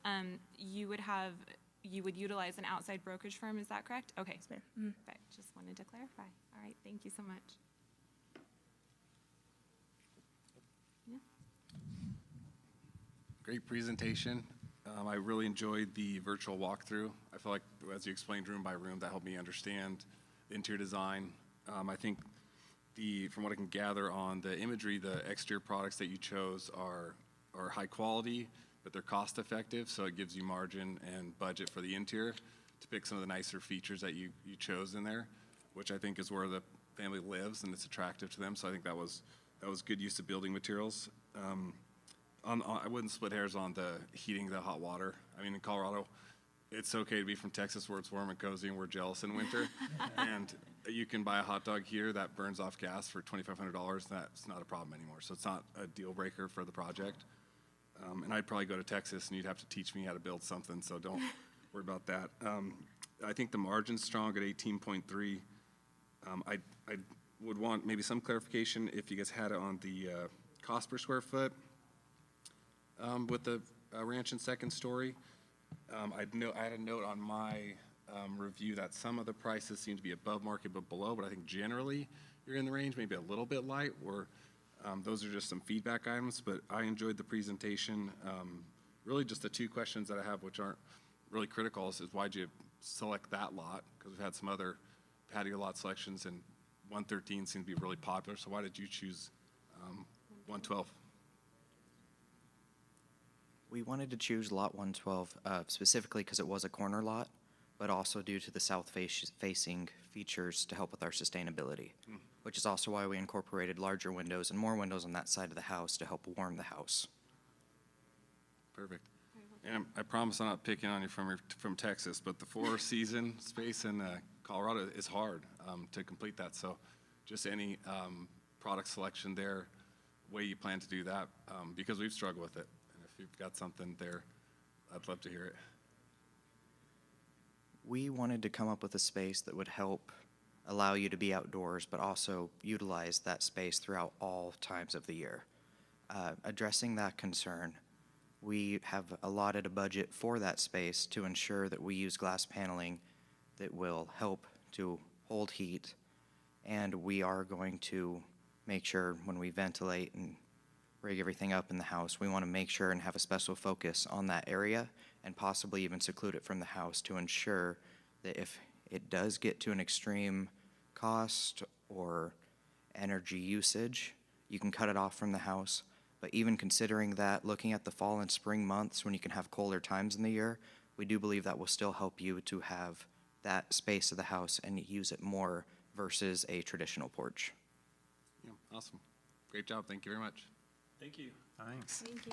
You would utilize an outside brokerage firm, is that correct? Okay. Yes, ma'am. Perfect. Just wanted to clarify. All right, thank you so much. Yeah. Great presentation. I really enjoyed the virtual walkthrough. I feel like as you explained room by room, that helped me understand the interior design. I think from what I can gather on the imagery, the exterior products that you chose are high quality, but they're cost effective, so it gives you margin and budget for the interior to pick some of the nicer features that you chose in there, which I think is where the family lives and it's attractive to them. So I think that was good use of building materials. I wouldn't split hairs on the heating the hot water. I mean, in Colorado, it's okay to be from Texas where it's warm and cozy and we're jealous in winter. And you can buy a hot dog here that burns off gas for $2,500. That's not a problem anymore. So it's not a deal breaker for the project. And I'd probably go to Texas and you'd have to teach me how to build something, so don't worry about that. I think the margin's strong at 18.3. I would want maybe some clarification if you guys had it on the cost per square foot with the ranch and second story. I had a note on my review that some of the prices seem to be above market but below, but I think generally you're in the range, maybe a little bit light, or those are just some feedback items, but I enjoyed the presentation. Really just the two questions that I have, which aren't really critical, is why'd you select that lot? Because we've had some other patio lot selections, and 113 seemed to be really popular, so why did you choose 112? We wanted to choose lot 112 specifically because it was a corner lot, but also due to the south-facing features to help with our sustainability, which is also why we incorporated larger windows and more windows on that side of the house to help warm the house. Perfect. And I promise I'm not picking on you from Texas, but the four-season space in Colorado is hard to complete that. So just any product selection there, way you plan to do that, because we've struggled with it. And if you've got something there, I'd love to hear it. We wanted to come up with a space that would help allow you to be outdoors, but also utilize that space throughout all times of the year. Addressing that concern, we have allotted a budget for that space to ensure that we use glass paneling that will help to hold heat, and we are going to make sure when we ventilate and rig everything up in the house, we want to make sure and have a special focus on that area and possibly even seclude it from the house to ensure that if it does get to an extreme cost or energy usage, you can cut it off from the house. But even considering that, looking at the fall and spring months when you can have colder times in the year, we do believe that will still help you to have that space of the house and use it more versus a traditional porch. Yeah, awesome. Great job. Thank you very much. Thank you. Thanks. Thank you.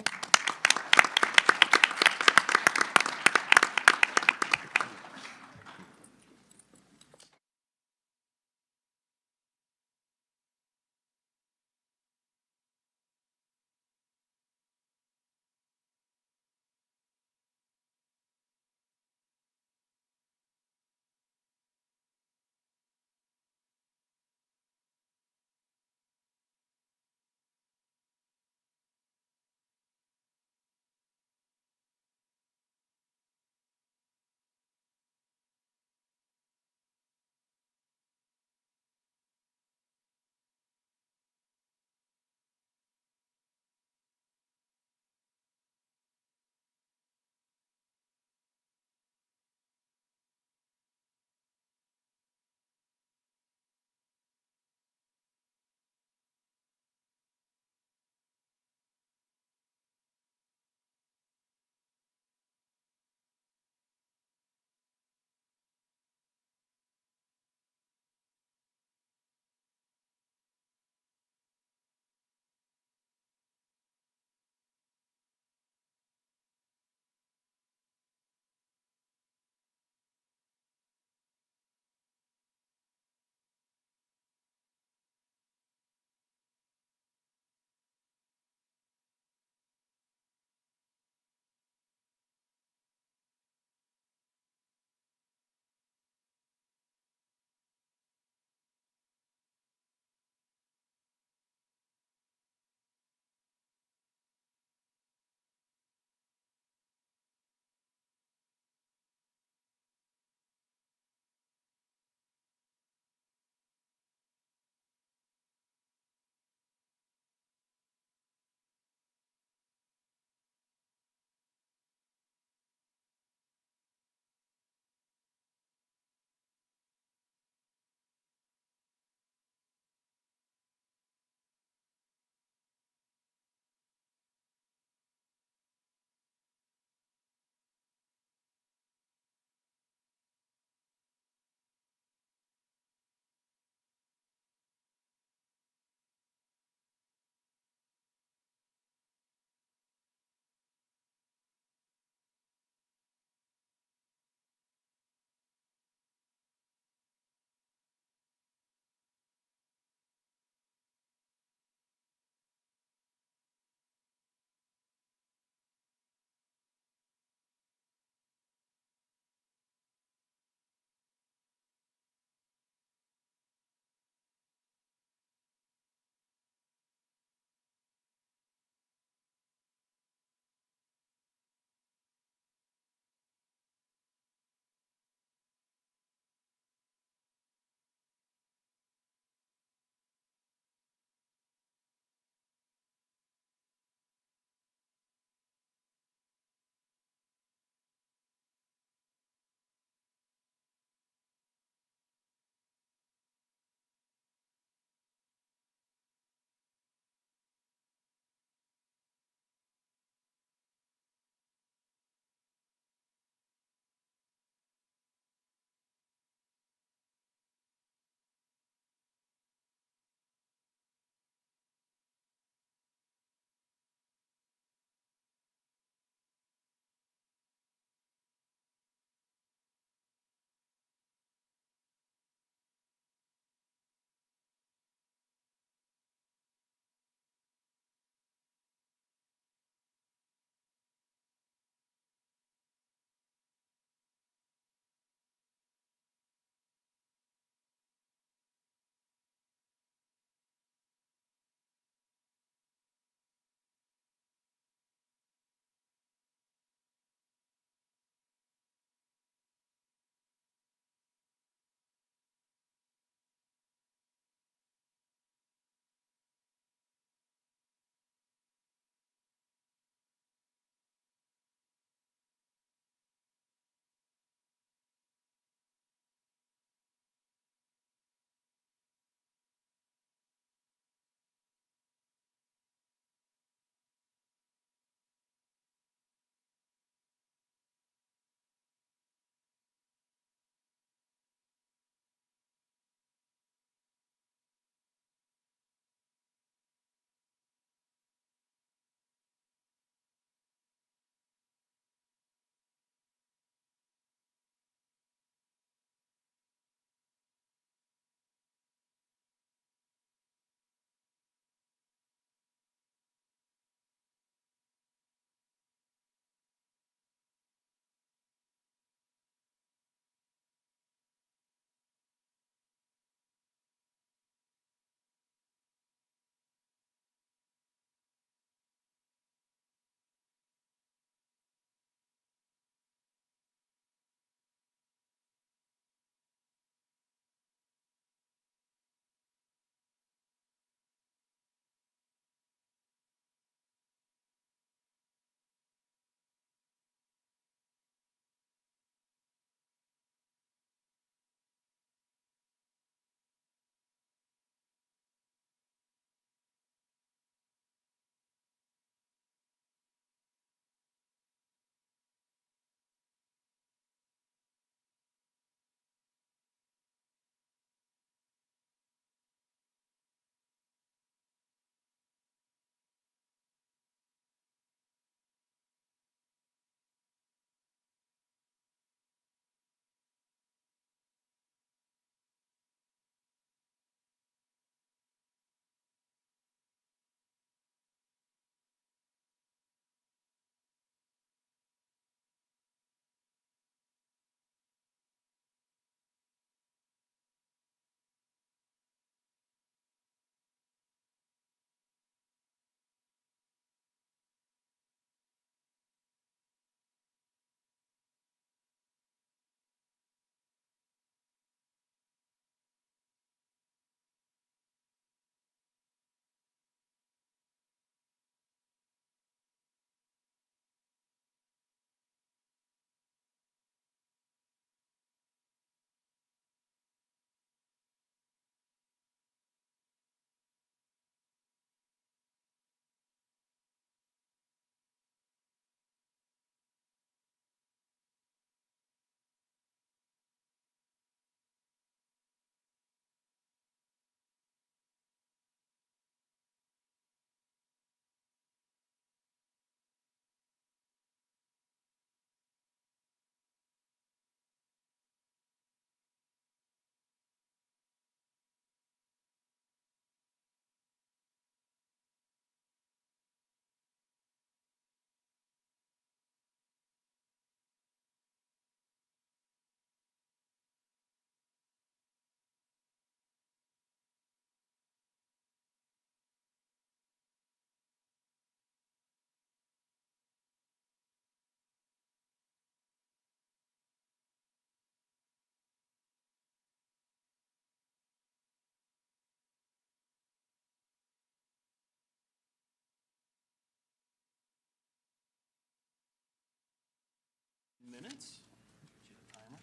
minutes. Get you the timer.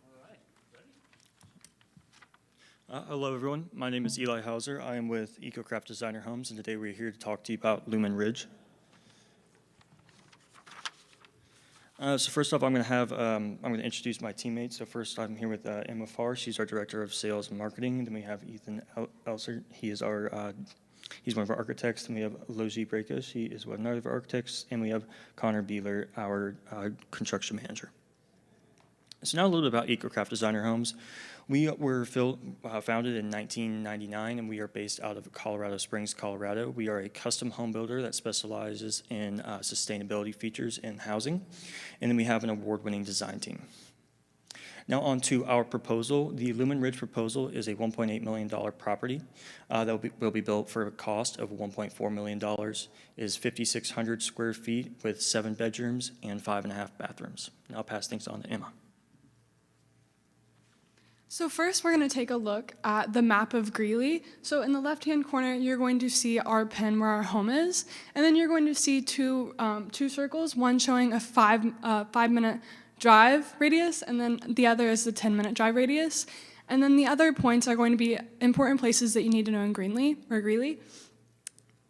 All right, ready? Hello, everyone. My name is Eli Hauser. I am with EcoCraft Designer Homes, and today we're here to talk to you about Lumen Ridge. So first off, I'm going to introduce my teammates. So first, I'm here with Emma Farr. She's our Director of Sales and Marketing. Then we have Ethan Elser. He's one of our architects. Then we have Logie Brakos. He is one of our architects. And we have Connor Beeler, our construction manager. So now a little bit about EcoCraft Designer Homes. We were founded in 1999, and we are based out of Colorado Springs, Colorado. We are a custom home builder that specializes in sustainability features in housing, and then we have an award-winning design team. Now on to our proposal. The Lumen Ridge proposal is a $1.8 million property that will be built for a cost of $1.4 million. It is 5,600 square feet with 7 bedrooms and 5.5 bathrooms. Now I'll pass things on to Emma. So first, we're going to take a look at the map of Greeley. So in the left-hand corner, you're going to see our pin where our home is, and then you're going to see two circles, one showing a 5-minute drive radius, and then the other is the 10-minute drive radius. And then the other points are going to be important places that you need to know in Greeley.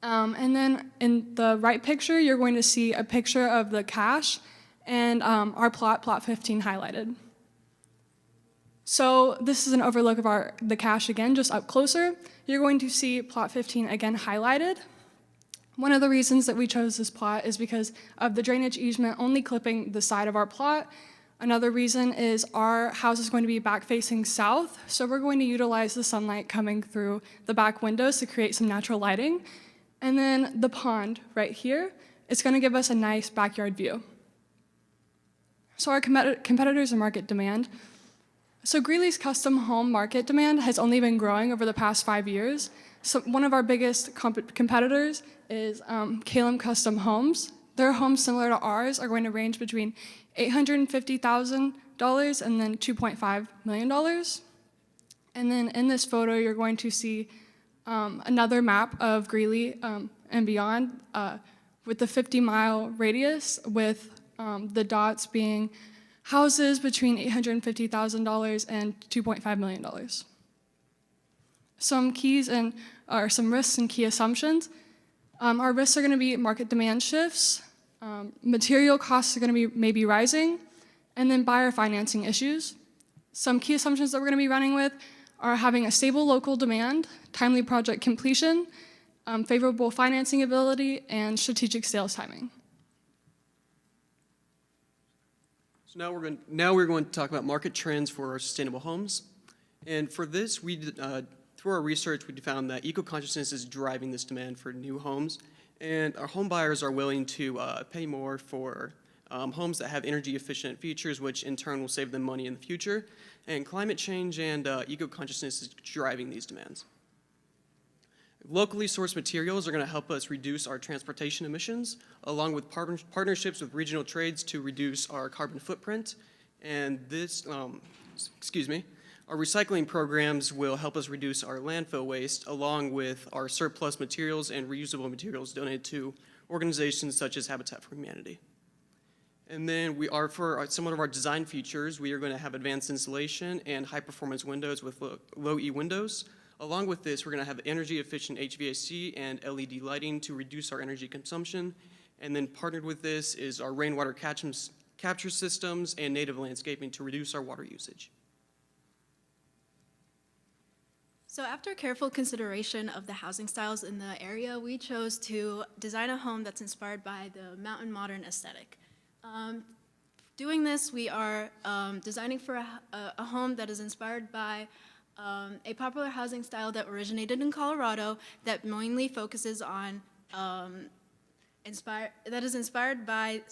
And then in the right picture, you're going to see a picture of the cache and our plot 15 highlighted. So this is an overlook of the cache again, just up closer. You're going to see plot 15 again highlighted. One of the reasons that we chose this plot is because of the drainage easement only clipping the side of our plot. Another reason is our house is going to be back facing south, so we're going to utilize the sunlight coming through the back windows to create some natural lighting. And then the pond right here, it's going to give us a nice backyard view. So our competitors and market demand. So Greeley's custom home market demand has only been growing over the past 5 years. So one of our biggest competitors is Calum Custom Homes. Their homes similar to ours are going to range between $850,000 and then $2.5 million. And then in this photo, you're going to see another map of Greeley and beyond with the 50-mile radius with the dots being houses between $850,000 and $2.5 million. Some keys or some risks and key assumptions. Our risks are going to be market demand shifts, material costs are going to be maybe rising, and then buyer financing issues. Some key assumptions that we're going to be running with are having a stable local demand, timely project completion, favorable financing ability, and strategic sales timing. So now we're going to talk about market trends for our sustainable homes. And for this, through our research, we found that eco-consciousness is driving this demand for new homes. And our home buyers are willing to pay more for homes that have energy-efficient features, which in turn will save them money in the future. And climate change and eco-consciousness is driving these demands. Locally sourced materials are going to help us reduce our transportation emissions, along with partnerships with regional trades to reduce our carbon footprint. And this, our recycling programs will help us reduce our landfill waste, along with our surplus materials and reusable materials donated to organizations such as Habitat for Humanity. And then for some of our design features, we are going to have advanced insulation and high-performance windows with low-E windows. Along with this, we're going to have energy-efficient HVAC and LED lighting to reduce our energy consumption. And then partnered with this is our rainwater capture systems and native landscaping to reduce our water usage. So after careful consideration of the housing styles in the area, we chose to design a home that's inspired by the mountain modern aesthetic. Doing this, we are designing for a home that is inspired by a popular housing style that originated in Colorado that mainly focuses on that is inspired by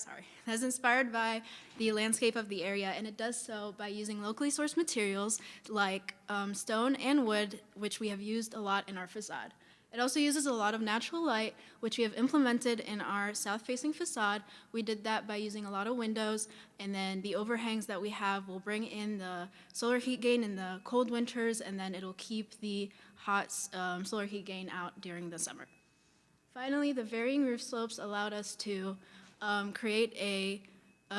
the landscape of the area, and it does so by using locally sourced materials like stone and wood, which we have used a lot in our facade. It also uses a lot of natural light, which we have implemented in our south-facing facade. We did that by using a lot of windows, and then the overhangs that we have will bring in the solar heat gain in the cold winters, and then it'll keep the hot solar heat gain out during the summer. Finally, the varying roof slopes allowed us to create a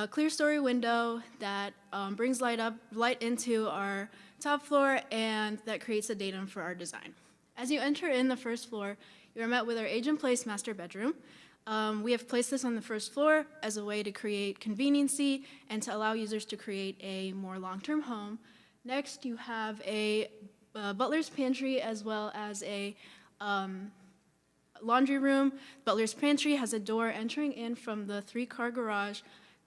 clear story window that brings light into our top floor, and that creates a datum for our design. As you enter in the first floor, you are met with our age-in-place master bedroom. We have placed this on the first floor as a way to create conveniency and to allow users to create a more long-term home. Next, you have a butler's pantry as well as a laundry room. Butler's pantry has a door entering in from the 3-car garage,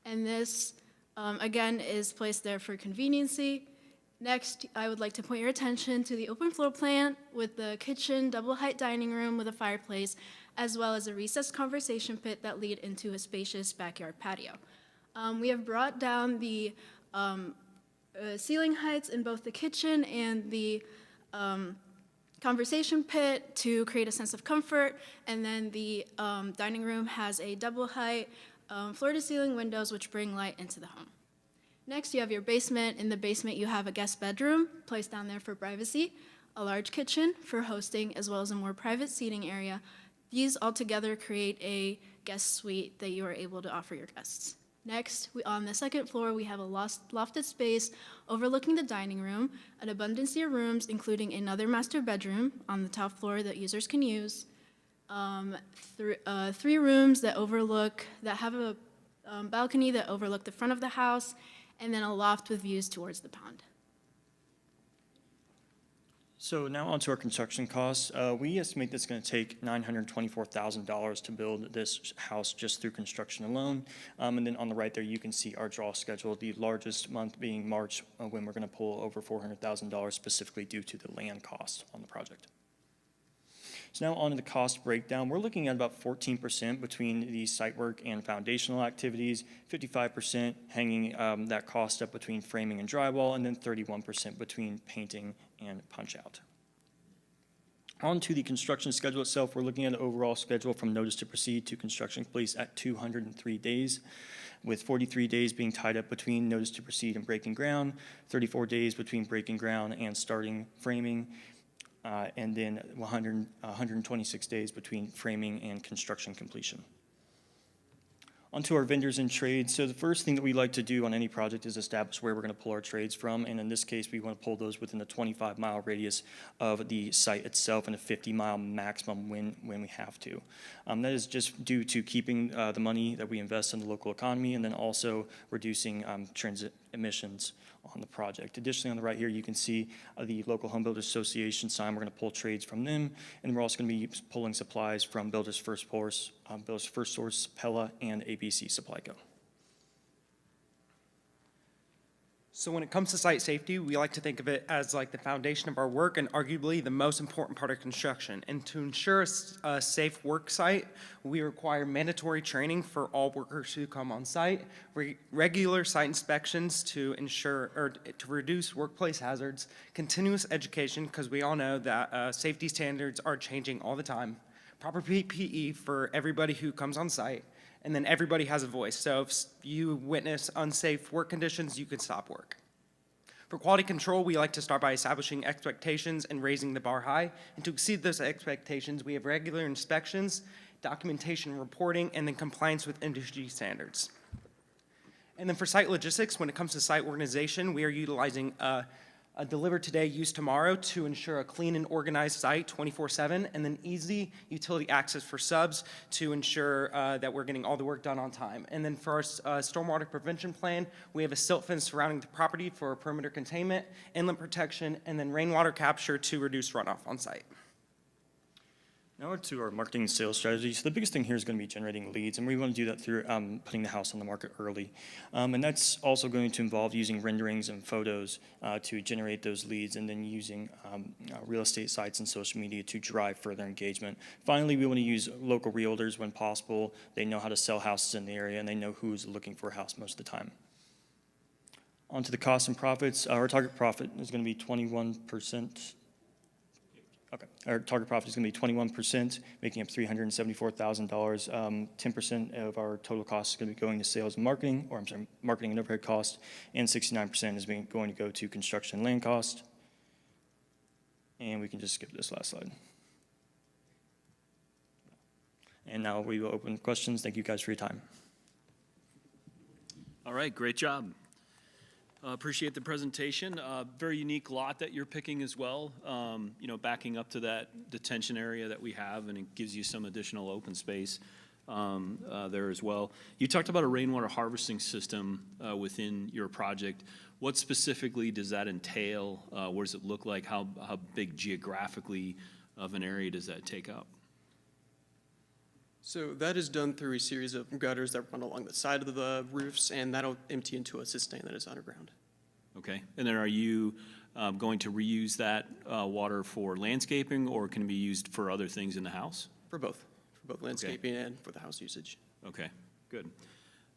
and this, again, is placed there for conveniency. Next, I would like to point your attention to the open floor plan with the kitchen, double-height dining room with a fireplace, as well as a recessed conversation pit that lead into a spacious backyard patio. We have brought down the ceiling heights in both the kitchen and the conversation pit to create a sense of comfort, and then the dining room has a double-height floor-to-ceiling windows which bring light into the home. Next, you have your basement. In the basement, you have a guest bedroom placed down there for privacy, a large kitchen for hosting, as well as a more private seating area. These all together create a guest suite that you are able to offer your guests. Next, on the second floor, we have a lofted space overlooking the dining room, an abundance of rooms, including another master bedroom on the top floor that users can use, 3 rooms that have a balcony that overlook the front of the house, and then a loft with views towards the pond. So now onto our construction costs. We estimate that's going to take $924,000 to build this house just through construction alone. And then on the right there, you can see our draw schedule, the largest month being March, when we're going to pull over $400,000 specifically due to the land cost on the project. So now on to the cost breakdown. We're looking at about 14% between the site work and foundational activities, 55% hanging that cost up between framing and drywall, and then 31% between painting and punch out. On to the construction schedule itself, we're looking at an overall schedule from notice to proceed to construction complete at 203 days, with 43 days being tied up between notice to proceed and breaking ground, 34 days between breaking ground and starting framing, and then 126 days between framing and construction completion. Onto our vendors and trades. So the first thing that we like to do on any project is establish where we're going to pull our trades from, and in this case, we want to pull those within a 25-mile radius of the site itself and a 50-mile maximum when we have to. That is just due to keeping the money that we invest in the local economy, and then also reducing transit emissions on the project. Additionally, on the right here, you can see the local Home Builders Association sign. We're going to pull trades from them, and we're also going to be pulling supplies from Builders First Source, Pella, and ABC Supply Co. So when it comes to site safety, we like to think of it as like the foundation of our work and arguably the most important part of construction. And to ensure a safe work site, we require mandatory training for all workers who come on site, regular site inspections to ensure or to reduce workplace hazards, continuous education, because we all know that safety standards are changing all the time, proper PPE for everybody who comes on site, and then everybody has a voice. So if you witness unsafe work conditions, you can stop work. For quality control, we like to start by establishing expectations and raising the bar high. And to exceed those expectations, we have regular inspections, documentation reporting, and then compliance with industry standards. And then for site logistics, when it comes to site organization, we are utilizing a deliver today, use tomorrow to ensure a clean and organized site 24/7, and then easy utility access for subs to ensure that we're getting all the work done on time. And then for our stormwater prevention plan, we have a silt fence surrounding the property for perimeter containment, inlet protection, and then rainwater capture to reduce runoff on site. Now to our marketing and sales strategy. So the biggest thing here is going to be generating leads, and we want to do that through putting the house on the market early. And that's also going to involve using renderings and photos to generate those leads, and then using real estate sites and social media to drive further engagement. Finally, we want to use local realtors when possible. They know how to sell houses in the area, and they know who's looking for a house most of the time. On to the costs and profits. Our target profit is going to be 21%. Okay, our target profit is going to be 21%, making up $374,000. 10% of our total cost is going to be going to sales and marketing, marketing and overhead cost, and 69% is going to go to construction and land cost. And we can just skip this last slide. And now we will open questions. Thank you guys for your time. All right, great job. Appreciate the presentation. Very unique lot that you're picking as well. You know, backing up to that detention area that we have, and it gives you some additional open space there as well. You talked about a rainwater harvesting system within your project. What specifically does that entail? What does it look like? How big geographically of an area does that take up? So that is done through a series of gutters that run along the side of the roofs, and that'll empty into a cistern that is underground. Okay, and then are you going to reuse that water for landscaping, or can it be used for other things in the house? For both landscaping and for the house usage. Okay, good.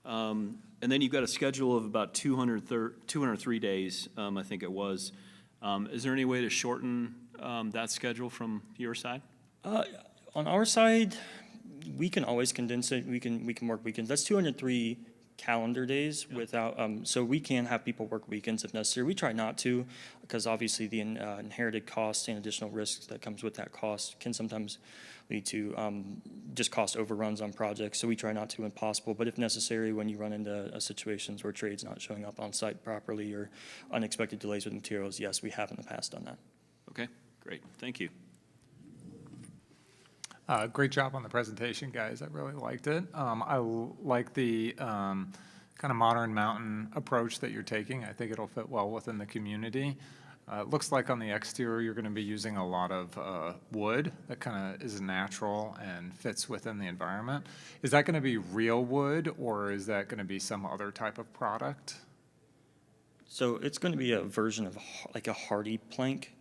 And then you've got a schedule of about 203 days, I think it was. Is there any way to shorten that schedule from your side? On our side, we can always condense it. We can work weekends. That's 203 calendar days without, so we can have people work weekends if necessary. We try not to, because obviously the inherited costs and additional risks that comes with that cost can sometimes lead to just cost overruns on projects. So we try not to when possible, but if necessary, when you run into situations where trade's not showing up on site properly or unexpected delays with materials, yes, we have in the past done that. Okay, great, thank you. Great job on the presentation, guys. I really liked it. I like the kind of modern mountain approach that you're taking. I think it'll fit well within the community. It looks like on the exterior you're going to be using a lot of wood that kind of is natural and fits within the environment. Is that going to be real wood, or is that going to be some other type of product? So it's going to be a version of like a hardy plank,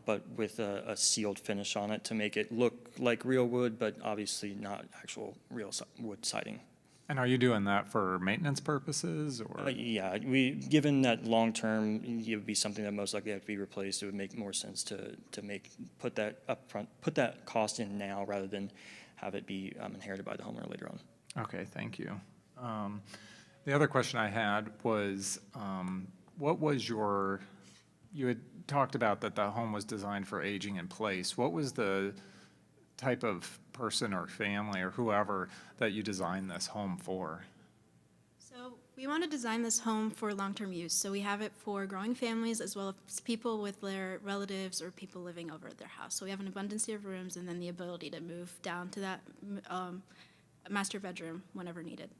but with a sealed finish on it to make it look like real wood, but obviously not actual real wood siding. And are you doing that for maintenance purposes, or? Yeah, given that long term, it would be something that most likely have to be replaced. It would make more sense to put that upfront, put that cost in now rather than have it be inherited by the homeowner later on. Okay, thank you. The other question I had was, what was you had talked about that the home was designed for aging in place. What was the type of person or family or whoever that you designed this home for? So we want to design this home for long-term use. So we have it for growing families as well as people with their relatives or people living over at their house. So we have an abundance of rooms and then the ability to move down to that master bedroom whenever needed.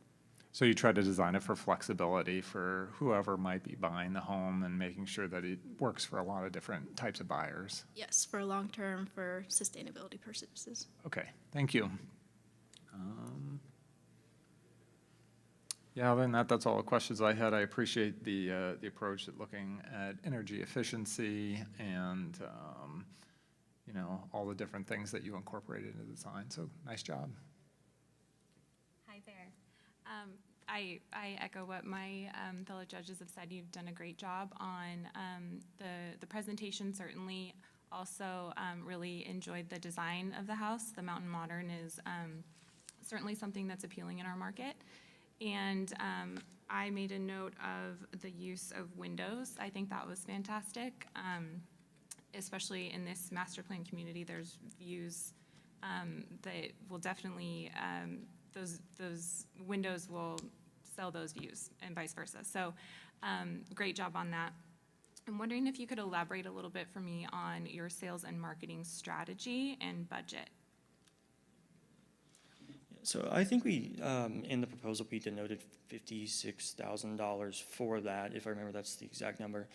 So you try to design it for flexibility for whoever might be buying the home and making sure that it works for a lot of different types of buyers. Yes, for long-term, for sustainability purposes. Okay, thank you. Yeah, other than that, that's all the questions I had. I appreciate the approach at looking at energy efficiency and you know, all the different things that you incorporated into the design. So nice job. Hi there. I echo what my fellow judges have said. You've done a great job on the presentation. Certainly, also really enjoyed the design of the house. The Mountain Modern is certainly something that's appealing in our market. And I made a note of the use of windows. I think that was fantastic, especially in this master plan community. There's views that will definitely those windows will sell those views and vice versa. So great job on that. I'm wondering if you could elaborate a little bit for me on your sales and marketing strategy and budget. So I think we, in the proposal, we denoted $56,000 for that, if I remember that's the exact number.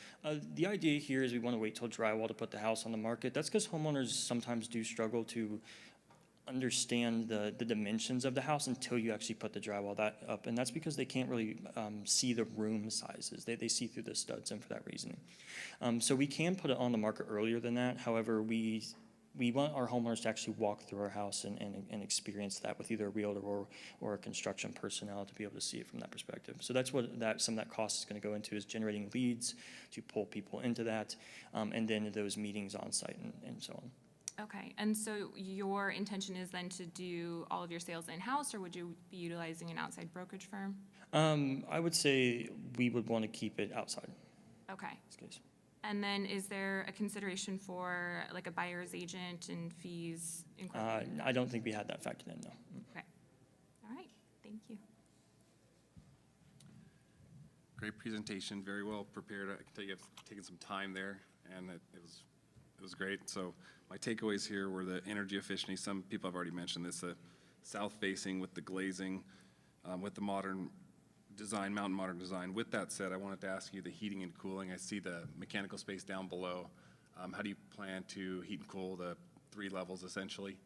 The idea here is we want to wait till drywall to put the house on the market. That's because homeowners sometimes do struggle to understand the dimensions of the house until you actually put the drywall up, and that's because they can't really see the room sizes. They see through the studs, and for that reason. So we can put it on the market earlier than that. However, we want our homeowners to actually walk through our house and experience that with either a realtor or a construction personnel to be able to see it from that perspective. So that's what some of that cost is going to go into, is generating leads to pull people into that, and then those meetings on site and so on. Okay, and so your intention is then to do all of your sales in-house, or would you be utilizing an outside brokerage firm? I would say we would want to keep it outside. Okay. In this case. And then is there a consideration for like a buyer's agent and fees included? I don't think we had that factored in, no. Okay. Thank you. Great presentation, very well prepared. I can tell you've taken some time there, and it was great. So my takeaways here were the energy efficiency. Some people have already mentioned this, the south-facing with the glazing, with the modern design, mountain modern design. With that said, I wanted to ask you the heating and cooling. I see the mechanical space down below. How do you plan to heat and cool the 3 levels essentially?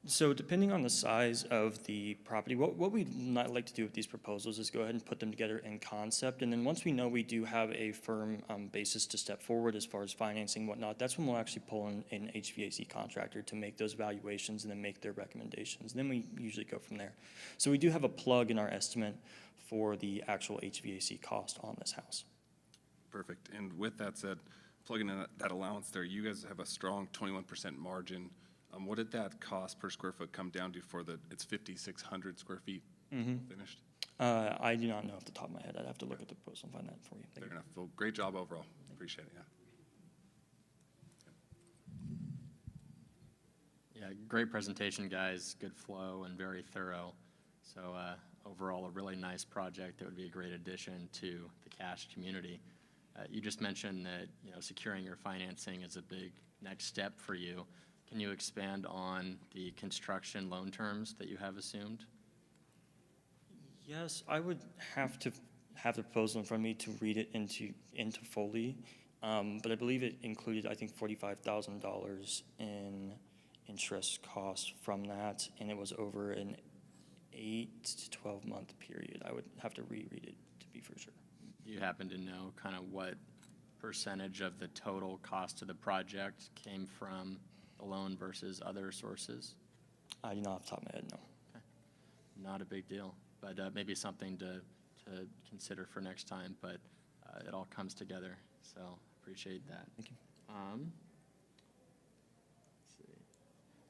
So depending on the size of the property, what we'd not like to do with these proposals is go ahead and put them together in concept. And then once we know we do have a firm basis to step forward as far as financing and whatnot, that's when we'll actually pull in an HVAC contractor to make those valuations and then make their recommendations. And then we usually go from there. So we do have a plug in our estimate for the actual HVAC cost on this house. Perfect. And with that said, plugging in that allowance there, you guys have a strong 21% margin. What did that cost per square foot come down to for it's 5,600 square feet finished? I do not know off the top of my head. I'd have to look at the proposal and find that for you. Thank Fair you. enough. Well, great job overall. Appreciate it, Yeah, great presentation, guys. Good flow and very thorough. So overall, a really nice project that would be a great addition to the Cache community. You just mentioned that securing your financing is a big next step for you. Can you expand on the construction loan terms that you have assumed? Yes, I would have to have the proposal in front of me to read it into fully, but I believe it included, I think, $45,000 in interest costs from that, and it was over an 8 to 12 month period. I would have to reread it to be for sure. Do you happen to know kind of what percentage of the total cost of the project came from the loan versus other sources? I do not off the top of my head, no. Okay. Not a big deal, but maybe something to consider for next time, but it all comes together, so appreciate that. Thank you. Let's see.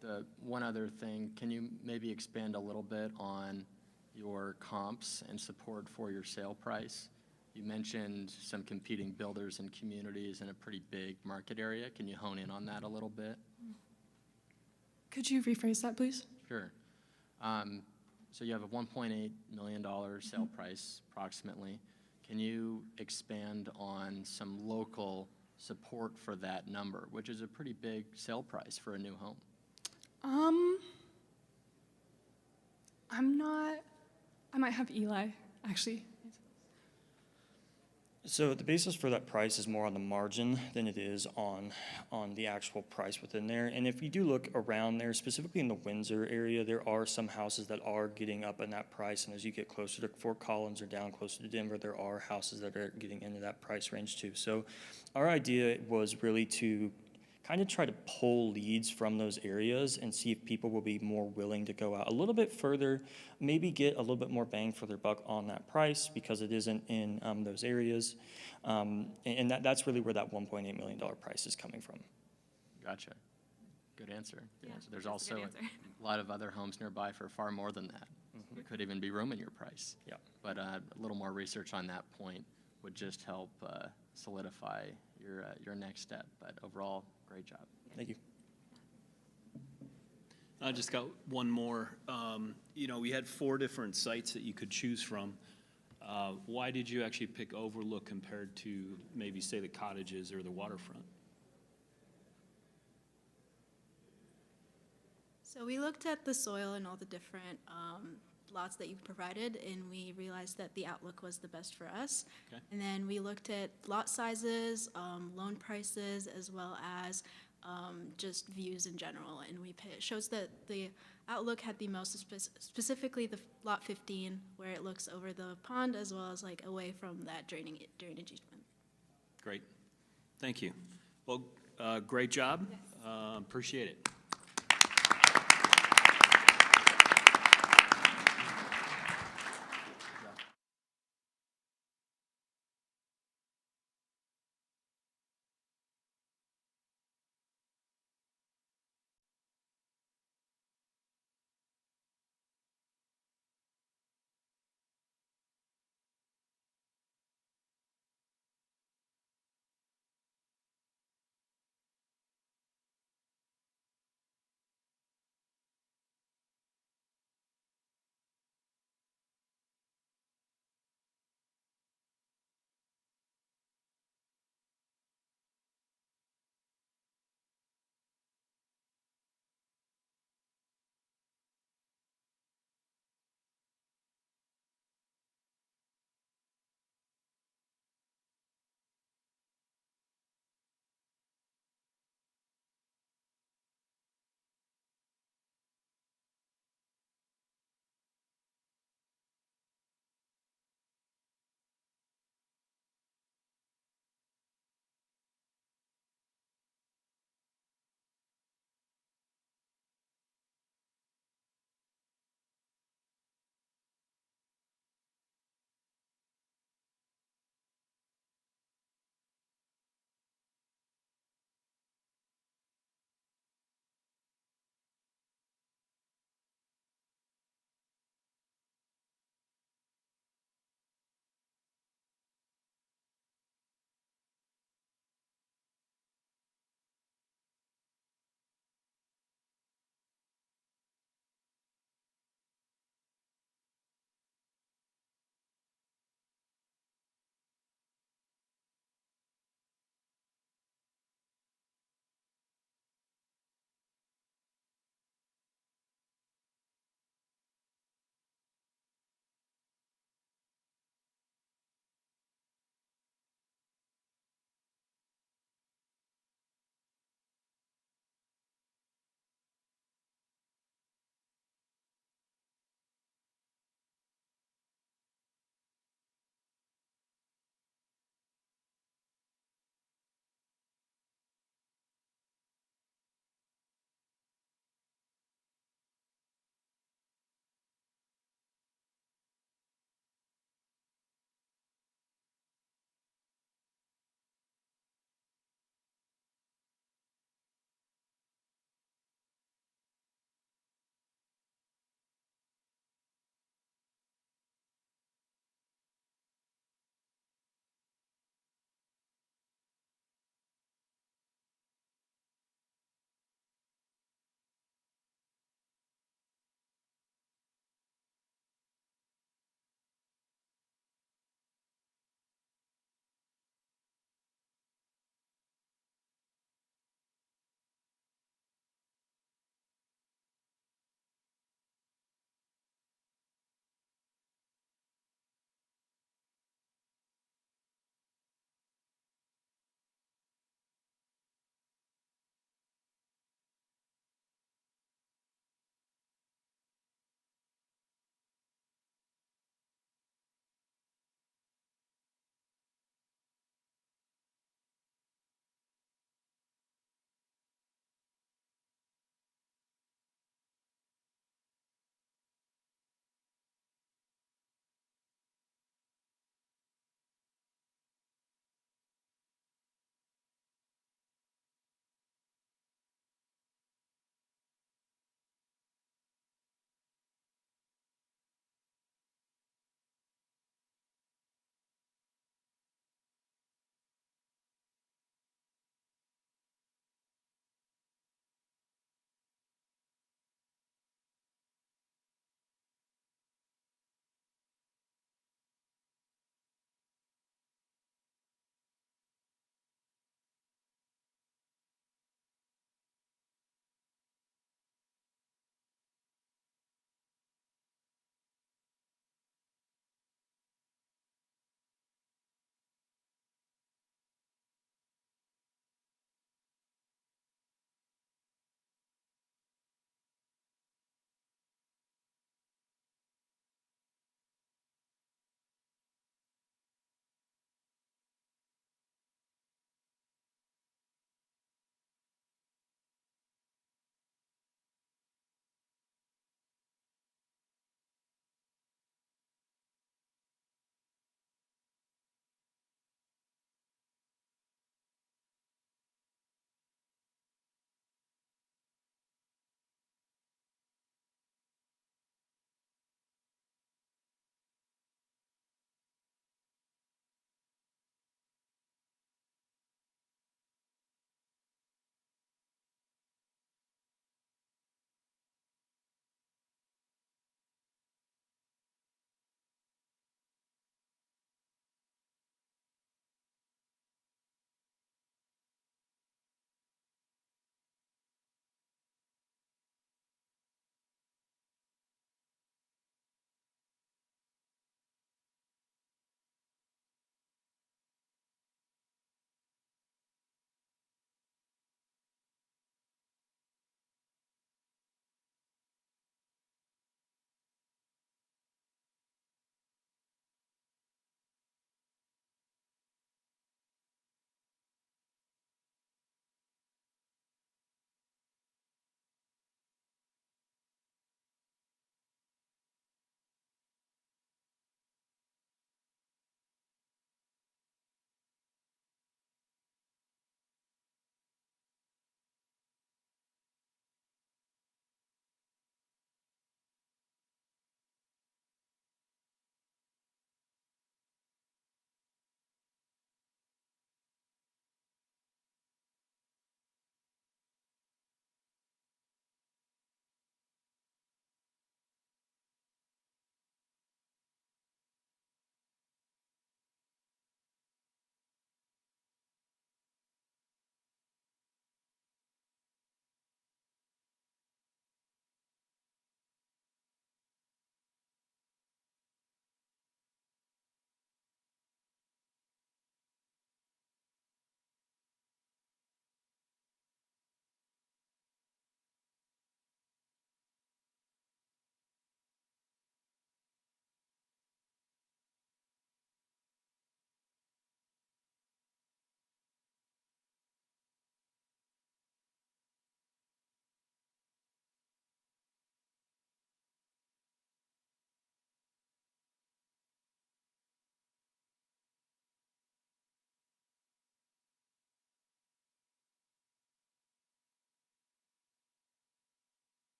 The one other thing, can you maybe expand a little bit on your comps and support for your sale price? You mentioned some competing builders and communities in a pretty big market area. Can you hone in on that a little bit? Could you rephrase that, please? Sure. So you have a $1.8 million sale price approximately. Can you expand on some local support for that number, which is a pretty big sale price for a new home? I might have Eli, actually. So the basis for that price is more on the margin than it is on the actual price within there. And if you do look around there, specifically in the Windsor area, there are some houses that are getting up in that price. And as you get closer to Fort Collins or down closer to Denver, there are houses that are getting into that price range too. So our idea was really to kind of try to pull leads from those areas and see if people will be more willing to go out a little bit further, maybe get a little bit more bang for their buck on that price because it isn't in those areas. And that's really where that $1.8 million price is coming from. Gotcha. Good answer. Good answer. There's that's a also good answer. a lot of other homes nearby for far more than that. There could even be room in your price. Yeah. But a little more research on that point would just help solidify your next step. But overall, great job. Thank you. I just got one more. We had 4 different sites that you could choose from. Why did you actually pick Overlook compared to maybe, say, the cottages or the waterfront? So we looked at the soil and all the different lots that you provided, and we realized that the Outlook was the best for us. Okay. And then we looked at lot sizes, loan prices, as well as just views in general. And it shows that the Outlook had the most, specifically the lot 15, where it looks over the pond as well as like away from that drainage easement. Great. Thank you. Well, great job. Appreciate it.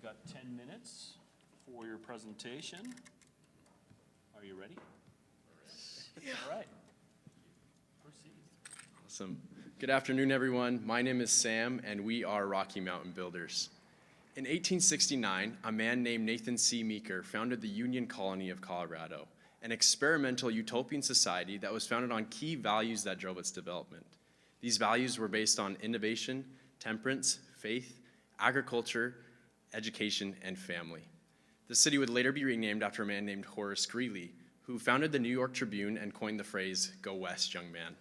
got 10 minutes for your presentation. Are you ready? All right. Proceed. Awesome. Good afternoon, everyone. My name is Sam, and we are Rocky Mountain Builders. In 1869, a man named Nathan C. Meeker founded the Union Colony of Colorado, an experimental utopian society that was founded on key values that drove its development. These values were based on innovation, temperance, faith, agriculture, education, and family. The city would later be renamed after a man named Horace Greeley, who founded the New York Tribune and coined the phrase, "Go West, young man."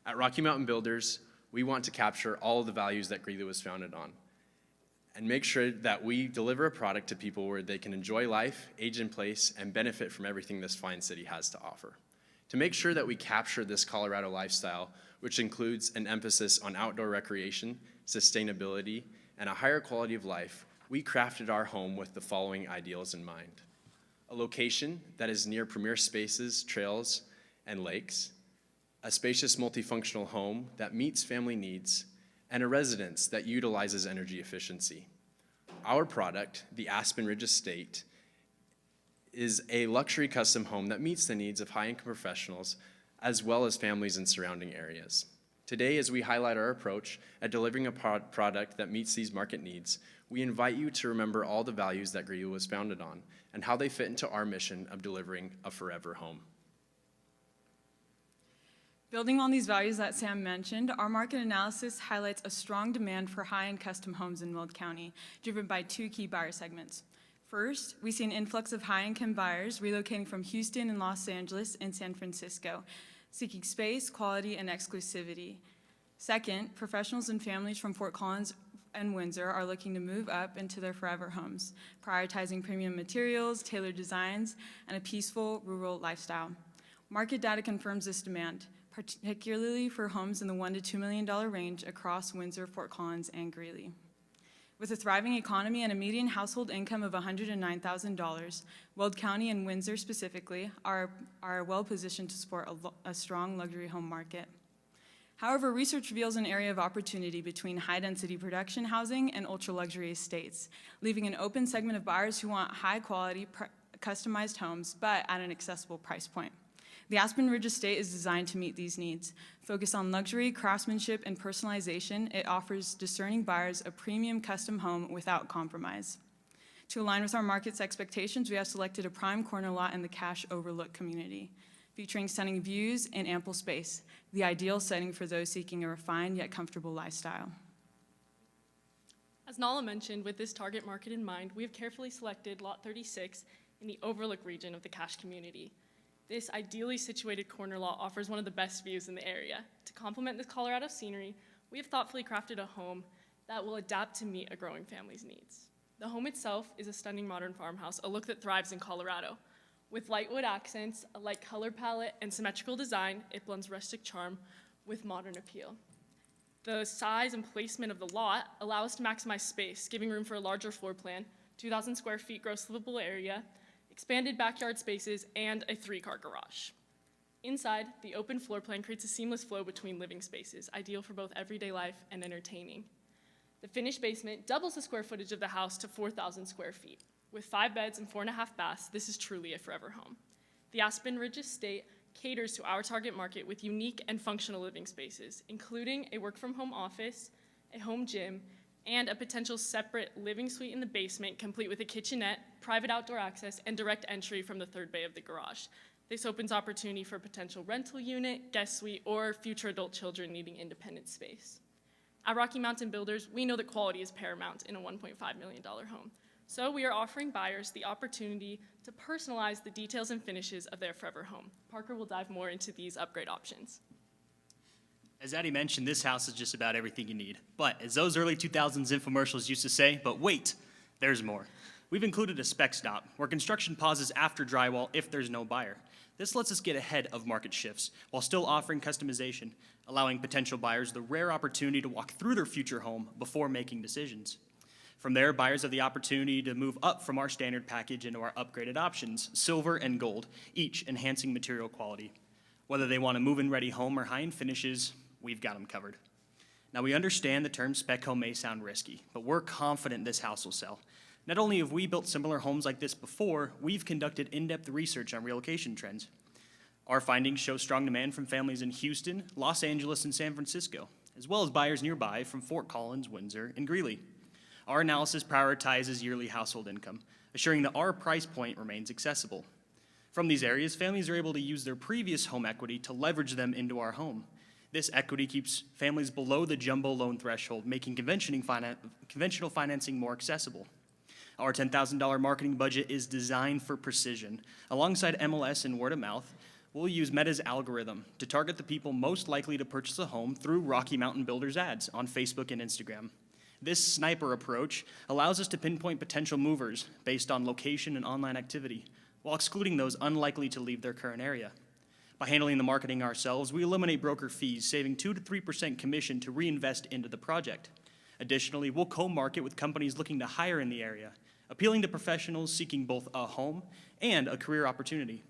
At Rocky Mountain Builders, we want to capture all of the values that Greeley was founded on and make sure that we deliver a product to people where they can enjoy life, age in place, and benefit from everything this fine city has to offer. To make sure that we capture this Colorado lifestyle, which includes an emphasis on outdoor recreation, sustainability, and a higher quality of life, we crafted our home with the following ideals in mind: a location that is near premier spaces, trails, and lakes, a spacious multifunctional home that meets family needs, and a residence that utilizes energy efficiency. Our product, the Aspen Ridge Estate, is a luxury custom home that meets the needs of high-income professionals as well as families in surrounding areas. Today, as we highlight our approach at delivering a product that meets these market needs, we invite you to remember all the values that Greeley was founded on and how they fit into our mission of delivering a forever home. Building on these values that Sam mentioned, our market analysis highlights a strong demand for high-end custom homes in Weld County, driven by two key buyer segments. First, we see an influx of high-income buyers relocating from Houston and Los Angeles and San Francisco, seeking space, quality, and exclusivity. Second, professionals and families from Fort Collins and Windsor are looking to move up into their forever homes, prioritizing premium materials, tailored designs, and a peaceful rural lifestyle. Market data confirms this demand, particularly for homes in the $1 to $2 million range across Windsor, Fort Collins, and Greeley. With a thriving economy and a median household income of $109,000, Weld County and Windsor specifically are well positioned to support a strong luxury home market. However, research reveals an area of opportunity between high-density production housing and ultra-luxury estates, leaving an open segment of buyers who want high-quality, customized homes, but at an accessible price point. The Aspen Ridge Estate is designed to meet these needs. Focused on luxury, craftsmanship, and personalization, it offers discerning buyers a premium custom home without compromise. To align with our market's expectations, we have selected a prime corner lot in the Cache Overlook community, featuring stunning views and ample space, the ideal setting for those seeking a refined yet comfortable lifestyle. As Nala mentioned, with this target market in mind, we have carefully selected Lot 36 in the Overlook region of the Cache community. This ideally situated corner lot offers one of the best views in the area. To complement this Colorado scenery, we have thoughtfully crafted a home that will adapt to meet a growing family's needs. The home itself is a stunning modern farmhouse, a look that thrives in Colorado. With light wood accents, a light color palette, and symmetrical design, it blends rustic charm with modern appeal. The size and placement of the lot allow us to maximize space, giving room for a larger floor plan, 2,000 square feet gross livable area, expanded backyard spaces, and a 3-car garage. Inside, the open floor plan creates a seamless flow between living spaces, ideal for both everyday life and entertaining. The finished basement doubles the square footage of the house to 4,000 square feet. With 5 beds and 4.5 baths, this is truly a forever home. The Aspen Ridge Estate caters to our target market with unique and functional living spaces, including a work-from-home office, a home gym, and a potential separate living suite in the basement, complete with a kitchenette, private outdoor access, and direct entry from the 3rd bay of the garage. This opens opportunity for a potential rental unit, guest suite, or future adult children needing independent space. At Rocky Mountain Builders, we know that quality is paramount in a $1.5 million home. So we are offering buyers the opportunity to personalize the details and finishes of their forever home. Parker will dive more into these upgrade options. As Addie mentioned, this house is just about everything you need. But as those early 2000s infomercials used to say, but wait, there's more. We've included a spec stop, where construction pauses after drywall if there's no buyer. This lets us get ahead of market shifts while still offering customization, allowing potential buyers the rare opportunity to walk through their future home before making decisions. From there, buyers have the opportunity to move up from our standard package into our upgraded options, silver and gold, each enhancing material quality. Whether they want a move-in ready home or high-end finishes, we've got them covered. Now, we understand the term spec home may sound risky, but we're confident this house will sell. Not only have we built similar homes like this before, we've conducted in-depth research on relocation trends. Our findings show strong demand from families in Houston, Los Angeles, and San Francisco, as well as buyers nearby from Fort Collins, Windsor, and Greeley. Our analysis prioritizes yearly household income, assuring that our price point remains accessible. From these areas, families are able to use their previous home equity to leverage them into our home. This equity keeps families below the jumbo loan threshold, making conventional financing more accessible. Our $10,000 marketing budget is designed for precision. Alongside MLS and word of mouth, we'll use Meta's algorithm to target the people most likely to purchase a home through Rocky Mountain Builders ads on Facebook and Instagram. This sniper approach allows us to pinpoint potential movers based on location and online activity, while excluding those unlikely to leave their current area. By handling the marketing ourselves, we eliminate broker fees, saving 2 to 3% commission to reinvest into the project. Additionally, we'll co-market with companies looking to hire in the area, appealing to professionals seeking both a home and a career opportunity.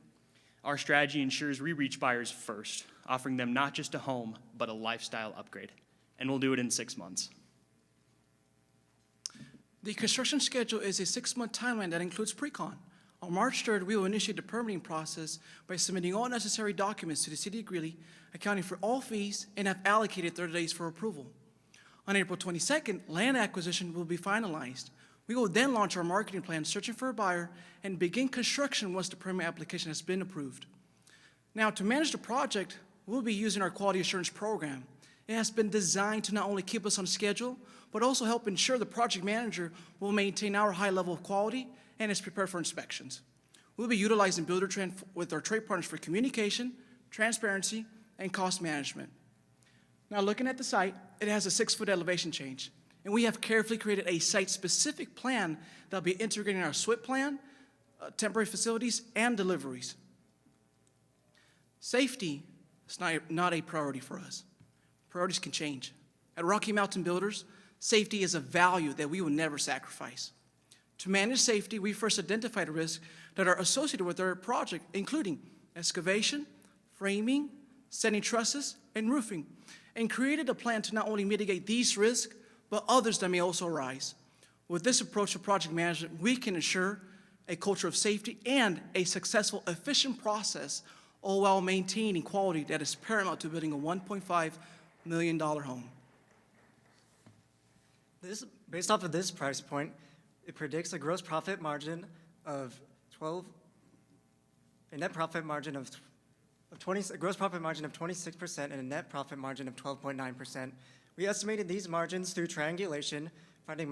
Our strategy ensures we reach buyers first, offering them not just a home, but a lifestyle upgrade. And we'll do it in 6 months. The construction schedule is a 6-month timeline that includes pre-con. On March 3rd, we will initiate the permitting process by submitting all necessary documents to the City of Greeley, accounting for all fees, and have allocated 30 days for approval. On April 22nd, land acquisition will be finalized. We will then launch our marketing plan, searching for a buyer, and begin construction once the permit application has been approved. Now, to manage the project, we'll be using our quality assurance program. It has been designed to not only keep us on schedule, but also help ensure the project manager will maintain our high level of quality and is prepared for inspections. We'll be utilizing Buildertrend with our trade partners for communication, transparency, and cost management. Now, looking at the site, it has a 6-foot elevation change, and we have carefully created a site-specific plan that will be integrating our SWIP plan, temporary facilities, and deliveries. Safety is not a priority for us. Priorities can change. At Rocky Mountain Builders, safety is a value that we will never sacrifice. To manage safety, we first identified risks that are associated with our project, including excavation, framing, setting trusses, and roofing, and created a plan to not only mitigate these risks, but others that may also arise. With this approach to project management, we can ensure a culture of safety and a successful, efficient process, all while maintaining quality that is paramount to building a $1.5 million home. Based off of this price point, it predicts a gross profit margin of a net profit margin of 20, a gross profit margin of 26% and a net profit margin of 12.9%. We estimated these margins through triangulation, finding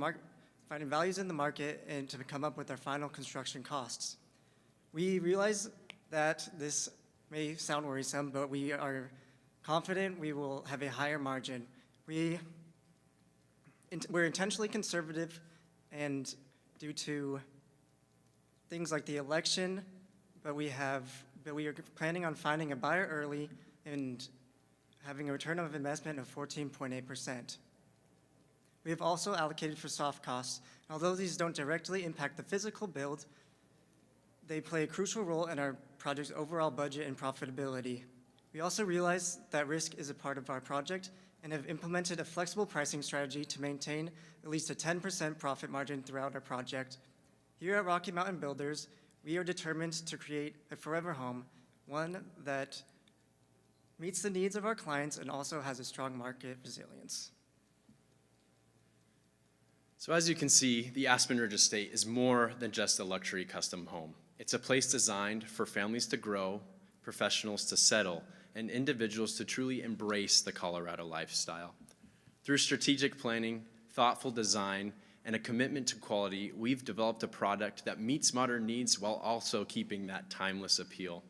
values in the market, and to come up with our final construction costs. We realize that this may sound worrisome, but we are confident we will have a higher margin. We're intentionally conservative, and due to things like the election, but we are planning on finding a buyer early and having a return of investment of 14.8%. We have also allocated for soft costs. Although these don't directly impact the physical build, they play a crucial role in our project's overall budget and profitability. We also realize that risk is a part of our project and have implemented a flexible pricing strategy to maintain at least a 10% profit margin throughout our project. Here at Rocky Mountain Builders, we are determined to create a forever home, one that meets the needs of our clients and also has a strong market resilience. So as you can see, the Aspen Ridge Estate is more than just a luxury custom home. It's a place designed for families to grow, professionals to settle, and individuals to truly embrace the Colorado lifestyle. Through strategic planning, thoughtful design, and a commitment to quality, we've developed a product that meets modern needs while also keeping that timeless appeal.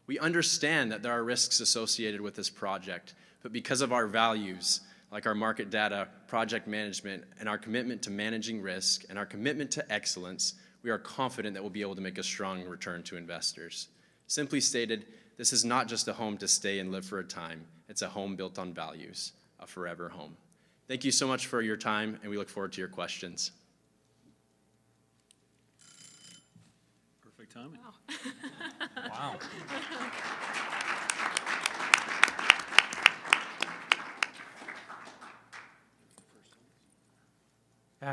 We understand that there are risks associated with this project, but because of our values, like our market data, project management, and our commitment to managing risk, and our commitment to excellence, we are confident that we'll be able to make a strong return to investors. Simply stated, this is not just a home to stay and live for a time. It's a home built on values, a forever home. Thank you so much for your time, and we look forward to your questions. Perfect timing. Wow.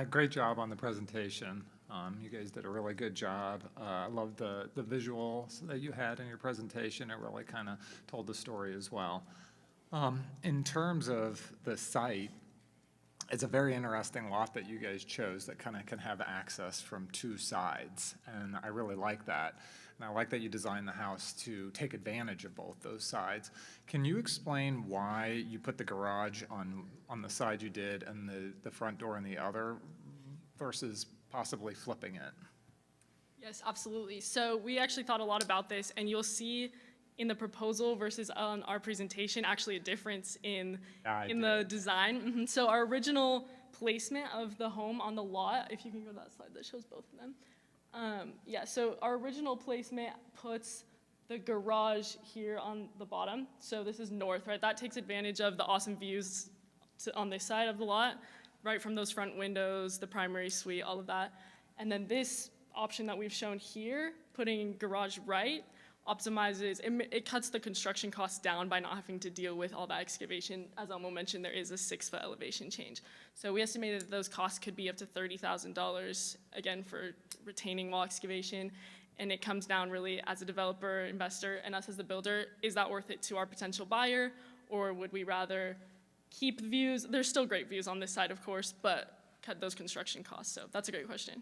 Great job on the presentation. You guys did a really good job. I love the visuals that you had in your presentation. It really kind of told the story as well. In terms of the site, it's a very interesting lot that you guys chose that kind of can have access from two sides, and I really like that. And I like that you designed the house to take advantage of both those sides. Can you explain why you put the garage on the side you did and the front door on the other versus possibly flipping it? Yes, absolutely. So we actually thought a lot about this, and you'll see in the proposal versus on our presentation actually a difference in the design. So our original placement of the home on the lot, if you can go to that slide that shows both of them. So our original placement puts the garage here on the bottom. So this is north, right? That takes advantage of the awesome views on this side of the lot, right from those front windows, the primary suite, all of that. And then this option that we've shown here, putting garage right, optimizes, it cuts the construction costs down by not having to deal with all that excavation. As Elmo mentioned, there is a 6-foot elevation change. So we estimated that those costs could be up to $30,000, again, for retaining wall excavation. And it comes down really as a developer, investor, and us as the builder, is that worth it to our potential buyer? Or would we rather keep views? There's still great views on this side, of course, but cut those construction costs. So that's a great question.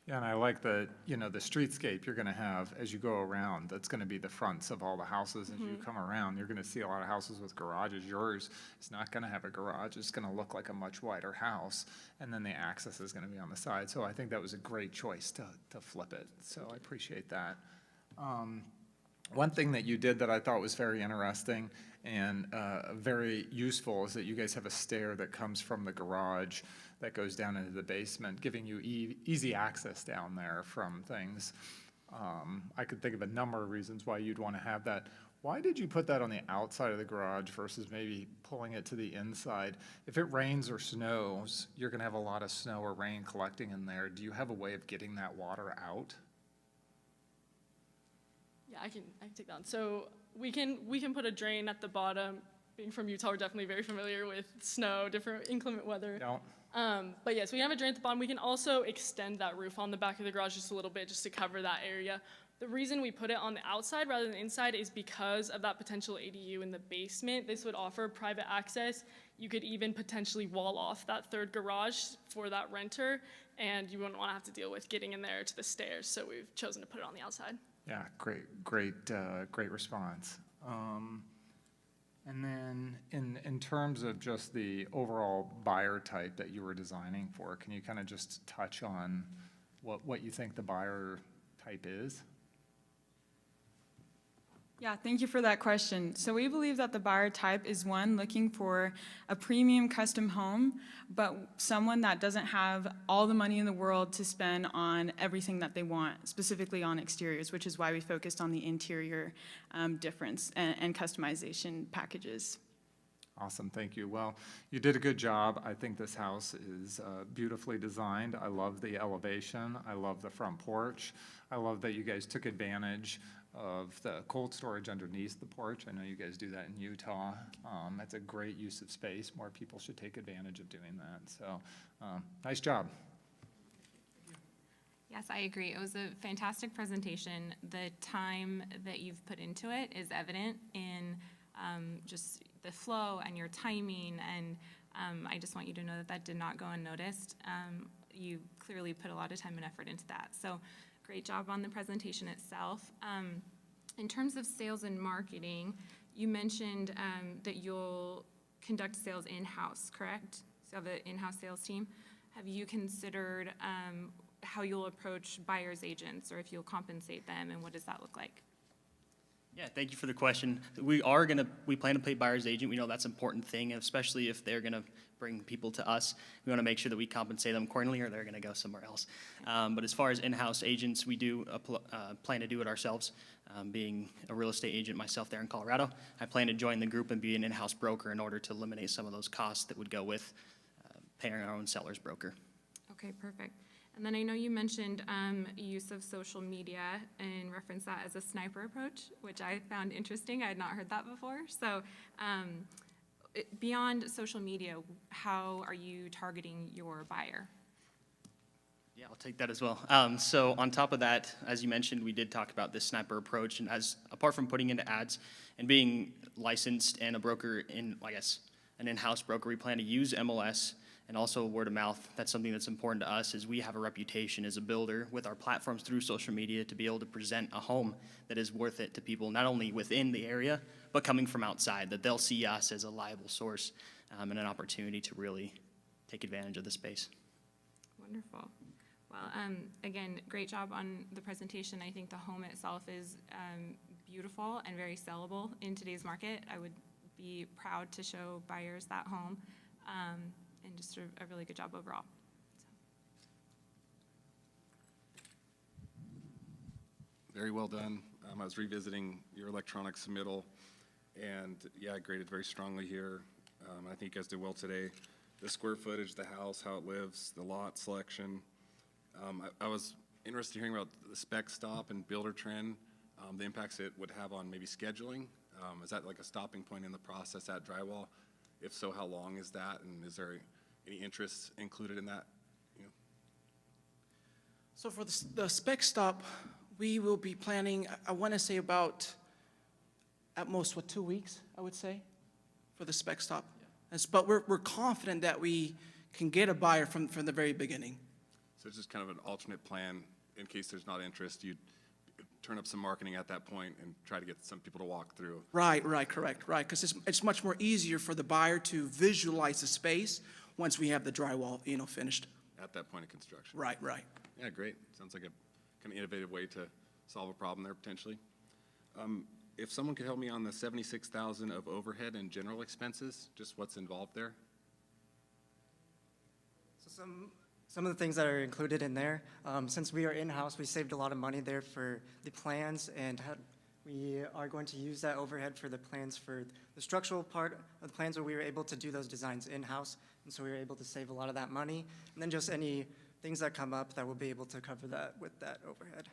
Yeah, and I like the streetscape you're gonna have as you go around. That's gonna be the fronts of all the houses. As you come around, you're gonna see a lot of houses with garages. Yours is not gonna have a garage. It's gonna look like a much wider house, and then the access is gonna be on the side. So I think that was a great choice to flip it. So I appreciate that. One thing that you did that I thought was very interesting and very useful is that you guys have a stair that comes from the garage that goes down into the basement, giving you easy access down there from things. I could think of a number of reasons why you'd want to have that. Why did you put that on the outside of the garage versus maybe pulling it to the inside? If it rains or snows, you're going to have a lot of snow or rain collecting in there. Do you have a way of getting that water out? Yeah, I can take that on. So we can put a drain at the bottom. Being from Utah, we're definitely very familiar with snow, different inclement weather. Don't. But yes, we have a drain at the bottom. We can also extend that roof on the back of the garage just a little bit just to cover that area. The reason we put it on the outside rather than inside is because of that potential ADU in the basement. This would offer private access. You could even potentially wall off that third garage for that renter, and you wouldn't want to have to deal with getting in there to the stairs. So we've chosen to put it on the outside. Yeah, great response. And then in terms of just the overall buyer type that you were designing for, can you kind of just touch on what you think the buyer type is? Yeah, thank you for that question. So we believe that the buyer type is one looking for a premium custom home, but someone that doesn't have all the money in the world to spend on everything that they want, specifically on exteriors, which is why we focused on the interior difference and customization packages. Awesome, thank you. Well, you did a good job. I think this house is beautifully designed. I love the elevation. I love the front porch. I love that you guys took advantage of the cold storage underneath the porch. I know you guys do that in Utah. That's a great use of space. More people should take advantage of doing that. So, nice job. Yes, I agree. It was a fantastic presentation. The time that you've put into it is evident in just the flow and your timing, and I just want you to know that that did not go unnoticed. You clearly put a lot of time and effort into that. So great job on the presentation itself. In terms of sales and marketing, you mentioned that you'll conduct sales in-house, correct? So you have an in-house sales team. Have you considered how you'll approach buyer's agents, or if you'll compensate them, and what does that look like? Yeah, thank you for the question. We plan to pay buyer's agent. We know that's an important thing, especially if they're gonna bring people to us. We wanna make sure that we compensate them accordingly, or they're gonna go somewhere else. But as far as in-house agents, we do plan to do it ourselves. Being a real estate agent myself there in Colorado, I plan to join the group and be an in-house broker in order to eliminate some of those costs that would go with paying our own seller's broker. Okay, perfect. And then I know you mentioned use of social media and reference that as a sniper approach, which I found interesting. I had not heard that before. So beyond social media, how are you targeting your buyer? Yeah, I'll take that as well. So on top of that, as you mentioned, we did talk about this sniper approach, and as apart from putting into ads and being licensed and a broker in, I guess, an in-house broker, we plan to use MLS and also word of mouth. That's something that's important to us, is we have a reputation as a builder with our platforms through social media to be able to present a home that is worth it to people, not only within the area, but coming from outside, that they'll see us as a liable source and an opportunity to really take advantage of the space. Wonderful. Well, again, great job on the presentation. I think the home itself is beautiful and very sellable in today's market. I would be proud to show buyers that home, and just a really good job overall. Very well done. I was revisiting your electronic submittal, and yeah, I graded very strongly here. I think you guys did well today. The square footage, the house, how it lives, the lot selection. I was interested in hearing about the spec stop and builder trend, the impacts it would have on maybe scheduling. Is that like a stopping point in the process at drywall? If so, how long is that, and is there any interest included in that? You know? So for the spec stop, we will be planning, I want to say about, at most, 2 weeks, I would say, for the spec stop. But we're confident that we can get a buyer from the very beginning. So it's just kind of an alternate plan in case there's not interest. You'd turn up some marketing at that point and try to get some people to walk through. Right, correct, right. Because it's much more easier for the buyer to visualize the space once we have the drywall, finished. At that point of construction. Right. Yeah, great. Sounds like a kind of innovative way to solve a problem there potentially. If someone could help me on the $76,000 of overhead and general expenses, just what's involved there? So some of the things that are included in there, since we are in-house, we saved a lot of money there for the plans, and we are going to use that overhead for the plans for the structural part of the plans, where we were able to do those designs in-house, and so we were able to save a lot of that money. And then just any things that come up, that we'll be able to cover that with that overhead.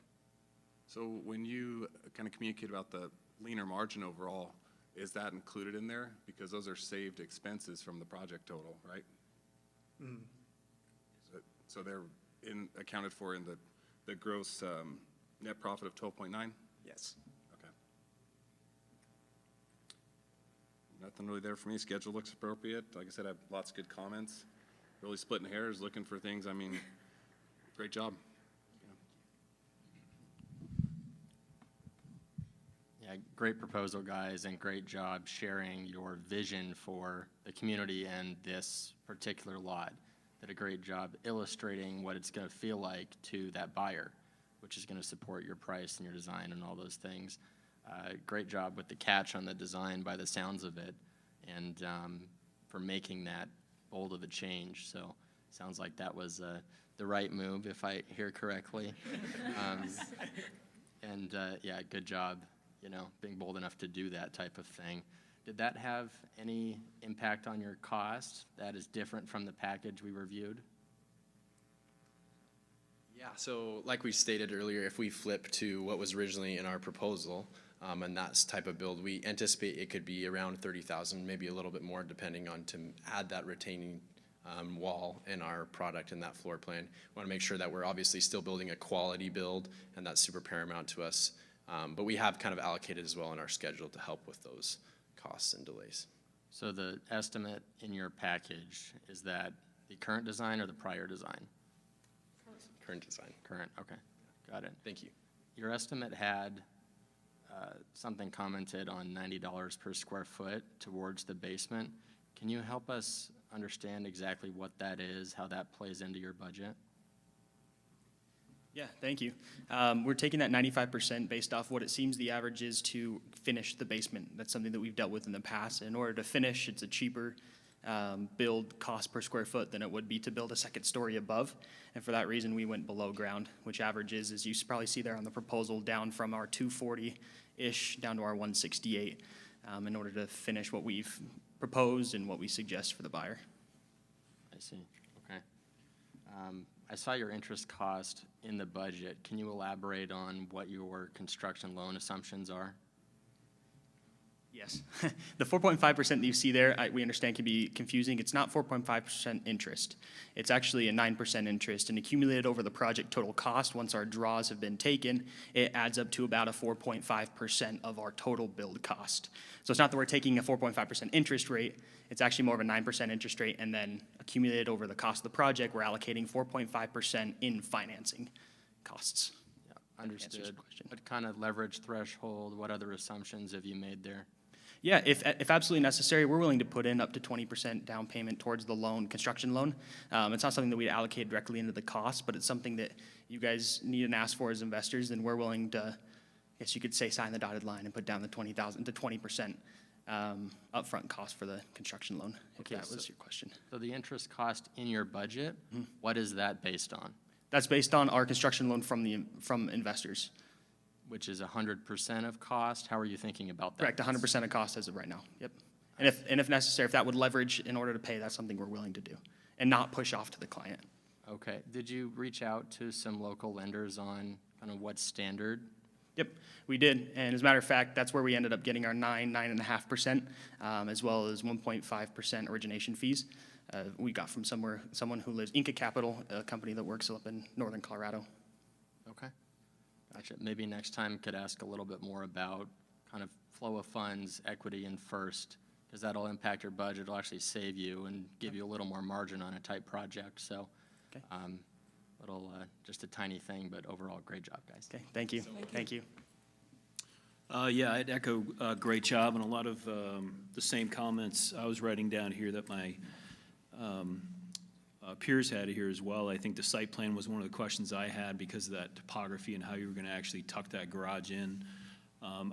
So when you kind of communicate about the leaner margin overall, is that included in there? Because those are saved expenses from the project total, right? Mm. So they're accounted for in the gross net profit of 12.9? Yes. Okay. Nothing really there for me. Schedule looks appropriate. Like I said, I have lots of good comments. Really splitting hairs, looking for things. I mean, great job. Yeah, great proposal, guys, and great job sharing your vision for the community and this particular lot. Did a great job illustrating what it's going to feel like to that buyer, which is going to support your price and your design and all those things. Great job with the catch on the design by the sounds of it, and for making that bold of a change. So sounds like that was the right move, if I hear correctly. Yeah, good job, being bold enough to do that type of thing. Did that have any impact on your cost that is different from the package we reviewed? Yeah, so like we stated earlier, if we flip to what was originally in our proposal, and that type of build, we anticipate it could be around $30,000, maybe a little bit more, depending on to add that retaining wall in our product in that floor plan. We want to make sure that we're obviously still building a quality build, and that's super paramount to us. But we have kind of allocated as well in our schedule to help with those costs and delays. So the estimate in your package, is that the current design or the prior design? Current design. Current, okay, got it. Thank you. Your estimate had something commented on $90 per square foot towards the basement. Can you help us understand exactly what that is, how that plays into your budget? Yeah, thank you. We're taking that 95% based off what it seems the average is to finish the basement. That's something that we've dealt with in the past. In order to finish, it's a cheaper build cost per square foot than it would be to build a second story above. And for that reason, we went below ground, which averages, as you probably see there on the proposal, down from our 240-ish down to our 168 in order to finish what we've proposed and what we suggest for the buyer. I see, okay. I saw your interest cost in the budget. Can you elaborate on what your construction loan assumptions are? Yes. The 4.5% that you see there, we understand can be confusing. It's not 4.5% interest. It's actually a 9% interest, and accumulated over the project total cost, once our draws have been taken, it adds up to about a 4.5% of our total build cost. So it's not that we're taking a 4.5% interest rate, it's actually more of a 9% interest rate, and then accumulated over the cost of the project, we're allocating 4.5% in financing costs. Understood. What kind of leverage threshold, what other assumptions have you made there? Yeah, if absolutely necessary, we're willing to put in up to 20% down payment towards the loan, construction loan. It's not something that we allocate directly into the cost, but it's something that you guys need and ask for as investors, then we're willing to, I guess you could say, sign the dotted line and put down the 20% upfront cost for the construction loan, if that was your question. So the interest cost in your budget, what is that based on? That's based on our construction loan from investors. Which is 100% of cost? How are you thinking about that? Correct, 100% of cost as of right now, yep. And if necessary, if that would leverage in order to pay, that's something we're willing to do and not push off to the client. Okay, did you reach out to some local lenders on kind of what's standard? Yep, we did, and as a matter of fact, that's where we ended up getting our 9.5%, as well as 1.5% origination fees. We got from someone who lives, Inca Capital, a company that works up in northern Colorado. Okay. Gotcha. Maybe next time could ask a little bit more about kind of flow of funds, equity in first, because that'll impact your budget. It'll actually save you and give you a little more margin on a type project. So, okay. Just a tiny thing, but overall, great job, guys. Okay, thank you. Thank you. Yeah, I'd echo great job, and a lot of the same comments I was writing down here that my peers had here as well. I think the site plan was one of the questions I had because of that topography and how you were going to actually tuck that garage in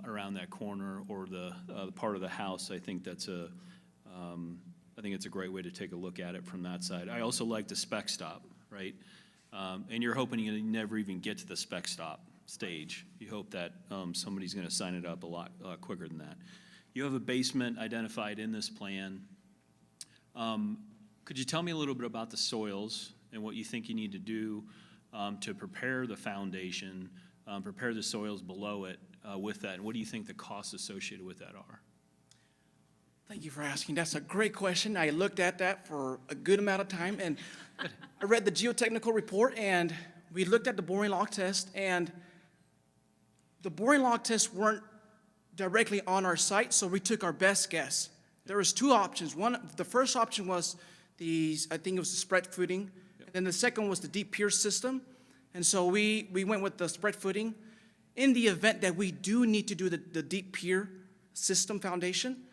around that corner or the part of the house. I think that's I think it's a great way to take a look at it from that side. I also like the spec stop, right? And you're hoping you never even get to the spec stop stage. You hope that somebody's going to sign it up a lot quicker than that. You have a basement identified in this plan. Could you tell me a little bit about the soils and what you think you need to do to prepare the foundation, prepare the soils below it with that, and what do you think the costs associated with that are? Thank you for asking. That's a great question. I looked at that for a good amount of time, and I read the geotechnical report, and we looked at the boring log test, and the boring log tests weren't directly on our site, so we took our best guess. There was two options. The first option was I think it was the spread footing, and then the second was the deep pier system. And so we went with the spread footing. In the event that we do need to do the deep pier system foundation,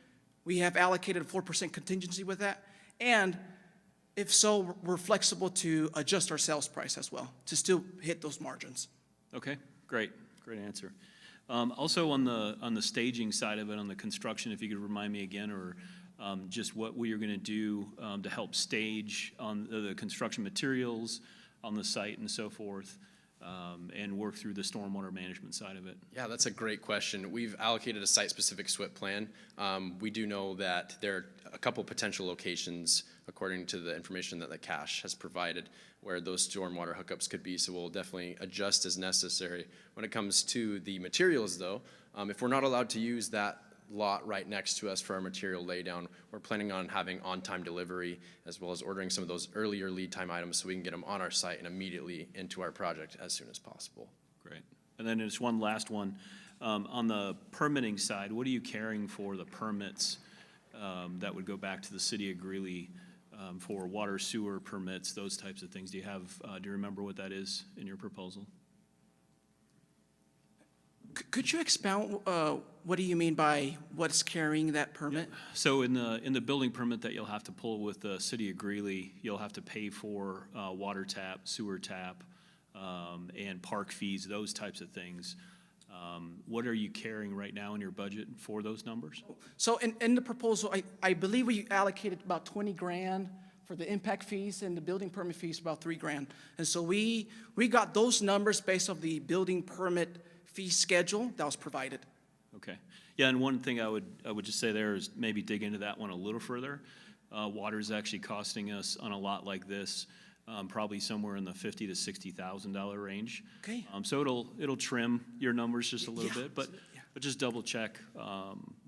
we have allocated a 4% contingency with that. And if so, we're flexible to adjust our sales price as well to still hit those margins. Okay, great answer. Also on the staging side of it, on the construction, if you could remind me again, or just what we are going to do to help stage on the construction materials on the site and so forth, and work through the stormwater management side of it. Yeah, that's a great question. We've allocated a site-specific SWIP plan. We do know that there are a couple potential locations, according to the information that the cache has provided, where those stormwater hookups could be, so we'll definitely adjust as necessary. When it comes to the materials, though, if we're not allowed to use that lot right next to us for our material laydown, we're planning on having on-time delivery as well as ordering some of those earlier lead time items so we can get them on our site and immediately into our project as soon as possible. Great. And then just one last one. On the permitting side, what are you carrying for the permits that would go back to the city of Greeley for water, sewer permits, those types of things? Do you remember what that is in your proposal? Could you expound, what do you mean by what's carrying that permit? So in the building permit that you'll have to pull with the city of Greeley, you'll have to pay for water tap, sewer tap, and park fees, those types of things. What are you carrying right now in your budget for those numbers? So in the proposal, I believe we allocated about 20 grand for the impact fees, and the building permit fees about 3 grand. And so we got those numbers based on the building permit fee schedule that was provided. Okay. Yeah, and one thing I would just say there is maybe dig into that one a little further. Water is actually costing us on a lot like this probably somewhere in the $50,000 to $60,000 range. Okay. So it'll trim your numbers just a little bit, but but just double check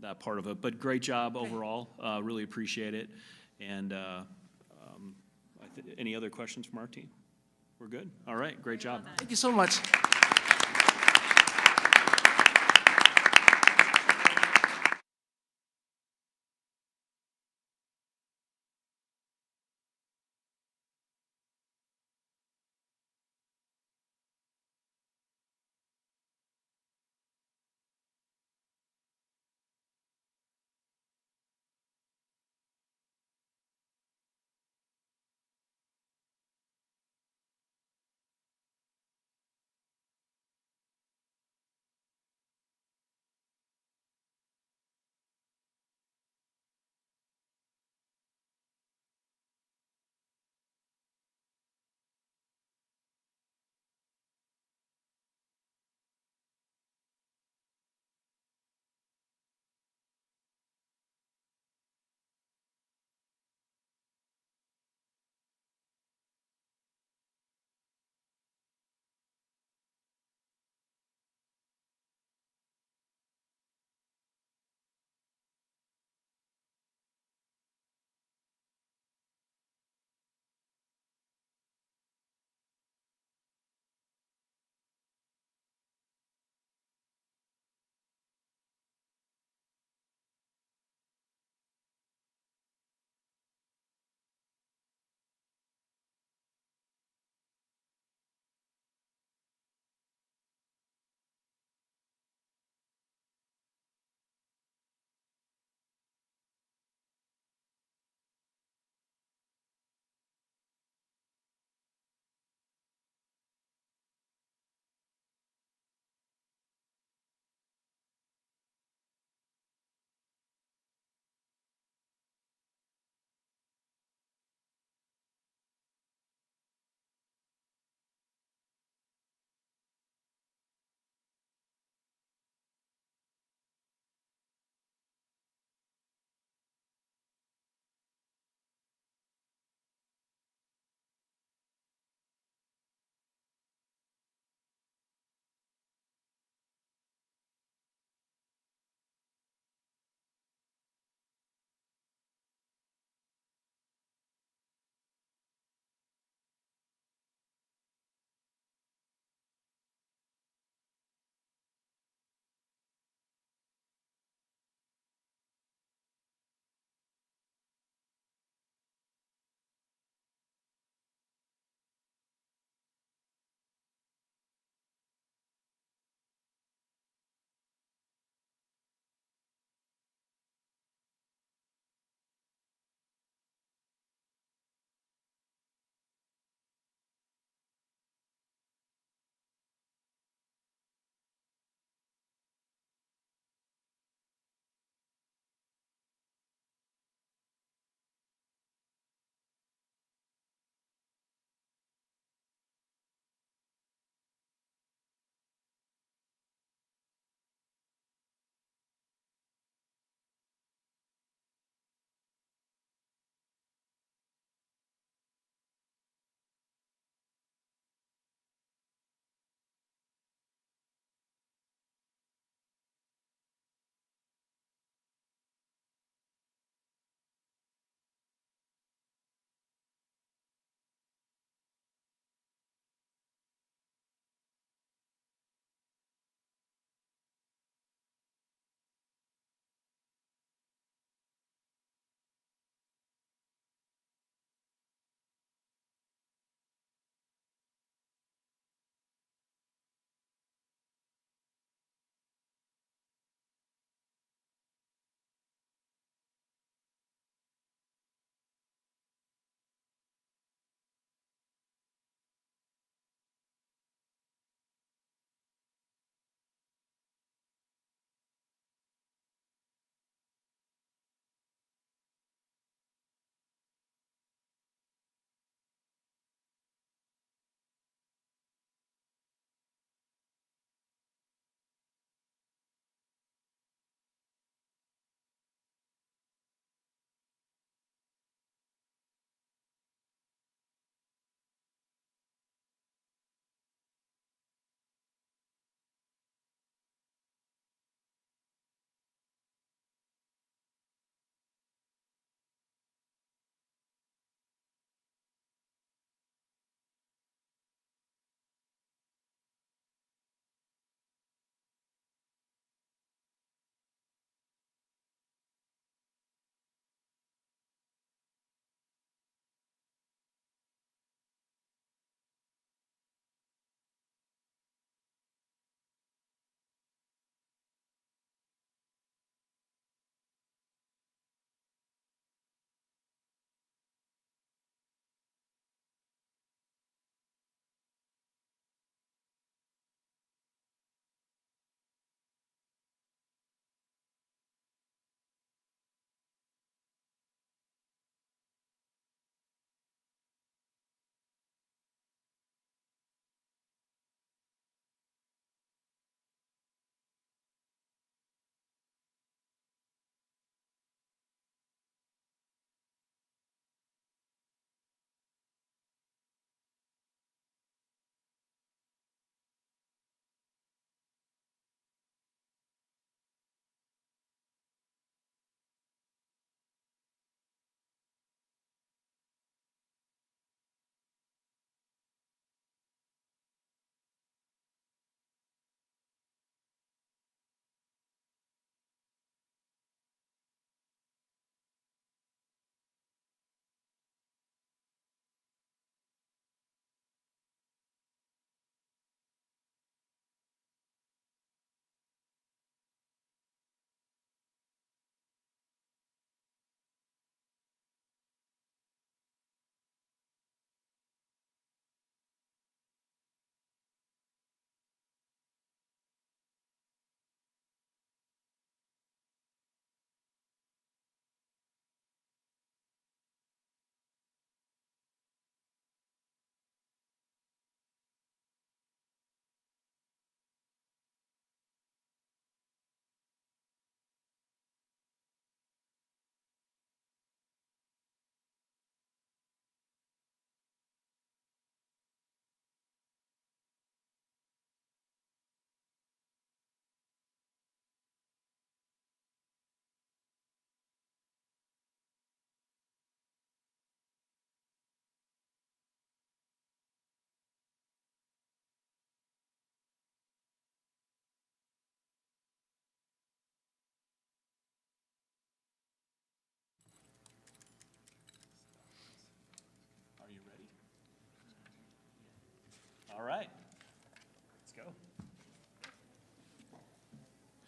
that part of it. But great job overall, really appreciate it. And any other questions from our team? We're good? All right, great job. Thank you so much.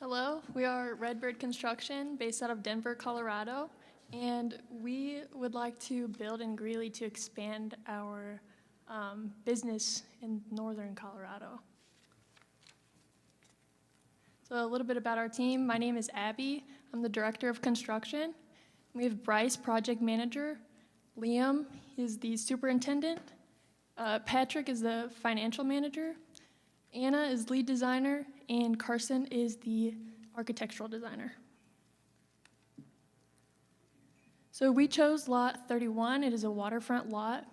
Hello, we are Redbird Construction based out of Denver, Colorado, and we would like to build in Greeley to expand our business in northern Colorado. So a little bit about our team. My name is Abby. I'm the Director of Construction. We have Bryce, Project Manager. Liam is the Superintendent. Patrick is the Financial Manager. Anna is Lead Designer, and Carson is the Architectural Designer. So we chose lot 31. It is a waterfront lot.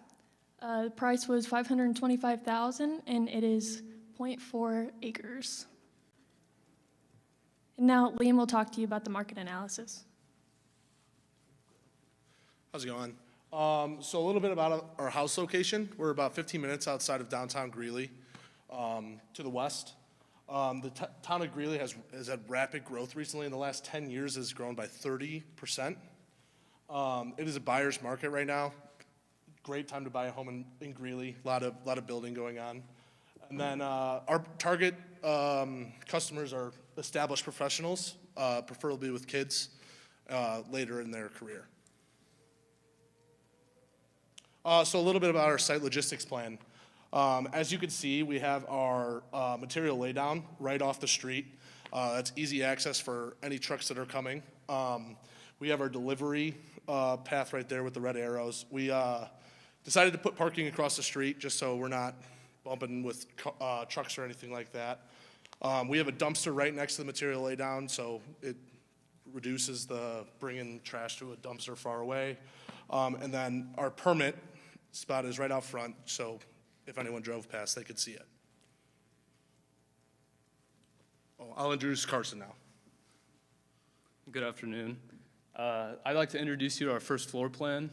The price was $525,000, and it is 0.4 acres. And now Liam will talk to you about the market analysis. How's it going? So a little bit about our house location. We're about 15 minutes outside of downtown Greeley, to the west. The town of Greeley has had rapid growth recently. In the last 10 years, has grown by 30%. It is a buyer's market right now. Great time to buy a home in Greeley. A lot of building going on. And then our target customers are established professionals, preferably with kids later in their career. So a little bit about our site logistics plan. As you can see, we have our material laydown right off the street. That's easy access for any trucks that are coming. We have our delivery path right there with the red arrows. We decided to put parking across the street just so we're not bumping with trucks or anything like that. We have a dumpster right next to the material laydown, so it reduces the bringing trash to a dumpster far away. And then our permit spot is right out front, so if anyone drove past, they could see it. I'll introduce Carson now. Good afternoon. I'd like to introduce you to our first floor plan.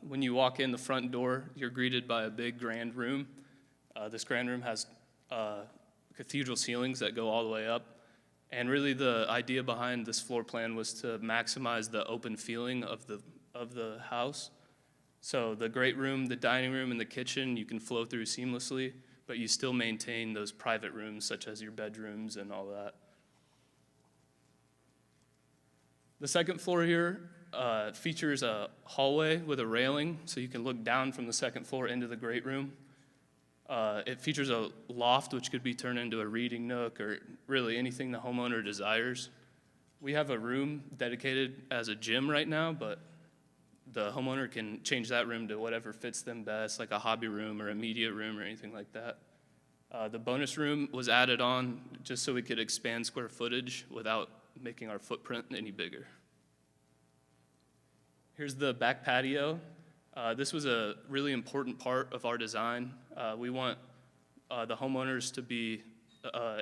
When you walk in the front door, you're greeted by a big grand room. This grand room has cathedral ceilings that go all the way up. And really the idea behind this floor plan was to maximize the open feeling of the house. So the great room, the dining room, and the kitchen, you can flow through seamlessly, but you still maintain those private rooms such as your bedrooms and all that. The second floor here features a hallway with a railing, so you can look down from the second floor into the great room. It features a loft, which could be turned into a reading nook or really anything the homeowner desires. We have a room dedicated as a gym right now, but the homeowner can change that room to whatever fits them best, like a hobby room or a media room or anything like that. The bonus room was added on just so we could expand square footage without making our footprint any bigger. Here's the back patio. This was a really important part of our design. We want the homeowners to be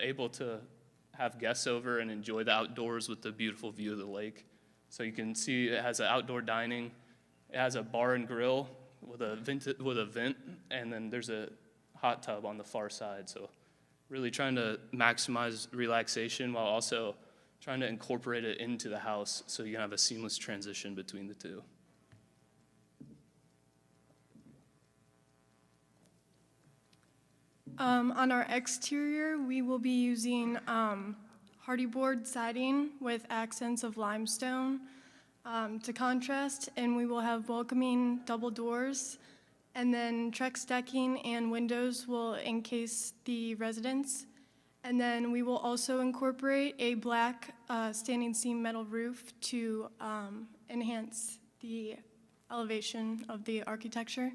able to have guests over and enjoy the outdoors with the beautiful view of the lake. So you can see it has an outdoor dining. It has a bar and grill with a vent, and then there's a hot tub on the far side. So really trying to maximize relaxation while also trying to incorporate it into the house so you can have a seamless transition between the two. On our exterior, we will be using hardy board siding with accents of limestone to contrast, and we will have welcoming double doors, and then Trex decking and windows will encase the residence. And then we will also incorporate a black standing seam metal roof to enhance the elevation of the architecture.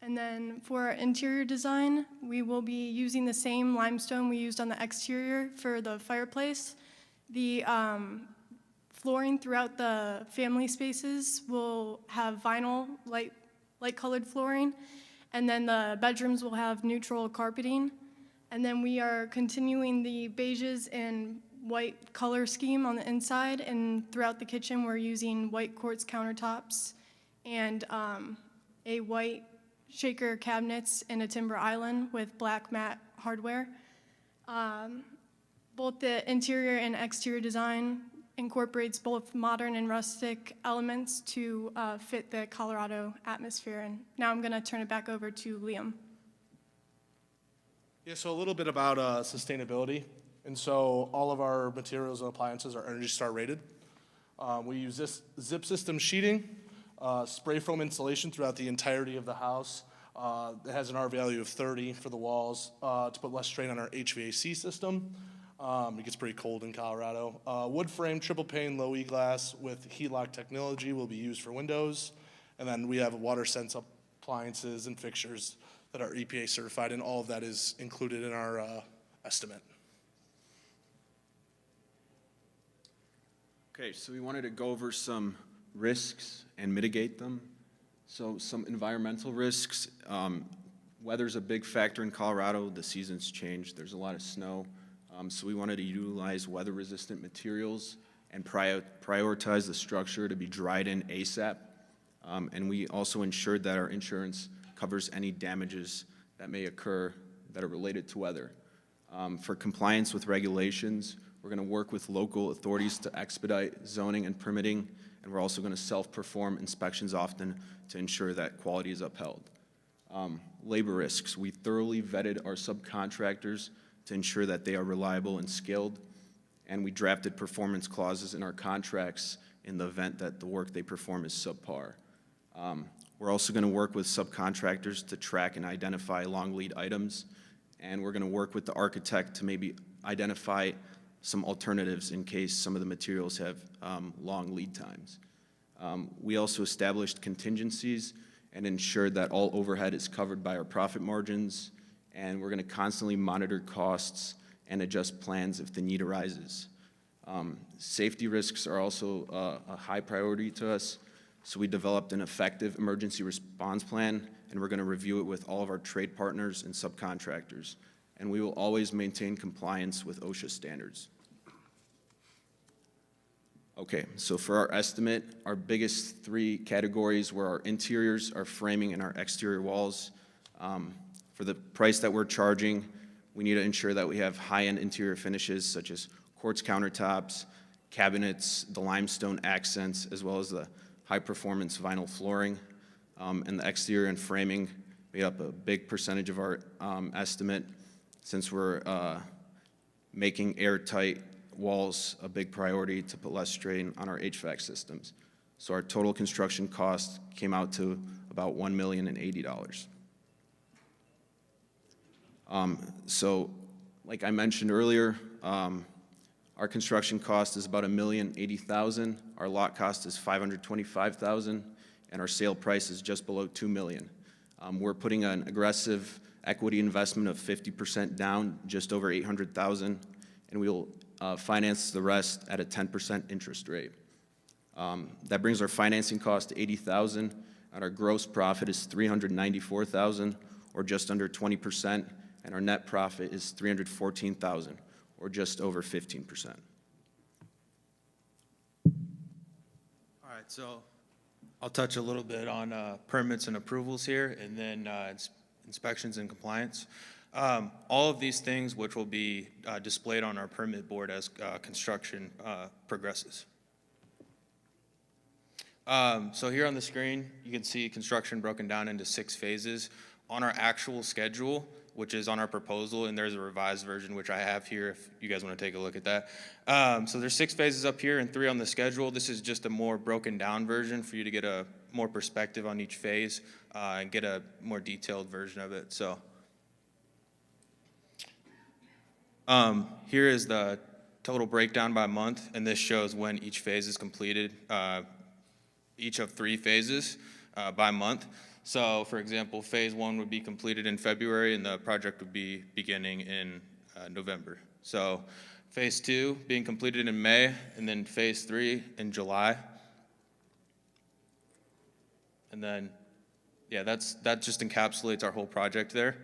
And then for our interior design, we will be using the same limestone we used on the exterior for the fireplace. The flooring throughout the family spaces will have vinyl, light-colored flooring, and then the bedrooms will have neutral carpeting. And then we are continuing the beiges and white color scheme on the inside, and throughout the kitchen we're using white quartz countertops and a white shaker cabinets and a timber island with black matte hardware. Both the interior and exterior design incorporates both modern and rustic elements to fit the Colorado atmosphere. And now I'm going to turn it back over to Liam. Yeah, so a little bit about sustainability. And so all of our materials and appliances are Energy Star rated. We use this zip system sheeting, spray foam insulation throughout the entirety of the house. It has an R value of 30 for the walls to put less strain on our HVAC system. It gets pretty cold in Colorado. Wood frame, triple pane, low E-glass with heat lock technology will be used for windows. And then we have water sense appliances and fixtures that are EPA certified, and all of that is included in our estimate. Okay, so we wanted to go over some risks and mitigate them. So some environmental risks. Weather's a big factor in Colorado. The seasons change. There's a lot of snow. So we wanted to utilize weather-resistant materials and prioritize the structure to be dried in ASAP. And we also ensured that our insurance covers any damages that may occur that are related to weather. For compliance with regulations, we're going to work with local authorities to expedite zoning and permitting, and we're also going to self-perform inspections often to ensure that quality is upheld. Labor risks. We thoroughly vetted our subcontractors to ensure that they are reliable and skilled, and we drafted performance clauses in our contracts in the event that the work they perform is subpar. We're also going to work with subcontractors to track and identify long lead items, and we're going to work with the architect to maybe identify some alternatives in case some of the materials have long lead times. We also established contingencies and ensured that all overhead is covered by our profit margins, and we're going to constantly monitor costs and adjust plans if the need arises. Safety risks are also a high priority to us. So we developed an effective emergency response plan, and we're going to review it with all of our trade partners and subcontractors. And we will always maintain compliance with OSHA standards. Okay, so for our estimate, our biggest three categories were our interiors, our framing, and our exterior walls. For the price that we're charging, we need to ensure that we have high-end interior finishes such as quartz countertops, cabinets, the limestone accents, as well as the high-performance vinyl flooring, and the exterior and framing made up a big percentage of our estimate since we're making airtight walls a big priority to put less strain on our HVAC systems. So our total construction cost came out to about $1,080,000. So like I mentioned earlier, our construction cost is about $1,080,000. Our lot cost is $525,000, and our sale price is just below $2 million. We're putting an aggressive equity investment of 50% down, just over $800,000, and we will finance the rest at a 10% interest rate. That brings our financing cost to $80,000, and our gross profit is $394,000, or just under 20%, and our net profit is $314,000. Or just over 15%. All right, so I'll touch a little bit on permits and approvals here, and then inspections and compliance. All of these things which will be displayed on our permit board as construction progresses. So here on the screen, you can see construction broken down into 6 phases. On our actual schedule, which is on our proposal, and there's a revised version, which I have here if you guys want to take a look at that. So there's 6 phases up here and 3 on the schedule. This is just a more broken down version for you to get a more perspective on each phase and get a more detailed version of it. So here is the total breakdown by month, and this shows when each phase is completed, each of 3 phases by month. So, for example, phase 1 would be completed in February, and the project would be beginning in November. So, phase 2 being completed in May, and then phase 3 in July. And then, yeah, that just encapsulates our whole project there.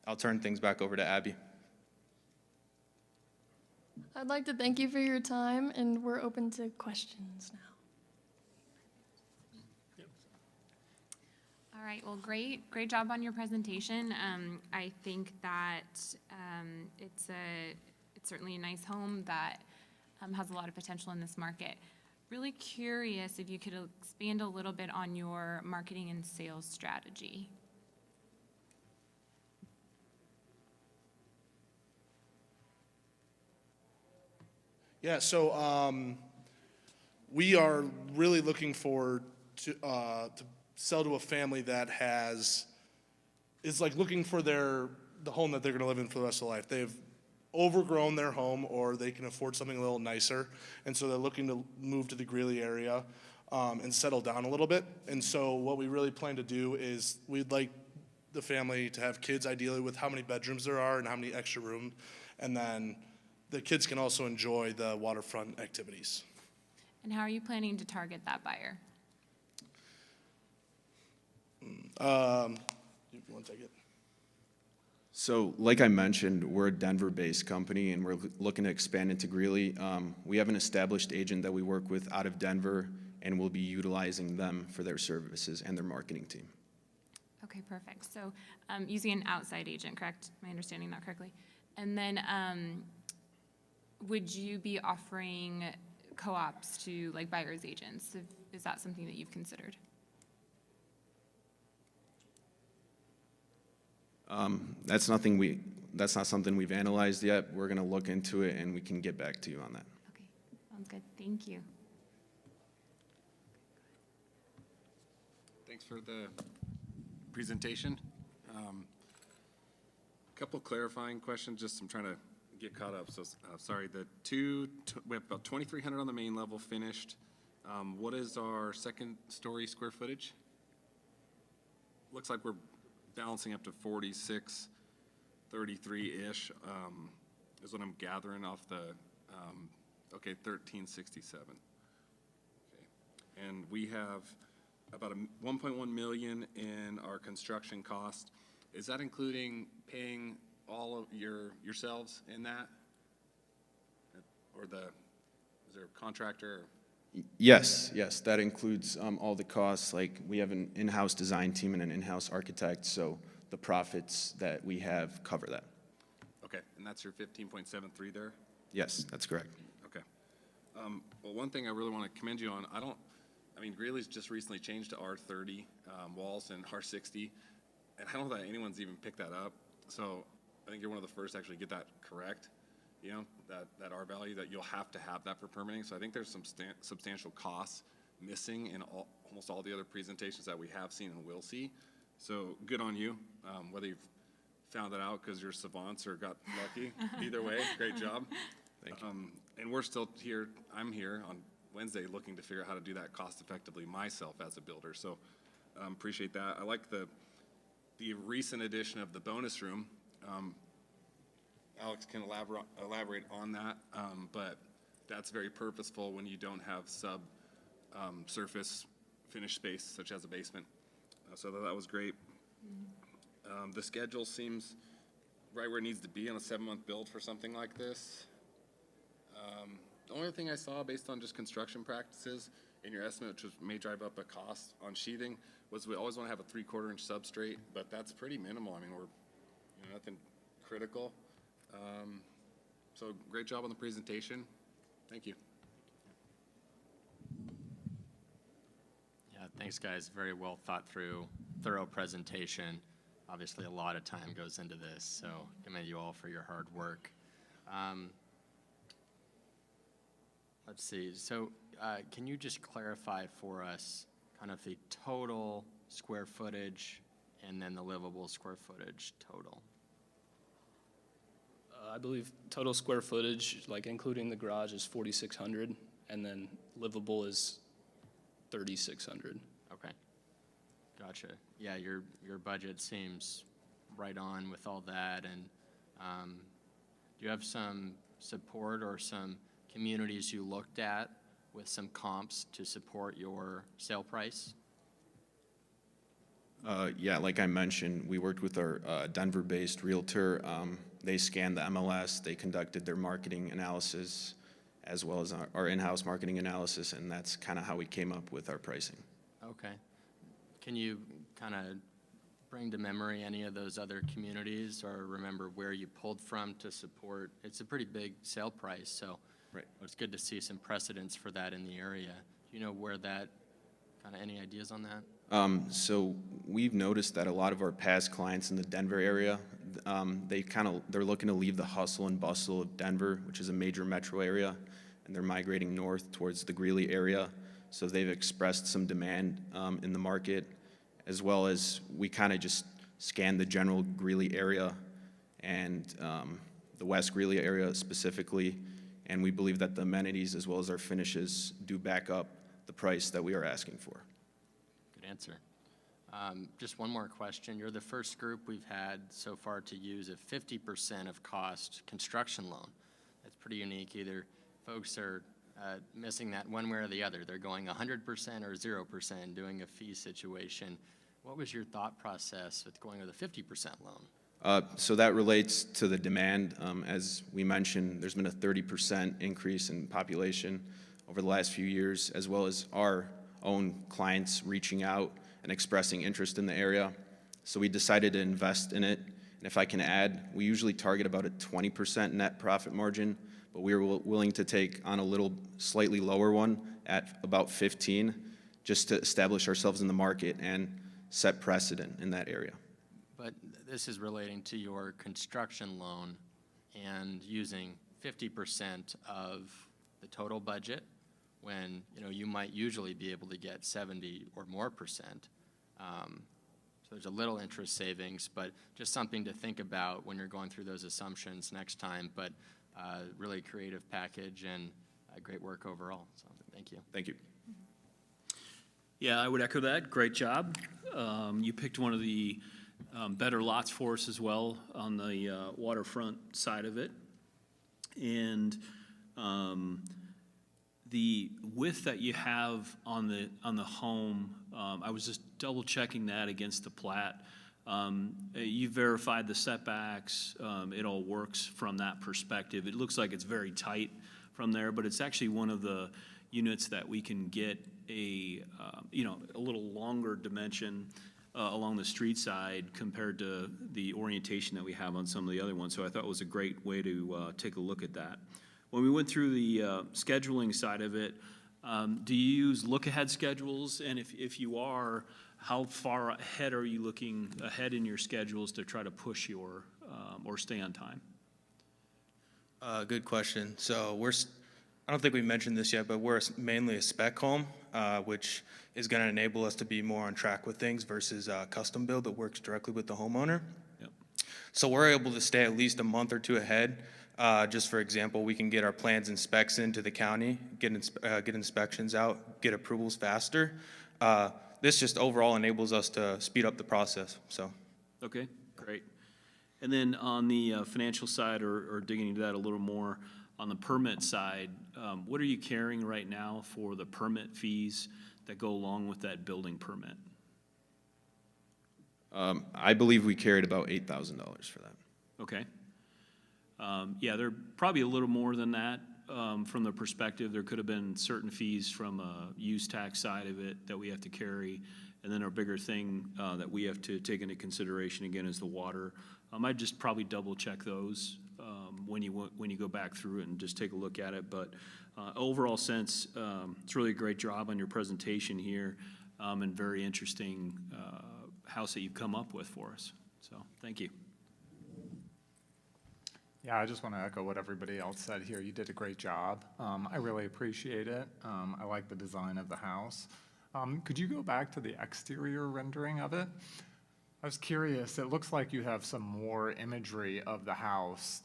I'll turn things back over to Abby. I'd like to thank you for your time, and we're open to questions now. All right, well, great job on your presentation. I think that it's certainly a nice home that has a lot of potential in this market. Really curious if you could expand a little bit on your marketing and sales strategy. Yeah, so we are really looking for to sell to a family that is like looking for the home that they're going to live in for the rest of their life. They've overgrown their home, or they can afford something a little nicer, and so they're looking to move to the Greeley area and settle down a little bit. And so what we really plan to do is we'd like the family to have kids, ideally with how many bedrooms there are and how many extra rooms, and then the kids can also enjoy the waterfront activities. And how are you planning to target that buyer? You want to take it? So, like I mentioned, we're a Denver-based company, and we're looking to expand into Greeley. We have an established agent that we work with out of Denver, and we'll be utilizing them for their services and their marketing team. Okay, perfect. So using an outside agent, correct? Am I understanding that correctly? And then would you be offering co-ops to like buyer's agents? Is that something that you've considered? That's not something we've analyzed yet. We're going to look into it, and we can get back to you on that. Okay, sounds good. Thank you. Thanks for the presentation. Couple clarifying questions, just I'm trying to get caught up, so sorry. We have about 2,300 on the main level finished. What is our second story square footage? Looks like we're balancing up to 46, 33-ish, is what I'm gathering off the, okay, 1367. Okay. And we have about 1.1 million in our construction cost. Is that including paying all of yourselves in that? Or is there a contractor? Yes, that includes all the costs. Like, we have an in-house design team and an in-house architect, so the profits that we have cover that. Okay, and that's your 15.73 there? Yes, that's correct. Okay. Well, one thing I really want to commend you on, I mean, Greeley's just recently changed to R30 walls and R60, and I don't know that anyone's even picked that up. So I think you're one of the first to actually get that correct. You know, that R value, that you'll have to have that for permitting. So I think there's some substantial costs missing in almost all the other presentations that we have seen and will see. So good on you, whether you've found that out because you're savants or got lucky. Either way, great job. Thank you. And we're still here, I'm here on Wednesday looking to figure out how to do that cost effectively myself as a builder. So appreciate that. I like the recent addition of the bonus room. Alex can elaborate on that, but that's very purposeful when you don't have surface finished space such as a basement. So that was great. The schedule seems right where it needs to be on a 7-month build for something like this. The only thing I saw based on just construction practices in your estimate, which may drive up a cost on sheathing, was we always want to have a 3/4 inch substrate, but that's pretty minimal. I mean, we're nothing critical. So great job on the presentation. Thank you. Yeah, thanks, guys. Very well thought through, thorough presentation. Obviously, a lot of time goes into this, so commend you all for your hard work. Let's see. So can you just clarify for us kind of the total square footage and then the livable square footage total? I believe total square footage, like including the garage, is 4,600, and then livable is 3,600. Okay, gotcha. Yeah, your budget seems right on with all that, and do you have some support or some communities you looked at with some comps to support your sale price? Yeah, like I mentioned, we worked with our Denver-based realtor. They scanned the MLS, they conducted their marketing analysis, as well as our in-house marketing analysis, and that's kind of how we came up with our pricing. Okay. Can you kind of bring to memory any of those other communities, or remember where you pulled from to support? It's a pretty big sale price, so right. It's good to see some precedents for that in the area. Do you know where that, kind of any ideas on that? So we've noticed that a lot of our past clients in the Denver area, they're looking to leave the hustle and bustle of Denver, which is a major metro area, and they're migrating north towards the Greeley area. So they've expressed some demand in the market, as well as we kind of just scanned the general Greeley area and the West Greeley area specifically, and we believe that the amenities as well as our finishes do back up the price that we are asking for. Good answer. Just one more question. You're the first group we've had so far to use a 50% of cost construction loan. That's pretty unique. Either folks are missing that one way or the other. They're going 100% or 0%, doing a fee situation. What was your thought process with going with a 50% loan? So that relates to the demand. As we mentioned, there's been a 30% increase in population over the last few years, as well as our own clients reaching out and expressing interest in the area. So we decided to invest in it. And if I can add, we usually target about a 20% net profit margin, but we were willing to take on a little slightly lower one at about 15, just to establish ourselves in the market and set precedent in that area. But this is relating to your construction loan and using 50% of the total budget when, you know, you might usually be able to get 70 or more percent. So there's a little interest savings, but just something to think about when you're going through those assumptions next time. But really creative package and great work overall. So thank you. Thank you. Yeah, I would echo that. Great job. You picked one of the better lots for us as well on the waterfront side of it. And the width that you have on the home, I was just double checking that against the plat. You verified the setbacks. It all works from that perspective. It looks like it's very tight from there, but it's actually one of the units that we can get a little longer dimension along the street side compared to the orientation that we have on some of the other ones. So I thought it was a great way to take a look at that. When we went through the scheduling side of it, do you use look-ahead schedules? And if you are, how far ahead are you looking ahead in your schedules to try to push your or stay on time? Good question. So I don't think we mentioned this yet, but we're mainly a spec home, which is going to enable us to be more on track with things versus custom build that works directly with the homeowner. Yep. So we're able to stay at least a month or two ahead. Just for example, we can get our plans and specs into the county, get inspections out, get approvals faster. This just overall enables us to speed up the process. So. Okay, great. And then on the financial side, or digging into that a little more, on the permit side, what are you carrying right now for the permit fees that go along with that building permit? I believe we carried about $8,000 for that. Okay. Yeah, they're probably a little more than that from the perspective. There could have been certain fees from a use tax side of it that we have to carry. And then our bigger thing that we have to take into consideration again is the water. I'd just probably double check those when you go back through it and just take a look at it. But overall sense, it's really a great job on your presentation here and very interesting house that you've come up with for us. So thank you. Yeah, I just want to echo what everybody else said here. You did a great job. I really appreciate it. I like the design of the house. Could you go back to the exterior rendering of it? I was curious, it looks like you have some more imagery of the house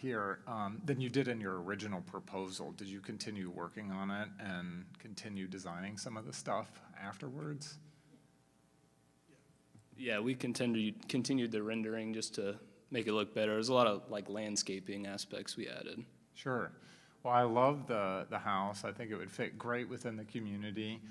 here than you did in your original proposal. Did you continue working on it and continue designing some of the stuff afterwards? Yeah, we continued the rendering just to make it look better. There's a lot of landscaping aspects we added. Sure. Well, I love the house. I think it would fit great within the community.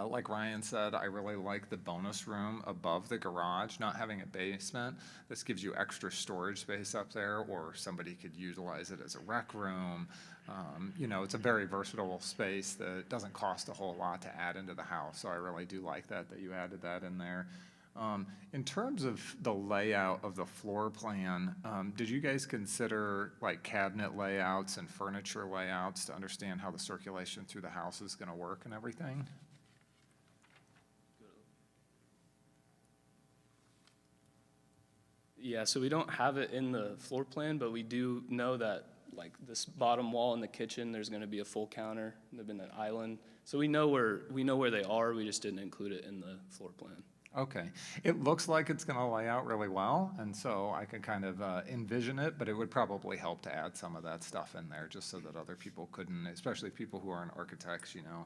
Like Ryan said, I really like the bonus room above the garage, not having a basement. This gives you extra storage space up there, or somebody could utilize it as a rec room. It's a very versatile space that doesn't cost a whole lot to add into the house, so I really do like that you added that in there. In terms of the layout of the floor plan, did you guys consider cabinet layouts and furniture layouts to understand how the circulation through the house is going to work and everything? Yeah, so we don't have it in the floor plan, but we do know that like this bottom wall in the kitchen, there's gonna be a full counter, there've been an island. So we know where they are, we just didn't include it in the floor plan. Okay. It looks like it's going to lay out really well, and so I can kind of envision it, but it would probably help to add some of that stuff in there just so that other people couldn't, especially people who aren't architects, you know.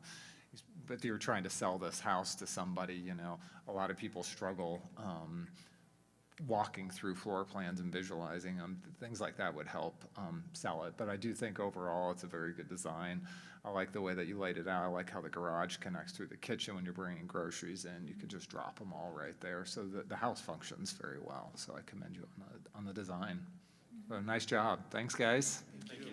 But you're trying to sell this house to somebody, you know, a lot of people struggle walking through floor plans and visualizing them. Things like that would help sell it. But I do think overall it's a very good design. I like the way that you laid it out. I like how the garage connects through the kitchen when you're bringing groceries in. You could just drop them all right there. So the house functions very well. So I commend you on the design. So nice job. Thanks, guys. Thank you.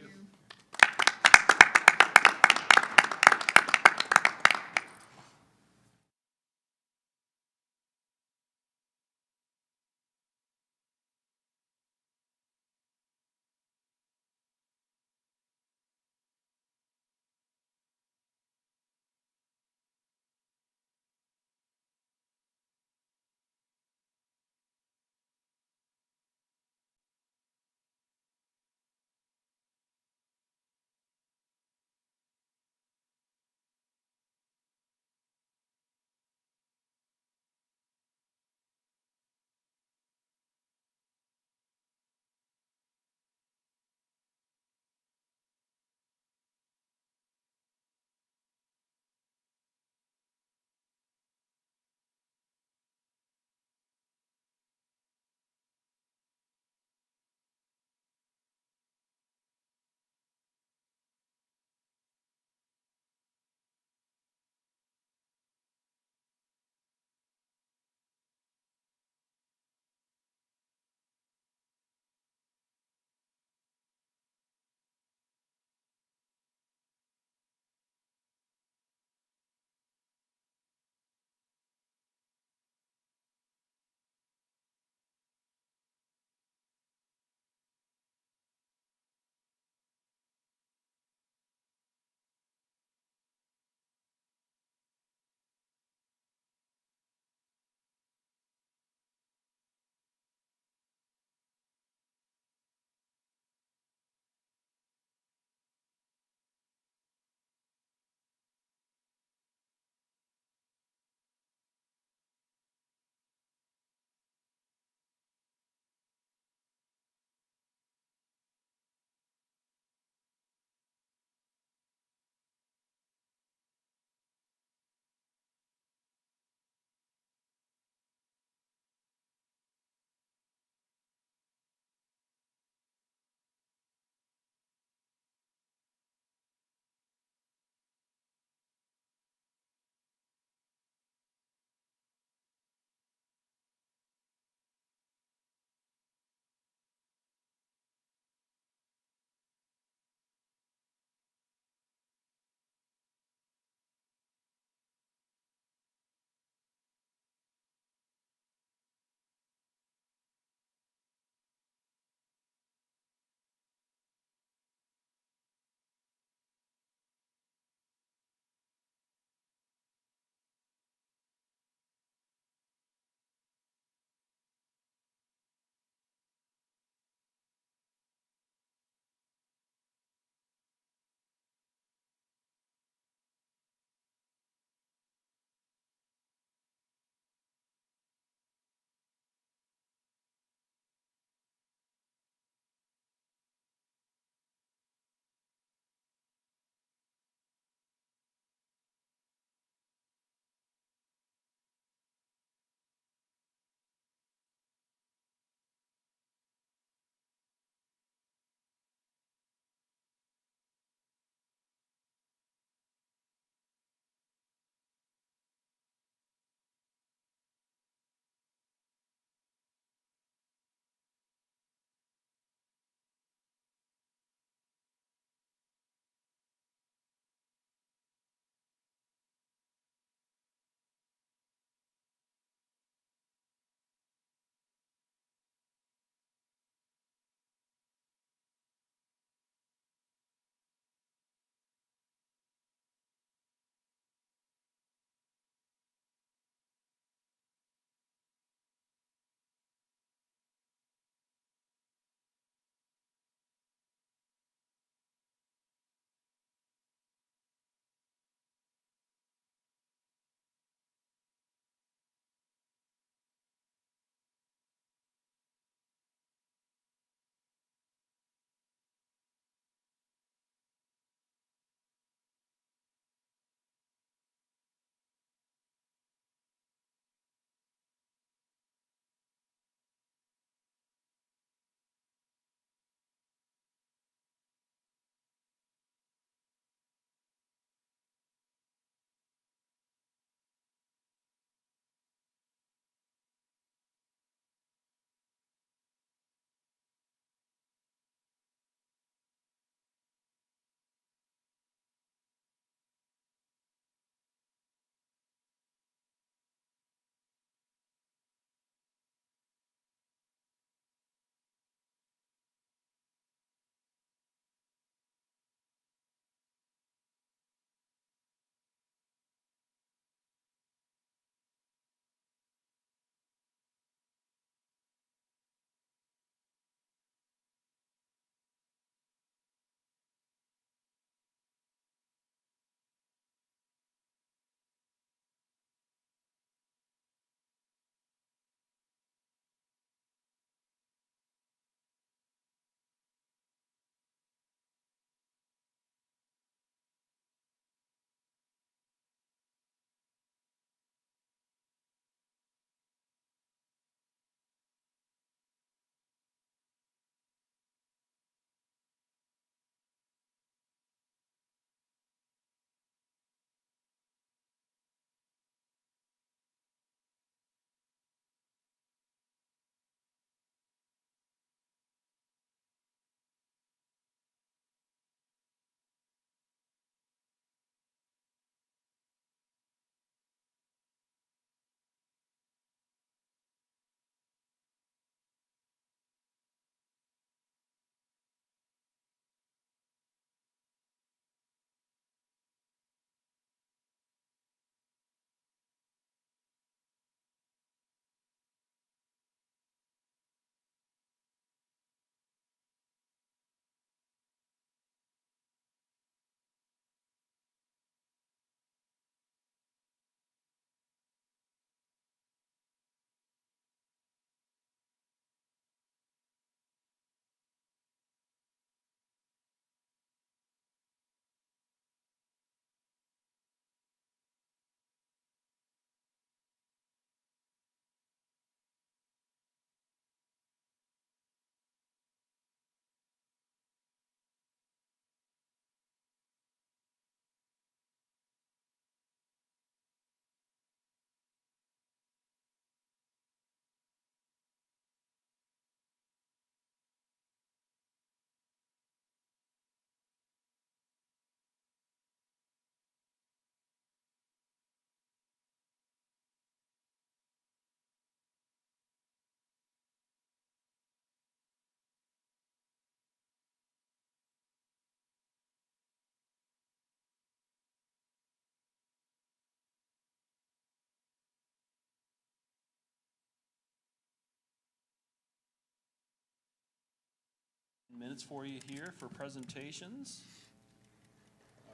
minutes for you here for presentations.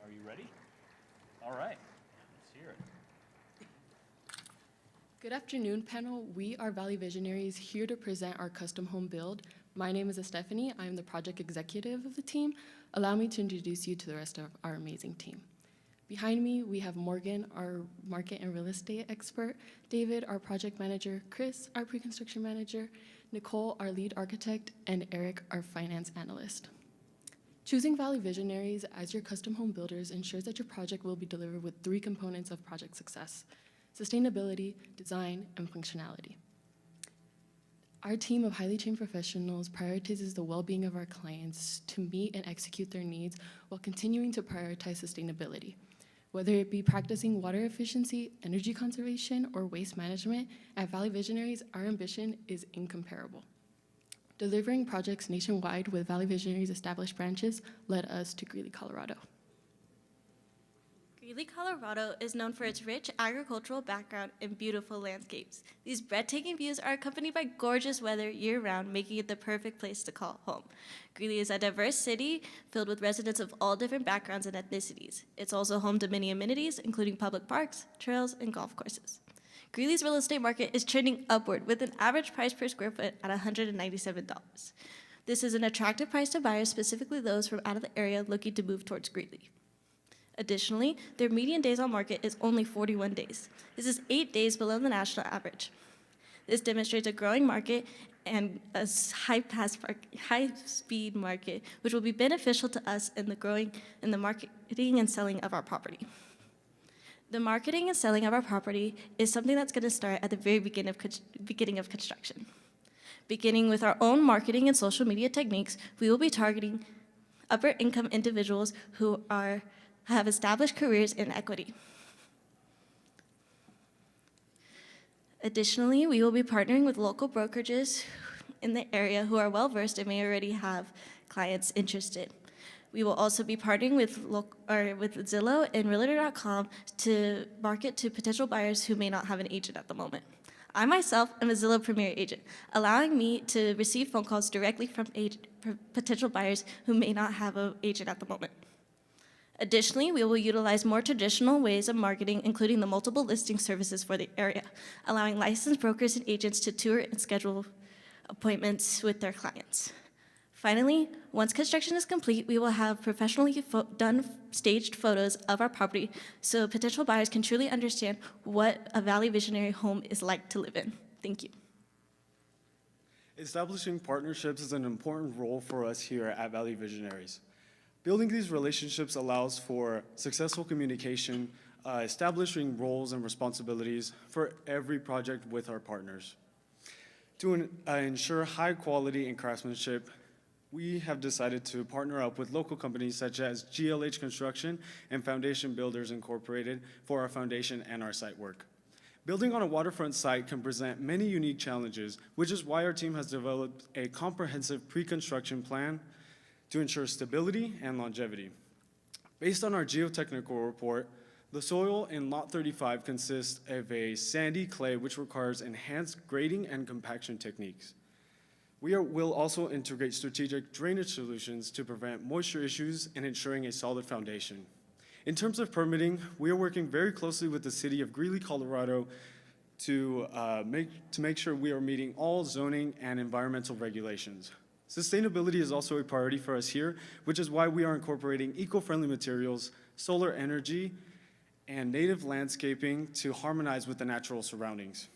Are you ready? All right, let's hear it. Good afternoon, panel. We are Valley Visionaries here to present our custom home build. My name is Stephanie. I am the project executive of the team. Allow me to introduce you to the rest of our amazing team. Behind me, we have Morgan, our market and real estate expert, David, our project manager, Chris, our pre-construction manager, Nicole, our lead architect, and Eric, our finance analyst. Choosing Valley Visionaries as your custom home builders ensures that your project will be delivered with 3 components of project success: sustainability, design, and functionality. Our team of highly trained professionals prioritizes the well-being of our clients to meet and execute their needs while continuing to prioritize sustainability. Whether it be practicing water efficiency, energy conservation, or waste management, at Valley Visionaries, our ambition is incomparable. Delivering projects nationwide with Valley Visionaries' established branches led us to Greeley, Colorado. Greeley, Colorado is known for its rich agricultural background and beautiful landscapes. These breathtaking views are accompanied by gorgeous weather year-round, making it the perfect place to call home. Greeley is a diverse city filled with residents of all different backgrounds and ethnicities. It's also home to many amenities, including public parks, trails, and golf courses. Greeley's real estate market is trending upward with an average price per square foot at $197. This is an attractive price to buyers, specifically those from out of the area looking to move towards Greeley. Additionally, their median days on market is only 41 days. This is 8 days below the national average. This demonstrates a growing market and a high-speed market, which will be beneficial to us in the marketing and selling of our property. The marketing and selling of our property is something that's going to start at the very beginning of construction. Beginning with our own marketing and social media techniques, we will be targeting upper-income individuals who have established careers in equity. Additionally, we will be partnering with local brokerages in the area who are well-versed and may already have clients interested. We will also be partnering with Zillow and Realtor.com to market to potential buyers who may not have an agent at the moment. I myself am a Zillow Premier agent, allowing me to receive phone calls directly from potential buyers who may not have an agent at the moment. Additionally, we will utilize more traditional ways of marketing, including the multiple listing services for the area, allowing licensed brokers and agents to tour and schedule appointments with their clients. Finally, once construction is complete, we will have professionally done staged photos of our property so potential buyers can truly understand what a Valley Visionary home is like to live in. Thank you. Establishing partnerships is an important role for us here at Valley Visionaries. Building these relationships allows for successful communication, establishing roles and responsibilities for every project with our partners. To ensure high quality and craftsmanship, we have decided to partner up with local companies such as GLH Construction and Foundation Builders Incorporated for our foundation and our site work. Building on a waterfront site can present many unique challenges, which is why our team has developed a comprehensive pre-construction plan to ensure stability and longevity. Based on our geotechnical report, the soil in Lot 35 consists of a sandy clay which requires enhanced grading and compaction techniques. We will also integrate strategic drainage solutions to prevent moisture issues and ensuring a solid foundation. In terms of permitting, we are working very closely with the city of Greeley, Colorado to make sure we are meeting all zoning and environmental regulations. Sustainability is also a priority for us here, which is why we are incorporating eco-friendly materials, solar energy, and native landscaping to harmonize with the natural surroundings.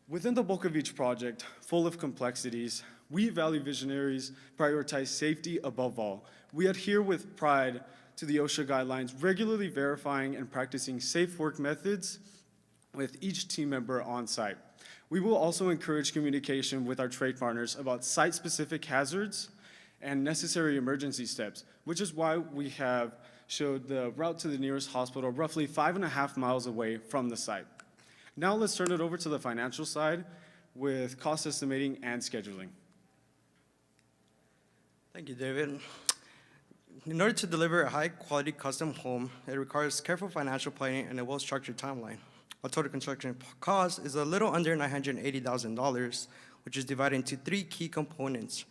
Within the bulk of each project, full of complexities, we Valley Visionaries prioritize safety above all. We adhere with pride to the OSHA guidelines, regularly verifying and practicing safe work methods with each team member on site. We will also encourage communication with our trade partners about site-specific hazards and necessary emergency steps, which is why we have showed the route to the nearest hospital roughly 5.5 miles away from the site. Now let's turn it over to the financial side with cost estimating and scheduling. Thank you, David. In order to deliver a high-quality custom home, it requires careful financial planning and a well-structured timeline. Our total construction cost is a little under $980,000, which is divided into 3 key components.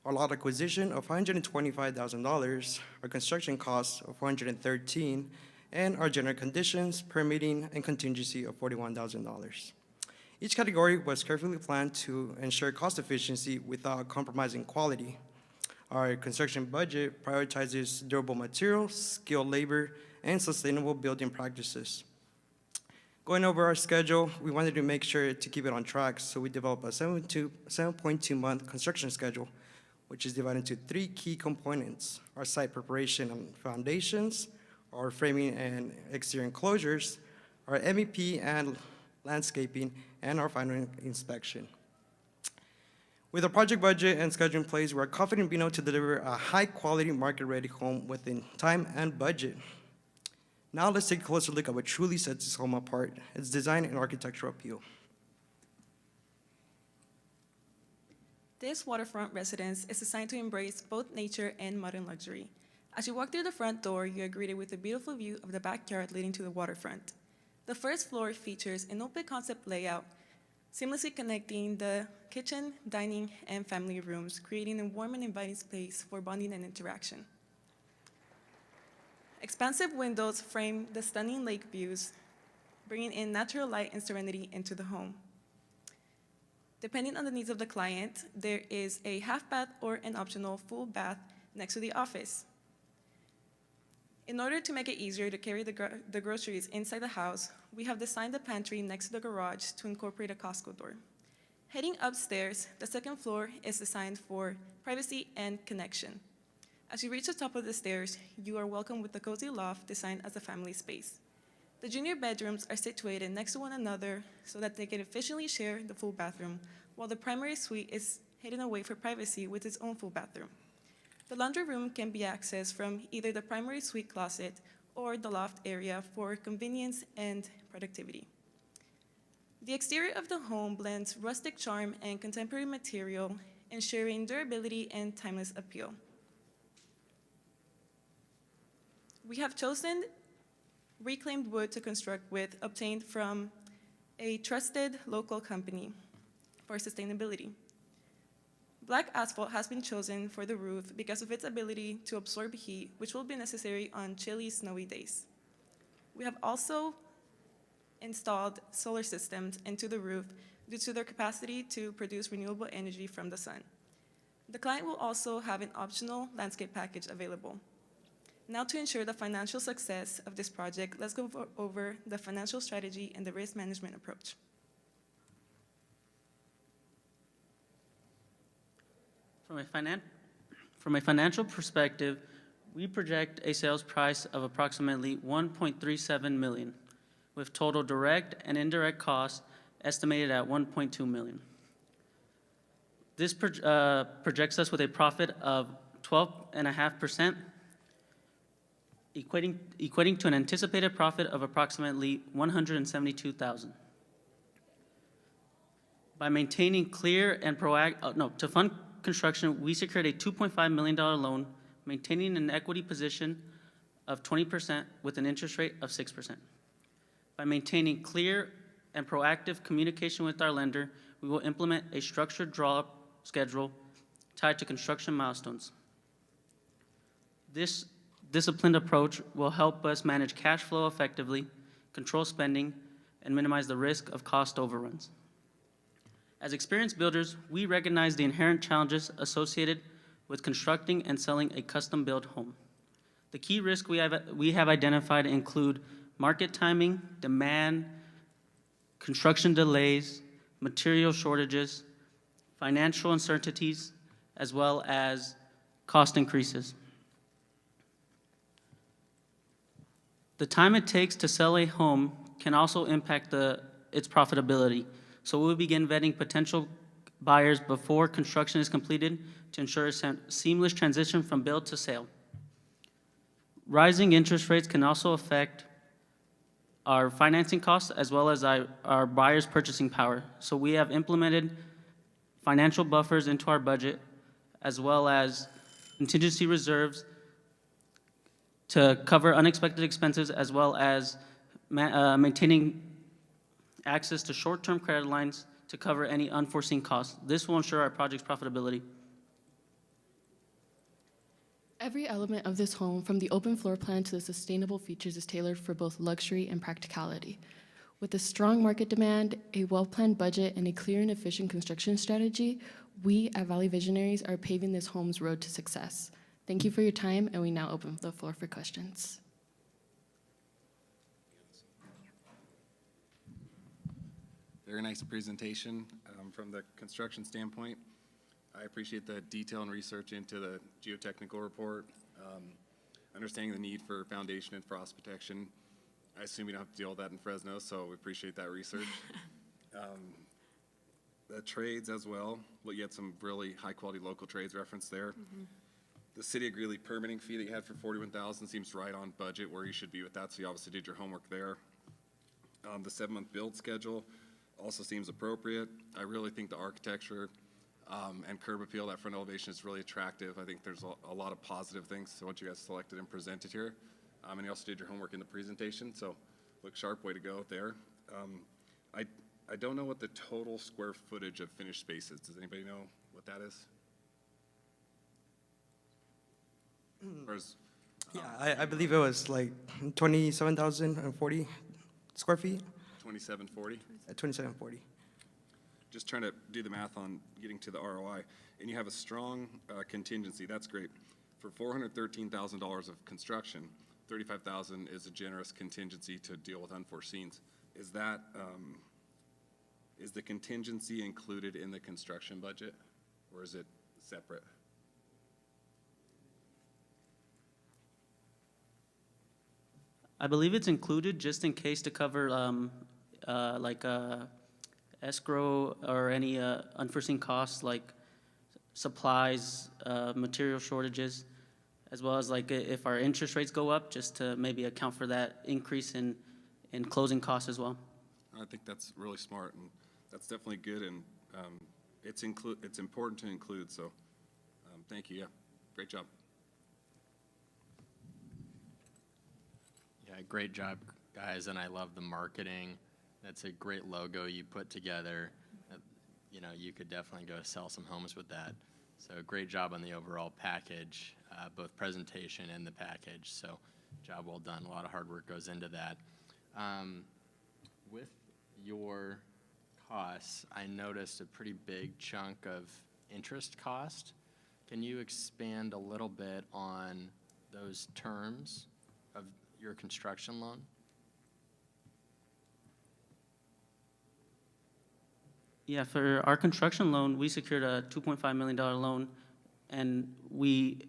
our lot acquisition of $125,000, our construction costs of $413,000, and our general conditions, permitting, and contingency of $41,000. Each category was carefully planned to ensure cost efficiency without compromising quality. Our construction budget prioritizes durable materials, skilled labor, and sustainable building practices. Going over our schedule, we wanted to make sure to keep it on track, so we developed a 7.2-month construction schedule, which is divided into 3 key components: our site preparation and foundations, our framing and exterior enclosures, our MEP and landscaping, and our final inspection. With a project budget and schedule in place, we are confident in being able to deliver a high-quality, market-ready home within time and budget. Now let's take a closer look at what truly sets this home apart: its design and architectural appeal. This waterfront residence is designed to embrace both nature and modern luxury. As you walk through the front door, you are greeted with a beautiful view of the backyard leading to the waterfront. The first floor features an open concept layout, seamlessly connecting the kitchen, dining, and family rooms, creating a warm and inviting space for bonding and interaction. Expansive windows frame the stunning lake views, bringing in natural light and serenity into the home. Depending on the needs of the client, there is a half bath or an optional full bath next to the office. In order to make it easier to carry the groceries inside the house, we have designed the pantry next to the garage to incorporate a Costco door. Heading upstairs, the second floor is designed for privacy and connection. As you reach the top of the stairs, you are welcomed with the cozy loft designed as a family space. The junior bedrooms are situated next to one another so that they can efficiently share the full bathroom, while the primary suite is hidden away for privacy with its own full bathroom. The laundry room can be accessed from either the primary suite closet or the loft area for convenience and productivity. The exterior of the home blends rustic charm and contemporary material, ensuring durability and timeless appeal. We have chosen reclaimed wood to construct with, obtained from a trusted local company for sustainability. Black asphalt has been chosen for the roof because of its ability to absorb heat, which will be necessary on chilly, snowy days. We have also installed solar systems into the roof due to their capacity to produce renewable energy from the sun. The client will also have an optional landscape package available. Now, to ensure the financial success of this project, let's go over the financial strategy and the risk management approach. From a financial perspective, we project a sales price of approximately $1.37 million, with total direct and indirect costs estimated at $1.2 million. This projects us with a profit of 12.5%, equating to an anticipated profit of approximately $172,000. By maintaining clear and to fund construction, we secured a $2.5 million loan, maintaining an equity position of 20% with an interest rate of 6%. By maintaining clear and proactive communication with our lender, we will implement a structured draw schedule tied to construction milestones. This disciplined approach will help us manage cash flow effectively, control spending, and minimize the risk of cost overruns. As experienced builders, we recognize the inherent challenges associated with constructing and selling a custom-built home. The key risks we have identified include market timing, demand, construction delays, material shortages, financial uncertainties, as well as cost increases. The time it takes to sell a home can also impact its profitability, so we'll begin vetting potential buyers before construction is completed to ensure a seamless transition from build to sale. Rising interest rates can also affect our financing costs as well as our buyers' purchasing power, so we have implemented financial buffers into our budget as well as contingency reserves to cover unexpected expenses, as well as maintaining access to short-term credit lines to cover any unforeseen costs. This will ensure our project's profitability. Every element of this home, from the open floor plan to the sustainable features, is tailored for both luxury and practicality. With a strong market demand, a well-planned budget, and a clear and efficient construction strategy, we at Valley Visionaries are paving this home's road to success. Thank you for your time, and we now open the floor for questions. Very nice presentation from the construction standpoint. I appreciate the detail and research into the geotechnical report, understanding the need for foundation and frost protection. I assume you don't have to deal with that in Fresno, so we appreciate that research. The trades as well, you had some really high-quality local trades referenced there. The City of Greeley permitting fee that you had for $41,000 seems right on budget where you should be with that, so you obviously did your homework there. The 7-month build schedule also seems appropriate. I really think the architecture and curb appeal, that front elevation is really attractive. I think there's a lot of positive things to what you guys selected and presented here. And you also did your homework in the presentation, so look sharp, way to go there. I don't know what the total square footage of finished space is. Does anybody know what that is? Yeah, I believe it was like 27,040 square feet. 2740? 2740. Just trying to do the math on getting to the ROI. And you have a strong contingency, that's great. For $413,000 of construction, $35,000 is a generous contingency to deal with unforeseens. Is that, is the contingency included in the construction budget, or is it separate? I believe it's included just in case to cover escrow or any unforeseen costs like supplies, material shortages, as well as like if our interest rates go up, just to maybe account for that increase in closing costs as well. I think that's really smart, and that's definitely good, and it's important to include, so thank you, yeah, great job. Yeah, great job, guys, and I love the marketing. That's a great logo you put together. You know, you could definitely go sell some homes with that. So great job on the overall package, both presentation and the package. So job well done. A lot of hard work goes into that. With your costs, I noticed a pretty big chunk of interest cost. Can you expand a little bit on those terms of your construction loan? Yeah, for our construction loan, we secured a $2.5 million loan, and we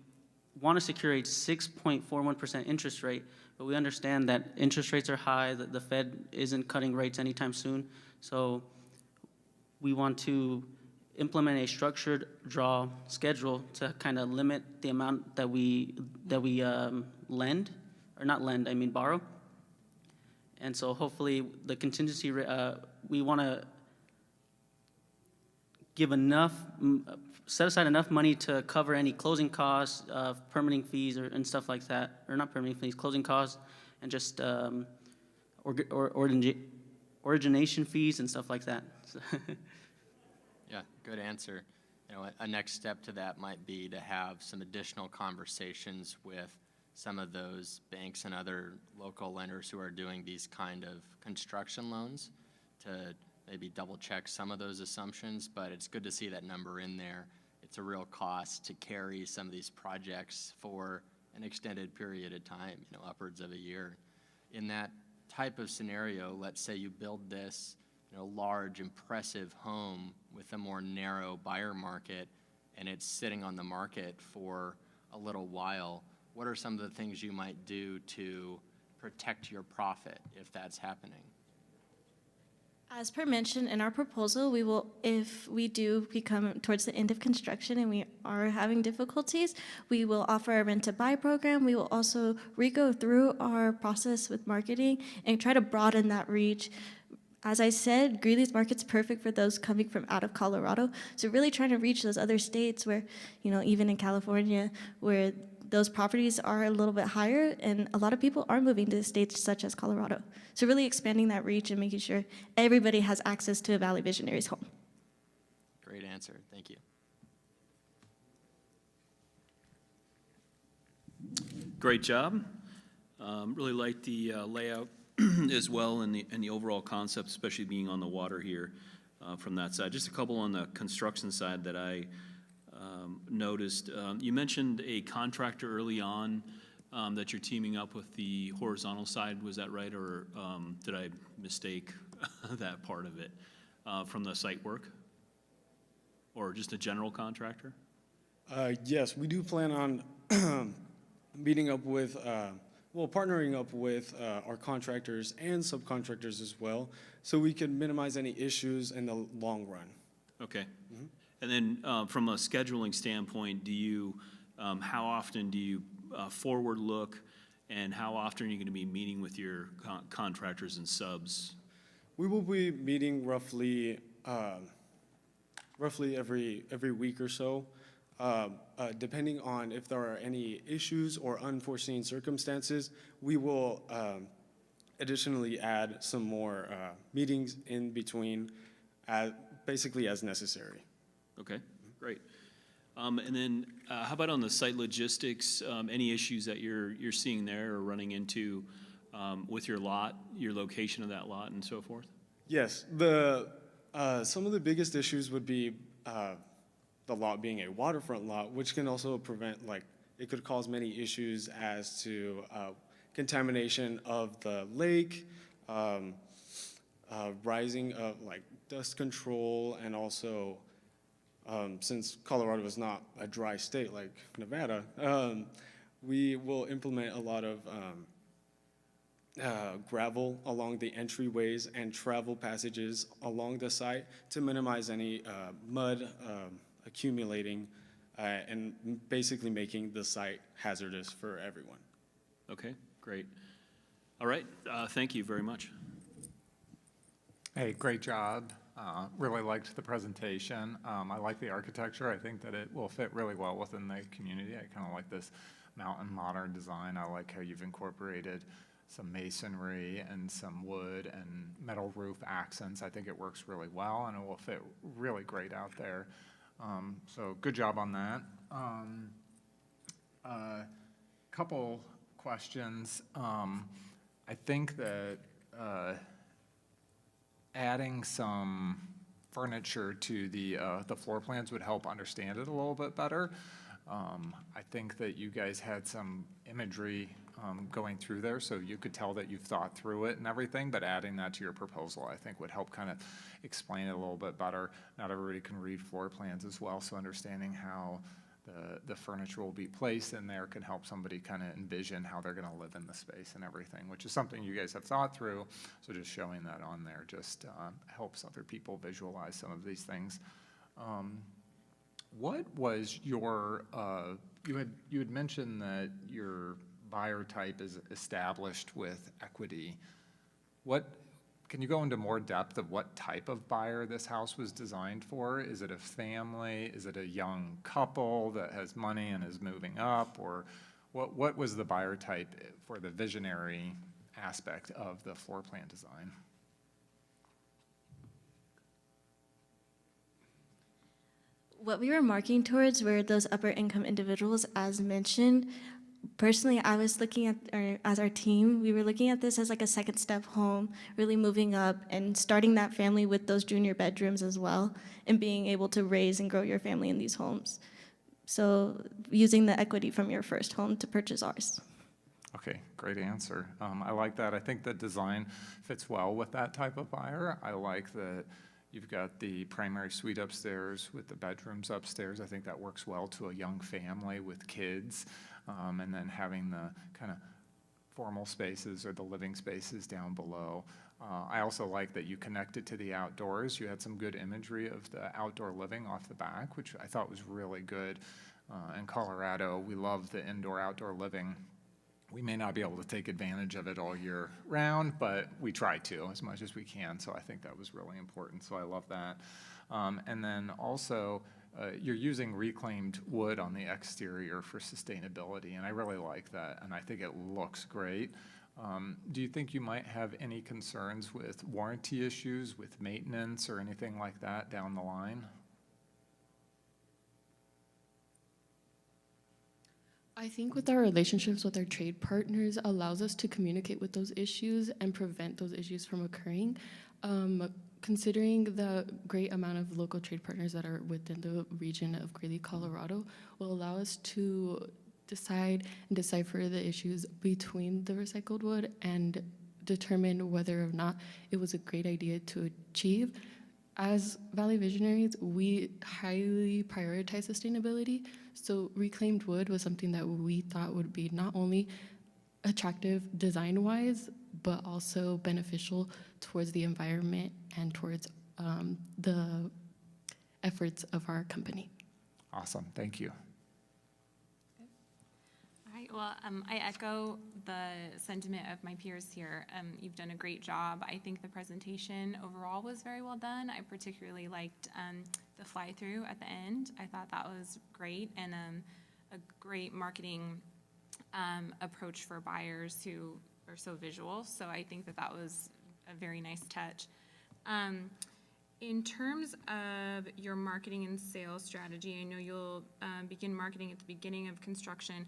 want to secure a 6.41% interest rate, but we understand that interest rates are high, that the Fed isn't cutting rates anytime soon, so we want to implement a structured draw schedule to kind of limit the amount that we lend, or not lend, I mean borrow. And so hopefully the contingency, we want to give enough, set aside enough money to cover any closing costs, permitting fees, and stuff like that, or not permitting fees, closing costs, and just origination fees and stuff like that. Yeah, good answer. You know, a next step to that might be to have some additional conversations with some of those banks and other local lenders who are doing these kind of construction loans to maybe double check some of those assumptions, but it's good to see that number in there. It's a real cost to carry some of these projects for an extended period of time, you know, upwards of a year. In that type of scenario, let's say you build this, you know, large, impressive home with a more narrow buyer market, and it's sitting on the market for a little while. What are some of the things you might do to protect your profit if that's happening? As per mentioned in our proposal, we will, if we do become towards the end of construction and we are having difficulties, we will offer a rent-to-buy program. We will also re-go through our process with marketing and try to broaden that reach. As I said, Greeley's market's perfect for those coming from out of Colorado. So really trying to reach those other states where, you know, even in California, where those properties are a little bit higher, and a lot of people are moving to states such as Colorado. So really expanding that reach and making sure everybody has access to a Valley Visionaries home. Great answer, thank you. Great job. Really like the layout as well and the overall concept, especially being on the water here from that side. Just a couple on the construction side that I noticed. You mentioned a contractor early on that you're teaming up with the horizontal side. Was that right, or did I mistake that part of it from the site work? Or just a general contractor? Yes, we do plan on meeting up with, partnering up with our contractors and subcontractors as well, so we can minimize any issues in the long run. Okay. And then from a scheduling standpoint, do you, how often do you forward look, and how often are you going to be meeting with your contractors and subs? We will be meeting roughly every week or so, depending on if there are any issues or unforeseen circumstances. We will additionally add some more meetings in between, basically as necessary. Okay, great. And then how about on the site logistics? Any issues that you're seeing there or running into with your lot, your location of that lot and so forth? Yes, some of the biggest issues would be the lot being a waterfront lot, which can also prevent, it could cause many issues as to contamination of the lake, rising of dust control, and also since Colorado is not a dry state like Nevada, we will implement a lot of gravel along the entryways and travel passages along the site to minimize any mud accumulating and basically making the site hazardous for everyone. Okay, great. All right, thank you very much. Hey, great job. Really liked the presentation. I like the architecture. I think that it will fit really well within the community. I kind of like this mountain modern design. I like how you've incorporated some masonry and some wood and metal roof accents. I think it works really well, and it will fit really great out there. So good job on that. Couple questions. I think that adding some furniture to the floor plans would help understand it a little bit better. I think that you guys had some imagery going through there, so you could tell that you've thought through it and everything, but adding that to your proposal, I think, would help kind of explain it a little bit better. Not everybody can read floor plans as well, so understanding how the furniture will be placed in there can help somebody kind of envision how they're going to live in the space and everything, which is something you guys have thought through, so just showing that on there just helps other people visualize some of these things. What was your, you had mentioned that your buyer type is established with equity. Can you go into more depth of what type of buyer this house was designed for? Is it a family? Is it a young couple that has money and is moving up? Or what was the buyer type for the visionary aspect of the floor plan design? What we were marking towards were those upper income individuals, as mentioned. Personally, I was looking at, or as our team, we were looking at this as like a second step home, really moving up and starting that family with those junior bedrooms as well, and being able to raise and grow your family in these homes. So using the equity from your first home to purchase ours. Okay, great answer. I like that. I think the design fits well with that type of buyer. I like that you've got the primary suite upstairs with the bedrooms upstairs. I think that works well to a young family with kids. And then having the kind of formal spaces or the living spaces down below. I also like that you connected to the outdoors. You had some good imagery of the outdoor living off the back, which I thought was really good. In Colorado, we love the indoor-outdoor living. We may not be able to take advantage of it all year round, but we try to as much as we can. So I think that was really important. So I love that. And then also, you're using reclaimed wood on the exterior for sustainability, and I really like that, and I think it looks great. Do you think you might have any concerns with warranty issues, with maintenance, or anything like that down the line? I think with our relationships with our trade partners allows us to communicate with those issues and prevent those issues from occurring. Considering the great amount of local trade partners that are within the region of Greeley, Colorado, will allow us to decide and decipher the issues between the recycled wood and determine whether or not it was a great idea to achieve. As Valley Visionaries, we highly prioritize sustainability, so reclaimed wood was something that we thought would be not only attractive design-wise, but also beneficial towards the environment and towards the efforts of our company. Awesome, thank you. All right, well, I echo the sentiment of my peers here. You've done a great job. I think the presentation overall was very well done. I particularly liked the fly-through at the end. I thought that was great, and a great marketing approach for buyers who are so visual. So I think that that was a very nice touch. In terms of your marketing and sales strategy, I know you'll begin marketing at the beginning of construction.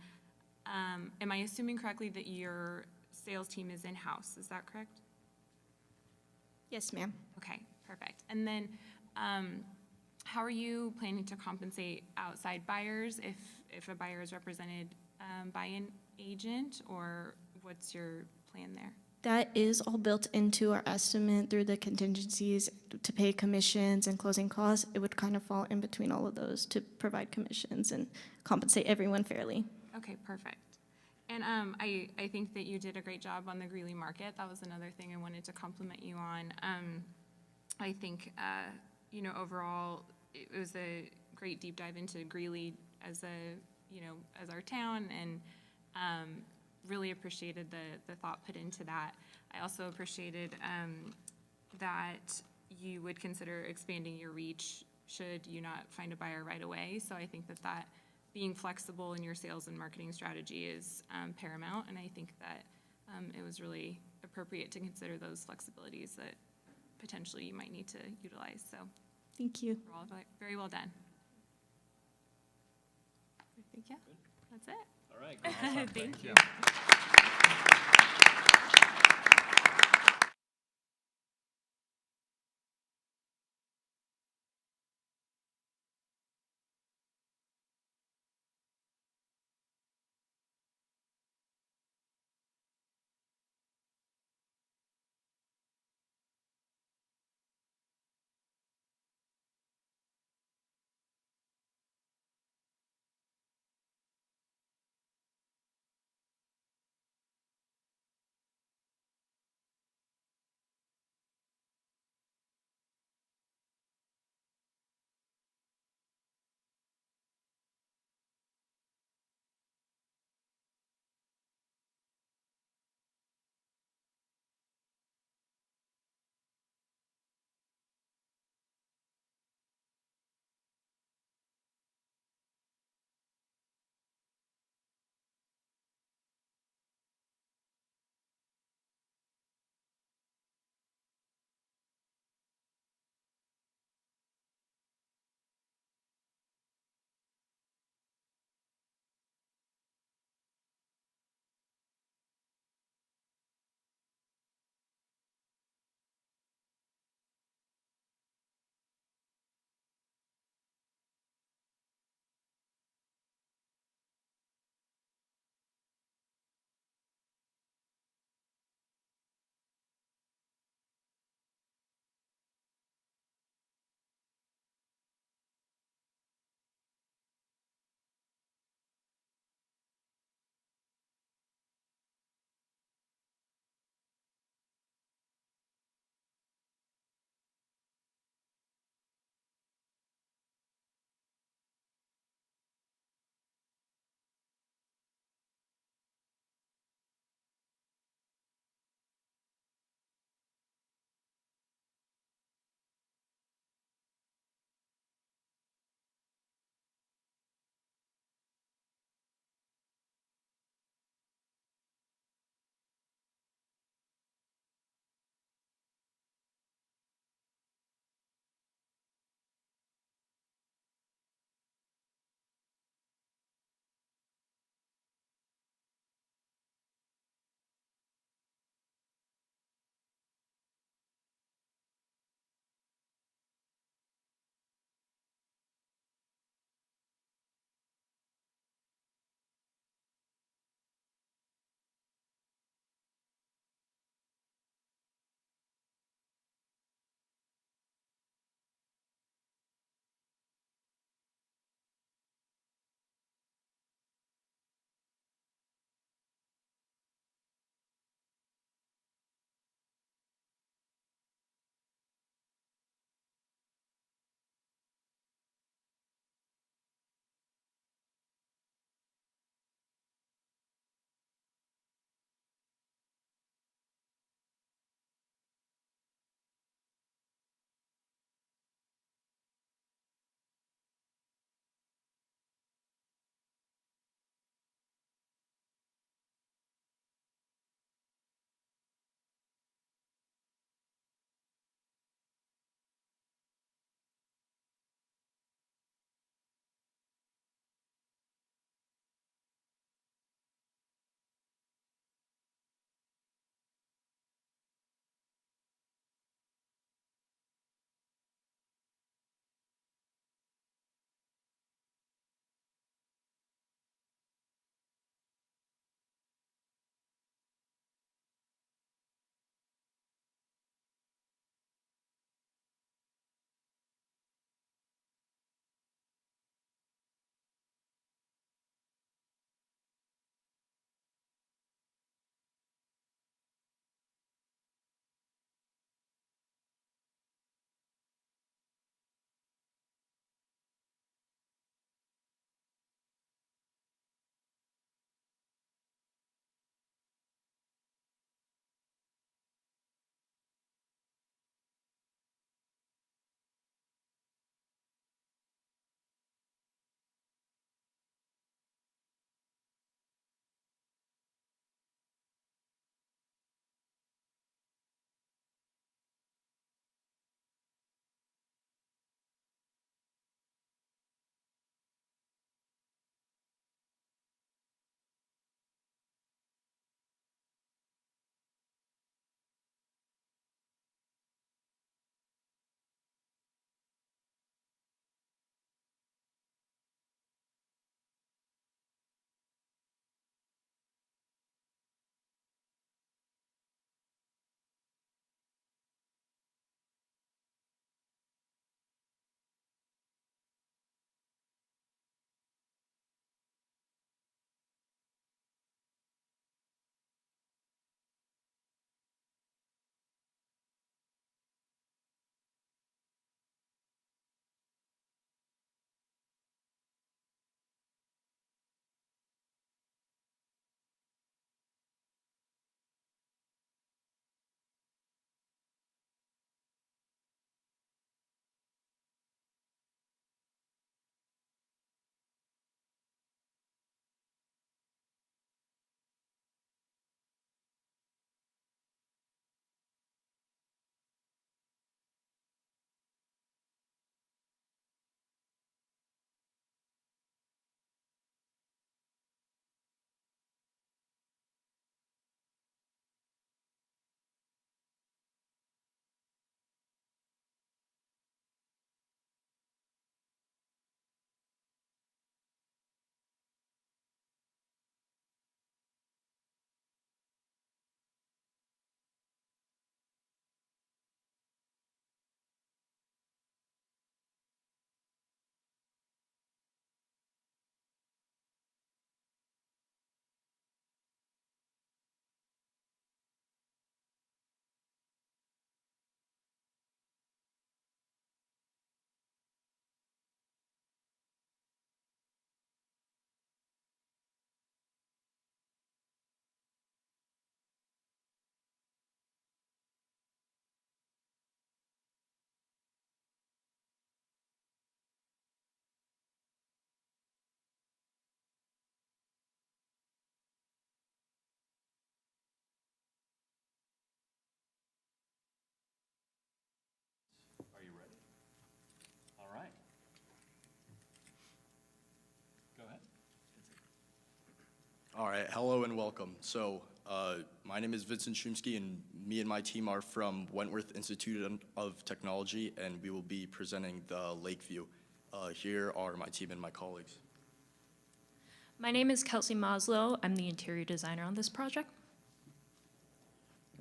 Am I assuming correctly that your sales team is in-house? Is that correct? Yes, ma'am. Okay, perfect. And then how are you planning to compensate outside buyers if a buyer is represented by an agent, or what's your plan there? That is all built into our estimate through the contingencies to pay commissions and closing costs. It would kind of fall in between all of those to provide commissions and compensate everyone fairly. Okay, perfect. And I think that you did a great job on the Greeley market. That was another thing I wanted to compliment you on. I think, overall, it was a great deep dive into Greeley as as our town, and really appreciated the thought put into that. I also appreciated that you would consider expanding your reach should you not find a buyer right away. So I think that being flexible in your sales and marketing strategy is paramount, and I think that it was really appropriate to consider those flexibilities that potentially you might need to utilize. So thank you. All very well done. I think, yeah, that's it. All right. Awesome. Thank you. All right, hello and welcome. So, my name is Vincent Shumsky, and me and my team are from Wentworth Institute of Technology, and we will be presenting the Lakeview. Here are my team and my colleagues. My name is Kelsey Maslow. I'm the interior designer on this project.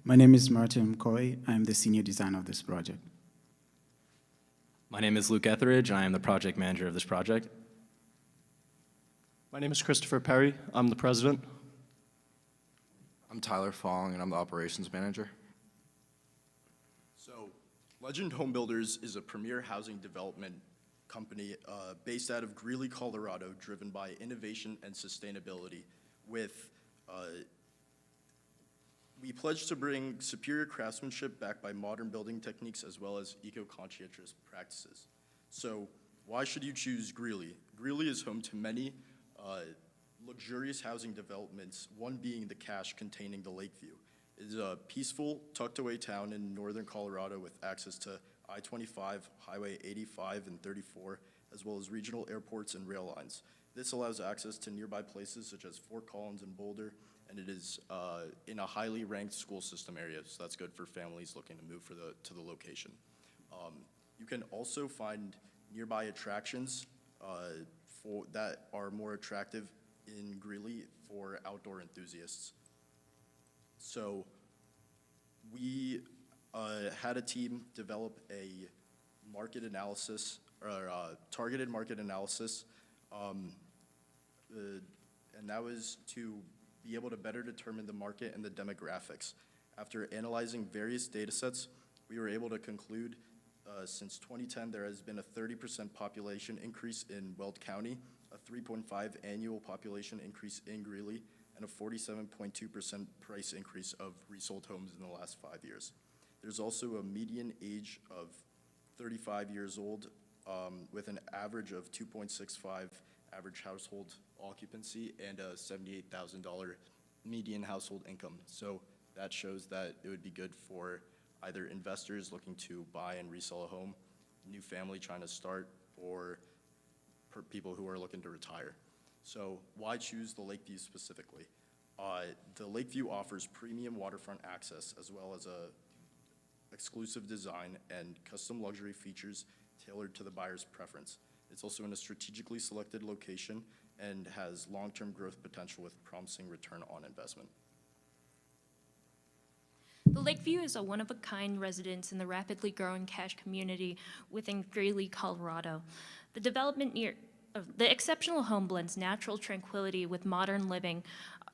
My name is Martin McCoy. I'm the senior designer of this project. My name is Luke Etheridge. I am the project manager of this project. My name is Christopher Perry. I'm the president. I'm Tyler Fong, and I'm the operations manager. So, Legend Home Builders is a premier housing development company based out of Greeley, Colorado, driven by innovation and sustainability. We pledge to bring superior craftsmanship backed by modern building techniques as well as eco-conscientious practices. So, why should you choose Greeley? Greeley is home to many luxurious housing developments, one being the cache containing the Lakeview. It is a peaceful, tucked-away town in northern Colorado with access to I-25, Highway 85 and 34, as well as regional airports and rail lines. This allows access to nearby places such as Fort Collins and Boulder, and it is in a highly ranked school system area, so that's good for families looking to move to the location. You can also find nearby attractions that are more attractive in Greeley for outdoor enthusiasts. So we had a team develop a market analysis, or targeted market analysis, and that was to be able to better determine the market and the demographics. After analyzing various data sets, we were able to conclude since 2010, there has been a 30% population increase in Weld County, a 3.5 annual population increase in Greeley, and a 47.2% price increase of resold homes in the last 5 years. There's also a median age of 35 years old with an average of 2.65 average household occupancy and a $78,000 median household income. So that shows that it would be good for either investors looking to buy and resell a home, new family trying to start, or people who are looking to retire. So why choose the Lakeview specifically? The Lakeview offers premium waterfront access as well as a exclusive design and custom luxury features tailored to the buyer's preference. It's also in a strategically selected location and has long-term growth potential with promising return on investment. The Lakeview is a one-of-a-kind residence in the rapidly growing cache community within Greeley, Colorado. The development the exceptional home blends natural tranquility with modern living,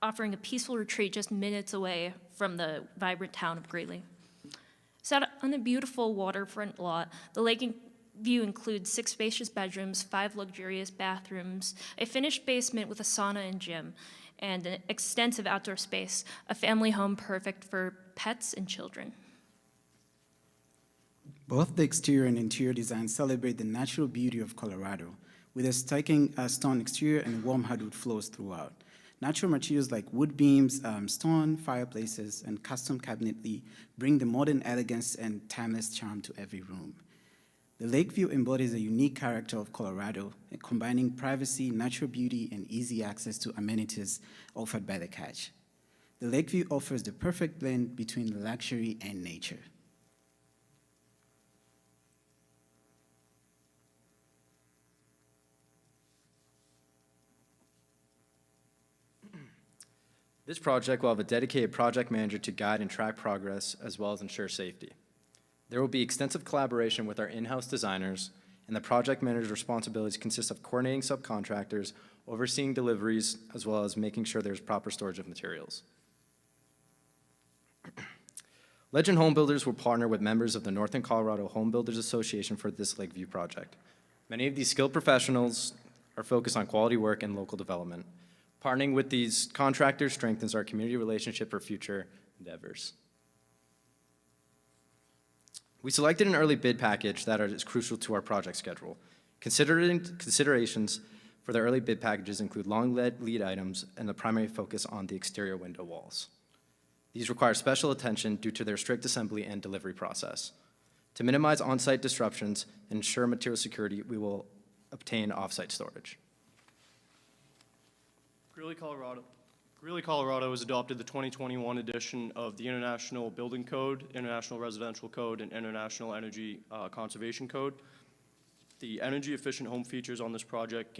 offering a peaceful retreat just minutes away from the vibrant town of Greeley. Set on a beautiful waterfront lot, the Lakeview includes 6 spacious bedrooms, 5 luxurious bathrooms, a finished basement with a sauna and gym, and an extensive outdoor space, a family home perfect for pets and children. Both the exterior and interior designs celebrate the natural beauty of Colorado, with a striking stone exterior and warm hardwood floors throughout. Natural materials like wood beams, stone fireplaces, and custom cabinetry bring the modern elegance and timeless charm to every room. The Lakeview embodies a unique character of Colorado, combining privacy, natural beauty, and easy access to amenities offered by the cache. The Lakeview offers the perfect blend between luxury and nature. This project will have a dedicated project manager to guide and track progress as well as ensure safety. There will be extensive collaboration with our in-house designers, and the project manager's responsibilities consist of coordinating subcontractors, overseeing deliveries, as well as making sure there's proper storage of materials. Legend Home Builders will partner with members of the Northern Colorado Home Builders Association for this Lakeview project. Many of these skilled professionals are focused on quality work and local development. Partnering with these contractors strengthens our community relationship for future endeavors. We selected an early bid package that is crucial to our project schedule. Considerations for the early bid packages include long lead items and the primary focus on the exterior window walls. These require special attention due to their strict assembly and delivery process. To minimize on-site disruptions and ensure material security, we will obtain off-site storage. Greeley, Colorado. Greeley, Colorado has adopted the 2021 edition of the International Building Code, International Residential Code, and International Energy Conservation Code. The energy efficient home features on this project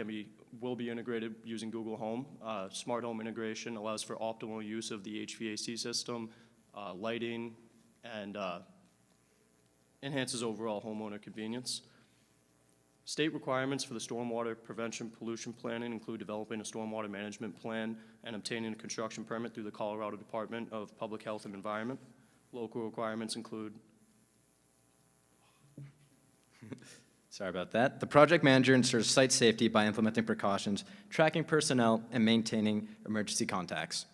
will be integrated using Google Home. Smart home integration allows for optimal use of the HVAC system, lighting, and enhances overall homeowner convenience. State requirements for the stormwater prevention pollution planning include developing a stormwater management plan and obtaining a construction permit through the Colorado Department of Public Health and Environment. Local requirements include Sorry about that. The project manager ensures site safety by implementing precautions, tracking personnel, and maintaining emergency contacts.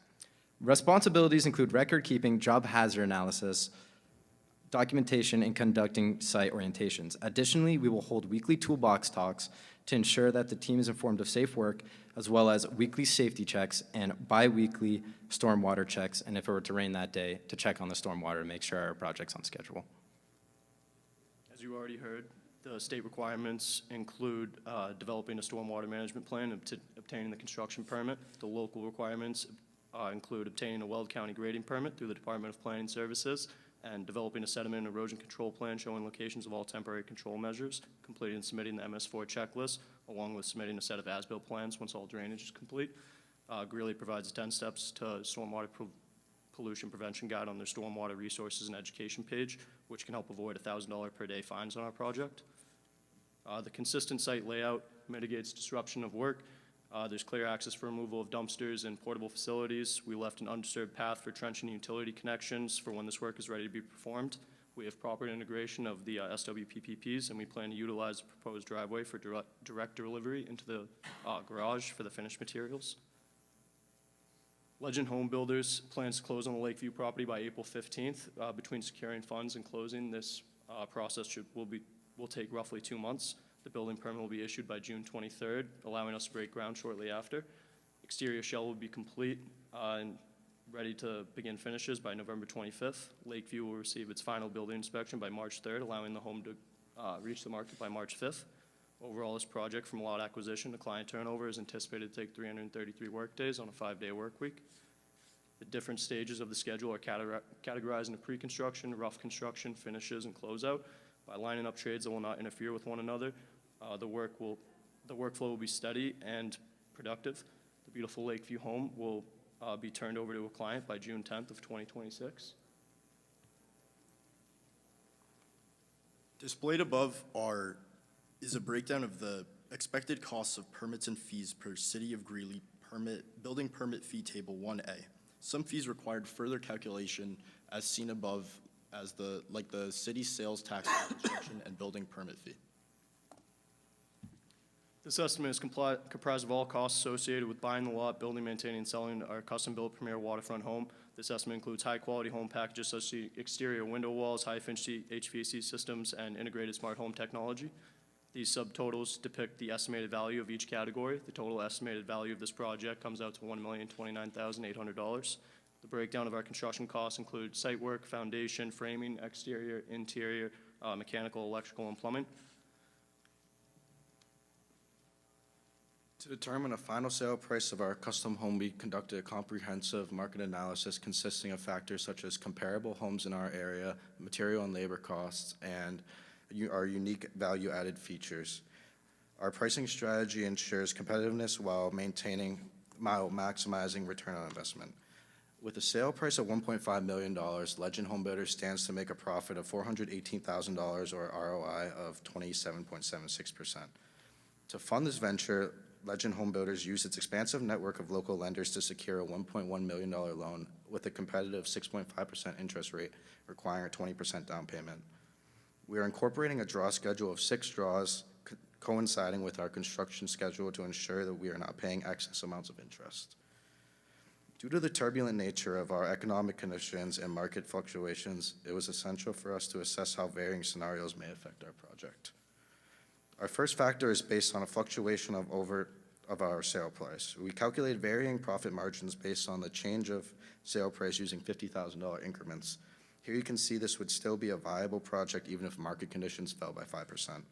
Responsibilities include record keeping, job hazard analysis, documentation, and conducting site orientations. Additionally, we will hold weekly toolbox talks to ensure that the team is informed of safe work, as well as weekly safety checks and bi-weekly stormwater checks, and if it were to rain that day, to check on the stormwater to make sure our project's on schedule. As you already heard, the state requirements include developing a stormwater management plan and obtaining the construction permit. The local requirements include obtaining a Weld County grading permit through the Department of Planning Services and developing a sediment and erosion control plan showing locations of all temporary control measures, completing and submitting the MS4 checklist, along with submitting a set of as-built plans once all drainage is complete. Greeley provides 10 steps to stormwater pollution prevention guide on their stormwater resources and education page, which can help avoid $1,000 per day fines on our project. The consistent site layout mitigates disruption of work. There's clear access for removal of dumpsters and portable facilities. We left an undisturbed path for trench and utility connections for when this work is ready to be performed. We have proper integration of the SWPPPs, and we plan to utilize the proposed driveway for direct delivery into the garage for the finished materials. Legend Home Builders plans to close on the Lakeview property by April 15th. Between securing funds and closing, this process will take roughly 2 months. The building permit will be issued by June 23rd, allowing us to break ground shortly after. Exterior shell will be complete and ready to begin finishes by November 25th. Lakeview will receive its final building inspection by March 3rd, allowing the home to reach the market by March 5th. Overall, this project, from lot acquisition to client turnover, is anticipated to take 333 workdays on a 5-day work week. The different stages of the schedule are categorized into pre-construction, rough construction, finishes, and closeout. By lining up trades that will not interfere with one another, the workflow will be steady and productive. The beautiful Lakeview home will be turned over to a client by June 10th of 2026. Displayed above is a breakdown of the expected costs of permits and fees per City of Greeley building permit fee table 1A. Some fees required further calculation as seen above as the city sales tax construction and building permit fee. This estimate is comprised of all costs associated with buying the lot, building, maintaining, and selling our custom-built premier waterfront home. This estimate includes high-quality home packages such as exterior window walls, high-efficiency HVAC systems, and integrated smart home technology. These subtotals depict the estimated value of each category. The total estimated value of this project comes out to $1,029,800. The breakdown of our construction costs include site work, foundation, framing, exterior, interior, mechanical, electrical, and plumbing. To determine a final sale price of our custom home, we conducted a comprehensive market analysis consisting of factors such as comparable homes in our area, material and labor costs, and our unique value-added features. Our pricing strategy ensures competitiveness while maximizing return on investment. With a sale price of $1.5 million, Legend Home Builders stands to make a profit of $418,000 or ROI of 27.76%. To fund this venture, Legend Home Builders used its expansive network of local lenders to secure a $1.1 million loan with a competitive 6.5% interest rate, requiring a 20% down payment. We are incorporating a draw schedule of 6 draws coinciding with our construction schedule to ensure that we are not paying excess amounts of interest. Due to the turbulent nature of our economic conditions and market fluctuations, it was essential for us to assess how varying scenarios may affect our project. Our first factor is based on a fluctuation of our sale price. We calculate varying profit margins based on the change of sale price using $50,000 increments. Here you can see this would still be a viable project even if market conditions fell by 5%.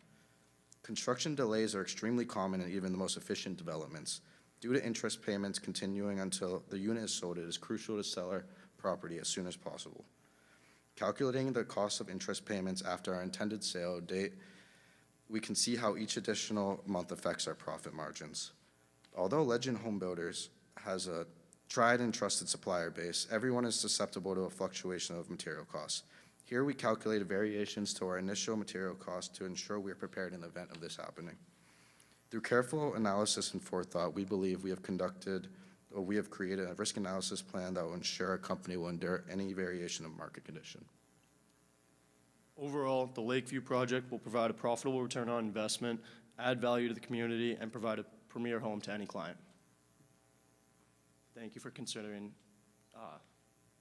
Construction delays are extremely common in even the most efficient developments. Due to interest payments continuing until the unit is sold, it is crucial to sell our property as soon as possible. Calculating the cost of interest payments after our intended sale date, we can see how each additional month affects our profit margins. Although Legend Home Builders has a tried and trusted supplier base, everyone is susceptible to a fluctuation of material costs. Here we calculated variations to our initial material costs to ensure we are prepared in the event of this happening. Through careful analysis and forethought, we believe we have created a risk analysis plan that will ensure our company will endure any variation of market condition. Overall, the Lakeview project will provide a profitable return on investment, add value to the community, and provide a premier home to any client. Thank you for considering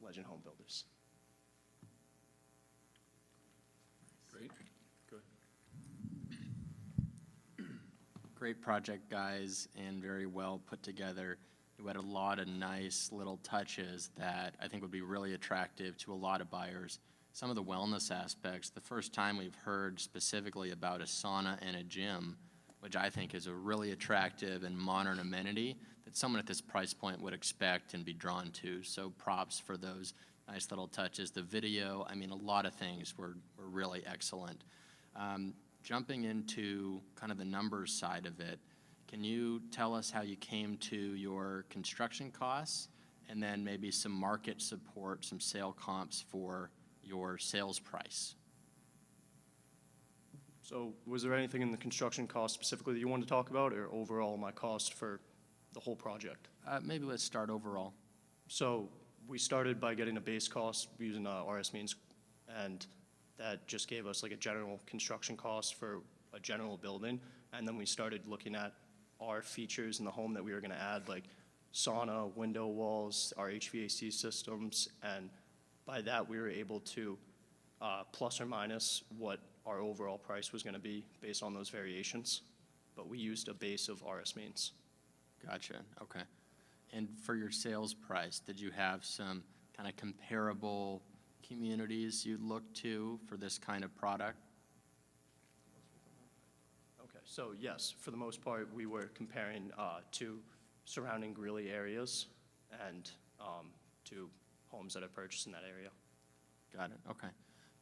Legend Home Builders. Great. Good. Great project, guys, and very well put together. You had a lot of nice little touches that I think would be really attractive to a lot of buyers. Some of the wellness aspects, the first time we've heard specifically about a sauna and a gym, which I think is a really attractive and modern amenity that someone at this price point would expect and be drawn to. So props for those nice little touches. The video, I mean, a lot of things were really excellent. Jumping into kind of the numbers side of it, can you tell us how you came to your construction costs and then maybe some market support, some sale comps for your sales price? So was there anything in the construction cost specifically that you wanted to talk about, or overall my cost for the whole project? Maybe let's start overall. So we started by getting a base cost using RS means, and that just gave us like a general construction cost for a general building. And then we started looking at our features in the home that we were going to add, like sauna, window walls, our HVAC systems, and by that we were able to plus or minus what our overall price was going to be based on those variations. But we used a base of RS means. Gotcha, okay. And for your sales price, did you have some kind of comparable communities you look to for this kind of product? Okay, so yes, for the most part, we were comparing to surrounding Greeley areas and to homes that are purchased in that area. Got it, okay.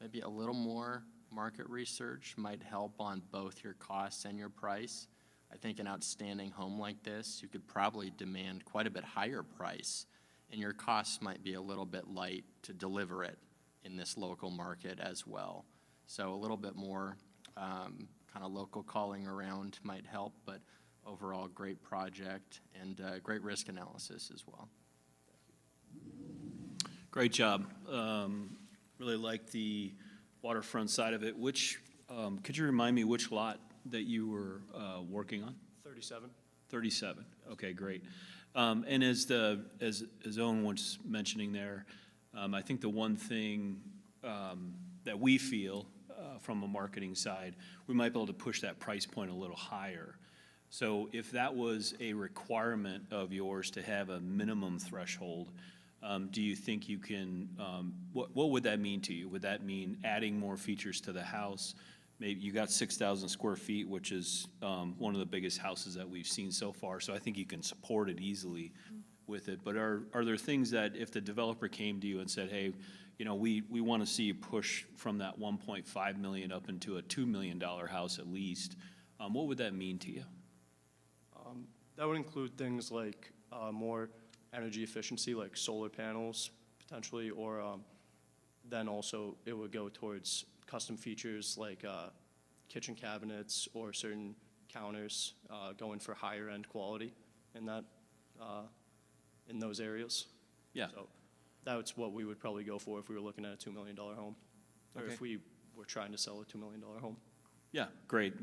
Maybe a little more market research might help on both your costs and your price. I think an outstanding home like this, you could probably demand quite a bit higher price, and your costs might be a little bit light to deliver it in this local market as well. So a little bit more kind of local calling around might help, but overall, great project and great risk analysis as well. Great job. Really like the waterfront side of it. Which, could you remind me which lot that you were working on? 37. 37, okay, great. And as Owen was mentioning there, I think the one thing that we feel from a marketing side, we might be able to push that price point a little higher. So if that was a requirement of yours to have a minimum threshold, do you think you can, what would that mean to you? Would that mean adding more features to the house? Maybe you got 6,000 square feet, which is one of the biggest houses that we've seen so far, so I think you can support it easily with it. But are there things that if the developer came to you and said, hey, you know, we want to see you push from that 1.5 million up into a $2 million house at least, what would that mean to you? That would include things like more energy efficiency, like solar panels potentially, or then also it would go towards custom features like kitchen cabinets or certain counters, going for higher end quality in that in those areas. Yeah. So that's what we would probably go for if we were looking at a $2 million home, or Okay. if we were trying to sell a $2 million home. Yeah, great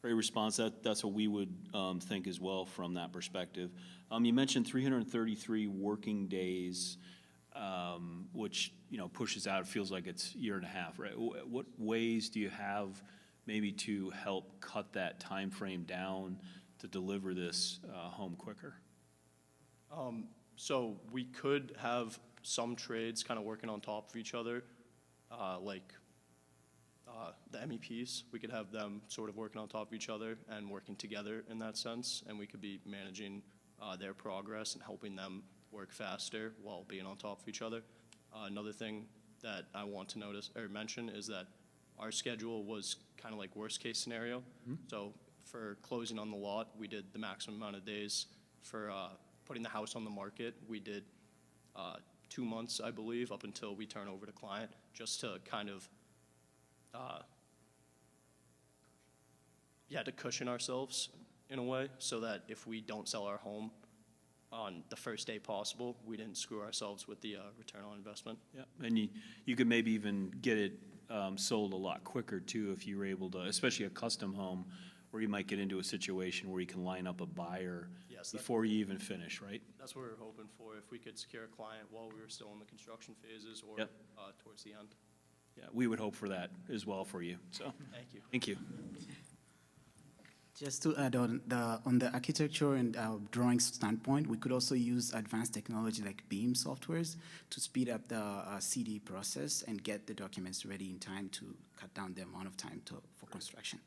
response. That's what we would think as well from that perspective. You mentioned 333 working days, which, you know, pushes out, it feels like it's a year and a half, right? What ways do you have maybe to help cut that time frame down to deliver this home quicker? So we could have some trades kind of working on top of each other, like the MEPs. We could have them sort of working on top of each other and working together in that sense, and we could be managing their progress and helping them work faster while being on top of each other. Another thing that I want to notice or mention is that our schedule was kind of like worst case scenario. So for closing on the lot, we did the maximum amount of days. For putting the house on the market, we did 2 months, I believe, up until we turn over to client, just to kind of, to cushion ourselves in a way, so that if we don't sell our home on the first day possible, we didn't screw ourselves with the return on investment. Yeah, and you could maybe even get it sold a lot quicker too if you were able to, especially a custom home, where you might get into a situation where you can line up a buyer before you even finish, right? That's what we were hoping for, if we could secure a client while we were still in the construction phases or towards the end. Yeah, we would hope for that as well for you, so. Thank you. Thank you. Just to add on the architecture and drawing standpoint, we could also use advanced technology like BIM softwares to speed up the CD process and get the documents ready in time to cut down the amount of time for construction.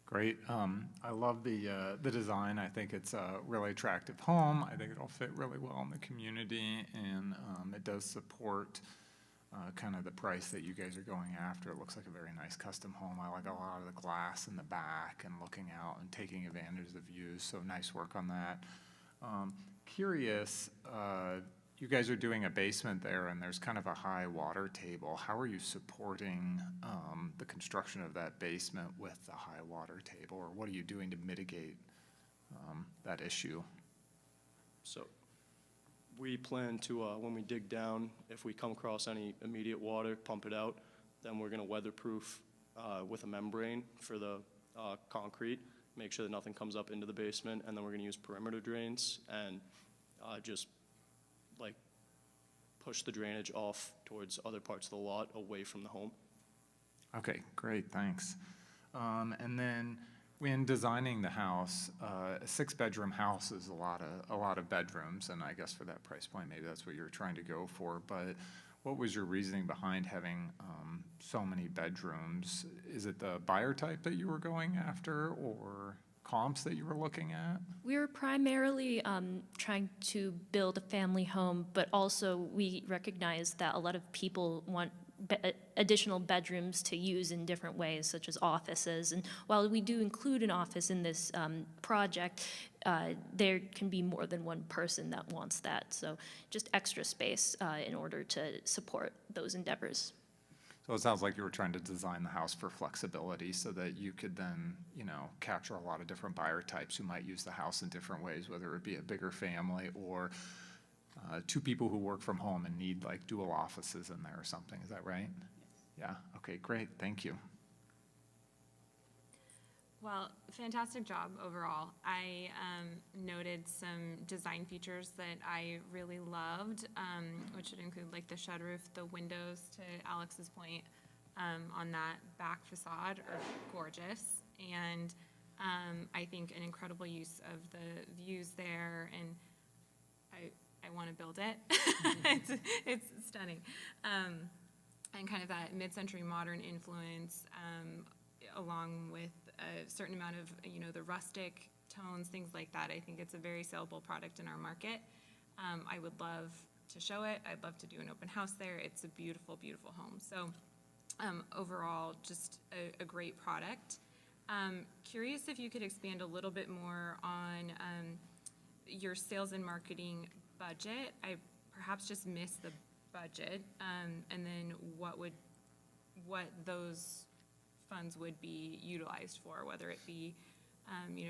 Great. I love the design. I think it's a really attractive home. I think it'll fit really well in the community, and it does support kind of the price that you guys are going after. It looks like a very nice custom home. I like a lot of the glass in the back and looking out and taking advantage of the views, so nice work on that. Curious, you guys are doing a basement there, and there's kind of a high water table. How are you supporting the construction of that basement with the high water table, or what are you doing to mitigate that issue? So we plan to, when we dig down, if we come across any immediate water, pump it out. Then we're going to weatherproof with a membrane for the concrete, make sure that nothing comes up into the basement, and then we're going to use perimeter drains and just like push the drainage off towards other parts of the lot away from the home. Okay, great, thanks. And then when designing the house, a 6-bedroom house is a lot of bedrooms, and I guess for that price point, maybe that's what you're trying to go for. But what was your reasoning behind having so many bedrooms? Is it the buyer type that you were going after, or comps that you were looking at? We were primarily trying to build a family home, but also we recognize that a lot of people want additional bedrooms to use in different ways, such as offices. And while we do include an office in this project, there can be more than one person that wants that. So just extra space in order to support those endeavors. So it sounds like you were trying to design the house for flexibility so that you could then, capture a lot of different buyer types who might use the house in different ways, whether it be a bigger family or 2 people who work from home and need like dual offices in there or something. Is that right? Yes. Yeah. Okay, great. Thank you. Well, fantastic job overall. I noted some design features that I really loved, which would include like the shed roof, the windows, to Alex's point, on that back facade are gorgeous. And I think an incredible use of the views there, and I want to build it. It's stunning. And kind of that mid-century modern influence, along with a certain amount of, the rustic tones, things like that. I think it's a very saleable product in our market. I would love to show it. I'd love to do an open house there. It's a beautiful, beautiful home. So overall, just a great product. Curious if you could expand a little bit more on your sales and marketing budget. I perhaps just missed the budget, and then what those funds would be utilized for, whether it be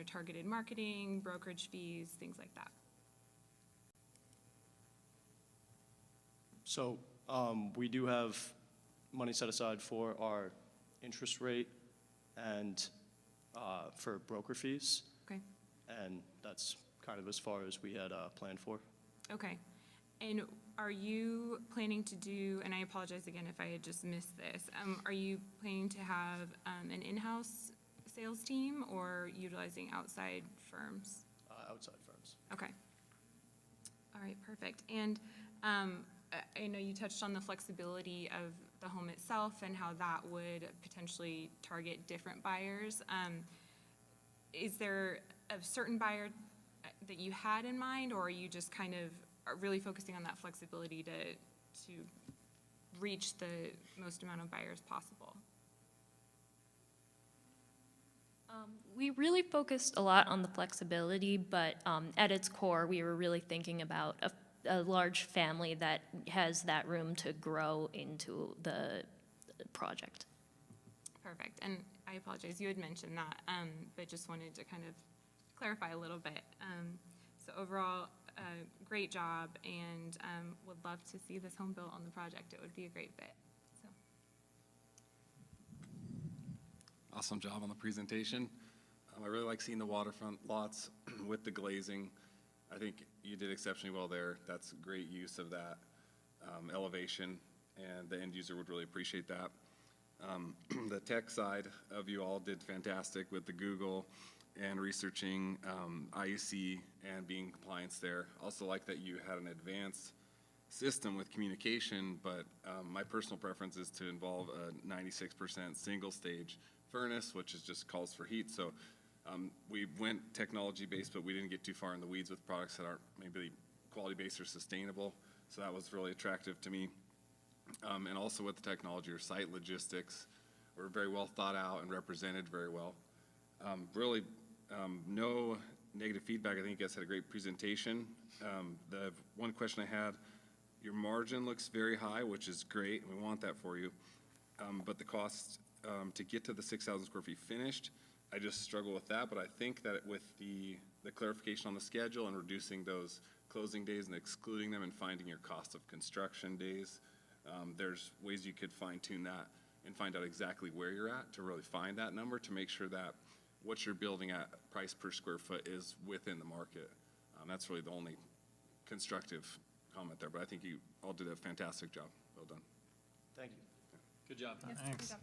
targeted marketing, brokerage fees, things like that. So we do have money set aside for our interest rate and for broker fees. Okay. And that's kind of as far as we had planned for. Okay. And are you planning to do, and I apologize again if I had just missed this, are you planning to have an in-house sales team or utilizing outside firms? Outside firms. Okay. All right, perfect. And I know you touched on the flexibility of the home itself and how that would potentially target different buyers. Is there a certain buyer that you had in mind, or are you just kind of are really focusing on that flexibility to reach the most amount of buyers possible? We really focused a lot on the flexibility, but at its core, we were really thinking about a large family that has that room to grow into the project. Perfect. And I apologize, you had mentioned that, but just wanted to kind of clarify a little bit. So overall, great job, and would love to see this home built on the project. It would be a great fit. So. Awesome job on the presentation. I really like seeing the waterfront lots with the glazing. I think you did exceptionally well there. That's great use of that elevation, and the end user would really appreciate that. The tech side of you all did fantastic with the Google and researching IEC and being in compliance there. Also like that you had an advanced system with communication, but my personal preference is to involve a 96% single stage furnace, which is just calls for heat. So we went technology based, but we didn't get too far in the weeds with products that aren't maybe quality based or sustainable. So that was really attractive to me. And also with the technology, your site logistics were very well thought out and represented very well. Really, no negative feedback. I think you guys had a great presentation. The one question I had, your margin looks very high, which is great. We want that for you. But the cost to get to the 6,000 square feet finished, I just struggle with that. But I think that with the clarification on the schedule and reducing those closing days and excluding them and finding your cost of construction days, there's ways you could fine tune that and find out exactly where you're at to really find that number to make sure that what you're building at price per square foot is within the market. That's really the only constructive comment there, but I think you all did a fantastic job. Well done. Thank you. Good job. Yes, Thanks. good job.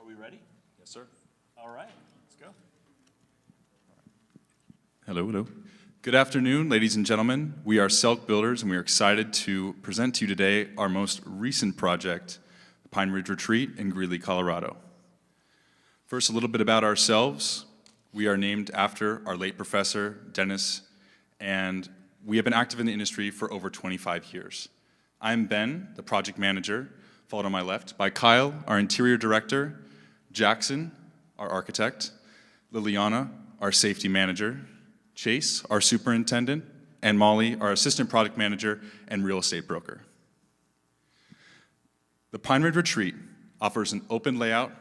we ready? Yes, sir. All right, let's go. Hello, hello. Good afternoon, ladies and gentlemen. We are Selk Builders, and we are excited to present to you today our most recent project, Pine Ridge Retreat in Greeley, Colorado. First, a little bit about ourselves. We are named after our late professor, Dennis, and we have been active in the industry for over 25 years. I'm Ben, the project manager, followed on my left by Kyle, our interior director, Jackson, our architect, Liliana, our safety manager, Chase, our superintendent, and Molly, our assistant product manager and real estate broker. The Pine Ridge Retreat offers an open layout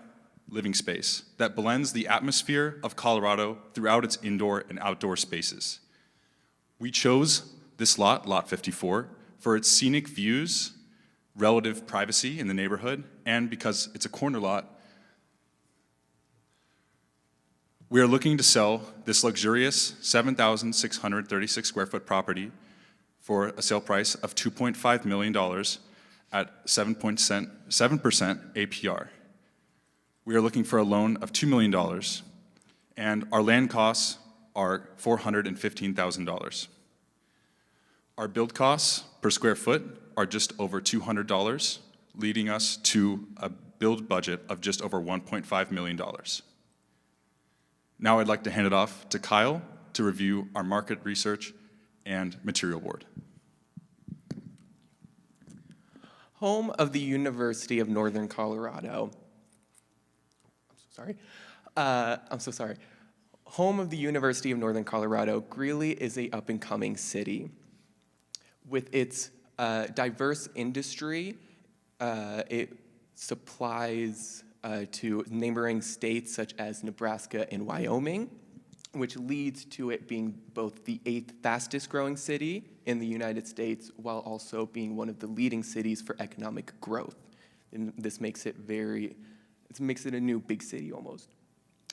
living space that blends the atmosphere of Colorado throughout its indoor and outdoor spaces. We chose this lot, Lot 54, for its scenic views, relative privacy in the neighborhood, and because it's a corner lot, we are looking to sell this luxurious 7,636 square foot property for a sale price of $2.5 million at 7% APR. We are looking for a loan of $2 million, and our land costs are $415,000. Our build costs per square foot are just over $200, leading us to a build budget of just over $1.5 million. Now I'd like to hand it off to Kyle to review our market research and material board. Home of the University of Northern Colorado. I'm so sorry. Home of the University of Northern Colorado, Greeley is a up-and-coming city. With its diverse industry, it supplies to neighboring states such as Nebraska and Wyoming, which leads to it being both the 8th fastest growing city in the United States, while also being one of the leading cities for economic growth. And this makes it a new big city almost.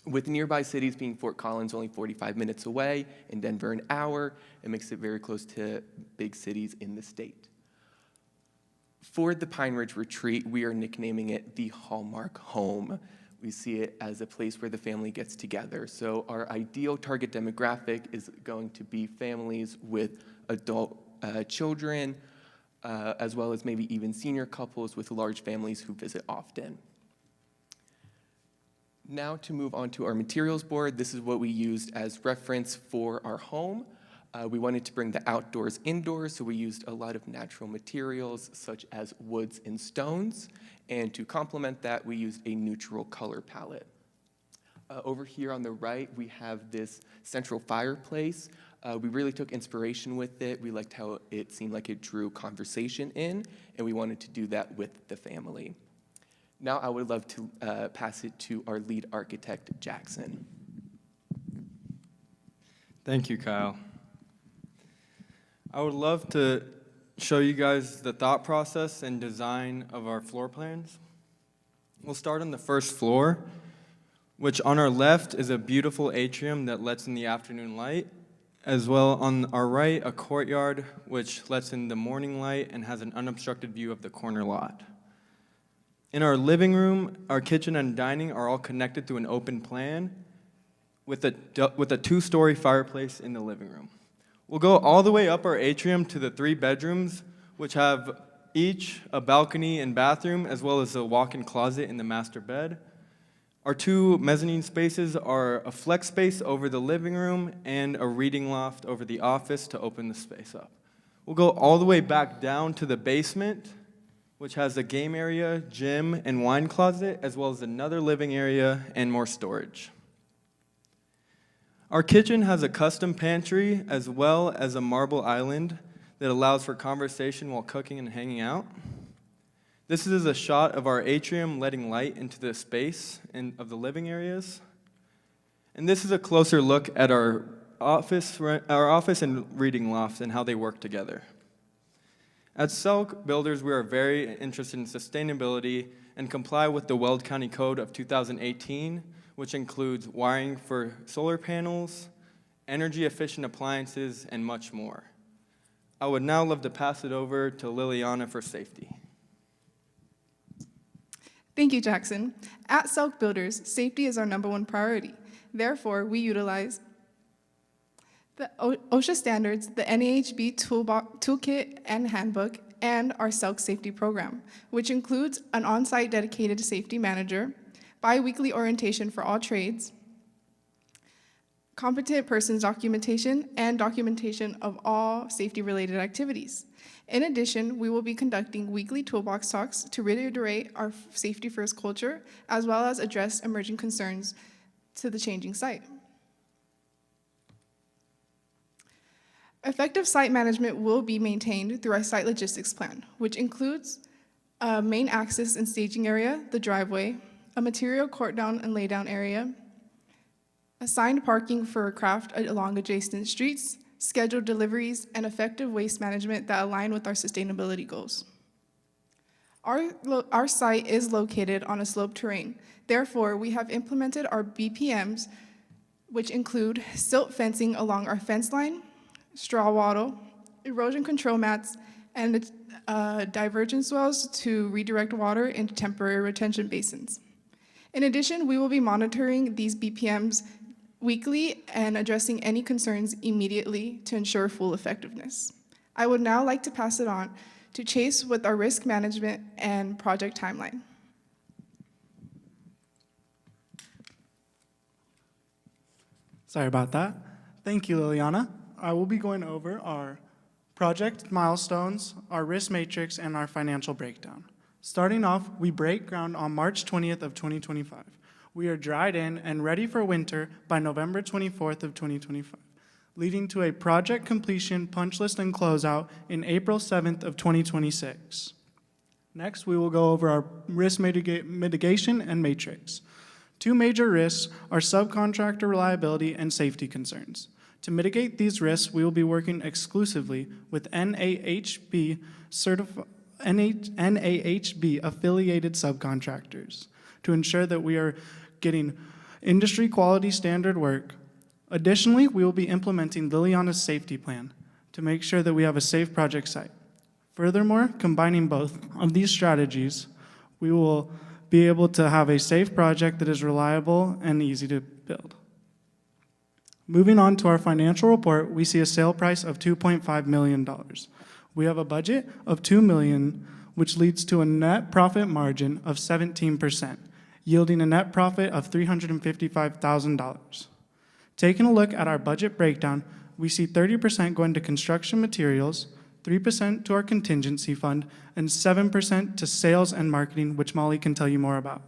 With nearby cities being Fort Collins only 45 minutes away, and Denver an hour, it makes it very close to big cities in the state. For the Pine Ridge Retreat, we are nicknaming it the Hallmark Home. We see it as a place where the family gets together. So our ideal target demographic is going to be families with adult children, as well as maybe even senior couples with large families who visit often. Now to move on to our materials board, this is what we used as reference for our home. We wanted to bring the outdoors indoors, so we used a lot of natural materials such as woods and stones. And to complement that, we used a neutral color palette. Over here on the right, we have this central fireplace. We really took inspiration with it. We liked how it seemed like it drew conversation in, and we wanted to do that with the family. Now I would love to pass it to our lead architect, Jackson. Thank you, Kyle. I would love to show you guys the thought process and design of our floor plans. We'll start on the first floor, which on our left is a beautiful atrium that lets in the afternoon light, as well on our right, a courtyard which lets in the morning light and has an unobstructed view of the corner lot. In our living room, our kitchen and dining are all connected through an open plan with a two-story fireplace in the living room. We'll go all the way up our atrium to the 3 bedrooms, which have each a balcony and bathroom, as well as a walk-in closet in the master bed. Our 2 mezzanine spaces are a flex space over the living room and a reading loft over the office to open the space up. We'll go all the way back down to the basement, which has a game area, gym, and wine closet, as well as another living area and more storage. Our kitchen has a custom pantry as well as a marble island that allows for conversation while cooking and hanging out. This is a shot of our atrium letting light into the space of the living areas. And this is a closer look at our office and reading loft and how they work together. At Selk Builders, we are very interested in sustainability and comply with the Weld County Code of 2018, which includes wiring for solar panels, energy-efficient appliances, and much more. I would now love to pass it over to Liliana for safety. Thank you, Jackson. At Selk Builders, safety is our #1 priority. Therefore, we utilize the OSHA standards, the NAHB Toolkit and Handbook, and our Selk Safety Program, which includes an on-site dedicated safety manager, bi-weekly orientation for all trades, competent persons documentation, and documentation of all safety-related activities. In addition, we will be conducting weekly toolbox talks to reiterate our safety-first culture, as well as address emerging concerns to the changing site. Effective site management will be maintained through our site logistics plan, which includes a main access and staging area, the driveway, a material court down and laydown area, assigned parking for craft along adjacent streets, scheduled deliveries, and effective waste management that align with our sustainability goals. Our site is located on a sloped terrain. Therefore, we have implemented our BPMs, which include silt fencing along our fence line, straw wattle, erosion control mats, and divergence wells to redirect water into temporary retention basins. In addition, we will be monitoring these BPMs weekly and addressing any concerns immediately to ensure full effectiveness. I would now like to pass it on to Chase with our risk management and project timeline. Sorry about that. Thank you, Liliana. I will be going over our project milestones, our risk matrix, and our financial breakdown. Starting off, we break ground on March 20th of 2025. We are dried in and ready for winter by November 24th of 2025, leading to a project completion punch list and closeout in April 7th of 2026. Next, we will go over our risk mitigation and matrix. Two major risks are subcontractor reliability and safety concerns. To mitigate these risks, we will be working exclusively with NAHB affiliated subcontractors to ensure that we are getting industry quality standard work. Additionally, we will be implementing Liliana's safety plan to make sure that we have a safe project site. Furthermore, combining both of these strategies, we will be able to have a safe project that is reliable and easy to build. Moving on to our financial report, we see a sale price of $2.5 million. We have a budget of $2 million, which leads to a net profit margin of 17%, yielding a net profit of $355,000. Taking a look at our budget breakdown, we see 30% going to construction materials, 3% to our contingency fund, and 7% to sales and marketing, which Molly can tell you more about.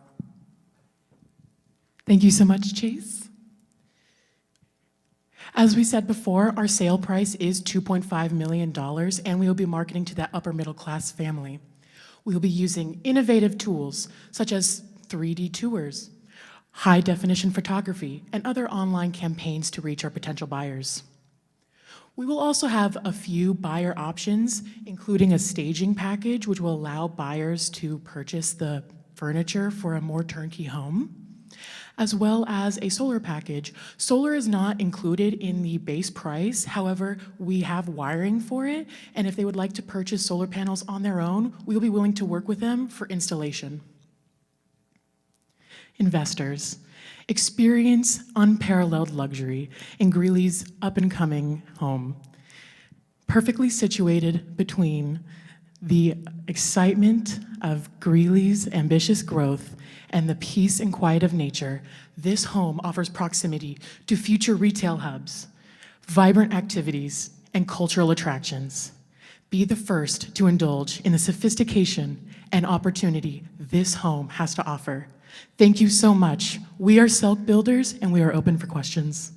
Thank you so much, Chase. As we said before, our sale price is $2.5 million, and we will be marketing to that upper middle class family. We will be using innovative tools such as 3D tours, high definition photography, and other online campaigns to reach our potential buyers. We will also have a few buyer options, including a staging package, which will allow buyers to purchase the furniture for a more turnkey home, as well as a solar package. Solar is not included in the base price. However, we have wiring for it, and if they would like to purchase solar panels on their own, we'll be willing to work with them for installation. Investors, experience unparalleled luxury in Greeley's up-and-coming home, perfectly situated between the excitement of Greeley's ambitious growth and the peace and quiet of nature. This home offers proximity to future retail hubs, vibrant activities, and cultural attractions. Be the first to indulge in the sophistication and opportunity this home has to offer. Thank you so much. We are Selk Builders, and we are open for questions.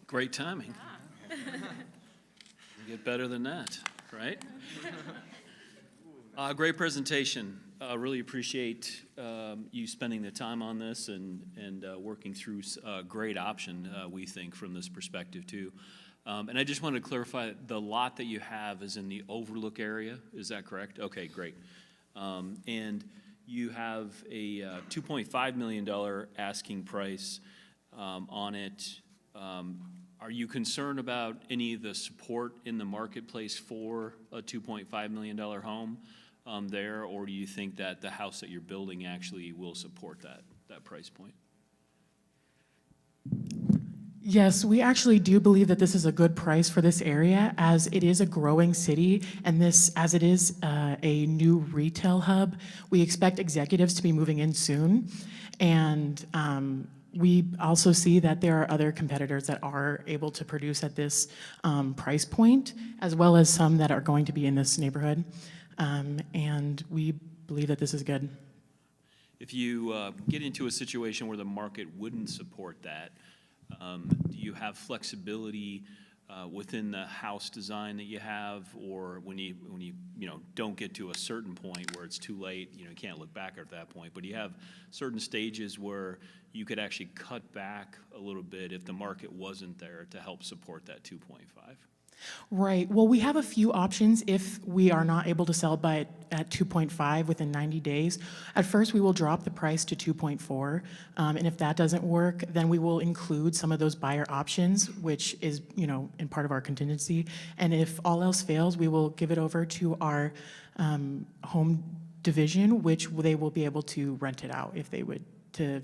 Great timing. Get better than that, right? Great presentation. Really appreciate you spending the time on this and working through a great option, we think, from this perspective, too. And I just wanted to clarify, the lot that you have is in the overlook area, is that correct? Okay, great. And you have a $2.5 million asking price on it. Are you concerned about any of the support in the marketplace for a $2.5 million home there, or do you think that the house that you're building actually will support that price point? Yes, we actually do believe that this is a good price for this area, as it is a growing city, and this, as it is a new retail hub, we expect executives to be moving in soon. And we also see that there are other competitors that are able to produce at this price point, as well as some that are going to be in this neighborhood. And we believe that this is good. If you get into a situation where the market wouldn't support that, do you have flexibility within the house design that you have, or when you don't get to a certain point where it's too late, you can't look back at that point, but you have certain stages where you could actually cut back a little bit if the market wasn't there to help support that 2.5? Right. Well, we have a few options if we are not able to sell at 2.5 within 90 days. At first, we will drop the price to 2.4, and if that doesn't work, then we will include some of those buyer options, which is, in part of our contingency. And if all else fails, we will give it over to our home division, which they will be able to rent it out if they would to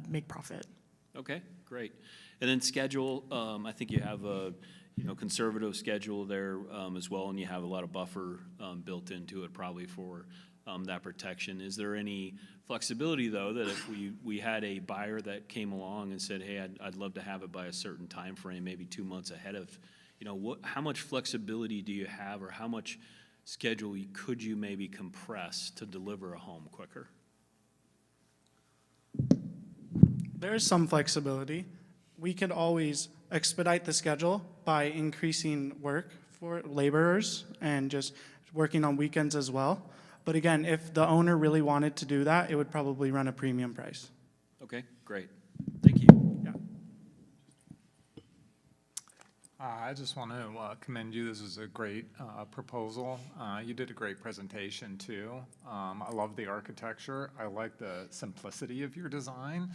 make profit. Okay, great. And then schedule, I think you have a conservative schedule there as well, and you have a lot of buffer built into it probably for that protection. Is there any flexibility, though, that if we had a buyer that came along and said, hey, I'd love to have it by a certain time frame, maybe 2 months ahead of, how much flexibility do you have, or how much schedule could you maybe compress to deliver a home quicker? There is some flexibility. We could always expedite the schedule by increasing work for laborers and just working on weekends as well. But again, if the owner really wanted to do that, it would probably run a premium price. Okay, great. Thank you. Yeah. I just want to commend you. This is a great proposal. You did a great presentation, too. I love the architecture. I like the simplicity of your design.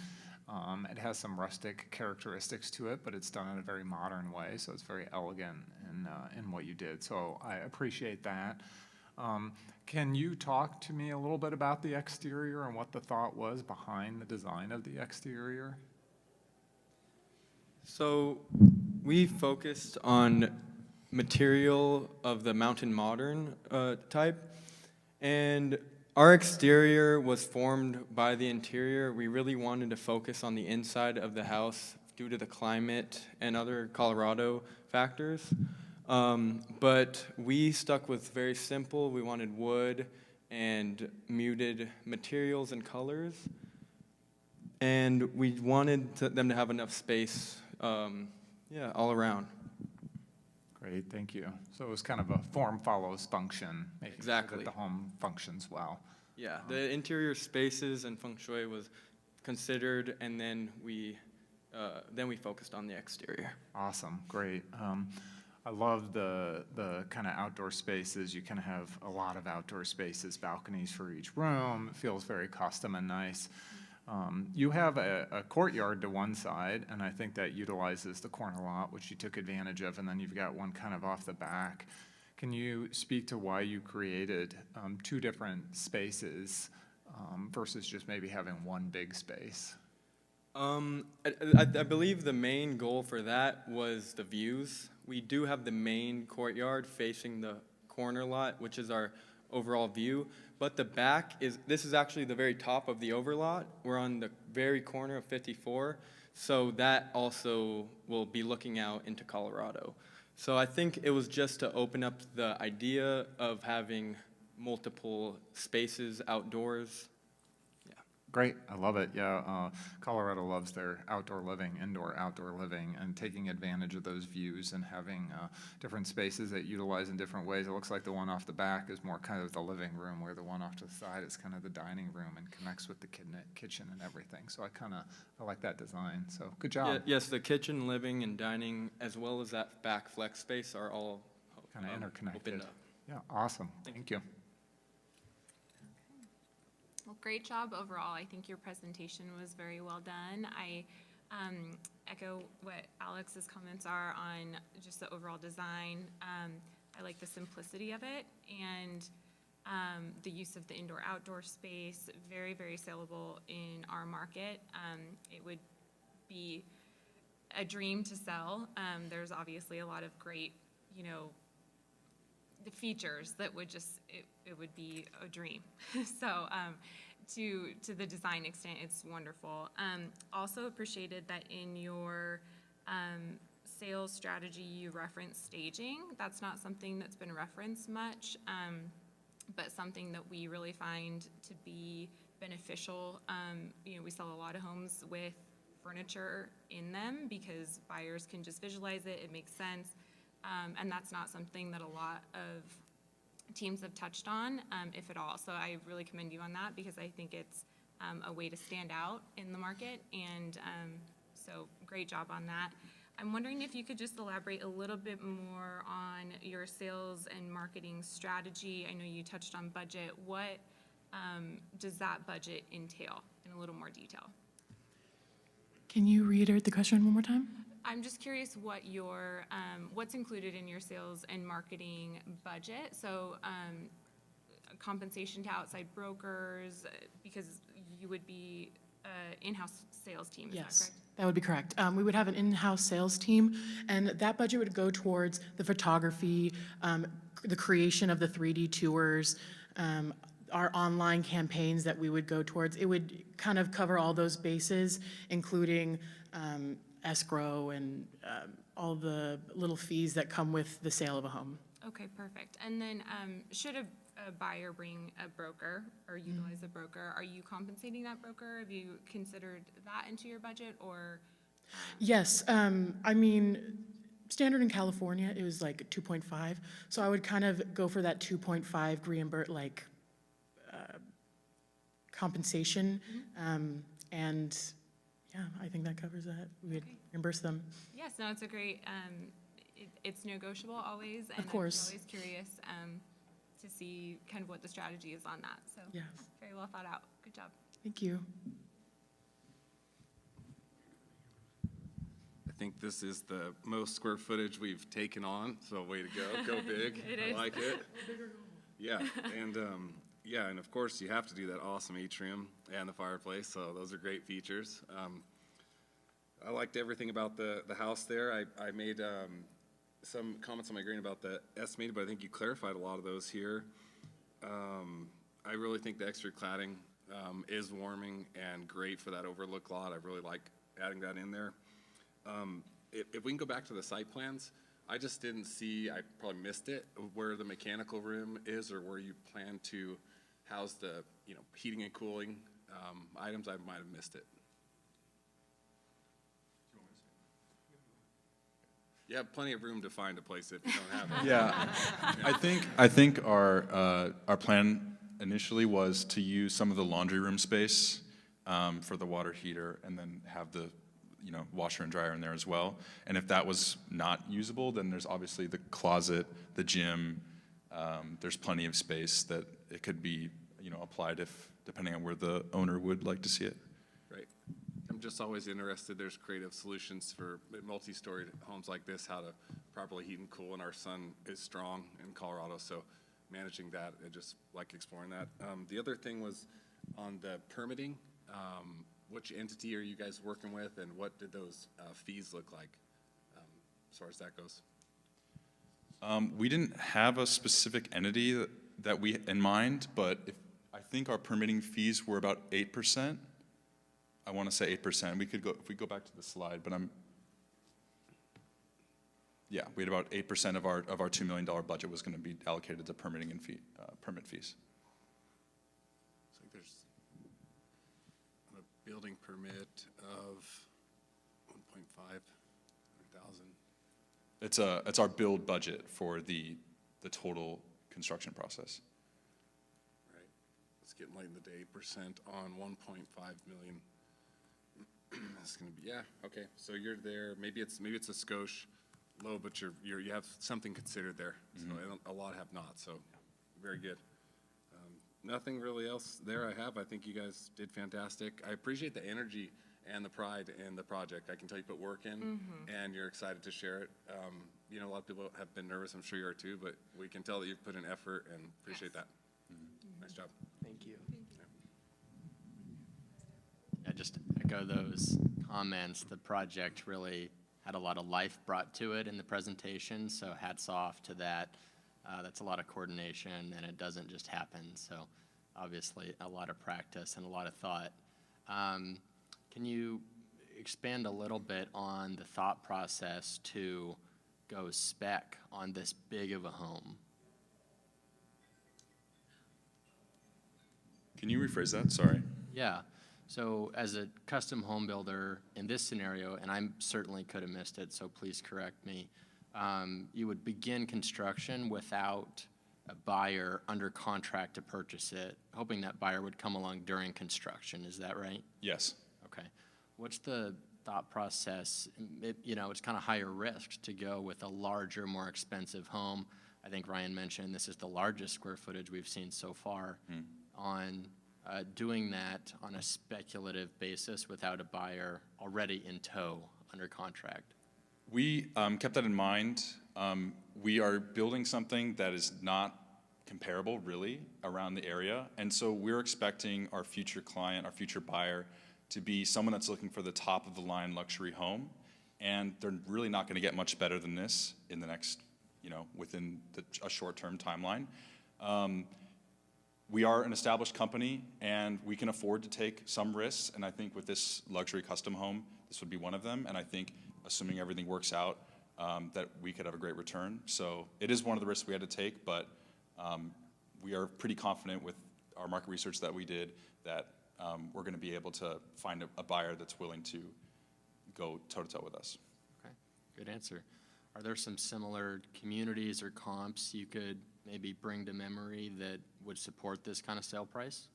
It has some rustic characteristics to it, but it's done in a very modern way, so it's very elegant in what you did. So I appreciate that. Can you talk to me a little bit about the exterior and what the thought was behind the design of the exterior? So we focused on material of the mountain modern type, and our exterior was formed by the interior. We really wanted to focus on the inside of the house due to the climate and other Colorado factors. But we stuck with very simple. We wanted wood and muted materials and colors. And we wanted them to have enough space, all around. Great, thank you. So it was kind of a form follows function, making sure that the home functions well. Yeah, the interior spaces and feng shui was considered, and then we focused on the exterior. Awesome, great. I love the kind of outdoor spaces. You kind of have a lot of outdoor spaces, balconies for each room. It feels very custom and nice. You have a courtyard to one side, and I think that utilizes the corner lot, which you took advantage of, and then you've got one kind of off the back. Can you speak to why you created two different spaces versus just maybe having one big space? I believe the main goal for that was the views. We do have the main courtyard facing the corner lot, which is our overall view, but the back this is actually the very top of the overlot. We're on the very corner of 54, so that also will be looking out into Colorado. So I think it was just to open up the idea of having multiple spaces outdoors. Great, I love it. Yeah, Colorado loves their outdoor living, indoor-outdoor living, and taking advantage of those views and having different spaces that utilize in different ways. It looks like the one off the back is more kind of the living room, where the one off to the side is kind of the dining room and connects with the kitchen and everything. So I like that design. So good job. Yeah, yes, the kitchen, living, and dining, as well as that back flex space, are all kind of interconnected. Opened up. Yeah, awesome. Thank you. Well, great job overall. I think your presentation was very well done. echo what Alex's comments are on just the overall design. I like the simplicity of it and the use of the indoor-outdoor space, very, very saleable in our market. It would be a dream to sell. There's obviously a lot of great, the features that would just, it would be a dream. So to the design extent, it's wonderful. Also appreciated that in your sales strategy, you referenced staging. That's not something that's been referenced much, but something that we really find to be beneficial. We sell a lot of homes with furniture in them because buyers can just visualize it, it makes sense. And that's not something that a lot of teams have touched on, if at all. So I really commend you on that because I think it's a way to stand out in the market. And so great job on that. I'm wondering if you could just elaborate a little bit more on your sales and marketing strategy. I know you touched on budget. What does that budget entail in a little more detail? Can you reiterate the question one more time? I'm just curious what your, what's included in your sales and marketing budget. So compensation to outside brokers, because you would be in-house sales team, is that Yes, correct? that would be correct. We would have an in-house sales team, and that budget would go towards the photography, the creation of the 3D tours, our online campaigns that we would go towards. It would kind of cover all those bases, including escrow and all the little fees that come with the sale of a home. Okay, perfect. And then should a buyer bring a broker or utilize a broker, are you compensating that broker? Have you considered that into your budget or? Yes, I mean, standard in California, it was like 2.5. So I would kind of go for that 2.5 reimburse, compensation. And yeah, I think that covers that. We would reimburse them. Yes, no, it's a great, it's negotiable always. And Of course. I'm always curious to see kind of what the strategy is on that. So Yes. very well thought out. Good job. Thank you. I think this is the most square footage we've taken on, so way to go. Go big. It I is. like it. Yeah, and of course you have to do that awesome atrium and the fireplace, so those are great features. I liked everything about the house there. I made some comments on my green about the estimated, but I think you clarified a lot of those here. I really think the exterior cladding is warming and great for that overlook lot. I really like adding that in there. If we can go back to the site plans, I just didn't see, I probably missed it, where the mechanical room is or where you plan to house the, heating and cooling items. I might have missed it. You have plenty of room to find a place if you don't have it. Yeah, I think our plan initially was to use some of the laundry room space for the water heater and then have the washer and dryer in there as well. And if that was not usable, then there's obviously the closet, the gym. There's plenty of space that it could be, applied depending on where the owner would like to see it. Right. I'm just always interested. There's creative solutions for multi-story homes like this, how to properly heat and cool. And our sun is strong in Colorado, so managing that, I just like exploring that. The other thing was on the permitting. Which entity are you guys working with, and what did those fees look like as far as that goes? We didn't have a specific entity that we in mind, but I think our permitting fees were about 8%. I want to say 8%. We could go if we go back to the slide, but we had about 8% of our $2 million budget was going to be allocated to permitting and permit fees. Building permit of 1.5 thousand. It's our build budget for the total construction process. Right. It's getting late in the day. 8% on 1.5 million. It's gonna be okay. So you're there. Maybe it's a skosh low, but you have something considered there. So a lot have not. So very good. Nothing really else there I think you guys did fantastic. I appreciate the energy and the pride in the project. I can tell you put work in, and you're excited to share it. You know, a lot of people have been nervous, I'm sure you are too, but we can tell that you've put in effort and appreciate that. Nice job. Thank you. I just echo those comments. The project really had a lot of life brought to it in the presentation, so hats off to that. That's a lot of coordination, and it doesn't just happen. So obviously a lot of practice and a lot of thought. Can you expand a little bit on the thought process to go spec on this big of a home? Can you rephrase that? Sorry. Yeah. So as a custom home builder in this scenario, and I certainly could have missed it, so please correct me, you would begin construction without a buyer under contract to purchase it, hoping that buyer would come along during construction. Is that right? Yes. Okay. What's the thought process? You know, it's kind of higher risk to go with a larger, more expensive home. I think Ryan mentioned this is the largest square footage we've seen so far on doing that on a speculative basis without a buyer already in tow under contract. We kept that in mind. We are building something that is not comparable, really, around the area. And so we're expecting our future client, our future buyer, to be someone that's looking for the top of the line luxury home. And they're really not going to get much better than this in the next, you know, within a short-term timeline. We are an established company, and we can afford to take some risks. And I think with this luxury custom home, this would be one of them. And I think, assuming everything works out, that we could have a great return. So it is one of the risks we had to take, but we are pretty confident with our market research that we did that we're going to be able to find a buyer that's willing to go toe-to-toe with us. Okay, good answer. Are there some similar communities or comps you could maybe bring to memory that would support this kind of sale price?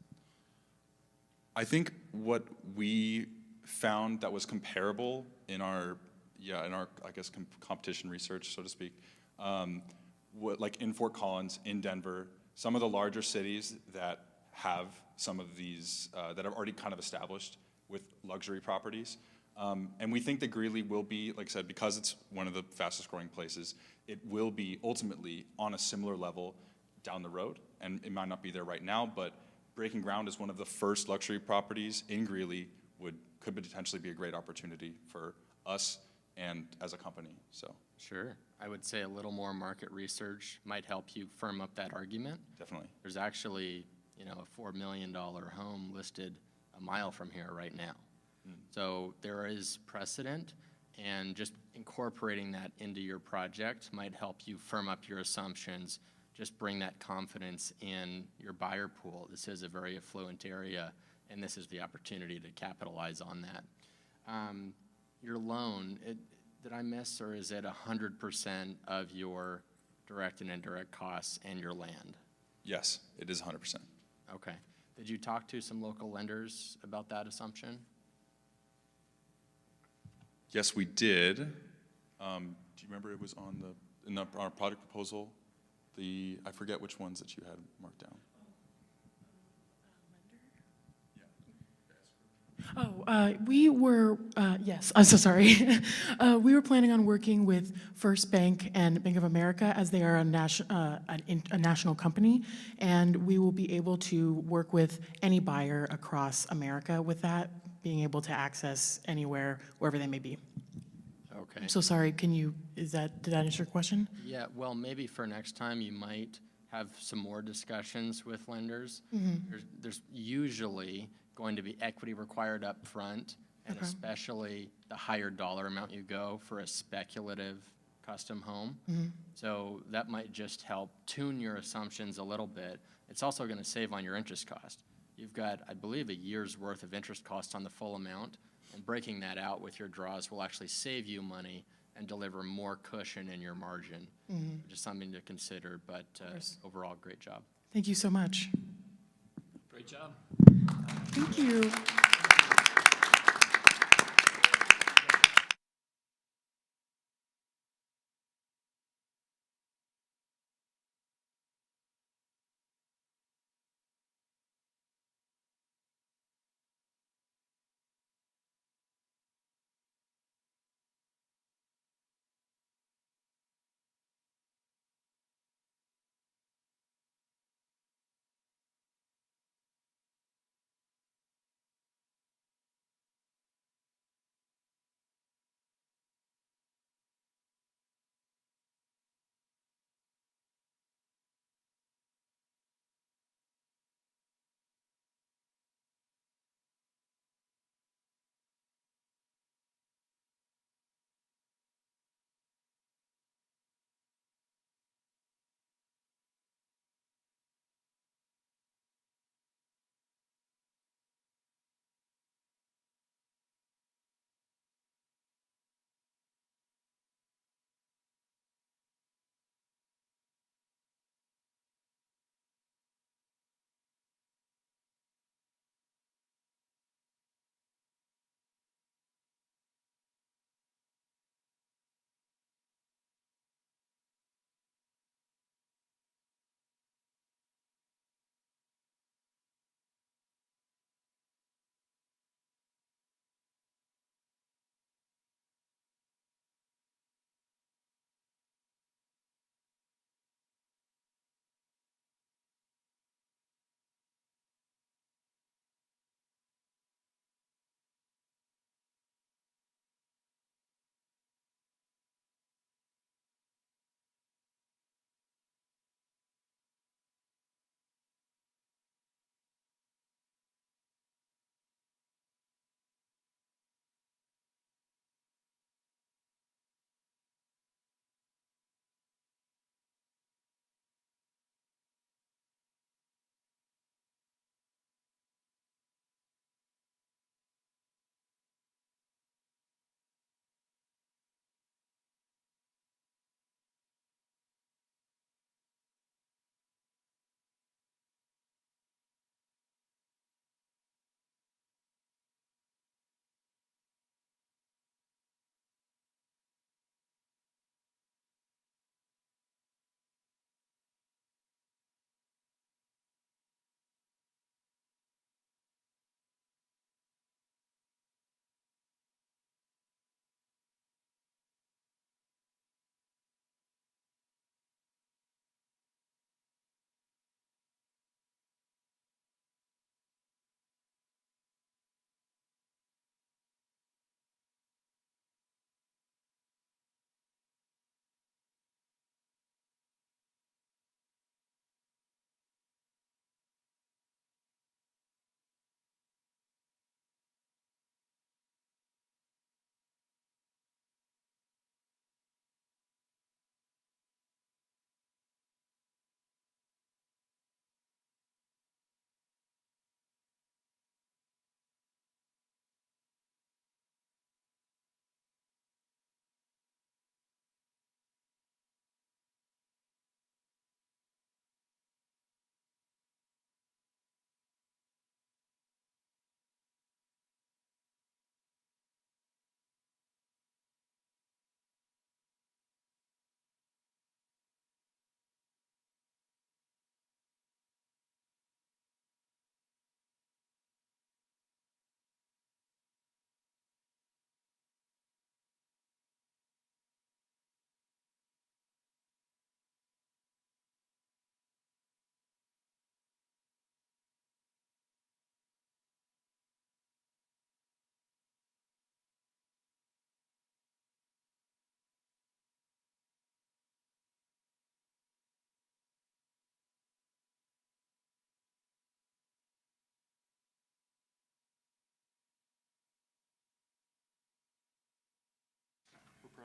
I think what we found that was comparable in our I guess competition research, so to speak, like in Fort Collins, in Denver, some of the larger cities that have some of these that are already kind of established with luxury properties. And we think that Greeley will be, like I said, because it's one of the fastest growing places, it will be ultimately on a similar level down the road. And it might not be there right now, but breaking ground as one of the first luxury properties in Greeley could potentially be a great opportunity for us and as a company. So Sure. I would say a little more market research might help you firm up that argument. Definitely. There's actually, you know, a $4 million home listed a mile from here right now. So there is precedent, and just incorporating that into your project might help you firm up your assumptions, just bring that confidence in your buyer pool. This is a very affluent area, and this is the opportunity to capitalize on that. Your loan, did I miss, or is it 100% of your direct and indirect costs and your land? Yes, it is 100%. Okay. Did you talk to some local lenders about that assumption? Yes, we did. Do you remember it was on our product proposal? I forget which ones that you had marked down. We were, yes, I'm so sorry. We were planning on working with First Bank and Bank of America as they are a national company, and we will be able to work with any buyer across America with that, being able to access anywhere, wherever they may be. Okay. I'm so sorry, did that answer your question? Yeah, well, maybe for next time you might have some more discussions with lenders. There's usually going to be equity required up front, and especially the higher dollar amount you go for a speculative custom home. So that might just help tune your assumptions a little bit. It's also going to save on your interest cost. You've got, I believe, a year's worth of interest cost on the full amount, and breaking that out with your draws will actually save you money and deliver more cushion in your margin, which is something to consider, but overall, great job. Thank you so much. Great job. Thank you.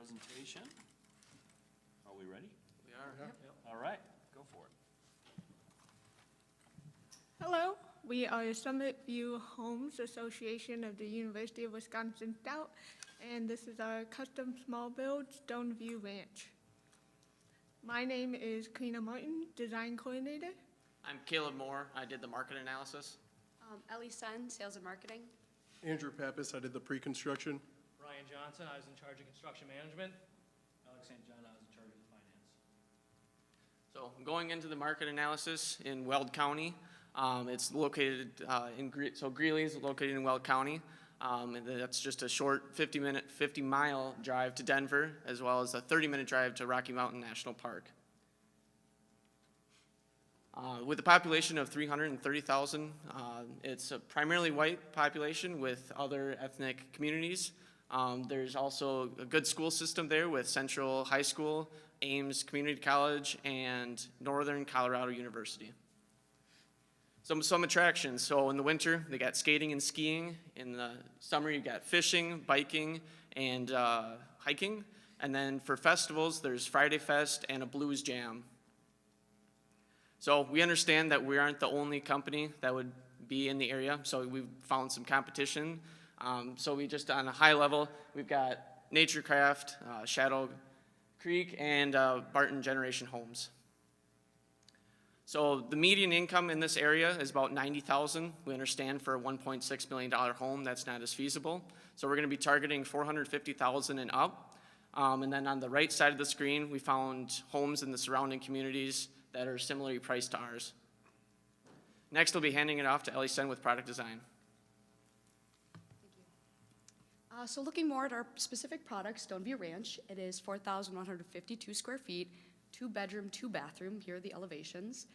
presentation. Are we ready? We are. All right, go for it. Hello, we are Summit View Homes Association of the University of Wisconsin Stout, and this is our custom small build Stone View Ranch. My name is Karina Martin, design coordinator. I'm Caleb Moore. I did the market analysis. Ellie Sen, sales and marketing. Andrew Pappas, I did the pre-construction. Ryan Johnson, I was in charge of construction management. Alex St. John, I was in charge of finance. So going into the market analysis in Weld County, it's located so Greeley is located in Weld County. And that's just a short 50-mile drive to Denver, as well as a 30-minute drive to Rocky Mountain National Park. With a population of 330,000, it's a primarily white population with other ethnic communities. There's also a good school system there with Central High School, Ames Community College, and Northern Colorado University. Some attractions. So in the winter, they got skating and skiing. In the summer, you got fishing, biking, and hiking. And then for festivals, there's Friday Fest and a blues jam. So we understand that we aren't the only company that would be in the area, so we've found some competition. So we just, on a high level, we've got NatureCraft, Shadow Creek, and Barton Generation Homes. So the median income in this area is about $90,000. We understand for a $1.6 million home, that's not as feasible. So we're gonna be targeting $450,000 and up. And then on the right side of the screen, we found homes in the surrounding communities that are similarly priced to ours. Next, we'll be handing it off to Ellie Sen with product design. So looking more at our specific product, Stoneview Ranch, it is 4,152 square feet, 2-bedroom, 2-bathroom. Here are the elevations.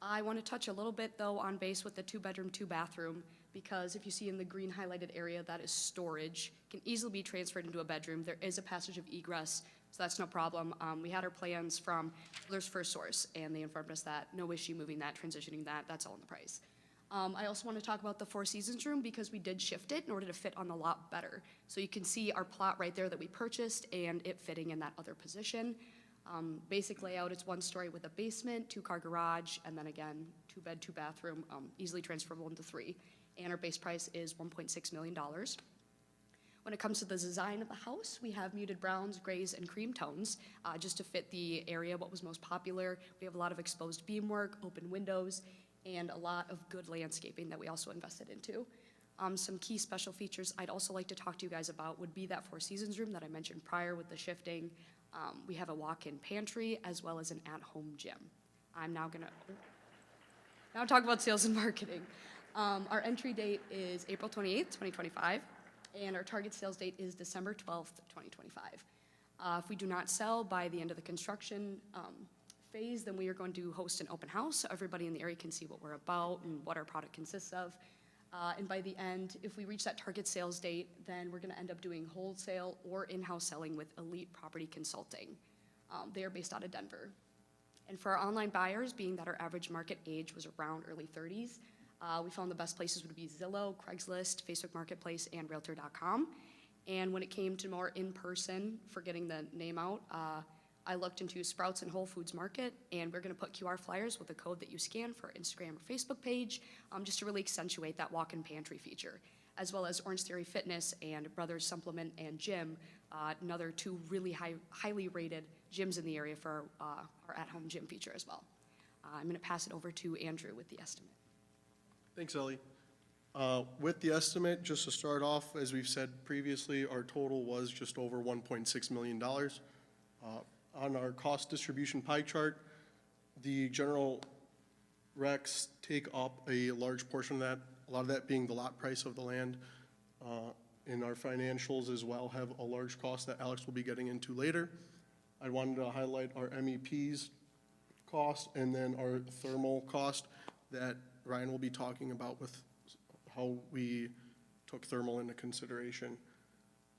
I want to touch a little bit, though, on base with the 2-bedroom, 2-bathroom, because if you see in the green highlighted area, that is storage. Can easily be transferred into a bedroom. There is a passage of egress, so that's no problem. We had our plans from Builders First Source, and they informed us that no issue moving that, transitioning that, that's all in the price. I also want to talk about the Four Seasons room because we did shift it in order to fit on the lot better. So you can see our plot right there that we purchased and it fitting in that other position. Basic layout, it's 1 story with a basement, 2-car garage, and then again, 2-bed, 2-bathroom, easily transferable into 3. And our base price is $1.6 million. When it comes to the design of the house, we have muted browns, grays, and cream tones just to fit the area, what was most popular. We have a lot of exposed beamwork, open windows, and a lot of good landscaping that we also invested into. Some key special features I'd also like to talk to you guys about would be that Four Seasons room that I mentioned prior with the shifting. We have a walk-in pantry as well as an at-home gym. I'm now gonna talk about sales and marketing. Our entry date is April 28th, 2025, and our target sales date is December 12th, 2025. If we do not sell by the end of the construction phase, then we are going to host an open house so everybody in the area can see what we're about and what our product consists of. And by the end, if we reach that target sales date, then we're gonna end up doing wholesale or in-house selling with Elite Property Consulting. They are based out of Denver. And for our online buyers, being that our average market age was around early 30s, we found the best places would be Zillow, Craigslist, Facebook Marketplace, and Realtor.com. And when it came to more in-person, for getting the name out, I looked into Sprouts and Whole Foods Market, and we're gonna put QR flyers with a code that you scan for Instagram or Facebook page, just to really accentuate that walk-in pantry feature, as well as Orange Theory Fitness and Brothers Supplement and Gym, another 2 really highly rated gyms in the area for our at-home gym feature as well. I'm gonna pass it over to Andrew with the estimate. Thanks, Ellie. With the estimate, just to start off, as we've said previously, our total was just over $1.6 million. On our cost distribution pie chart, the general recs take up a large portion of that, a lot of that being the lot price of the land. In our financials as well have a large cost that Alex will be getting into later. I wanted to highlight our MEPs cost and then our thermal cost that Ryan will be talking about with how we took thermal into consideration.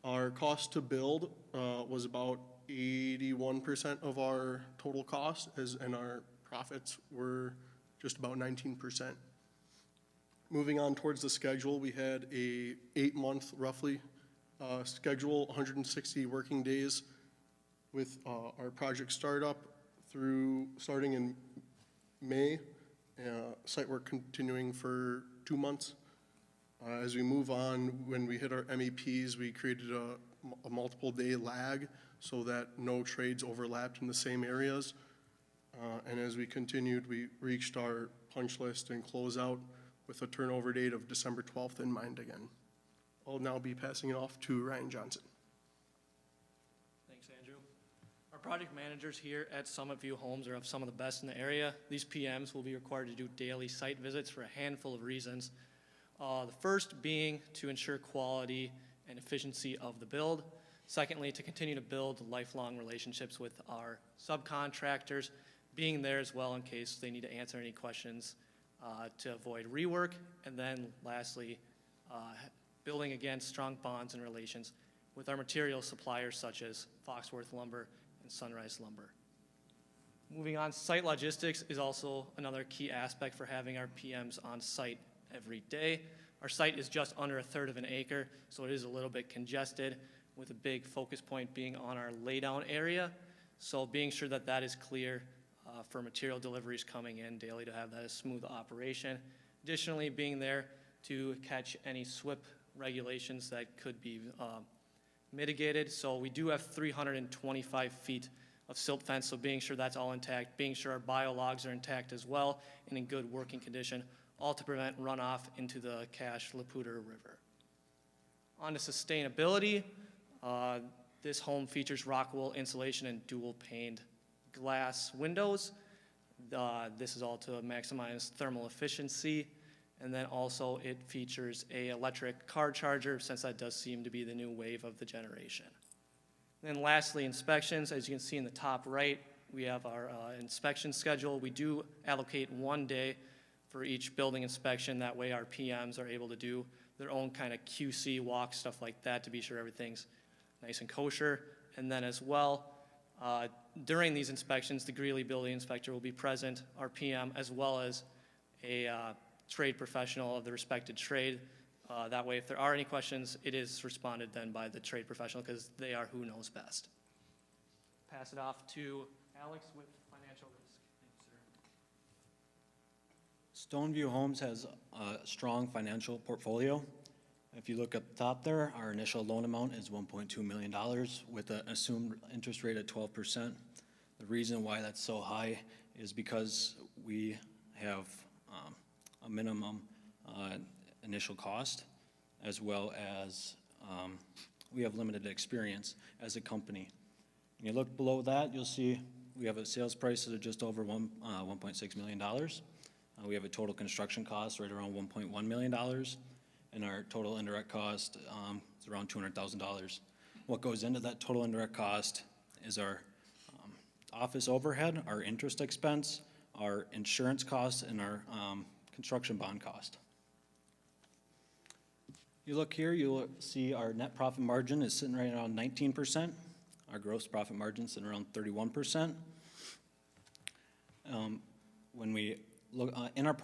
Our cost to build was about 81% of our total cost, and our profits were just about 19%. Moving on towards the schedule, we had a 8-month roughly schedule, 160 working days with our project startup starting in May, site work continuing for 2 months. As we move on, when we hit our MEPs, we created a multiple day lag so that no trades overlapped in the same areas. And as we continued, we reached our punch list and closeout with a turnover date of December 12th in mind again. I'll now be passing it off to Ryan Johnson. Thanks, Andrew. Our project managers here at Summit View Homes are of some of the best in the area. These PMs will be required to do daily site visits for a handful of reasons. The first being to ensure quality and efficiency of the build. Secondly, to continue to build lifelong relationships with our subcontractors, being there as well in case they need to answer any questions to avoid rework. And then lastly, building again strong bonds and relations with our material suppliers such as Foxworth Lumber and Sunrise Lumber. Moving on, site logistics is also another key aspect for having our PMs on site every day. Our site is just under 1/3 of an acre, so it is a little bit congested, with a big focus point being on our laydown area. So being sure that that is clear for material deliveries coming in daily to have that a smooth operation. Additionally, being there to catch any SWIP regulations that could be mitigated. So we do have 325 feet of silt fence, so being sure that's all intact, being sure our biologs are intact as well and in good working condition, all to prevent runoff into the Cache Laputa River. On to sustainability, this home features rock wool insulation and dual paned glass windows. This is all to maximize thermal efficiency. And then also it features a electric car charger, since that does seem to be the new wave of the generation. And then lastly, inspections. As you can see in the top right, we have our inspection schedule. We do allocate 1 day for each building inspection. That way our PMs are able to do their own kind of QC walk, stuff like that, to be sure everything's nice and kosher. And then as well, during these inspections, the Greeley building inspector will be present, our PM, as well as a trade professional of the respected trade. That way, if there are any questions, it is responded then by the trade professional, because they are who knows best. Pass it off to Alex with financial risk. Thank you, sir. Stoneview Homes has a strong financial portfolio. If you look at the top there, our initial loan amount is $1.2 million with an assumed interest rate at 12%. The reason why that's so high is because we have a minimum initial cost, as well as we have limited experience as a company. When you look below that, you'll see we have a sales price of just over $1.6 million. We have a total construction cost right around $1.1 million, and our total indirect cost is around $200,000. What goes into that total indirect cost is our office overhead, our interest expense, our insurance costs, and our construction bond cost. You look here, you'll see our net profit margin is sitting right around 19%. Our gross profit margin is sitting around 31%. When we look in our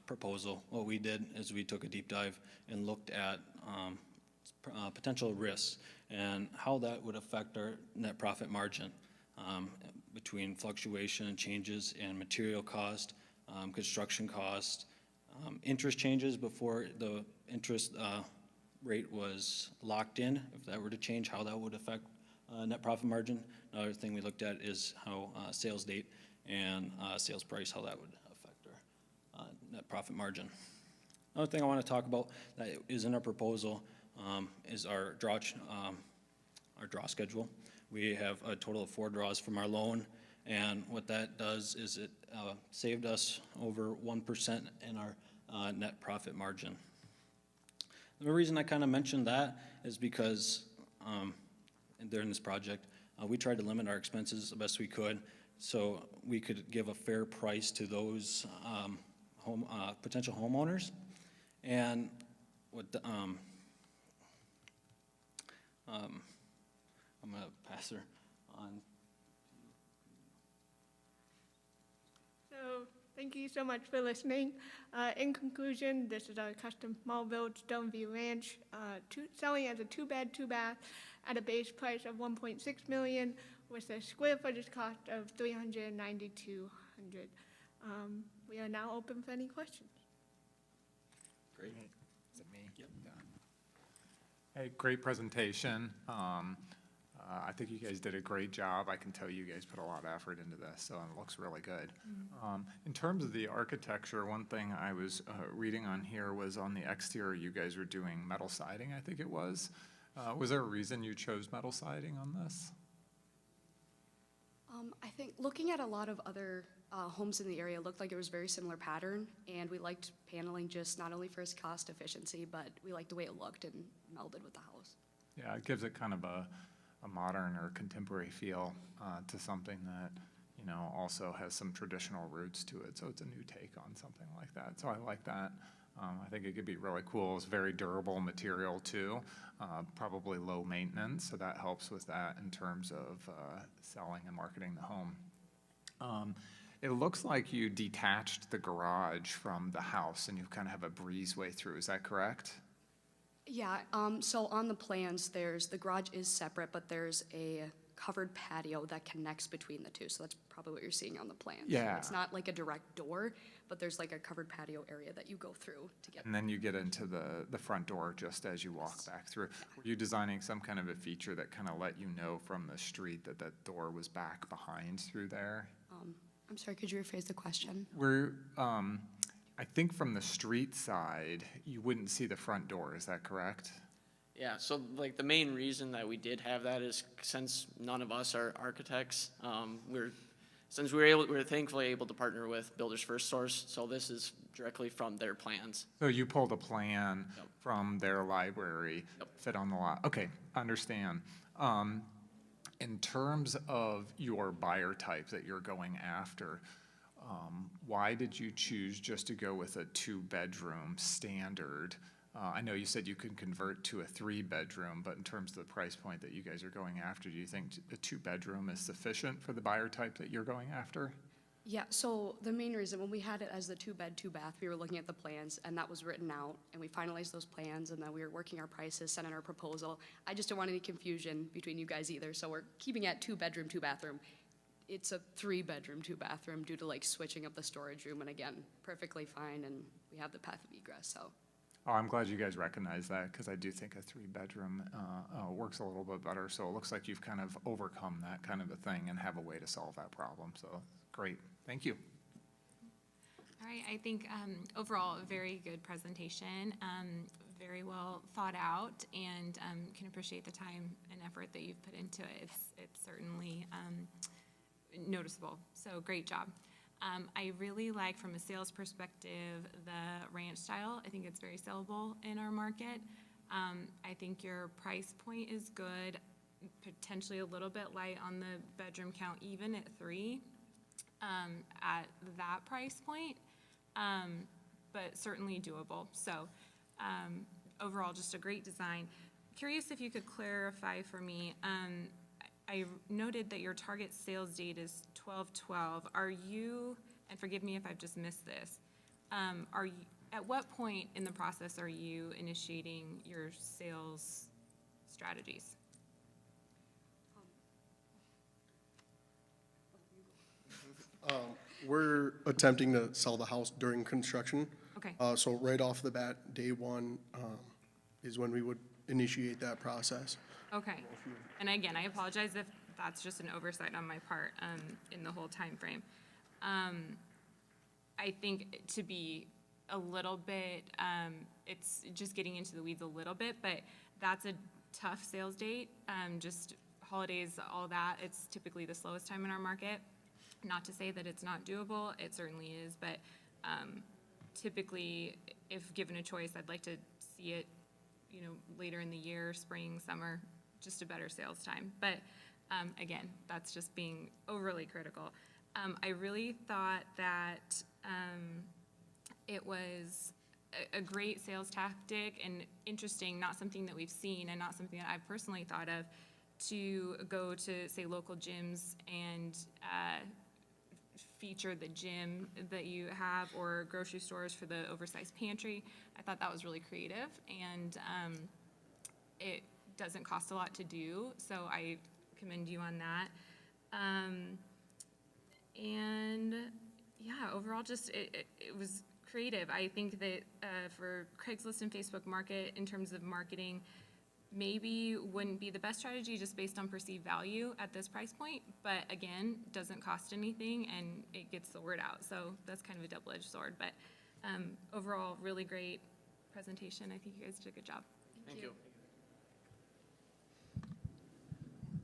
proposal, what we did is we took a deep dive and looked at potential risks and how that would affect our net profit margin between fluctuation and changes in material cost, construction cost, interest changes before the interest rate was locked in. If that were to change, how that would affect net profit margin. Another thing we looked at is how sales date and sales price, how that would affect our net profit margin. Another thing I want to talk about that is in our proposal is our draw schedule. We have a total of 4 draws from our loan, and what that does is it saved us over 1% in our net profit margin. The reason I kind of mentioned that is because during this project, we tried to limit our expenses the best we could so we could give a fair price to those potential homeowners. And what I'm going to pass her on. So thank you so much for listening. In conclusion, this is our custom small build Stoneview Ranch, selling as a 2-bed, 2-bath at a base price of $1.6 million with a square footage cost of $392,000. We are now open for any questions. Great. Is it me? Yep. Hey, great presentation. I think you guys did a great job. I can tell you guys put a lot of effort into this, so it looks really good. In terms of the architecture, one thing I was reading on here was on the exterior, you guys were doing metal siding, I think it was. Was there a reason you chose metal siding on this? I think looking at a lot of other homes in the area, it looked like it was a very similar pattern, and we liked paneling just not only for its cost efficiency, but we liked the way it looked and melded with the house. Yeah, it gives it kind of a modern or contemporary feel to something that, you know, also has some traditional roots to it. So it's a new take on something like that. So I like that. I think it could be really cool. It's very durable material too, probably low maintenance. So that helps with that in terms of selling and marketing the home. It looks like you detached the garage from the house and you kind of have a breezeway through. Is that correct? Yeah, so on the plans, the garage is separate, but there's a covered patio that connects between the two. So that's probably what you're seeing on the plans. Yeah. It's not like a direct door, but there's like a covered patio area that you go through to get. And then you get into the front door just as you walk back through. Were you designing some kind of a feature that kind of let you know from the street that that door was back behind through there? I'm sorry, could you rephrase the question? I think from the street side, you wouldn't see the front door. Is that correct? Yeah, so like the main reason that we did have that is since none of us are architects, we're thankfully able to partner with Builders First Source, so this is directly from their plans. So you pulled a plan from their library, fit on the lot. Okay, understand. In terms of your buyer type that you're going after, why did you choose just to go with a 2-bedroom standard? I know you said you could convert to a 3-bedroom, but in terms of the price point that you guys are going after, do you think a 2-bedroom is sufficient for the buyer type that you're going after? Yeah, so the main reason, when we had it as the 2-bed, 2-bath, we were looking at the plans, and that was written out, and we finalized those plans, and then we were working our prices, sent in our proposal. I just don't want any confusion between you guys either, so we're keeping it 2-bedroom, 2-bathroom. It's a 3-bedroom, 2-bathroom due to like switching up the storage room, and again, perfectly fine, and we have the path of egress, so. Oh, I'm glad you guys recognize that, because I do think a 3-bedroom works a little bit better. So it looks like you've kind of overcome that kind of a thing and have a way to solve that problem. So great. Thank you. All right, I think overall a very good presentation, very well thought out, and can appreciate the time and effort that you've put into it. It's certainly noticeable, so great job. I really like, from a sales perspective, the ranch style. I think it's very sellable in our market. I think your price point is good, potentially a little bit light on the bedroom count, even at 3 at that price point, but certainly doable. So overall, just a great design. Curious if you could clarify for me, I noted that your target sales date is 12/12. Are you, and forgive me if I've just missed this, at what point in the process are you initiating your sales strategies? We're attempting to sell the house during construction. Okay. So right off the bat, day one is when we would initiate that process. Okay. And again, I apologize if that's just an oversight on my part in the whole time frame. I think to be a little bit, it's just getting into the weeds a little bit, but that's a tough sales date. Just holidays, all that, it's typically the slowest time in our market. Not to say that it's not doable, it certainly is, but typically, if given a choice, I'd like to see it, later in the year, spring, summer, just a better sales time. But again, that's just being overly critical. I really thought that it was a great sales tactic and interesting, not something that we've seen and not something that I've personally thought of, to go to, say, local gyms and feature the gym that you have, or grocery stores for the oversized pantry. I thought that was really creative, and it doesn't cost a lot to do, so I commend you on that. And yeah, overall, just it was creative. I think that for Craigslist and Facebook Market, in terms of marketing, maybe wouldn't be the best strategy just based on perceived value at this price point, but again, doesn't cost anything and it gets the word out. So that's kind of a double-edged sword, but overall, really great presentation. I think you guys did a good job. Thank you.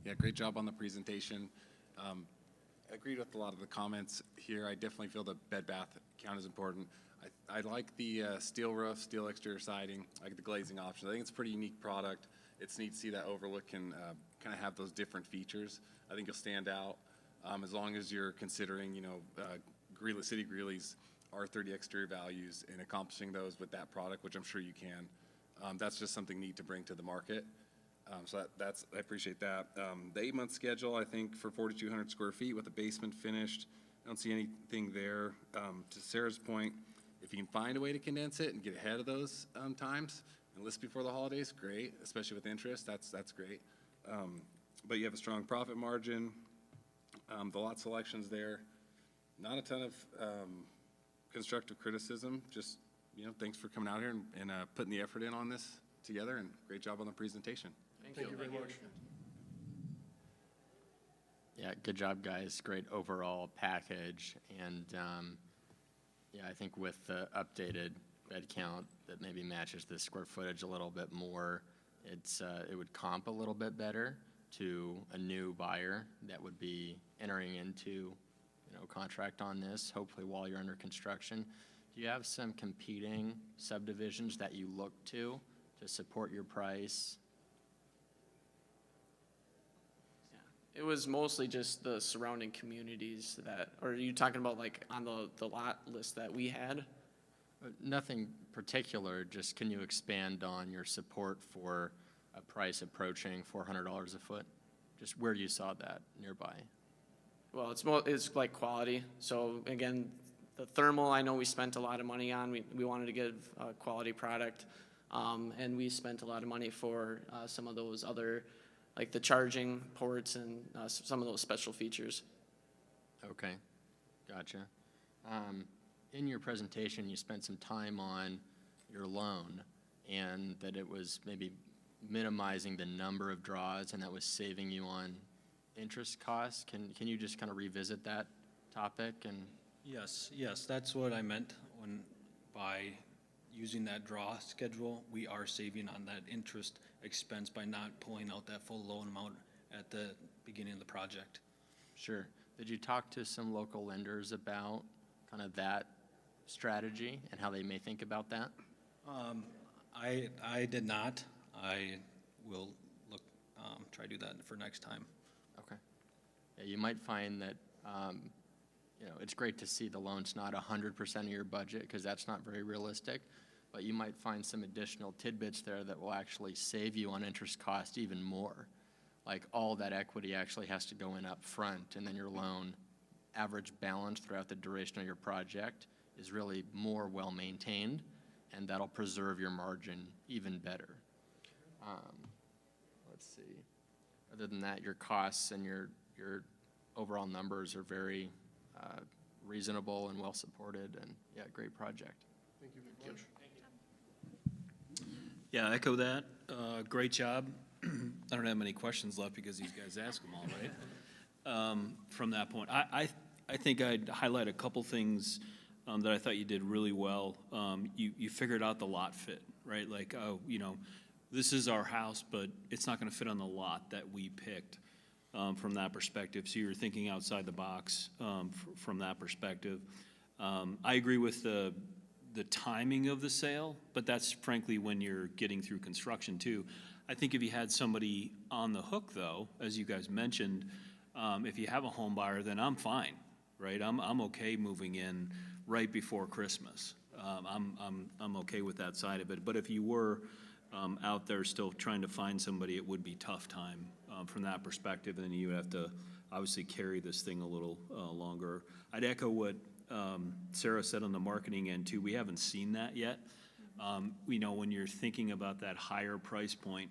Yeah, great job on the presentation. I agreed with a lot of the comments here. I definitely feel the bed bath count is important. I like the steel roof, steel exterior siding. I like the glazing option. I think it's a pretty unique product. It's neat to see that overlook can kind of have those different features. I think you'll stand out as long as you're considering, you know, City Greeley's R30 exterior values and accomplishing those with that product, which I'm sure you can. That's just something neat to bring to the market. So I appreciate that. The 8-month schedule, I think, for 4,200 square feet with the basement finished, I don't see anything there. To Sarah's point, if you can find a way to condense it and get ahead of those times and list before the holidays, great, especially with interest, that's great. But you have a strong profit margin. The lot selection's there. Not a ton of constructive criticism, just, you know, thanks for coming out here and putting the effort in on this together, and great job on the presentation. Thank you very much. Yeah, good job, guys. Great overall package. And yeah, I think with the updated bed count that maybe matches the square footage a little bit more, it would comp a little bit better to a new buyer that would be entering into, you know, contract on this, hopefully while you're under construction. Do you have some competing subdivisions that you look to support your price? It was mostly just the surrounding communities that, or are you talking about like on the lot list that we had? Nothing particular, just can you expand on your support for a price approaching $400 a foot? Just where you saw that nearby? Well, it's like quality. So again, the thermal, I know we spent a lot of money on. We wanted to give a quality product. And we spent a lot of money for some of those other, like the charging ports and some of those special features. Okay, gotcha. In your presentation, you spent some time on your loan and that it was maybe minimizing the number of draws and that was saving you on interest costs. Can you just kind of revisit that topic? And Yes, that's what I meant by using that draw schedule. We are saving on that interest expense by not pulling out that full loan amount at the beginning of the project. Sure. Did you talk to some local lenders about kind of that strategy and how they may think about that? I did not. I will try to do that for next time. Okay. Yeah, you might find that, you know, it's great to see the loan's not 100% of your budget because that's not very realistic, but you might find some additional tidbits there that will actually save you on interest cost even more. Like all that equity actually has to go in up front, and then your loan average balance throughout the duration of your project is really more well-maintained, and that'll preserve your margin even better. Let's see. Other than that, your costs and your overall numbers are very reasonable and well-supported, and yeah, great project. Thank you very much. Yeah, I echo that. Great job. I don't have many questions left because these guys ask them all, right? From that point, I think I'd highlight a couple things that I thought you did really well. You figured out the lot fit, right? Like, oh, you know, this is our house, but it's not going to fit on the lot that we picked from that perspective. So you're thinking outside the box from that perspective. I agree with the timing of the sale, but that's frankly when you're getting through construction too. I think if you had somebody on the hook though, as you guys mentioned, if you have a home buyer, then I'm fine, right? I'm okay moving in right before Christmas. I'm okay with that side of it. But if you were out there still trying to find somebody, it would be tough time from that perspective, and then you would have to obviously carry this thing a little longer. I'd echo what Sarah said on the marketing end too. We haven't seen that yet. When you're thinking about that higher price point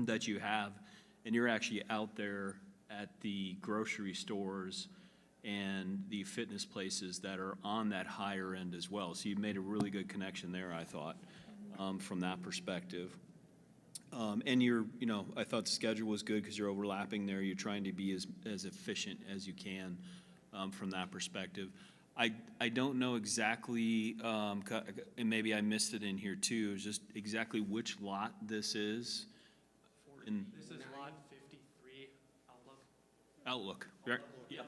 that you have, and you're actually out there at the grocery stores and the fitness places that are on that higher end as well. So you made a really good connection there, I thought, from that perspective. And I thought the schedule was good because you're overlapping there. You're trying to be as efficient as you can from that perspective. I don't know exactly, and maybe I missed it in here too, just exactly which lot this is. This is lot 53, Outlook. Outlook. Yeah,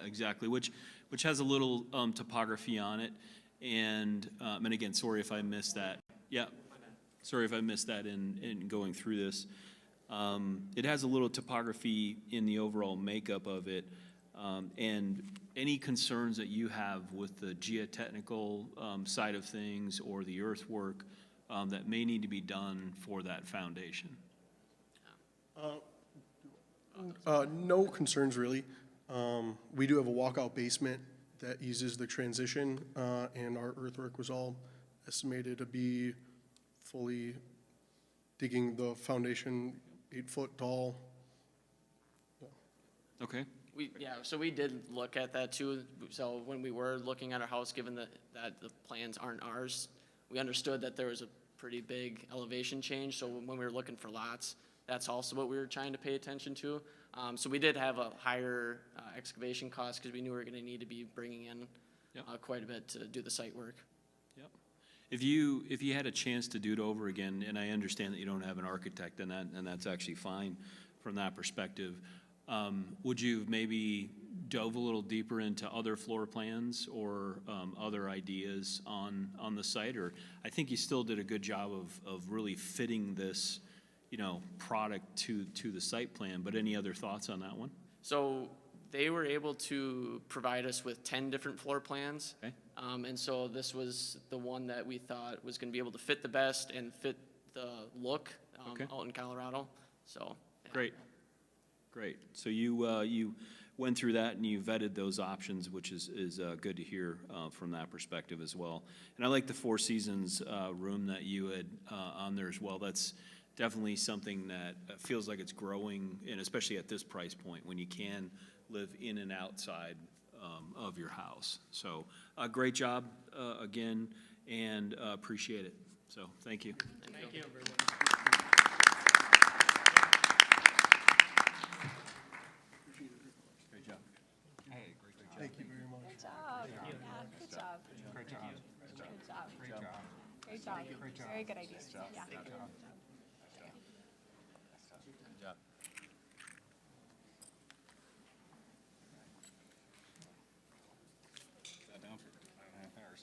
exactly, which has a little topography on it. And again, sorry if I missed that. Yeah, sorry if I missed that in going through this. It has a little topography in the overall makeup of it. And any concerns that you have with the geotechnical side of things or the earthwork that may need to be done for that foundation? No concerns really. We do have a walkout basement that uses the transition, and our earthwork was all estimated to be fully digging the foundation 8 foot tall. Okay. So we did look at that too. So when we were looking at our house, given that the plans aren't ours, we understood that there was a pretty big elevation change. So when we were looking for lots, that's also what we were trying to pay attention to. So we did have a higher excavation cost because we knew we were going to need to be bringing in quite a bit to do the site work. Yep. If you had a chance to do it over again, and I understand that you don't have an architect, and that's actually fine from that perspective. Would you maybe dove a little deeper into other floor plans or other ideas on the site? Or I think you still did a good job of really fitting this, product to the site plan. But any other thoughts on that one? So they were able to provide us with 10 different floor plans. Okay. And so this was the one that we thought was going to be able to fit the best and fit the look out in Colorado. So yeah. Great. So you went through that and you vetted those options, which is good to hear from that perspective as well. And I like the Four Seasons room that you had on there as well. That's definitely something that feels like it's growing, and especially at this price point when you can live in and outside of your house. So great job again, and appreciate it. So thank you. Thank you very much. Thank you very much. Good job. Yeah, good job. Great job. Good job. Great job. Great job. Very good idea. Yeah. Good job. Sat down for 9.5 hours.